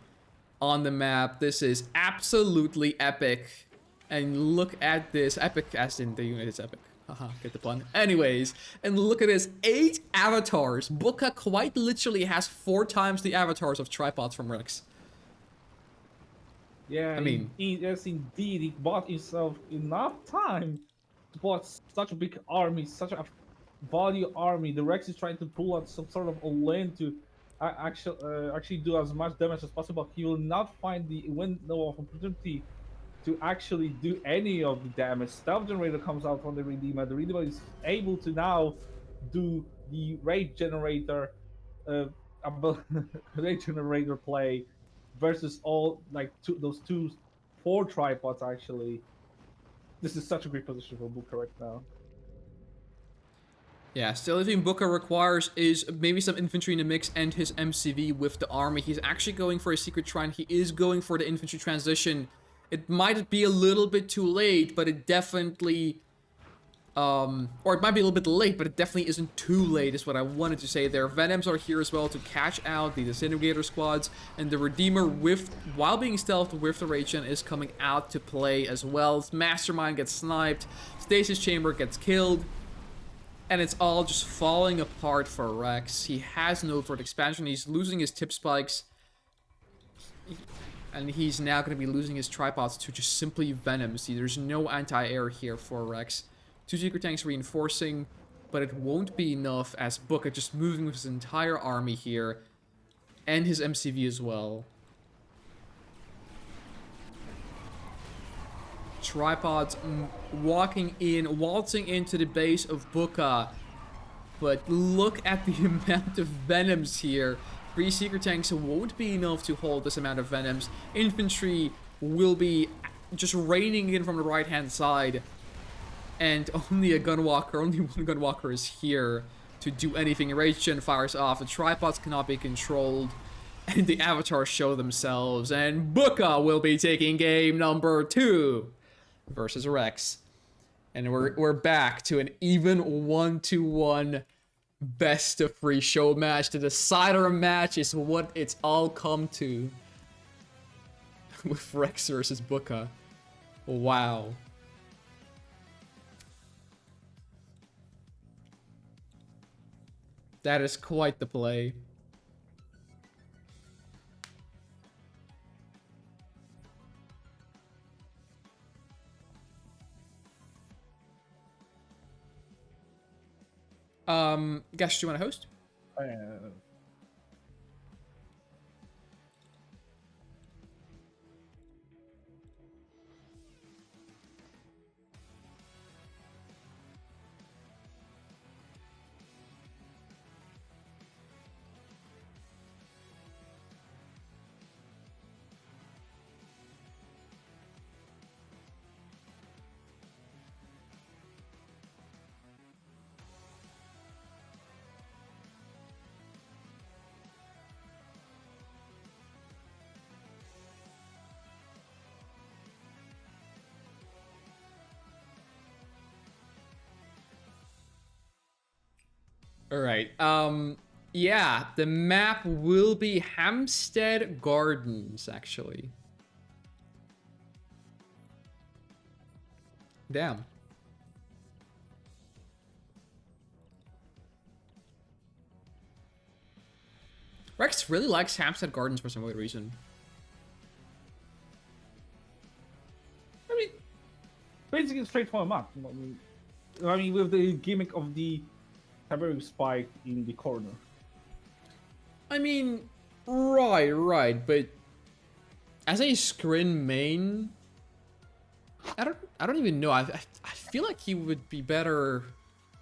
on the map. This is absolutely epic. And look at this. Epic as in the unit is epic. Haha, get the pun. Anyways, and look at this. 8 avatars. Buka quite literally has 4 times the avatars of tripods from Rex. Yeah, I mean, yes, indeed. He bought himself enough time to bought such a big army, such a value army. The Rex is trying to pull out some sort of a lane to actually do as much damage as possible. He will not find the window of opportunity to actually do any of the damage. Stealth Generator comes out from the Redeemer. The Redeemer is able to now do the Rage Generator Rage Generator play versus all, like, those 4 tripods actually. This is such a great position for Buka right now. Yeah, still the thing Buka requires is maybe some infantry in the mix and his MCV with the army. He's actually going for a Secret Shrine. He is going for the infantry transition. It might be a little bit too late, but it definitely Or it might be a little bit late, but it definitely isn't too late is what I wanted to say there. Venoms are here as well to catch out the Disintegrator squads, and the Redeemer, while being stealthed with the Regen, is coming out to play as well. Mastermind gets sniped, Stasis Chamber gets killed, and it's all just falling apart for Rex. He has no further expansion, he's losing his tip spikes, and he's now going to be losing his tripods to just simply Venoms. There's no anti-air here for Rex. 2 Secret Tanks reinforcing, but it won't be enough as Booker just moving with his entire army here, and his MCV as well. Tripods walking in, waltzing into the base of Booker, but look at the amount of Venoms here. 3 Secret Tanks won't be enough to hold this amount of Venoms. Infantry will be just raining in from the right-hand side. And only one Gunwalker is here to do anything. Rage-Gen fires off, the tripods cannot be controlled, and the avatars show themselves, and Booker will be taking game number 2 versus Rex. And we're back to an even 1-1 best-of-3 show match. The decider match is what it's all come to. With Rex versus Booker. Wow. That is quite the play. Guess do you want to host? Alright, yeah, the map will be Hampstead Gardens, actually. Damn. Rex really likes Hampstead Gardens for some weird reason. I mean, basically straightforward map. I mean, with the gimmick of the Tiberium spike in the corner. I mean, right, but as a screen main, I don't even know. I feel like he would be better.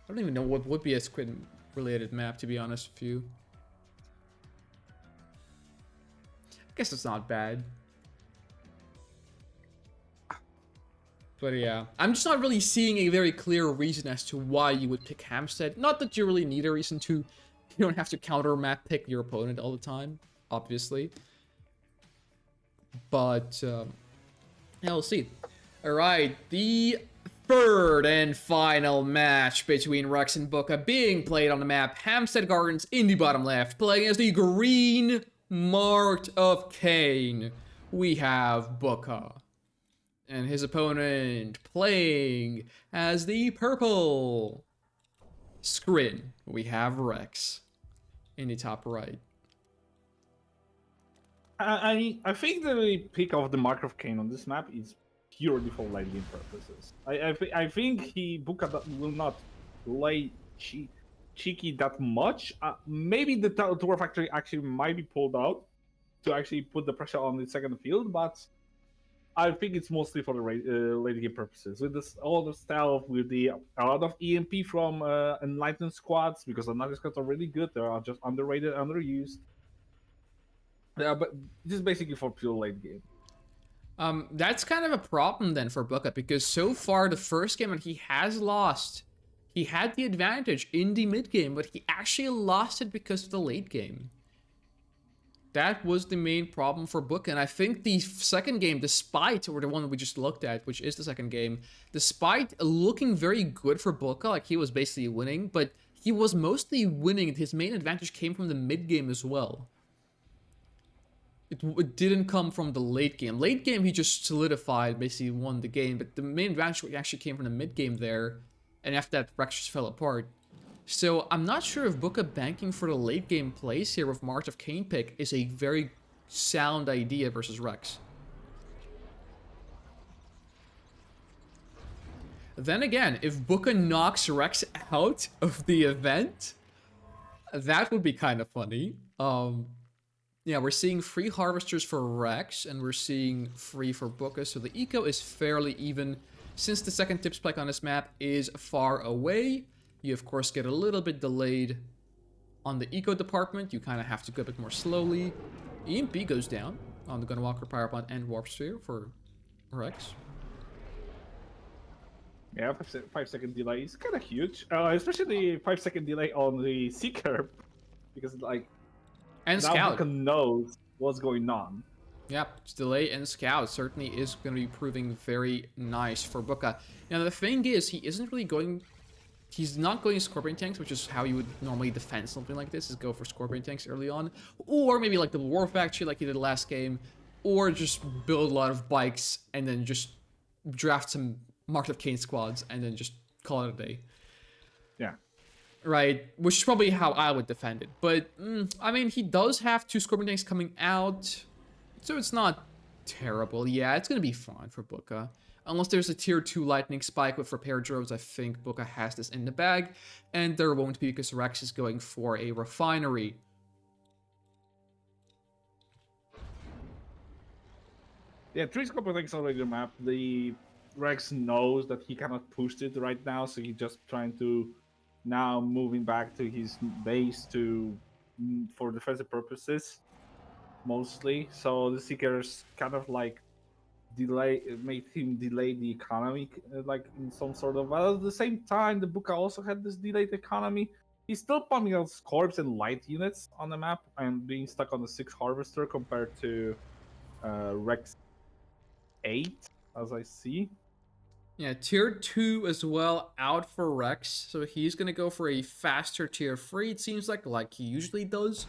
I don't even know what would be a screen related map, to be honest with you. I guess it's not bad. But yeah, I'm just not really seeing a very clear reason as to why you would pick Hampstead. Not that you really need a reason to. You don't have to counter map pick your opponent all the time, obviously. But, yeah, we'll see. Alright, the third and final match between Rex and Booker being played on the map Hampstead Gardens in the bottom left, playing as the green Marked of Cain. We have Booker. And his opponent playing as the purple Scrin. We have Rex in the top right. I think the pick of the Mark of Cain on this map is purely for late game purposes. I think Booker will not play cheeky that much. Maybe the Tower Factory actually might be pulled out to actually put the pressure on the second field, but I think it's mostly for the late game purposes. With this, all the stealth, with a lot of EMP from Enlightened squads, because the Enlightened squads are really good. They are just underrated, underused. Yeah, but this is basically for pure late game. That's kind of a problem then for Booker, because so far the first game that he has lost, he had the advantage in the mid game, but he actually lost it because of the late game. That was the main problem for Book, and I think the second game, despite, or the one that we just looked at, which is the second game, despite looking very good for Booker, like he was basically winning, but he was mostly winning. His main advantage came from the mid game as well. It didn't come from the late game. Late game, he just solidified, basically won the game, but the main advantage actually came from the mid game there, and after that, Rex just fell apart. So I'm not sure if Booker banking for the late game plays here with March of Cain pick is a very sound idea versus Rex. Then again, if Booker knocks Rex out of the event, that would be kind of funny. Yeah, we're seeing free harvesters for Rex, and we're seeing free for Booker, so the eco is fairly even. Since the second tip spike on this map is far away, you of course get a little bit delayed on the eco department. You kind of have to go a bit more slowly. EMP goes down on the Gunwalker, Power Plant, and Warp Sphere for Rex. Yeah, 5-second delay is kind of huge, especially the 5-second delay on the Seeker, because like and now Scout Vulcan knows what's going on. Yep, delay and Scout certainly is going to be proving very nice for Booker. Now the thing is, he isn't really going. He's not going Scorpion tanks, which is how you would normally defend something like this, is go for Scorpion tanks early on. Or maybe like the War Factory like he did last game. Or just build a lot of bikes and then just draft some Mark of Cain squads and then just call it a day. Yeah. Right, which is probably how I would defend it. But, I mean, he does have 2 Scorpion tanks coming out, so it's not terrible. Yeah, it's going to be fine for Booker. Unless there's a tier 2 lightning spike with repair drones, I think Booker has this in the bag. And there won't be because Rex is going for a refinery. Yeah, 3 Scorpion tanks already on the map. The Rex knows that he cannot push it right now, so he's just trying to now moving back to his base to for defensive purposes mostly. So the Seekers kind of like made him delay the economy like in some sort of, well, at the same time the Booker also had this delayed economy. He's still pumping out Scorps and light units on the map and being stuck on the 6 harvester compared to Rex 8 as I see. Yeah, tier 2 as well out for Rex, so he's gonna go for a faster tier 3, it seems like he usually does.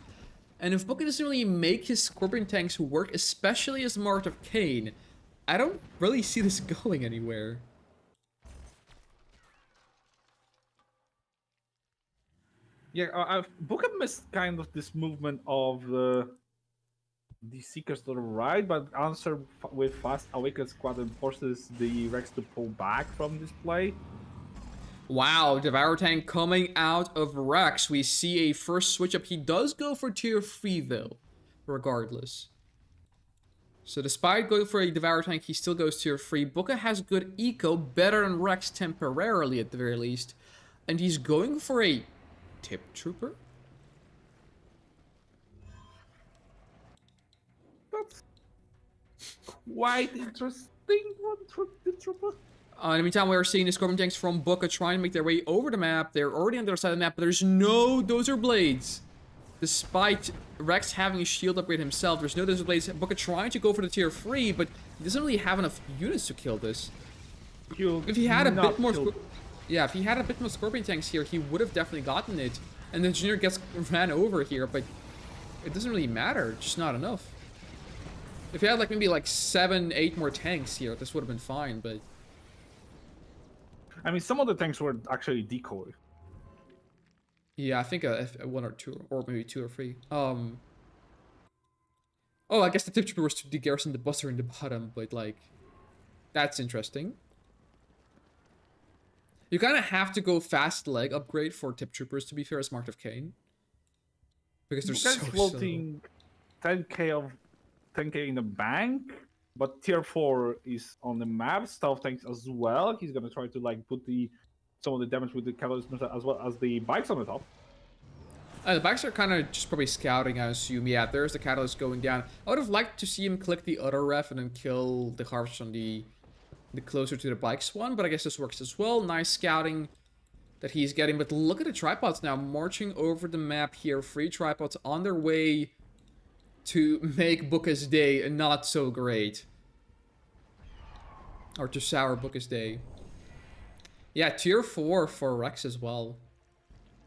And if Booker doesn't really make his Scorpion tanks work, especially as Mark of Cain, I don't really see this going anywhere. Yeah, Booker missed kind of this movement of the Seekers to the right, but answer with fast awakened squad and forces the Rex to pull back from this play. Wow, Devour Tank coming out of Rex. We see a first switch up. He does go for tier 3 though, regardless. So despite going for a Devour Tank, he still goes tier 3. Booker has good eco, better than Rex temporarily at the very least. And he's going for a Tip Trooper? That's quite interesting. Tip Trooper? In the meantime, we are seeing the Scorpion tanks from Booker trying to make their way over the map. They're already on the other side of the map, but there's no Dozer Blades. Despite Rex having a shield upgrade himself, there's no Dozer Blades. Booker trying to go for the tier 3, but he doesn't really have enough units to kill this. If he had a bit more... Yeah, if he had a bit more Scorpion tanks here, he would have definitely gotten it. And the Engineer gets ran over here, but it doesn't really matter. Just not enough. If he had like maybe like 7, 8 more tanks here, this would have been fine, but... I mean, some of the tanks were actually decoy. Yeah, I think a 1 or 2, or maybe 2 or 3. Oh, I guess the Tip Trooper was to de-garrison the Buster in the bottom, but like, that's interesting. You kind of have to go fast leg upgrade for Tip Troopers, to be fair, as Mark of Cain. Because they're so floating 10k in the bank, but tier 4 is on the map. Stealth tanks as well. He's gonna try to like put some of the damage with the catalyst as well as the bikes on the top. The bikes are kind of just probably scouting, I assume. Yeah, there's the catalyst going down. I would have liked to see him click the other ref and then kill the harvest on the closer to the bikes one, but I guess this works as well. Nice scouting that he's getting, but look at the tripods now marching over the map here. 3 tripods on their way to make Booka's day not so great. Or to sour Booka's day. Yeah, tier 4 for Rex as well.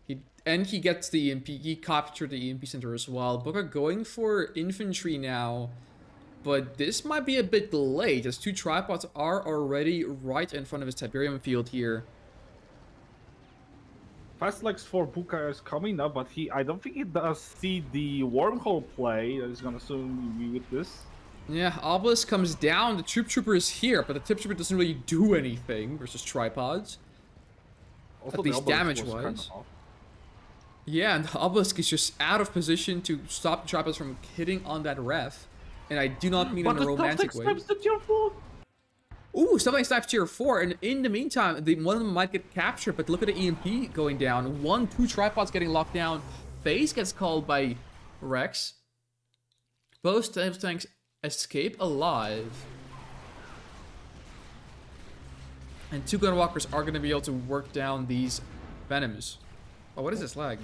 He gets the EMP, he captured the EMP center as well. Booka going for infantry now. But this might be a bit late, as 2 tripods are already right in front of his Tiberium field here. Fast legs for Booka is coming up, but I don't think he does see the wormhole play that is gonna soon be with this. Yeah, Obelisk comes down, the Troop Trooper is here, but the Troop Trooper doesn't really do anything versus tripods. Also, at least damage-wise. Yeah, and the Obelisk is just out of position to stop the tripods from hitting on that ref. And I do not mean in a romantic way. Ooh, something snipes tier 4, and in the meantime, one of them might get captured, but look at the EMP going down. 2 tripods getting locked down. Phase gets called by Rex. Both tanks escape alive. And 2 Gunwalkers are going to be able to work down these Venoms. Oh, what is this lag?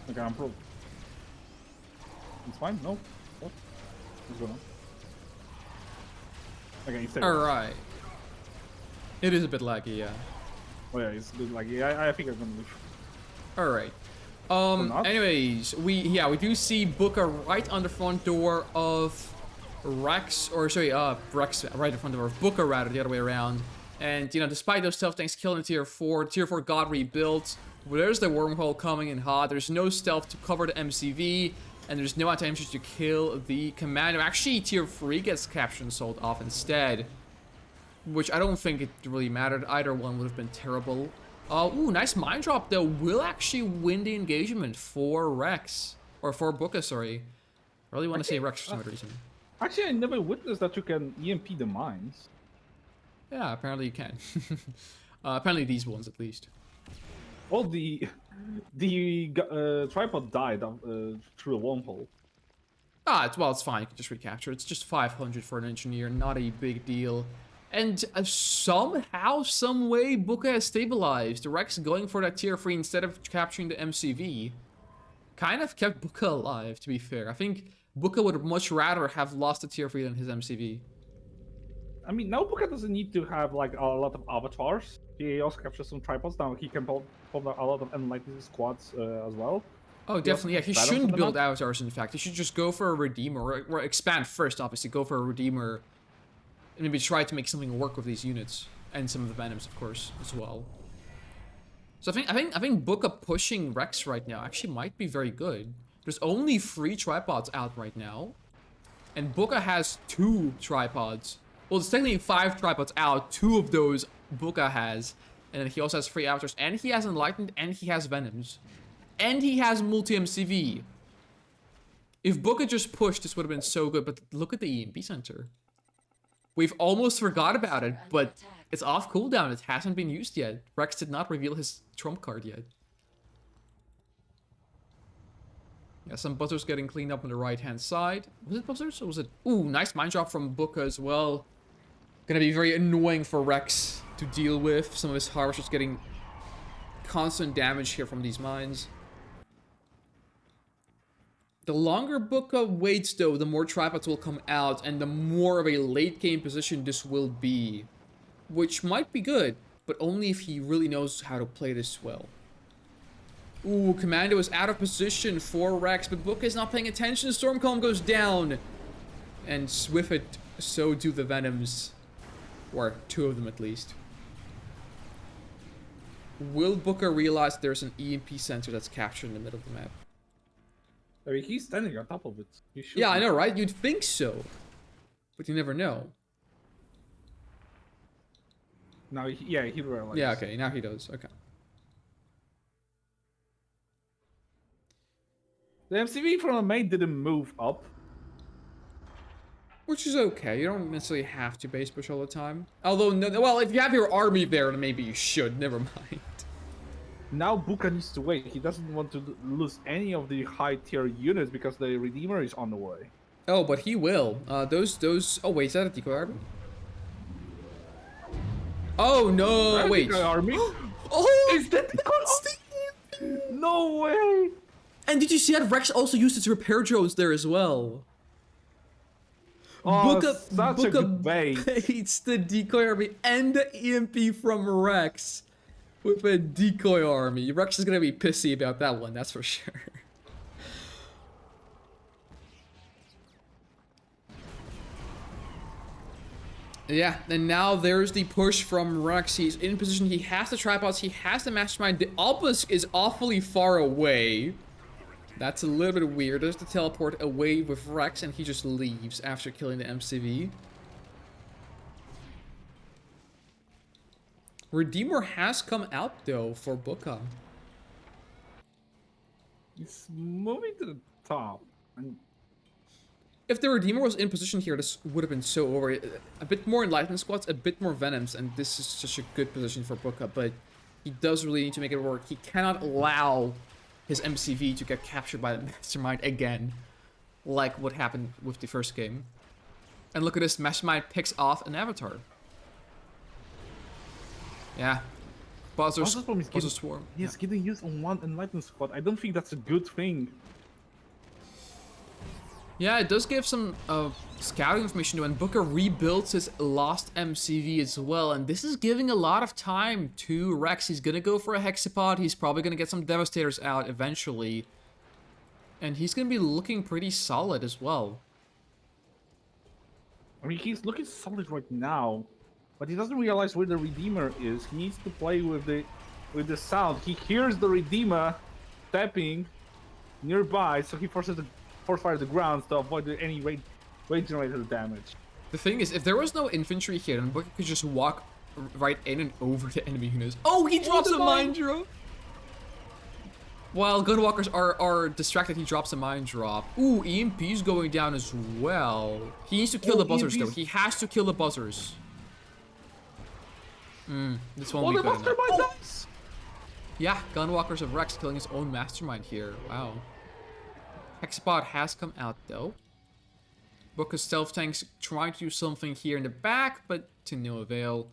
Okay, I'm pro. It's fine? No? What? What's going on? Okay, he's alright. It is a bit laggy, yeah. Oh yeah, it's a bit laggy. I think I'm gonna leave. Alright. Anyways, we do see Booka right on the front door of Rex, or sorry, Rex right in front door of Booka, rather, the other way around. And, you know, despite those stealth tanks killing tier 4 got rebuilt. There's the wormhole coming in hot. There's no stealth to cover the MCV, and there's no anti-infantry to kill the commando. Actually, tier 3 gets captured and sold off instead, which I don't think it really mattered. Either one would have been terrible. Ooh, nice mine drop though. Will actually win the engagement for Rex, or for Booka. Sorry, I really want to say Rex for some reason. Actually, I never witnessed that you can EMP the mines. Yeah, apparently you can. Apparently these ones at least. Well, the tripod died through a wormhole. It's fine. You can just recapture. It's just 500 for an engineer, not a big deal. And somehow, some way, Booka has stabilized. Rex going for that tier 3 instead of capturing the MCV kind of kept Booka alive, to be fair. I think Booka would much rather have lost the tier 3 than his MCV. I mean, now Booka doesn't need to have like a lot of avatars. He also captures some tripods. Now he can pull a lot of enlightened squads as well. Oh, definitely. Yeah, he shouldn't build avatars, in fact. He should just go for a Redeemer, or expand first, obviously. Go for a Redeemer, and maybe try to make something work with these units. And some of the Venoms, of course, as well. So I think Booka pushing Rex right now actually might be very good. There's only 3 tripods out right now. And Booka has 2 tripods. Well, there's technically 5 tripods out. 2 of those Booka has. And then he also has 3 avatars. And he has Enlightened. And he has Venoms. And he has multi-MCV. If Booka just pushed, this would have been so good. But look at the EMP center. We've almost forgot about it. But it's off cooldown. It hasn't been used yet. Rex did not reveal his trump card yet. Yeah, some buzzers getting cleaned up on the right-hand side. Was it buzzers or was it... Ooh, nice mine drop from Booka as well. Gonna be very annoying for Rex to deal with. Some of his harvesters getting constant damage here from these mines. The longer Booka waits, though, the more tripods will come out, and the more of a late-game position this will be. Which might be good, but only if he really knows how to play this well. Ooh, Commando is out of position for Rex, but Booka is not paying attention. Storm Column goes down. And with it, so do the Venoms. Or 2 of them at least. Will Booka realize there's an EMP center that's captured in the middle of the map? I mean, he's standing on top of it. Yeah, I know, right? You'd think so. But you never know. Now, yeah, he realizes. Yeah, okay, now he does. Okay. The MCV from the main didn't move up. Which is okay. You don't necessarily have to base push all the time. Although, no, well, if you have your army there, then maybe you should. Never mind. Now Booka needs to wait. He doesn't want to lose any of the high tier units because the Redeemer is on the way. Oh, but he will. Those. Oh wait, is that a decoy army? Oh no! Wait. Decoy army? Oh, is that decoy army? No way! And did you see that Rex also used its repair drones there as well? Oh, Book a good bait. baits the decoy army and the EMP from Rex with a decoy army. Rex is gonna be pissy about that one, that's for sure. Yeah, and now there's the push from Rex. He's in position, he has the tripods, he has the mastermind. The obelisk is awfully far away. That's a little bit weird. There's the teleport away with Rex, and he just leaves after killing the MCV. Redeemer has come out, though, for Booker. He's moving to the top. And if the Redeemer was in position here, this would have been so over. A bit more Enlightened Squads, a bit more Venoms, and this is such a good position for Booker, but he does really need to make it work. He cannot allow his MCV to get captured by the Mastermind again, like what happened with the first game. And look at this, Mastermind picks off an Avatar. Yeah. Buzzer Swarm. He's getting used on one Enlightened Squad. I don't think that's a good thing. Yeah, it does give some scouting information, and Booker rebuilds his lost MCV as well, and this is giving a lot of time to Rex. He's gonna go for a Hexapod, he's probably gonna get some Devastators out eventually, and he's gonna be looking pretty solid as well. I mean, he's looking solid right now, but he doesn't realize where the Redeemer is. He needs to play with the sound. He hears the Redeemer stepping nearby, so he forces the force fire the ground to avoid any rate generator damage. The thing is, if there was no infantry here, then Booker could just walk right in and over the enemy units. Oh, he drops a mine drop! While Gunwalkers are distracted, he drops a mine drop. Ooh, EMP's going down as well. He needs to kill the buzzers, though. He has to kill the buzzers. This won't be good enough. Yeah, Gunwalkers of Rex killing his own mastermind here. Wow. Hexapod has come out, though. Booker's stealth tanks trying to do something here in the back, but to no avail.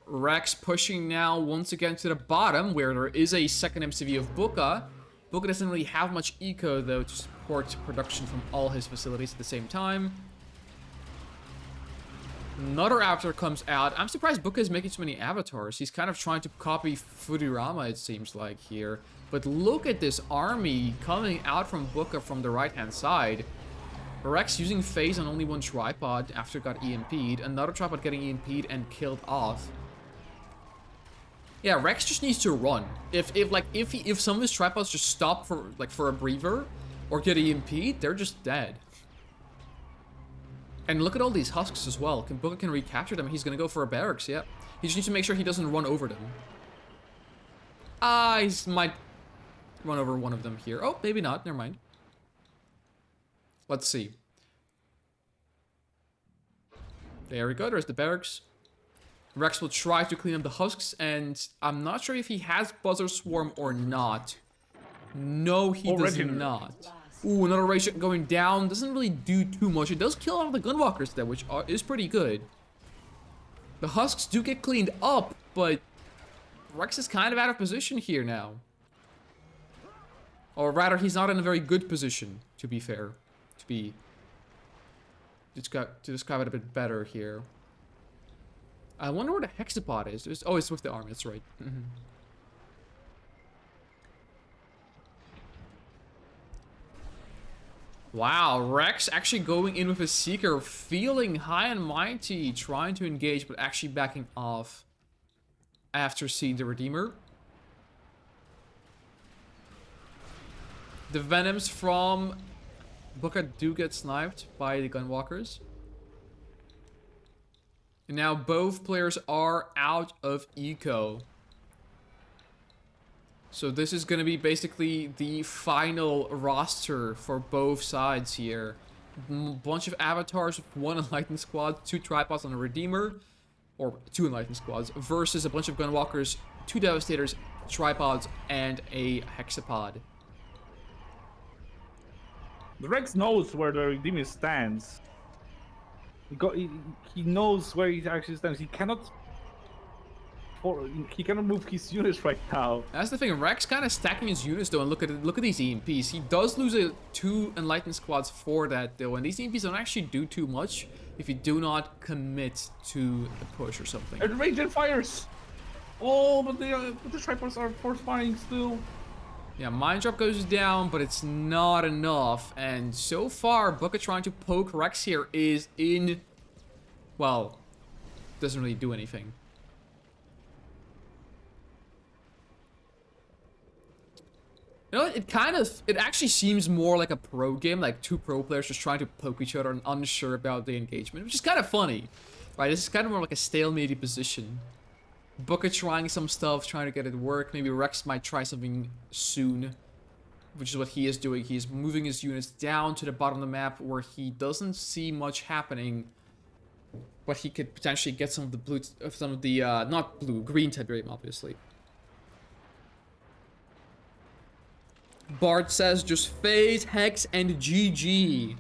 Rex pushing now once again to the bottom, where there is a second MCV of Booker. Booker doesn't really have much eco, though, to support production from all his facilities at the same time. Another avatar comes out. I'm surprised Booker is making so many avatars. He's kind of trying to copy Futurama, it seems like, here. But look at this army coming out from Booker from the right-hand side. Rex using phase on only one tripod after it got EMP'd. Another tripod getting EMP'd and killed off. Yeah, Rex just needs to run. If some of his tripods just stop for a breather or get EMP'd, they're just dead. And look at all these husks as well. Booker can recapture them. He's gonna go for a barracks. Yeah, he just needs to make sure he doesn't run over them. He might run over one of them here. Oh, maybe not. Never mind. Let's see. There we go. There's the barracks. Rex will try to clean up the husks, and I'm not sure if he has Buzzer Swarm or not. No, he does not. Ooh, another race going down. Doesn't really do too much. It does kill all the Gunwalkers, though, which is pretty good. The husks do get cleaned up, but Rex is kind of out of position here now. Or rather, he's not in a very good position, to be fair. To describe it a bit better here. I wonder where the Hexapod is. Oh, it's with the arm. That's right. Wow, Rex actually going in with a Seeker, feeling high and mighty, trying to engage, but actually backing off after seeing the Redeemer. The Venoms from Booker do get sniped by the Gunwalkers. And now both players are out of eco. So this is going to be basically the final roster for both sides here. Bunch of avatars, one Enlightened Squad, 2 tripods on a Redeemer, or 2 Enlightened Squads, versus a bunch of Gunwalkers, 2 Devastators, tripods, and a Hexapod. The Rex knows where the Redeemer stands. He knows where he actually stands. He cannot he cannot move his units right now. That's the thing. Rex kind of stacking his units though, and look at these EMPs. He does lose 2 Enlightened squads for that though, and these EMPs don't actually do too much if you do not commit to the push or something. And Raging fires. Oh, but the tripods are force firing still. Yeah, Mind Drop goes down, but it's not enough. And so far, Booker trying to poke Rex here is in... Well, doesn't really do anything. You know, it actually seems more like a pro game, like 2 pro players just trying to poke each other and unsure about the engagement, which is kind of funny. Right, this is kind of more like a stalemate position. Booker trying some stuff, trying to get it to work. Maybe Rex might try something soon, which is what he is doing. He's moving his units down to the bottom of the map where he doesn't see much happening, but he could potentially get some of the blue, not blue, green Tiberium, obviously. Bart says just phase, Hex, and GG.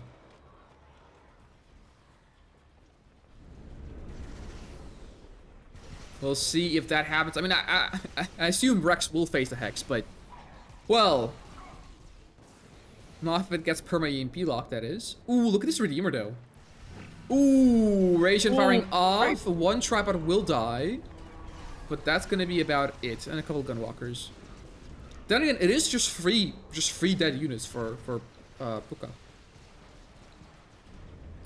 We'll see if that happens. I mean, I assume Rex will face the Hex, but... Well... Not if it gets perma EMP lock, that is. Ooh, look at this Redeemer, though. Ooh, Ration firing off. Right. 1 tripod will die. But that's gonna be about it. And a couple Gunwalkers. Then again, it is just free dead units for Puka.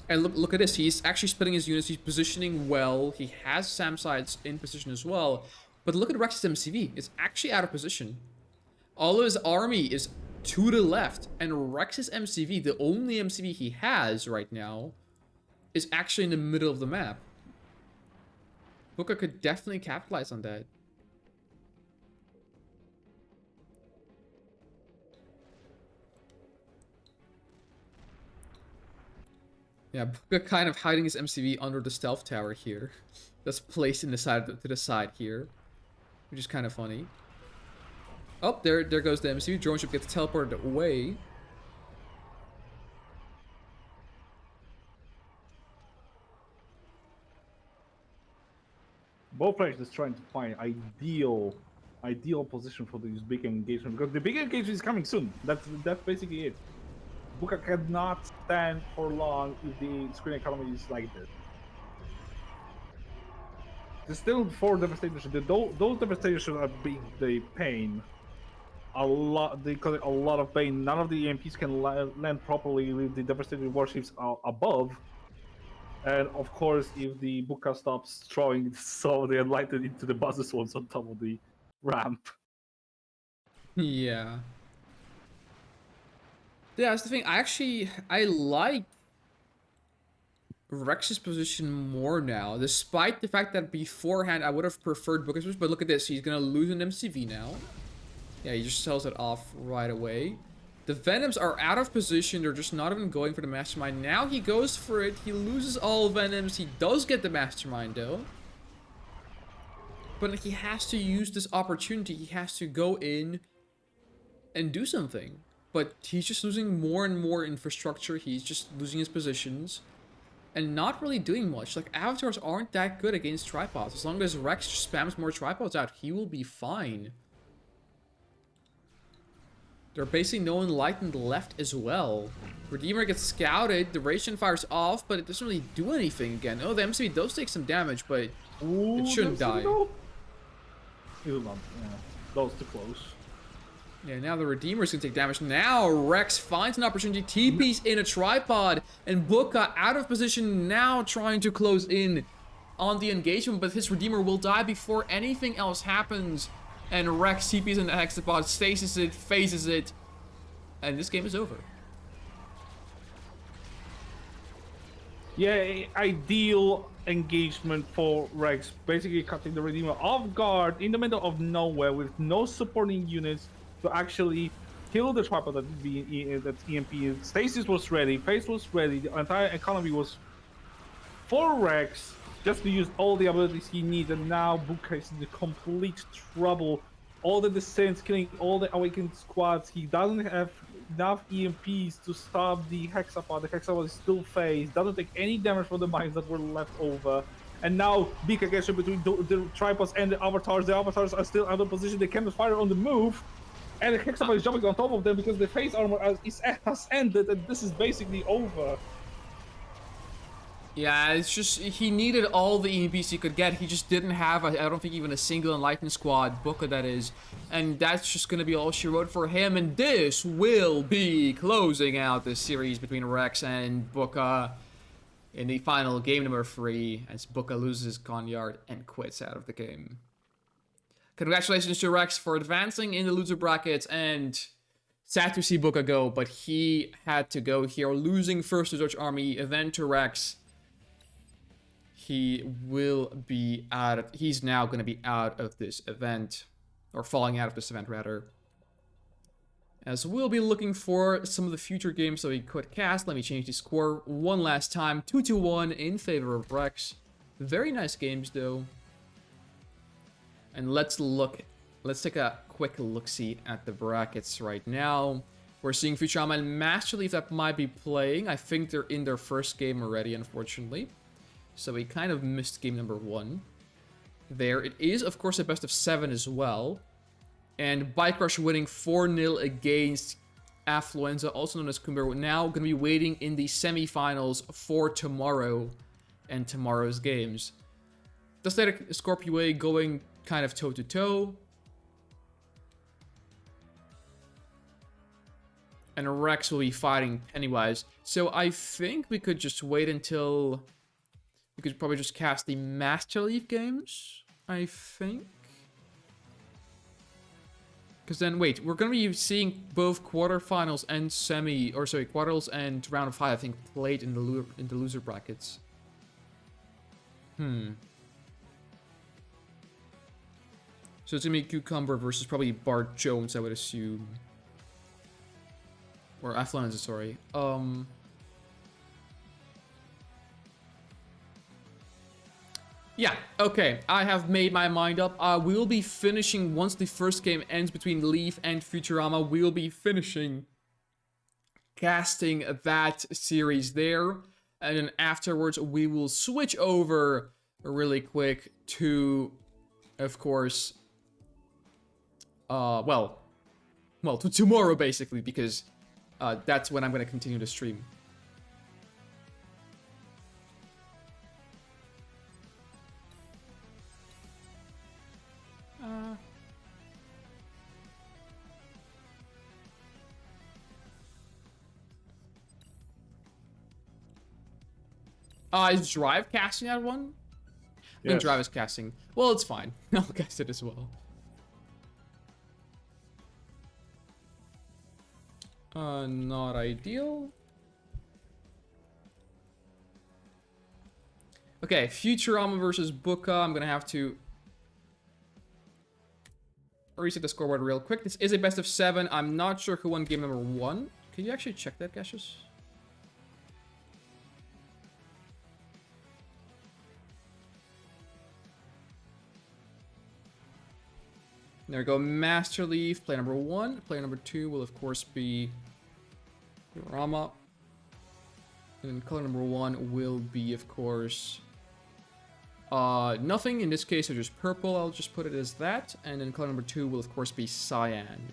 And look at this, he's actually splitting his units, he's positioning well, he has SAM sites in position as well, but look at Rex's MCV, it's actually out of position. All of his army is to the left, and Rex's MCV, the only MCV he has right now, is actually in the middle of the map. Booker could definitely capitalize on that. Yeah, Booker kind of hiding his MCV under the stealth tower here. That's placed in the side to the side here, which is kind of funny. Oh, there goes the MCV. Drone ship gets teleported away. Both players just trying to find ideal position for this big engagement, because the big engagement is coming soon. That's basically it. Buka cannot stand for long if the screen economy is like this. There's still 4 devastations. Those devastations are big. They pain a lot. They cause a lot of pain. None of the EMPs can land properly with the devastated warships above. And of course, if the Buka stops throwing so they enlightened into the buses ones on top of the ramp. Yeah. Yeah, that's the thing. I like Rex's position more now, despite the fact that beforehand I would have preferred Booker's position. But look at this, he's gonna lose an MCV now. Yeah, he just sells it off right away. The Venoms are out of position, they're just not even going for the Mastermind. Now he goes for it, he loses all Venoms, he does get the Mastermind though. But he has to use this opportunity, he has to go in and do something. But he's just losing more and more infrastructure, he's just losing his positions. And not really doing much. Like, avatars aren't that good against tripods. As long as Rex just spams more tripods out, he will be fine. There's basically no enlightened left as well. Redeemer gets scouted, the ration fires off, but it doesn't really do anything again. Oh, the MCV does take some damage, but it shouldn't die. It will not, yeah. That was too close. Yeah, now the Redeemer's gonna take damage. Now Rex finds an opportunity, TP's in a tripod, and Buka out of position now trying to close in on the engagement, but his Redeemer will die before anything else happens. And Rex TP's in the hexapod, stasis it, phases it, and this game is over. Yeah, ideal engagement for Rex. Basically cutting the Redeemer off guard in the middle of nowhere with no supporting units to actually kill the tripod that EMP. Stasis was ready, phase was ready, the entire economy was for Rex just to use all the abilities he needs, and now Buka is in the complete trouble. All the descents, killing all the awakened squads. He doesn't have enough EMPs to stop the hexapod. The hexapod is still phased, doesn't take any damage from the mines that were left over, And now BK gets in between the tripods and the avatars. The avatars are still out of position. They cannot fire on the move. And the Hexagon is jumping on top of them because the face armor has ended, and this is basically over. Yeah, it's just, he needed all the EMPs he could get. He just didn't have, I don't think, even a single Enlightened Squad, Booker that is. And that's just going to be all she wrote for him. And this will be closing out the series between Rex and Booker in the final game number 3, as Booker loses Conyard and quits out of the game. Congratulations to Rex for advancing in the loser brackets, and sad to see Booker go, but he had to go here, losing first to Dutch Army, then to Rex. He will be out of, he's now going to be out of this event, or falling out of this event rather. As we'll be looking for some of the future games that we could cast. Let me change the score one last time. 2-1 in favor of Rex. Very nice games though. And let's take a quick look-see at the brackets right now. We're seeing Futurama and Master Leaf that might be playing. I think they're in their first game already, unfortunately. So we kind of missed game number 1 there. It is, of course, a best of 7 as well. And Bike Rush winning 4-0 against Affluenza, also known as Kumber. Now going to be waiting in the semifinals for tomorrow and tomorrow's games. Dostatic Scorpio going kind of toe-to-toe. And Rex will be fighting Pennywise. So I think we could just wait until... We could probably just cast the Master Leaf games, I think. Because then, wait, we're going to be seeing both quarterfinals and quarters and round of 5, I think, played in the loser brackets. So it's going to be Cucumber versus probably Bart Jones, I would assume. Or Affluenza, sorry. Yeah, okay, I have made my mind up. We will be finishing, once the first game ends between Leaf and Futurama, we will be finishing casting that series there. And then afterwards, we will switch over really quick to, of course, to tomorrow, basically, because that's when I'm going to continue to stream. Is Drive casting that one? I think Drive is casting. Well, it's fine. I'll cast it as well. Not ideal. Okay, Futurama versus Booka. I'm gonna have to reset the scoreboard real quick. This is a best of 7. I'm not sure who won game number 1. Can you actually check that, Gacius? There we go, Master Leaf, player number 1. Player number 2 will, of course, be Rama. And then color number 1 will be, of course, nothing. In this case, so just purple. I'll just put it as that. And then color number 2 will, of course, be cyan.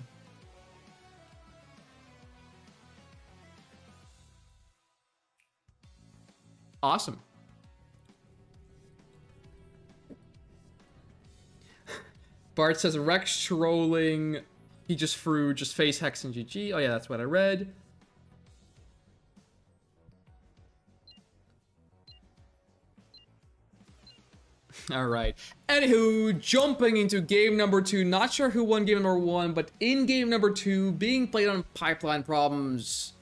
Awesome. Bart says Rex trolling. He just threw face hex and GG. Oh yeah, that's what I read. Alright. Anywho, jumping into game number 2. Not sure who won game number 1, but in game number 2, being played on Pipeline Problems.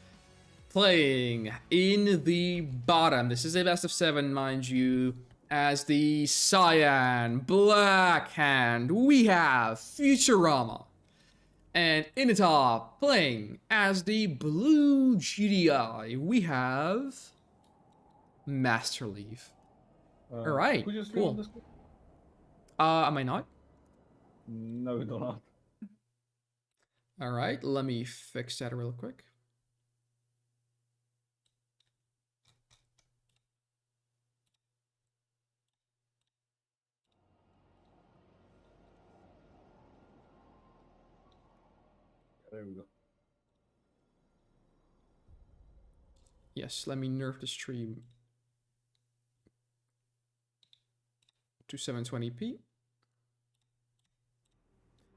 Playing in the bottom. This is a best of 7, mind you. As the Cyan Black Hand, we have Futurama. And in the top, playing as the Blue GDI, we have Master Leaf. Alright, cool. Am I not? No, you don't. Alright, let me fix that real quick. There we go. Yes, let me nerf the stream to 720p.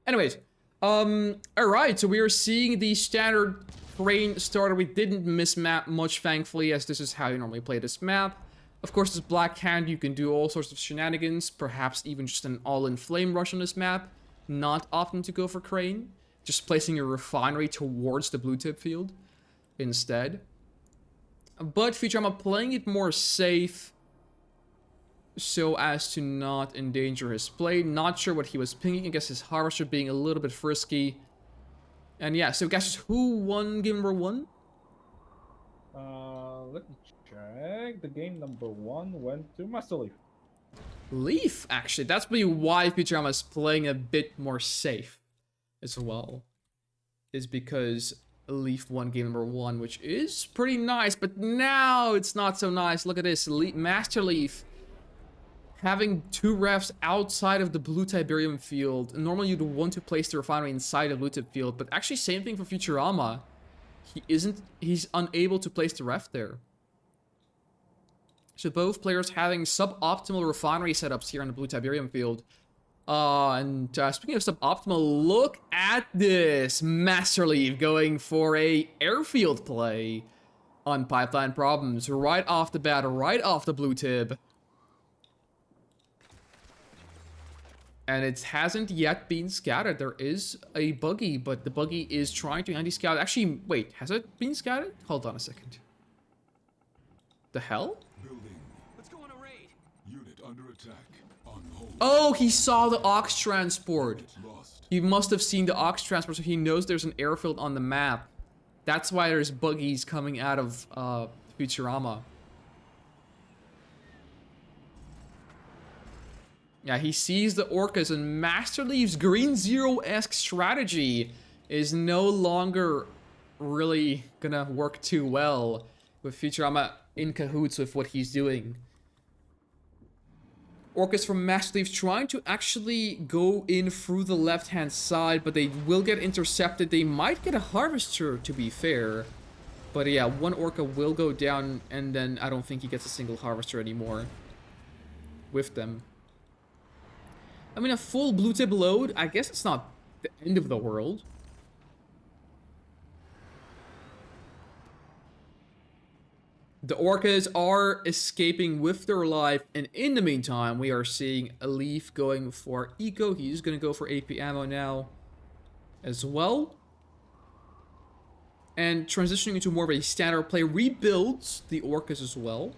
Anyways, alright, so we are seeing the standard terrain starter. We didn't miss map much, thankfully, as this is how you normally play this map. Of course, this Black Hand, you can do all sorts of shenanigans, perhaps even just an all-in flame rush on this map. Not often to go for Crane, just placing a refinery towards the blue tip field instead. But Futurama playing it more safe so as to not endanger his play. Not sure what he was pinging. I guess his Harvester being a little bit frisky. And yeah, so Gacius, who won game number 1? Let me check. The game number 1 went to Master Leaf. Leaf, actually. That's probably why Futurama is playing a bit more safe as well. Is because Leaf won game number 1, which is pretty nice, but now it's not so nice. Look at this. Master Leaf having 2 refs outside of the blue Tiberium field. Normally you'd want to place the refinery inside the blue tip field, but actually same thing for Futurama. He's unable to place the ref there. So both players having suboptimal refinery setups here on the blue Tiberium field. Speaking of suboptimal, look at this. Master Leaf going for a airfield play on Pipeline Problems. Right off the bat, right off the blue tip. And it hasn't yet been scouted. There is a buggy, but the buggy is trying to anti-scout. Actually, wait, has it been scouted? Hold on a second. The hell? Building. Let's go on a raid. Unit under attack. On hold. Oh, he saw the Ox transport. Lost. He must have seen the Ox transport, so he knows there's an airfield on the map. That's why there's buggies coming out of Futurama. Yeah, he sees the Orcas, and Master Leaf's Green Zero-esque strategy is no longer really gonna work too well with Futurama in cahoots with what he's doing. Orcas from Master Leaf trying to actually go in through the left-hand side, but they will get intercepted. They might get a Harvester, to be fair. But yeah, one Orca will go down, and then I don't think he gets a single Harvester anymore with them. I mean, a full blue tip load, I guess it's not the end of the world. The Orcas are escaping with their life, and in the meantime, we are seeing a Leaf going for Eco. He's going to go for AP ammo now as well. And transitioning into more of a standard play, rebuilds the Orcas as well.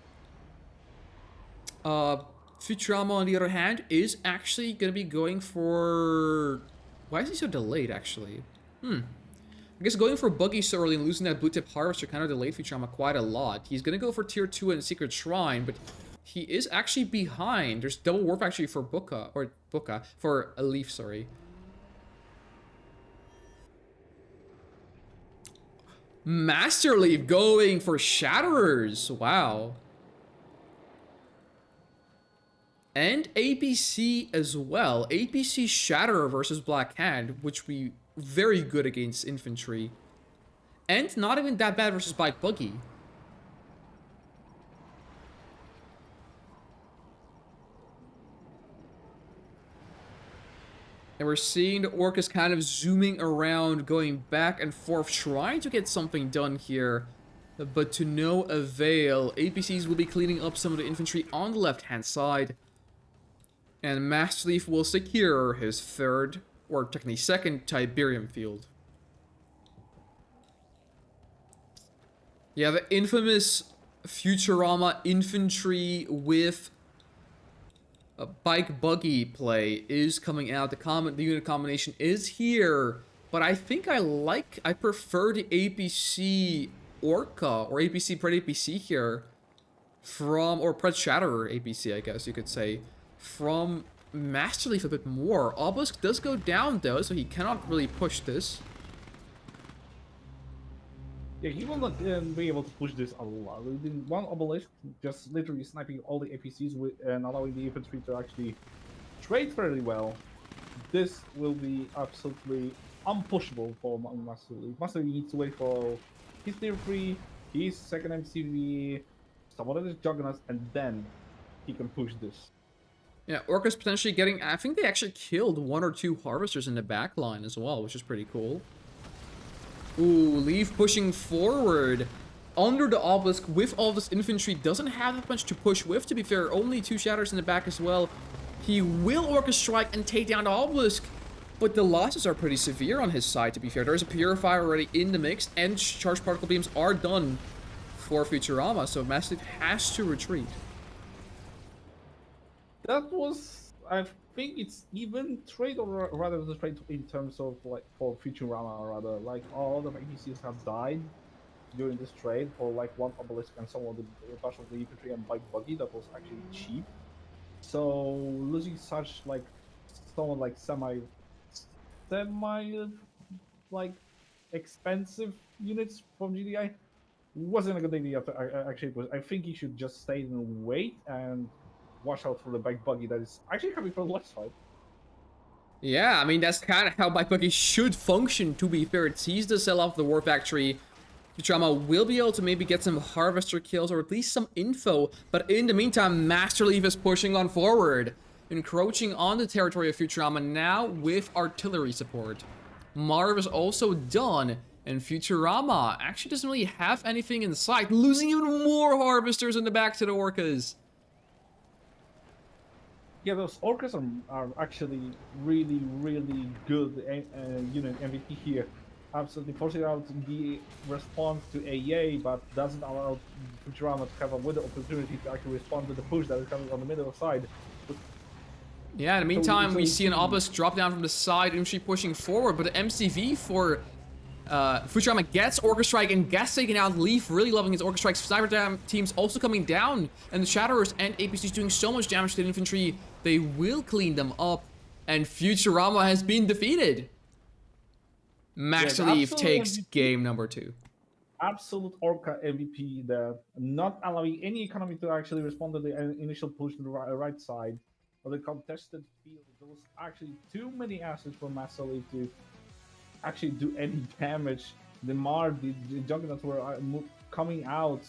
Futurama, on the other hand, is actually going to be going for... Why is he so delayed, actually? I guess going for Buggy so early and losing that blue tip Harvester kind of delayed Futurama quite a lot. He's going to go for tier 2 and Secret Shrine, but he is actually behind. There's double warp actually for for a Leaf, sorry. Master Leaf going for Shatterers. Wow. And APC as well. APC Shatterer versus Black Hand, which we very good against infantry. And not even that bad versus Bike Buggy. And we're seeing the Orcas kind of zooming around, going back and forth, trying to get something done here. But to no avail. APCs will be cleaning up some of the infantry on the left-hand side. And Master Leaf will secure his third, or technically second, Tiberium field. Yeah, the infamous Futurama infantry with a bike buggy play is coming out. The unit combination is here, but I think I prefer the APC Orca or APC Pred APC here or Pred Shatterer APC, I guess you could say, from Master Leaf a bit more. Obelisk does go down though, so he cannot really push this. Yeah, he will not be able to push this a lot. Within one Obelisk, just literally sniping all the APCs and allowing the infantry to actually trade fairly well. This will be absolutely unpushable for Master Leaf. Master Leaf needs to wait for his tier 3, his second MCV, some other juggernauts, and then he can push this. Yeah, Orca's potentially getting... I think they actually killed 1 or 2 Harvesters in the back line as well, which is pretty cool. Ooh, Leaf pushing forward. Under the obelisk with all this infantry. Doesn't have that much to push with, to be fair. Only 2 Shatters in the back as well. He will Orca strike and take down the obelisk. But the losses are pretty severe on his side, to be fair. There's a Purifier already in the mix, and Charged Particle Beams are done for Futurama, so Massive has to retreat. That was, I think it's even trade, or rather the trade in terms of like for Futurama, or rather like all the NPCs have died during this trade for like 1 obelisk and some of the bunch of the infantry and bike buggy that was actually cheap. So losing such like someone like semi like expensive units from GDI wasn't a good idea. Actually, I think he should just stay and wait and watch out for the bike buggy that is actually coming from the left side. Yeah, I mean, that's kind of how Bike Buggy should function, to be fair. It sees the sell off the War Factory. Futurama will be able to maybe get some Harvester kills, or at least some info. But in the meantime, Master Leaf is pushing on forward, encroaching on the territory of Futurama now with artillery support. Marv is also done, and Futurama actually doesn't really have anything in sight, losing even more Harvesters in the back to the Orcas. Yeah, those Orcas are actually really, really good unit MVP here. Absolutely forcing out the response to AA, but doesn't allow Futurama to have a window opportunity to actually respond to the push that is coming on the middle side. Yeah, in the meantime, we see an obelisk drop down from the side, infantry pushing forward, but the MCV for Futurama gets Orca Strike and gets taken out. Leaf really loving his Orca Strikes. Cyber teams also coming down, and the Shatterers and APCs doing so much damage to the infantry, they will clean them up, and Futurama has been defeated. Master Leaf takes MVP. Game number 2. Absolute Orca MVP there, not allowing any economy to actually respond to the initial push to the right side of the contested field. There was actually too many assets for Master Leaf to actually do any damage. The Juggernauts were coming out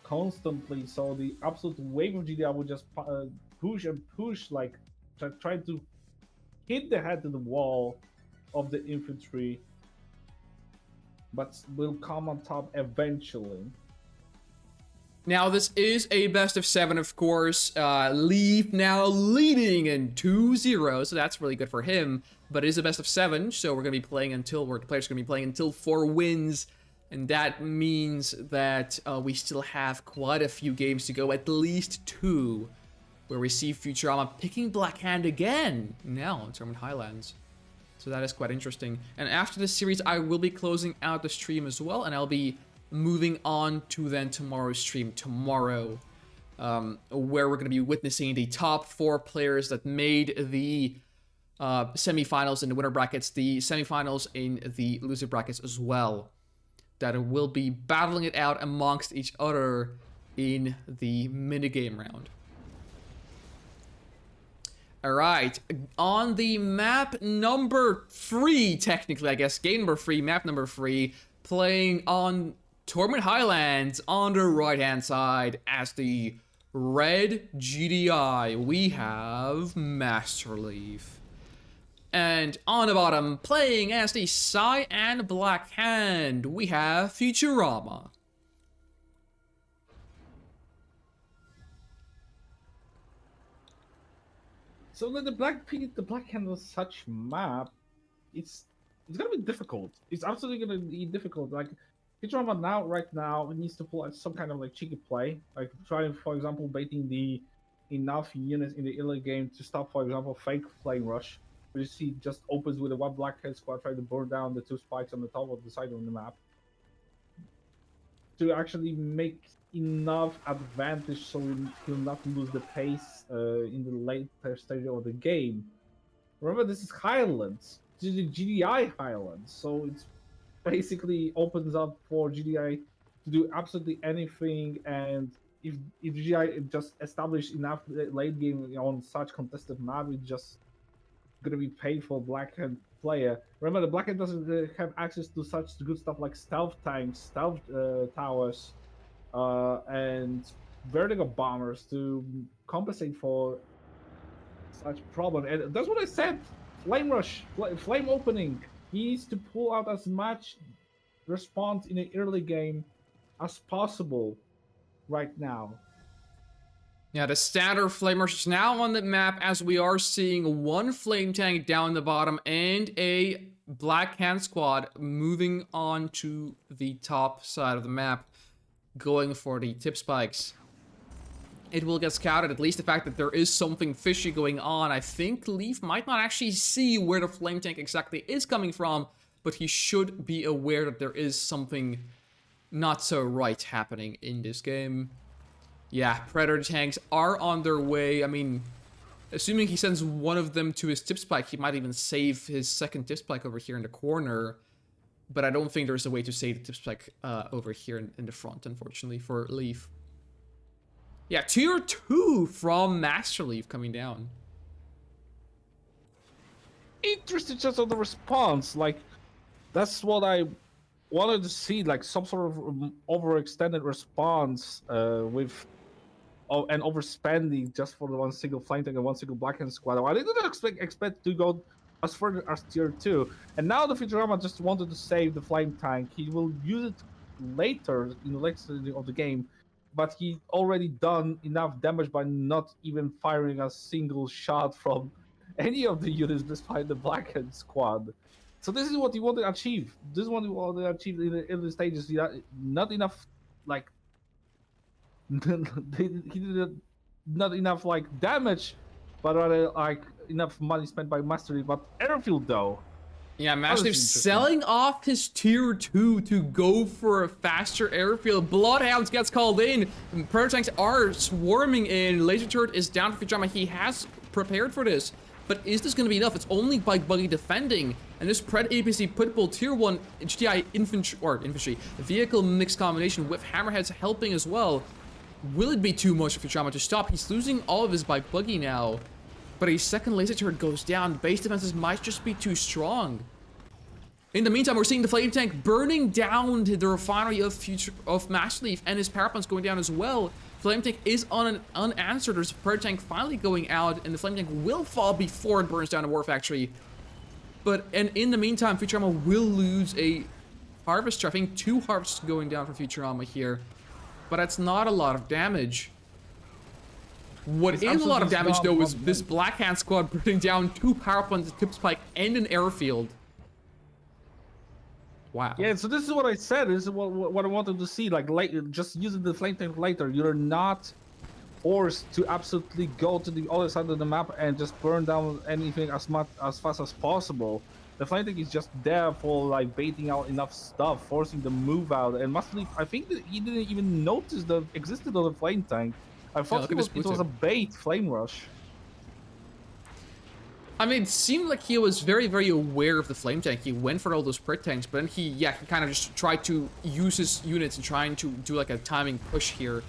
constantly, so the absolute wave of GDI would just push and push, like try to hit the head to the wall of the infantry, but will come on top eventually. Now, this is a best of 7, of course. Leaf now leading in 2-0, so that's really good for him. But it is a best of 7, so we're going to be playing until, the players are going to be playing until 4 wins. And that means that we still have quite a few games to go, at least 2, where we see Futurama picking Black Hand again now in Tournament Highlands. So that is quite interesting. And after this series, I will be closing out the stream as well, and I'll be moving on to then tomorrow's stream tomorrow, where we're going to be witnessing the top 4 players that made the semifinals in the winner brackets, the semifinals in the loser brackets as well, that will be battling it out amongst each other in the minigame round. Alright, on the map number 3, technically, I guess, game number 3, map number 3, playing on Tournament Highlands on the right-hand side as the red GDI, we have Master Leaf. And on the bottom, playing as the Cyan Black Hand, we have Futurama. So the Black Hand was such map, it's gonna be difficult. It's absolutely gonna be difficult. Like Futurama right now needs to pull out some kind of like cheeky play, like trying, for example, baiting the enough units in the early game to stop, for example, fake flame rush. You see, just opens with a 1 Black Hand squad trying to burn down the 2 spikes on the top of the side of the map to actually make enough advantage so he'll not lose the pace in the later stage of the game. Remember, this is Highlands. This is the GDI Highlands, so it's basically opens up for GDI to do absolutely anything. And if GDI just established enough late game on such contested map, it just gonna be painful Blackhand player. Remember, the Blackhand doesn't have access to such good stuff like stealth tanks, stealth towers, and vertical bombers to compensate for such problem. And that's what I said. Flame rush, flame opening. He needs to pull out as much response in the early game as possible right now. Yeah, the standard flame rush is now on the map as we are seeing one flame tank down the bottom and a black hand squad moving on to the top side of the map, going for the tip spikes. It will get scouted, at least the fact that there is something fishy going on. I think Leaf might not actually see where the flame tank exactly is coming from, but he should be aware that there is something not so right happening in this game. Yeah, Predator tanks are on their way. I mean, assuming he sends one of them to his tip spike, he might even save his second tip spike over here in the corner. But I don't think there's a way to save the tip spike over here in the front, unfortunately, for Leaf. Yeah, tier 2 from Master Leaf coming down. Interesting just on the response. Like, that's what I wanted to see, like some sort of overextended response with and overspending just for the one single flame tank and one single blackhand squad. I didn't expect to go as further as tier 2. And now the Futurama just wanted to save the flame tank. He will use it later in the later of the game, but he already done enough damage by not even firing a single shot from any of the units despite the Blackhand squad. So this is what he wanted to achieve. This is what he wanted to achieve in the early stages. Not enough, like, he did not enough like damage, but rather like enough money spent by Mastery. But Airfield though. Yeah, Master Leaf selling off his tier 2 to go for a faster airfield. Bloodhounds gets called in. Predator tanks are swarming in. Laser turret is down for Futurama. He has prepared for this. But is this going to be enough? It's only Bike Buggy defending. And this Pred APC Pitbull tier 1 GTI infantry vehicle mix combination with Hammerheads helping as well. Will it be too much for Futurama to stop? He's losing all of his Bike Buggy now. But a second laser turret goes down. Base defenses might just be too strong. In the meantime, we're seeing the flame tank burning down the refinery of Master Leaf, and his power plant's going down as well. Flame tank is unanswered. There's a Predator tank finally going out, and the flame tank will fall before it burns down a war factory. And in the meantime, Futurama will lose a harvester. I think 2 harvests going down for Futurama here, but that's not a lot of damage. What is a lot of damage, though, is this Black Hand squad putting down 2 power plants, a tip spike, and an airfield. Wow. Yeah, so this is what I said. This is what I wanted to see. Like, just using the flame tank later, you're not forced to absolutely go to the other side of the map and just burn down anything as fast as possible. The flame tank is just there for like baiting out enough stuff, forcing the move out. And Master Leaf, I think that he didn't even notice the existence of the flame tank. I thought it was a bait flame rush. I mean, it seemed like he was very, very aware of the flame tank. He went for all those Pred tanks, but then he kind of just tried to use his units and trying to do like a timing push here.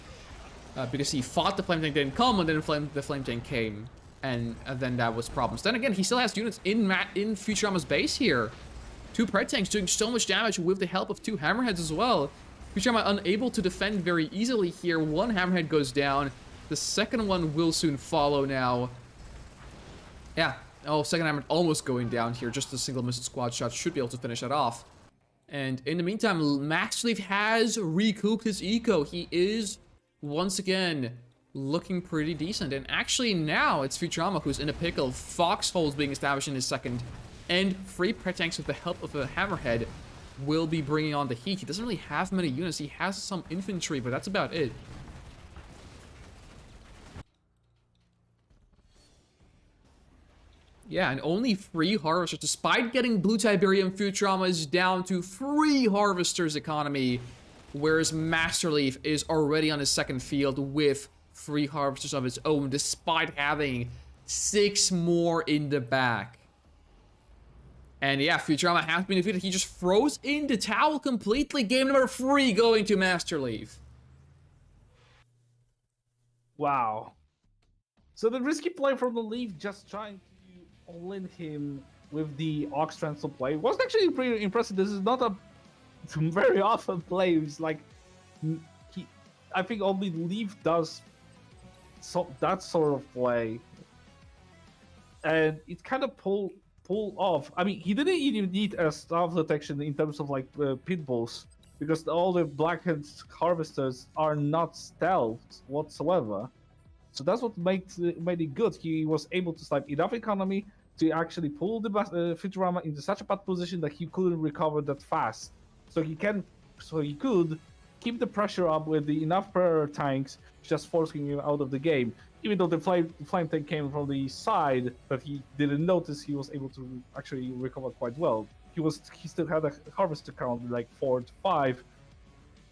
Because he thought the flame tank didn't come, and then the flame tank came. And then that was problems. Then again, he still has units in Futurama's base here. 2 Pred tanks doing so much damage with the help of 2 Hammerheads as well. Futurama unable to defend very easily here. 1 Hammerhead goes down. The second one will soon follow now. Yeah. Oh, second Hammerhead almost going down here. Just a single missile squad shot should be able to finish that off. And in the meantime, Master Leaf has recouped his eco. He is, once again, looking pretty decent. And actually now it's Futurama who's in a pickle. Foxholes being established in his second. And 3 Pred tanks with the help of a Hammerhead will be bringing on the heat. He doesn't really have many units. He has some infantry, but that's about it. Yeah, and only 3 harvesters. Despite getting Blue Tiberium, Futurama is down to 3 harvesters economy, whereas Master Leaf is already on his second field with 3 harvesters of his own, despite having 6 more in the back. And yeah, Futurama has been defeated. He just froze in the towel completely. Game number 3 going to Master Leaf. Wow. So the risky play from the Leaf, just trying to all-in him with the Ox Transfer play. It was actually pretty impressive. This is not a very often play. It's like I think only Leaf does that sort of play, and it kind of pull off. I mean, he didn't even need a stealth detection in terms of like pit bulls, because all the Blackhead harvesters are not stealth whatsoever. So that's what made it good. He was able to snipe enough economy to actually pull the Futurama into such a bad position that he couldn't recover that fast. So he could keep the pressure up with the enough prayer tanks, just forcing him out of the game. Even though the flame tank came from the side, but he didn't notice, he was able to actually recover quite well. He still had a harvester count like 4 to 5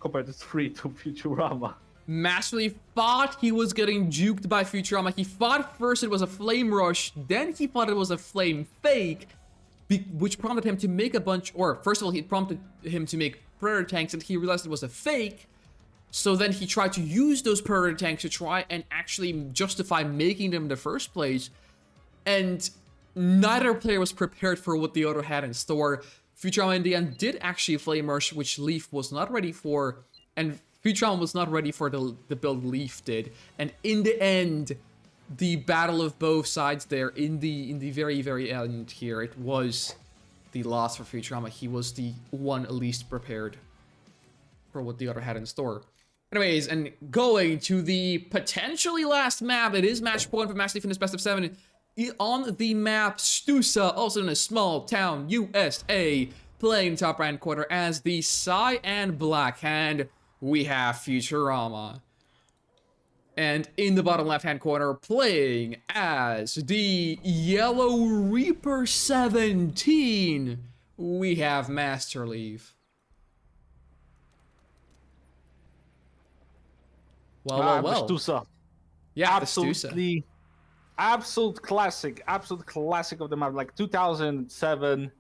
compared to 3 to Futurama. Masterly thought he was getting juked by Futurama. He thought first it was a flame rush, then he thought it was a flame fake, which prompted him to make a bunch, or first of all, it prompted him to make predator tanks, and he realized it was a fake. So then he tried to use those predator tanks to try and actually justify making them in the first place. And neither player was prepared for what the other had in store. Futurama in the end did actually flame rush, which Leaf was not ready for, and Futurama was not ready for the build Leaf did. And in the end, the battle of both sides there, in the very, very end here, it was the loss for Futurama. He was the one least prepared for what the other had in store. Anyways, and going to the potentially last map, it is match point for Master Leaf in his best of 7. On the map, Stusa, also in a small town, USA, playing top right corner as the Cyan Black Hand. We have Futurama. And in the bottom left-hand corner, playing as the Yellow Reaper 17, we have Master Leaf. Well. Stusa. Yeah, absolute classic of the map, like 2007.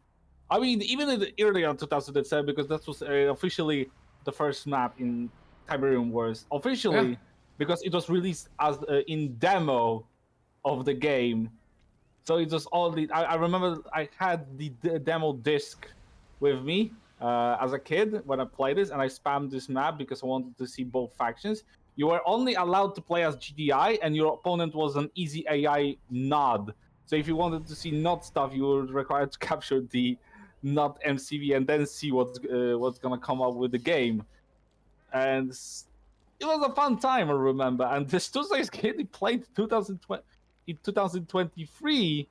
I mean, even earlier on 2007, because that was officially the first map in Tiberium Wars. Officially, yeah. Because it was released as in demo of the game. So it was all the... I remember I had the demo disc with me as a kid when I played this, and I spammed this map because I wanted to see both factions. You were only allowed to play as GDI, and your opponent was an easy AI nod. So if you wanted to see nod stuff, you were required to capture the nod MCV and then see what's gonna come up with the game. And it was a fun time, I remember. And this Tuesday's kid played in 2023,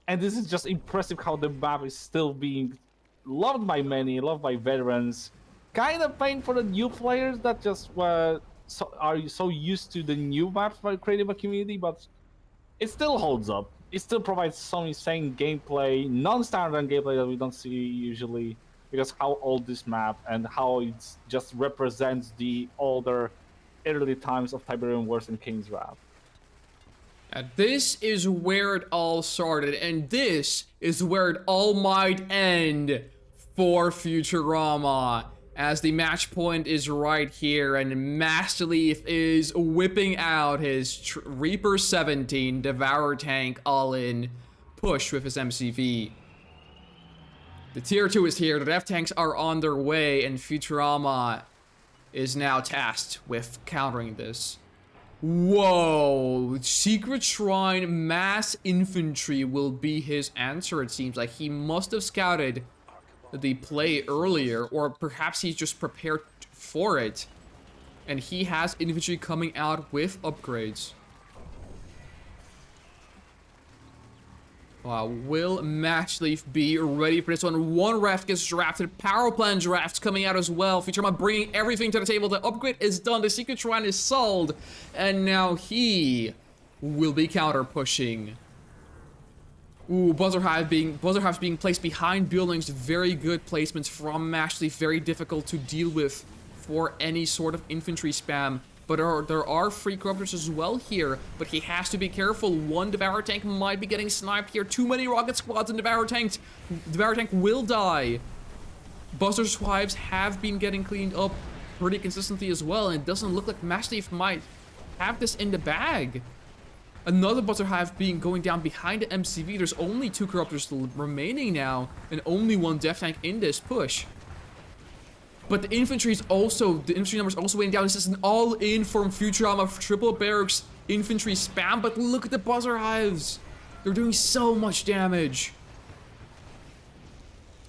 and this is just impressive how the map is still being loved by many, loved by veterans. Kind of pain for the new players that just are so used to the new maps by creating a community, but it still holds up. It still provides some insane gameplay, non-standard gameplay that we don't see usually, because how old this map and how it just represents the older, early times of Tiberium Wars and King's Wrath. This is where it all started, and this is where it all might end for Futurama. As the match point is right here, and Master Leaf is whipping out his Reaper 17 Devourer tank all-in push with his MCV. The tier 2 is here, the Death tanks are on their way, and Futurama is now tasked with countering this. Whoa! Secret Shrine Mass Infantry will be his answer, it seems like. He must have scouted the play earlier, or perhaps he's just prepared for it, and he has infantry coming out with upgrades. Wow, will Matchleaf be ready for this one? One raft gets drafted, power plant drafts coming out as well. Futurama bringing everything to the table. The upgrade is done, the Secret Shrine is sold, and now he will be counter pushing. Ooh, Buzzer Hives being placed behind buildings. Very good placements from Matchleaf. Very difficult to deal with for any sort of infantry spam. But there are free corruptors as well here. But he has to be careful. One Devourer tank might be getting sniped here. Too many rocket squads and Devourer tanks. Devourer tank will die. Buzzer Hives have been getting cleaned up pretty consistently as well. And it doesn't look like Matchleaf might have this in the bag. Another Butter Hive going down behind the MCV. There's only 2 Corruptors remaining now, and only 1 Death Tank in this push. But the infantry numbers also weighing down. This is an all-in from Futurama triple barracks infantry spam, but look at the Butter Hives. They're doing so much damage.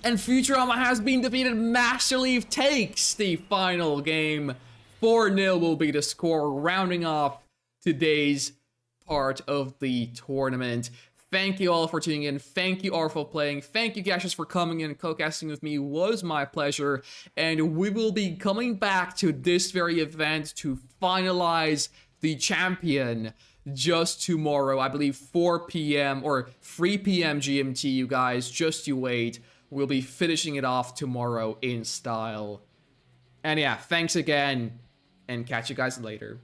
And Futurama has been defeated. Master Leaf takes the final game. 4-0 will be the score, rounding off today's part of the tournament. Thank you all for tuning in. Thank you all for playing. Thank you, Gacius, for coming in and co-casting with me. It was my pleasure. And we will be coming back to this very event to finalize the champion just tomorrow. I believe 4 p.m. or 3 p.m. GMT, you guys. Just you wait. We'll be finishing it off tomorrow in style. And yeah, thanks again, and catch you guys later.